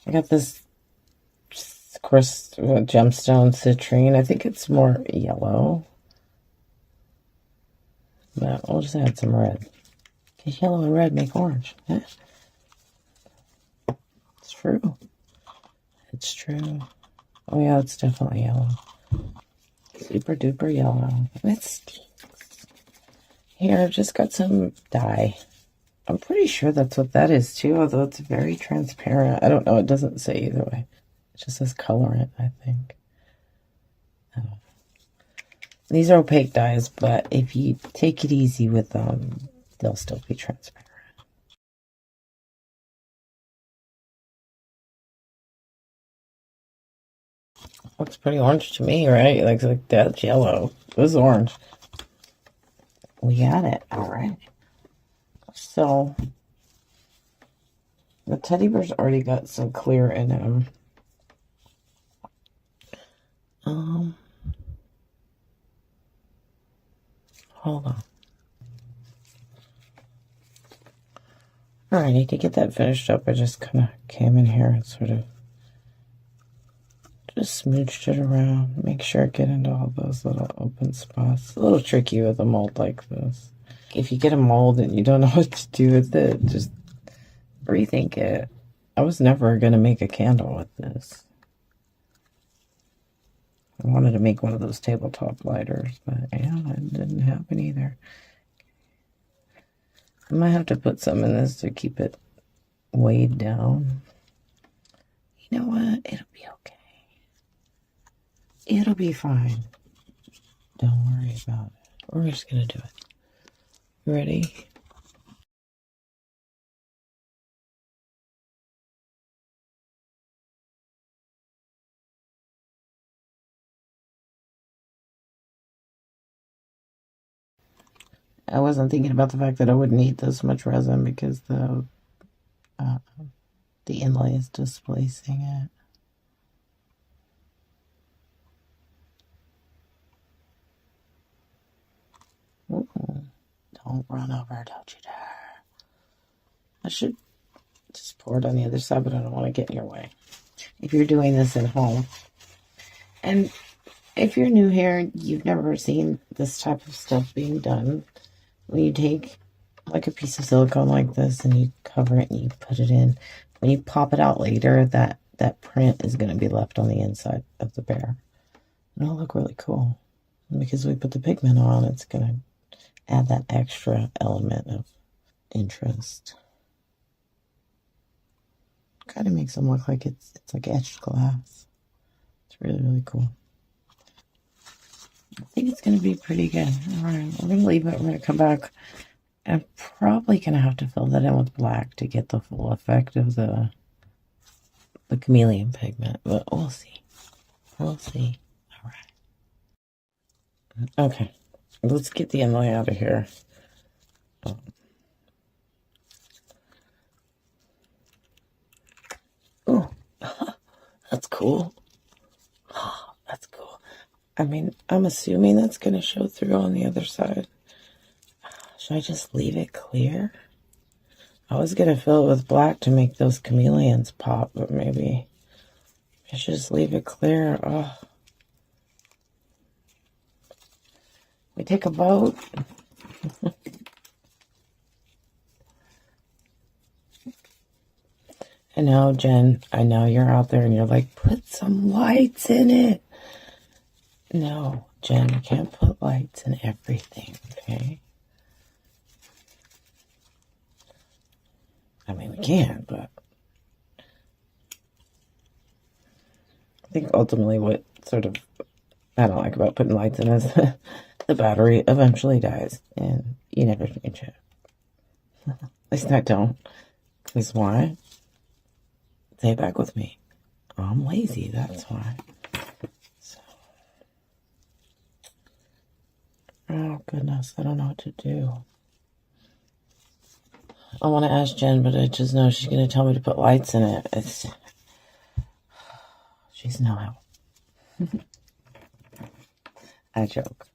I got this, of course, gemstone citrine. I think it's more yellow. But we'll just add some red. Because yellow and red make orange. Yeah. It's true. It's true. Oh yeah, it's definitely yellow. Super duper yellow. It stinks. Here, I've just got some dye. I'm pretty sure that's what that is too, although it's very transparent. I don't know, it doesn't say either way. It just says colorant, I think. Oh. These are opaque dyes, but if you take it easy with them, they'll still be transparent. Looks pretty orange to me, right? Like that's yellow. This is orange. We got it. All right. So the teddy bear's already got some clear in him. Hold on. Alrighty, to get that finished up, I just kind of came in here and sort of just smooched it around. Make sure I get into all those little open spots. It's a little tricky with a mold like this. If you get a mold and you don't know what to do with it, just rethink it. I was never going to make a candle with this. I wanted to make one of those tabletop lighters, but yeah, that didn't happen either. I might have to put some in this to keep it weighed down. You know what? It'll be okay. It'll be fine. Don't worry about it. We're just going to do it. You ready? I wasn't thinking about the fact that I wouldn't need this much resin because the inlay is displacing it. Ooh, don't run over, don't you dare. I should just pour it on the other side, but I don't want to get in your way. If you're doing this at home, and if you're new here, you've never seen this type of stuff being done, when you take like a piece of silicone like this and you cover it and you put it in, when you pop it out later, that print is going to be left on the inside of the bear. And it'll look really cool. And because we put the pigment on, it's going to add that extra element of interest. Kind of makes them look like it's like etched glass. It's really, really cool. I think it's going to be pretty good. All right, we're going to leave it. We're going to come back. I'm probably going to have to fill that in with black to get the full effect of the the chameleon pigment, but we'll see. We'll see. All right. Okay. Let's get the inlay out of here. Oh, that's cool. Oh, that's cool. I mean, I'm assuming that's going to show through on the other side. Should I just leave it clear? I was going to fill it with black to make those chameleons pop, but maybe I should just leave it clear. Oh. We take a boat. I know, Jen, I know you're out there and you're like, put some lights in it. No, Jen, you can't put lights in everything, okay? I mean, we can, but I think ultimately what sort of I don't like about putting lights in is the battery eventually dies and you never change it. At least I don't. Because why? Say it back with me. I'm lazy, that's why. So. Oh, goodness, I don't know what to do. I want to ask Jen, but I just know she's going to tell me to put lights in it. She's no help. I joke.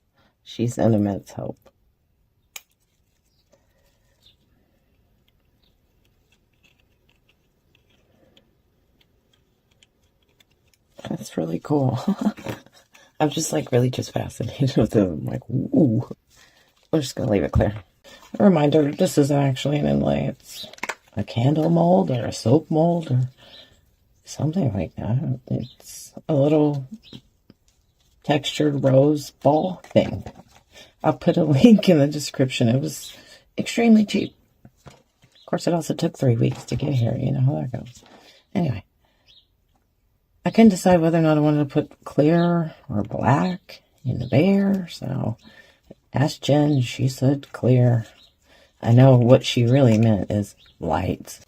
She's an immense help. That's really cool. I'm just like really just fascinated with it. I'm like, ooh. We're just going to leave it clear. A reminder, this isn't actually an inlay. It's a candle mold or a soap mold or something like that. It's a little textured rose ball thing. I'll put a link in the description. It was extremely cheap. Of course, it also took 3 weeks to get here. You know how that goes. Anyway, I couldn't decide whether or not I wanted to put clear or black in the bear. So asked Jen. She said clear. I know what she really meant is lights.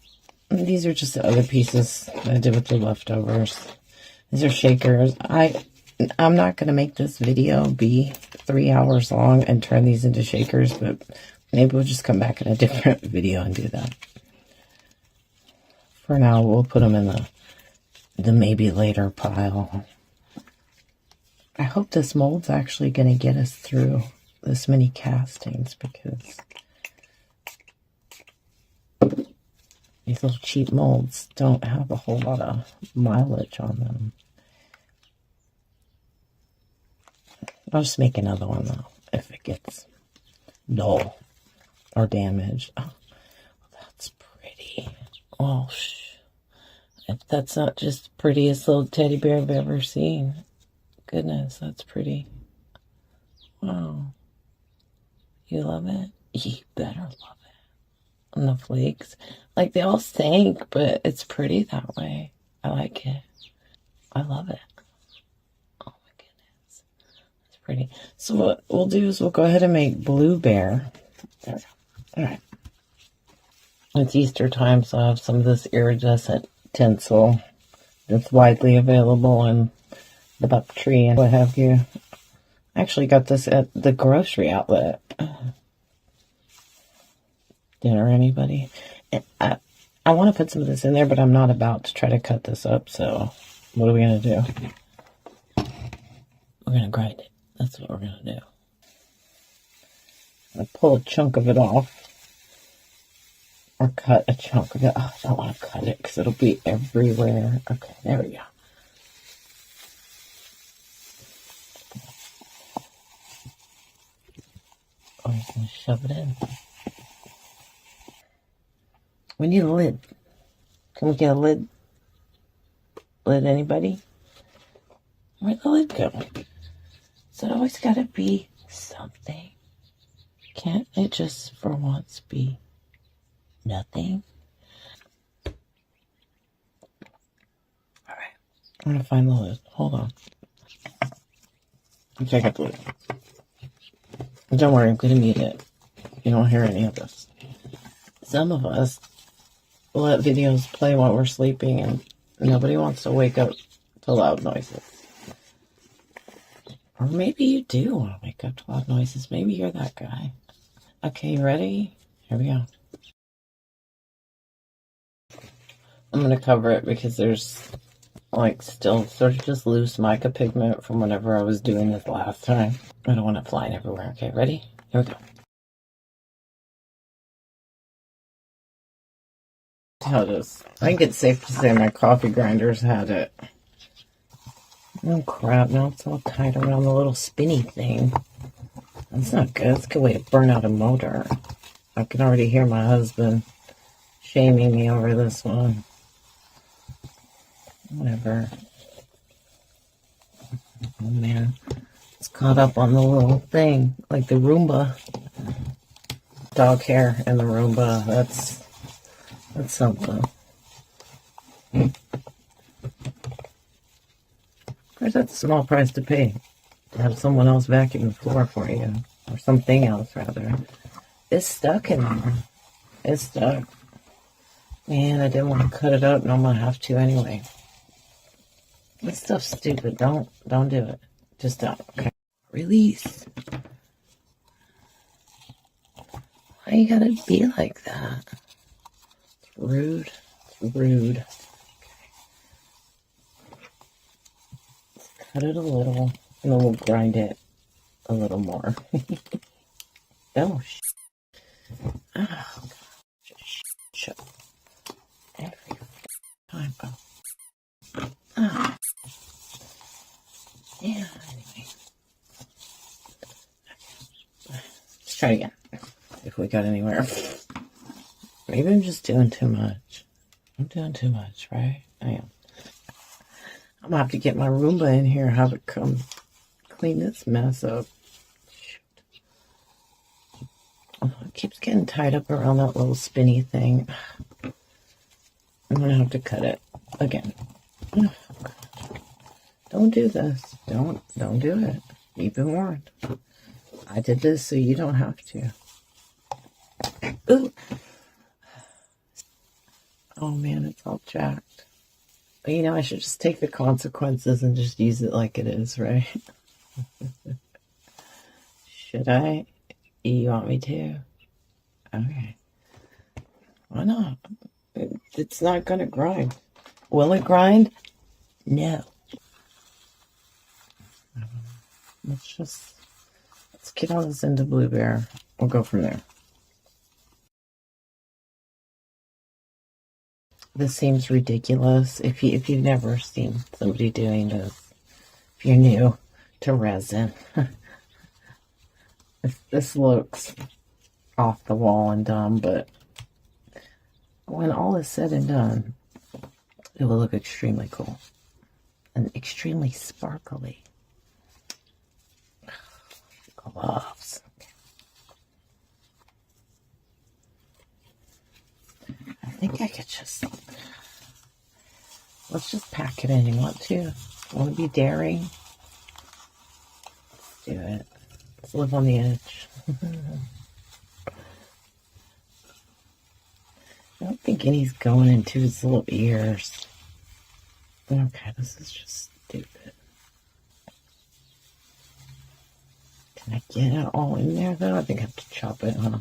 These are just the other pieces that I did with the leftovers. These are shakers. I'm not going to make this video be 3 hours long and turn these into shakers, but maybe we'll just come back in a different video and do that. For now, we'll put them in the maybe later pile. I hope this mold's actually going to get us through this many castings because these little cheap molds don't have a whole lot of mileage on them. I'll just make another one though if it gets dull or damaged. Oh, that's pretty. Oh, if that's not just the prettiest little teddy bear I've ever seen. Goodness, that's pretty. Wow. You love it? You better love it. And the flakes. Like, they all sank, but it's pretty that way. I like it. I love it. Oh, my goodness. It's pretty. So what we'll do is we'll go ahead and make Blue Bear. There we go. All right. It's Easter time, so I have some of this iridescent tinsel that's widely available in the Buck Tree and what have you. I actually got this at the grocery outlet. Dinner, anybody? I want to put some of this in there, but I'm not about to try to cut this up, so what are we going to do? We're going to grind it. That's what we're going to do. I'm going to pull a chunk of it off. Or cut a chunk of it. Oh, I don't want to cut it because it'll be everywhere. Okay, there we go. Oh, you're going to shove it in. We need a lid. Can we get a lid? Lid, anybody? Where'd the lid go? So it always got to be something. Can't it just for once be nothing? Alright. I'm going to find the lid. Hold on. Okay, I got the lid. Don't worry, I'm going to mute it. You don't hear any of this. Some of us let videos play while we're sleeping, and Nobody wants to wake up to loud noises. Or maybe you do want to wake up to loud noises. Maybe you're that guy. Okay, you ready? Here we go. I'm going to cover it because there's like still sort of just loose mica pigment from whenever I was doing this last time. I don't want it flying everywhere. Okay, ready? Here we go. How it is. I think it's safe to say my coffee grinders had it. Oh crap, now it's all tied around the little spinny thing. That's not good. That's a good way to burn out a motor. I can already hear my husband shaming me over this one. Whatever. Oh man. It's caught up on the little thing. Like the Roomba. Dog hair and the Roomba. That's something. Of course, that's a small price to pay. To have someone else vacuum the floor for you. Or something else, rather. It's stuck in there. It's stuck. Man, I didn't want to cut it up, and I'm going to have to anyway. This stuff's stupid. Don't do it. Just don't. Okay. Release. Why you gotta be like that? It's rude. It's rude. Okay. Let's cut it a little, and then we'll grind it a little more. Oh, oh, God. Shut every time. Oh. Yeah, anyway. Let's try again. If we got anywhere. Maybe I'm just doing too much. I'm doing too much, right? I am. I'm gonna have to get my Roomba in here, have it come clean this mess up. Shoot. Oh, it keeps getting tied up around that little spinny thing. I'm gonna have to cut it again. Oh, don't do this. Don't do it. You've been warned. I did this so you don't have to. Ooh. Oh man, it's all jacked. But you know, I should just take the consequences and just use it like it is, right? Should I? You want me to? Okay. Why not? It's not gonna grind. Will it grind? No. Let's get all this into Blue Bear. We'll go from there. This seems ridiculous. If you've never seen somebody doing this, if you're new to resin, this looks off the wall and dumb, but when all is said and done, it will look extremely cool and extremely sparkly. Gloves. I think I could just, let's just pack it in. You want to be daring? Let's do it. Let's live on the edge. I don't think any's going into his little ears. Okay, this is just stupid. Can I get it all in there, though? I think I have to chop it, huh?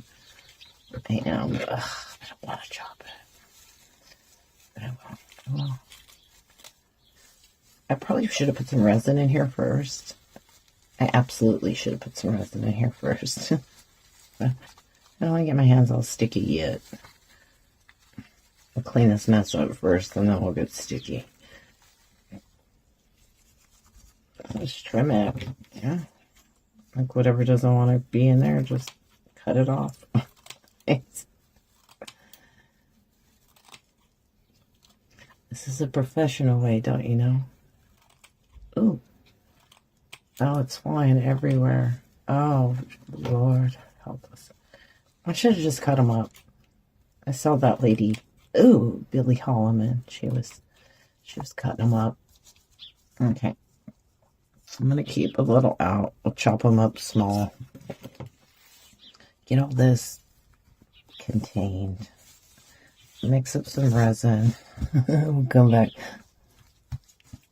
I am. I don't want to chop it. But I will. I probably should have put some resin in here first. I absolutely should have put some resin in here first. I don't want to get my hands all sticky yet. I'll clean this mess up first, and then we'll get sticky. Just trim it. Yeah. Like whatever doesn't want to be in there, just cut it off. This is a professional way, don't you know? Ooh. Oh, it's flying everywhere. Oh, Lord, help us. I should have just cut them up. I saw that lady. Ooh, Billie Holloman. She was cutting them up. Okay. I'm going to keep a little out. We'll chop them up small. Get all this contained. Mix up some resin. We'll come back.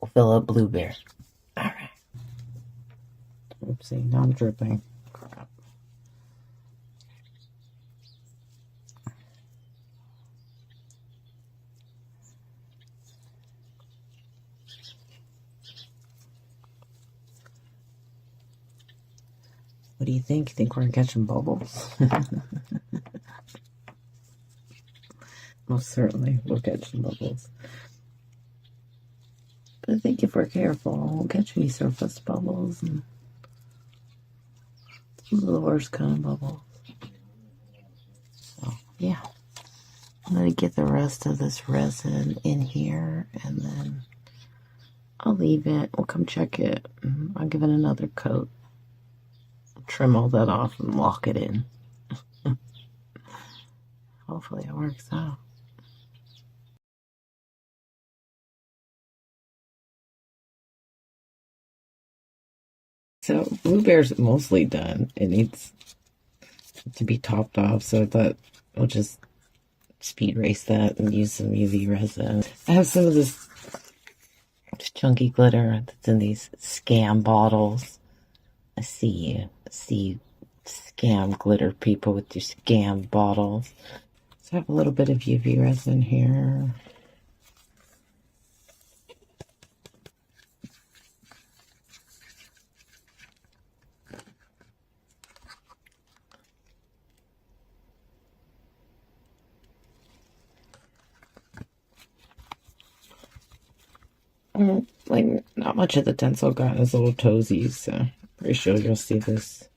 We'll fill up Blueberry. All right. Oopsie, now I'm dripping. Crap. What do you think? You think we're catching bubbles? Most certainly, we'll catch some bubbles. But I think if we're careful, we'll catch any surface bubbles and some of the worst kind of bubbles. So, yeah. I'm going to get the rest of this resin in here, and then I'll leave it. We'll come check it. I'll give it another coat. Trim all that off and lock it in. Hopefully it works out. So Blueberry's mostly done. It needs to be topped off, so I thought we'll just speed race that and use some UV resin. I have some of this chunky glitter that's in these scam bottles. I see you. I see you scam glitter people with your scam bottles. So I have a little bit of UV resin here. Like, not much of the tinsel got his little toesies, so pretty sure you'll see this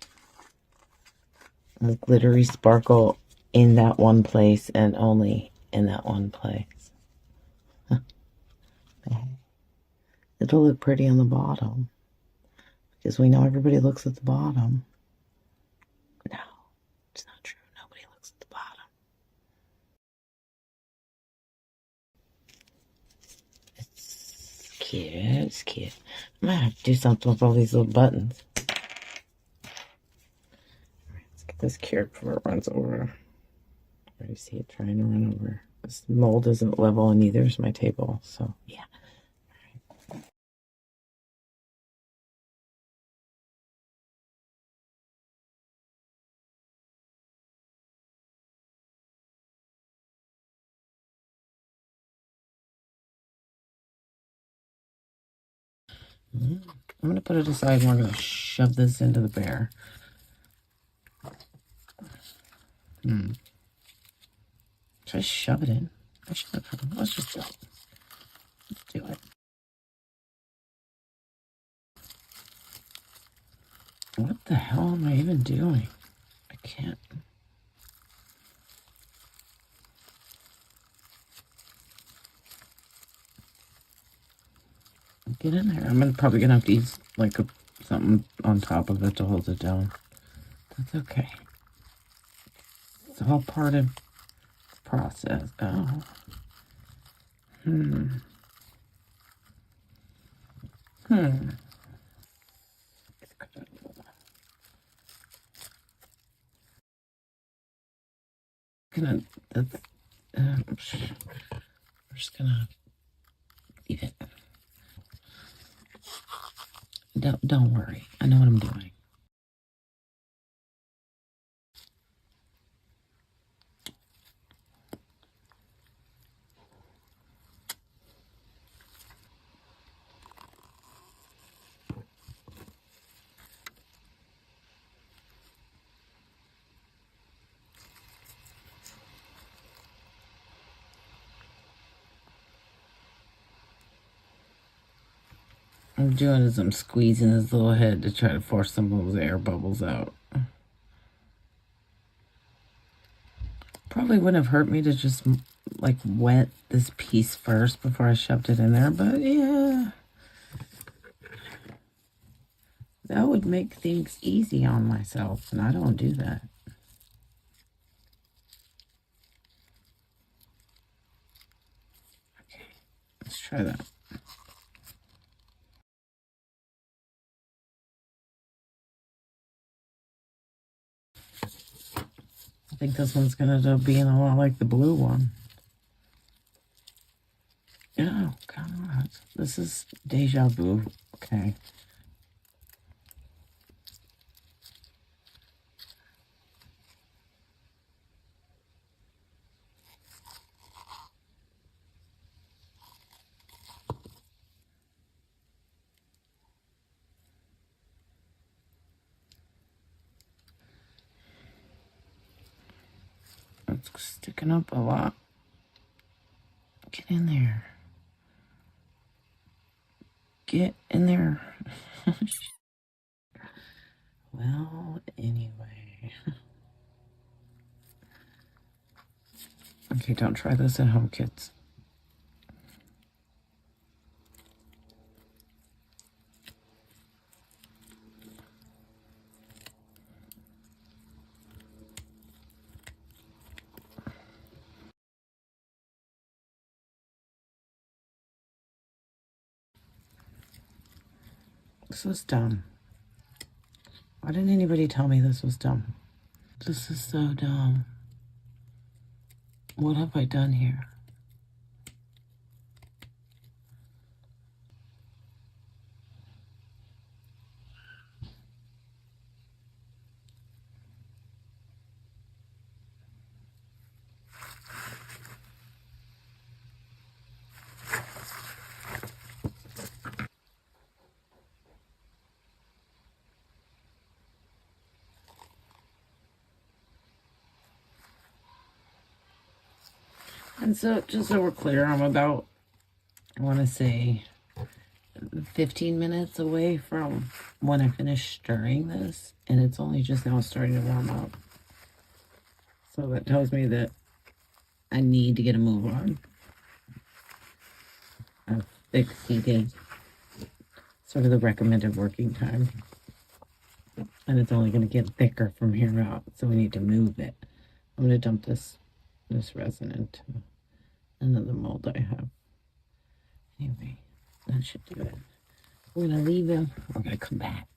glittery sparkle in that one place and only in that one place. It'll look pretty on the bottom because we know everybody looks at the bottom. No, it's not true. Nobody looks at the bottom. It's cute. It's cute. I might have to do something with all these little buttons. Let's get this cured before it runs over. I already see it trying to run over. This mold isn't level, and neither is my table. So, yeah. I'm going to put it aside and we're going to shove this into the bear. Should I shove it in? Let's just do it. Let's do it. What the hell am I even doing? I can't. Get in there. I'm probably gonna have to use like something on top of it to hold it down. That's okay. It's all part of the process. Oh. We're just gonna leave it. Don't worry. I know what I'm doing. I'm doing is I'm squeezing his little head to try to force some of those air bubbles out. Probably wouldn't have hurt me to just like wet this piece first before I shoved it in there, but yeah. That would make things easy on myself, and I don't do that. Okay, let's try that. I think this one's going to end up being a lot like the blue one. Oh, come on. This is deja vu. Okay. It's sticking up a lot. Get in there. Get in there. Well, anyway. Okay, don't try this at home, kids. This was dumb. Why didn't anybody tell me this was dumb? This is so dumb. What have I done here? And so, just so we're clear, I'm about, I want to say, 15 minutes away from when I finish stirring this, and it's only just now starting to warm up. So that tells me that I need to get a move on. I've exceeded sort of the recommended working time, and it's only going to get thicker from here out, so we need to move it. I'm going to dump this resin into another mold I have. Anyway, that should do it. We're going to leave him. We're going to come back.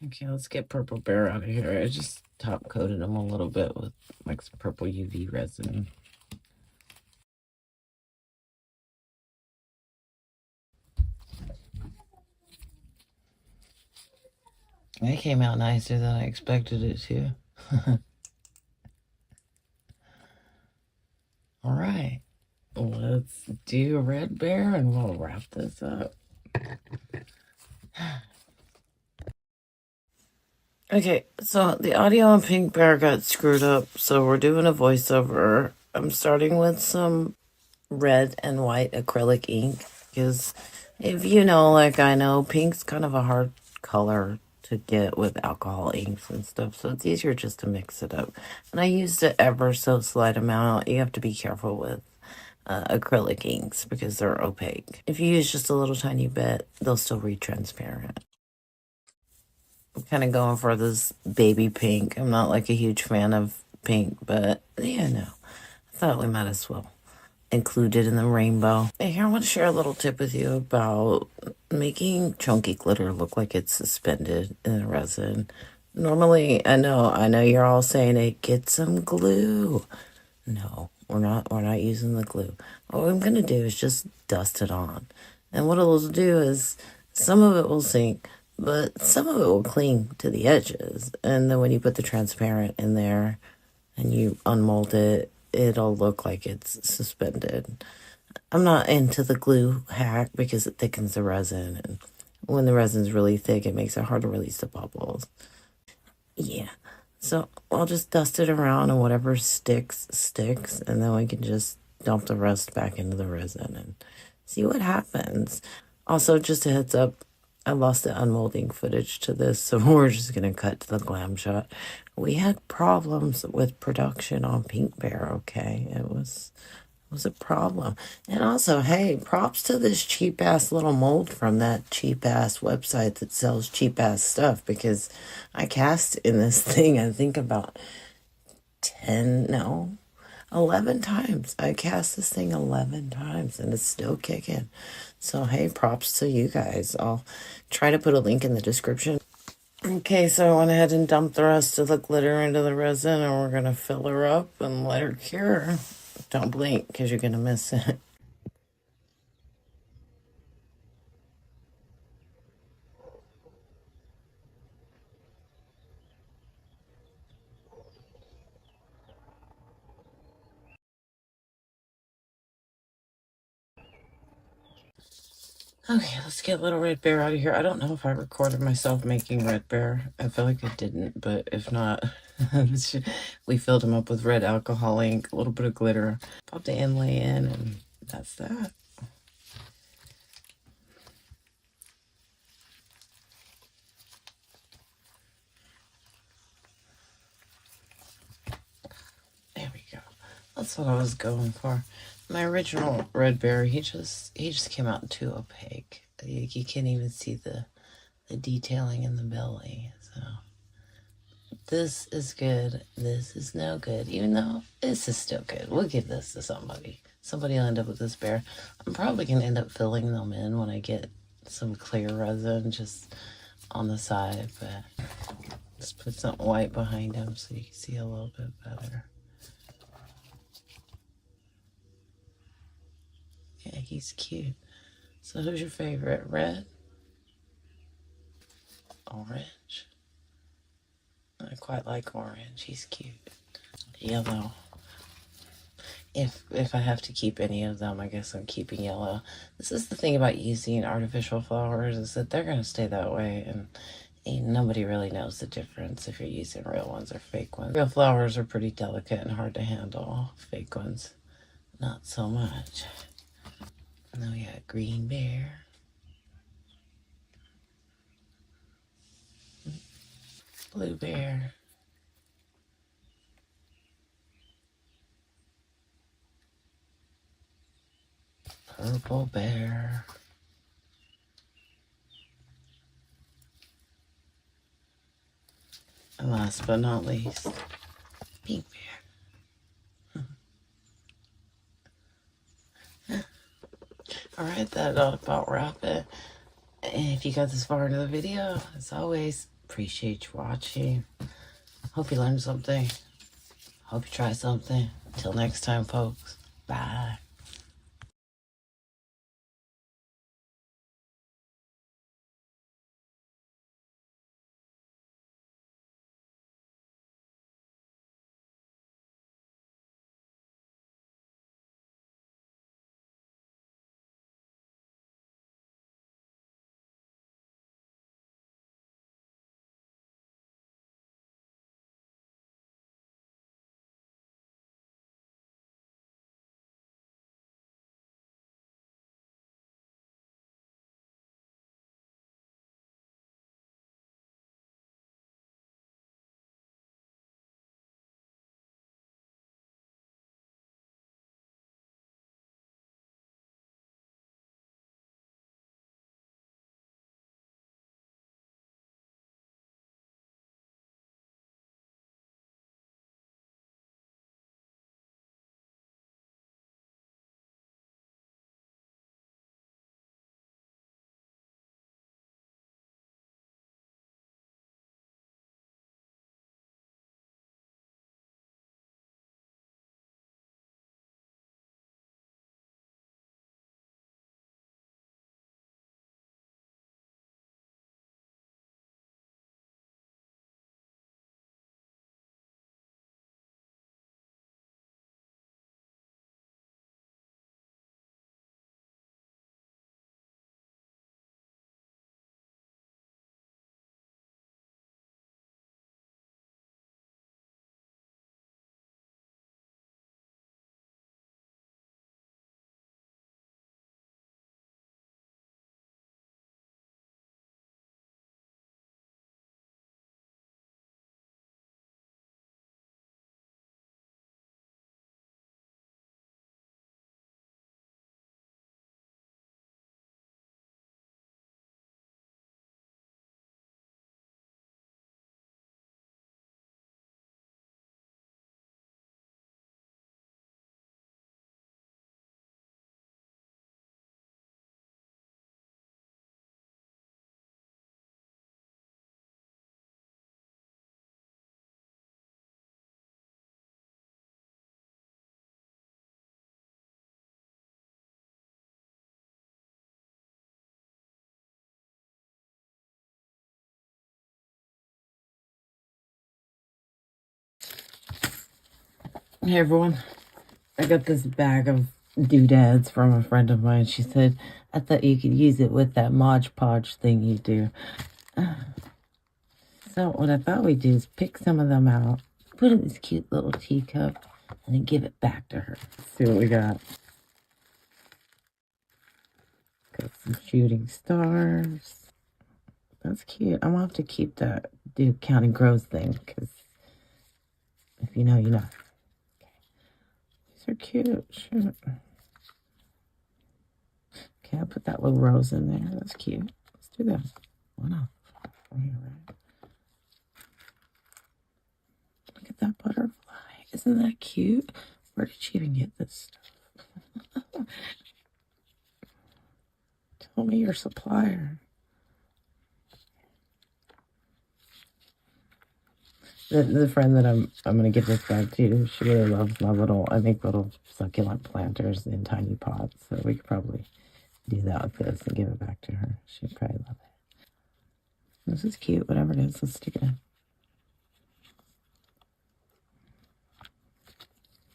Okay, let's get Purple Bear out of here. I just top coated him a little bit with like some purple UV resin. It came out nicer than I expected it to. All right, let's do Red Bear and we'll wrap this up. Okay, so the audio on Pink Bear got screwed up, so we're doing a voiceover. I'm starting with some red and white acrylic ink, because if you know, like I know, pink's kind of a hard color to get with alcohol inks and stuff, so it's easier just to mix it up. And I used an ever so slight amount. You have to be careful with acrylic inks because they're opaque. If you use just a little tiny bit, they'll still read transparent. I'm kind of going for this baby pink. I'm not like a huge fan of pink, but yeah, no. I thought we might as well include it in the rainbow. Hey, here I want to share a little tip with you about making chunky glitter look like it's suspended in the resin. Normally, I know you're all saying it, get some glue. No, we're not using the glue. What I'm gonna do is just dust it on. And what it'll do is some of it will sink, but some of it will cling to the edges. And then when you put the transparent in there and you unmold it, it'll look like it's suspended. I'm not into the glue hack because it thickens the resin, and when the resin's really thick, it makes it hard to release the bubbles. Yeah, so I'll just dust it around, and whatever sticks, and then we can just dump the rest back into the resin and see what happens. Also, just a heads up, I lost the unmolding footage to this, so we're just going to cut to the glam shot. We had problems with production on Pink Bear, okay? It was a problem. And also, hey, props to this cheap-ass little mold from that cheap-ass website that sells cheap-ass stuff, because I cast in this thing, I think about 11 times. I cast this thing 11 times and it's still kicking. So, hey, props to you guys. I'll try to put a link in the description. Okay, so I went ahead and dumped the rest of the glitter into the resin, and we're going to fill her up and let her cure. Don't blink because you're going to miss it. Okay, let's get little Red Bear out of here. I don't know if I recorded myself making Red Bear. I feel like I didn't, but if not, we filled him up with red alcohol ink, a little bit of glitter, popped the inlay in, and that's that. There we go. That's what I was going for. My original Red Bear, he just came out too opaque. You can't even see the detailing in the belly. So this is good. This is no good. Even though this is still good. We'll give this to somebody. Somebody will end up with this bear. I'm probably gonna end up filling them in when I get some clear resin just on the side, but just put something white behind him so you can see a little bit better. Yeah, he's cute. So who's your favorite? Red? Orange? I quite like orange. He's cute. Yellow. If I have to keep any of them, I guess I'm keeping yellow. This is the thing about using artificial flowers, is that they're going to stay that way, and nobody really knows the difference if you're using real ones or fake ones. Real flowers are pretty delicate and hard to handle. Fake ones, not so much. And then we got green bear. Blue bear. Purple bear. And last but not least, pink bear. Alright, that ought about wrap it. And if you got this far into the video, as always, appreciate you watching. Hope you learned something. Hope you try something. Till next time, folks. Bye. Hey everyone. I got this bag of doodads from a friend of mine. She said, I thought you could use it with that Mod Podge thing you do. So what I thought we'd do is pick some of them out, put it in this cute little teacup, and then give it back to her. Let's see what we got. Got some shooting stars. That's cute. I'm gonna have to keep that do Counting Crows thing, because if you know, you know. Okay. These are cute. Shoot. Okay, I'll put that little rose in there. That's cute. Let's do that. Why not? Right. Look at that butterfly. Isn't that cute? Where did she even get this stuff? Tell me your supplier. The friend that I'm gonna give this back to, she really loves my little, I make little succulent planters in tiny pots. So we could probably do that with this and give it back to her. She'd probably love it. This is cute, whatever it is. Let's stick it in.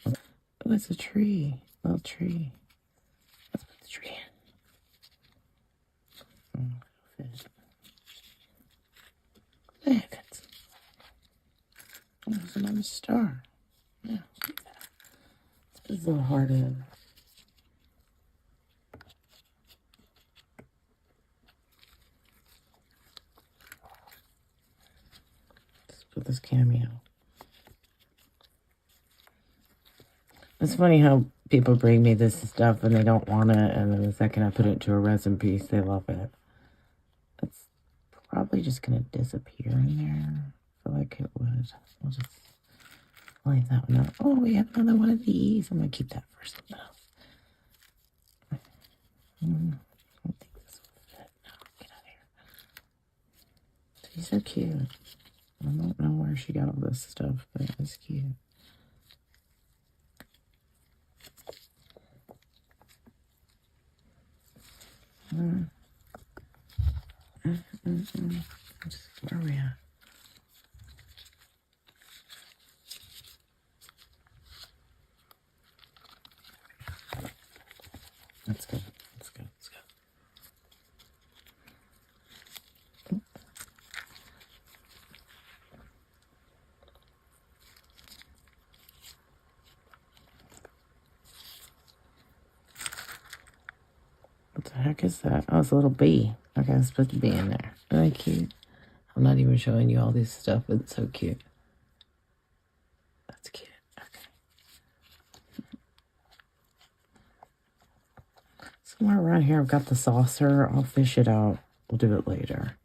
Oh, it's a tree. A little tree. Let's put the tree in. There it fits. Oh, there's another star. Yeah, look at that. Let's put this little heart in. Let's put this cameo. It's funny how people bring me this stuff and they don't want it, and then the second I put it into a resin piece, they love it. It's probably just going to disappear in there. I feel like it would. We'll just line that one up. Oh, we have another one of these. I'm going to keep that for something else. I don't think this will fit. No, get out of here. These are cute. I don't know where she got all this stuff, but it's cute. Where are we at? Let's go. Let's go. Let's go. What the heck is that? Oh, it's a little bee. Okay, it's supposed to be in there. Isn't that cute? I'm not even showing you all this stuff, but it's so cute. That's cute. Okay. Somewhere around here, I've got the saucer. I'll fish it out. We'll do it later.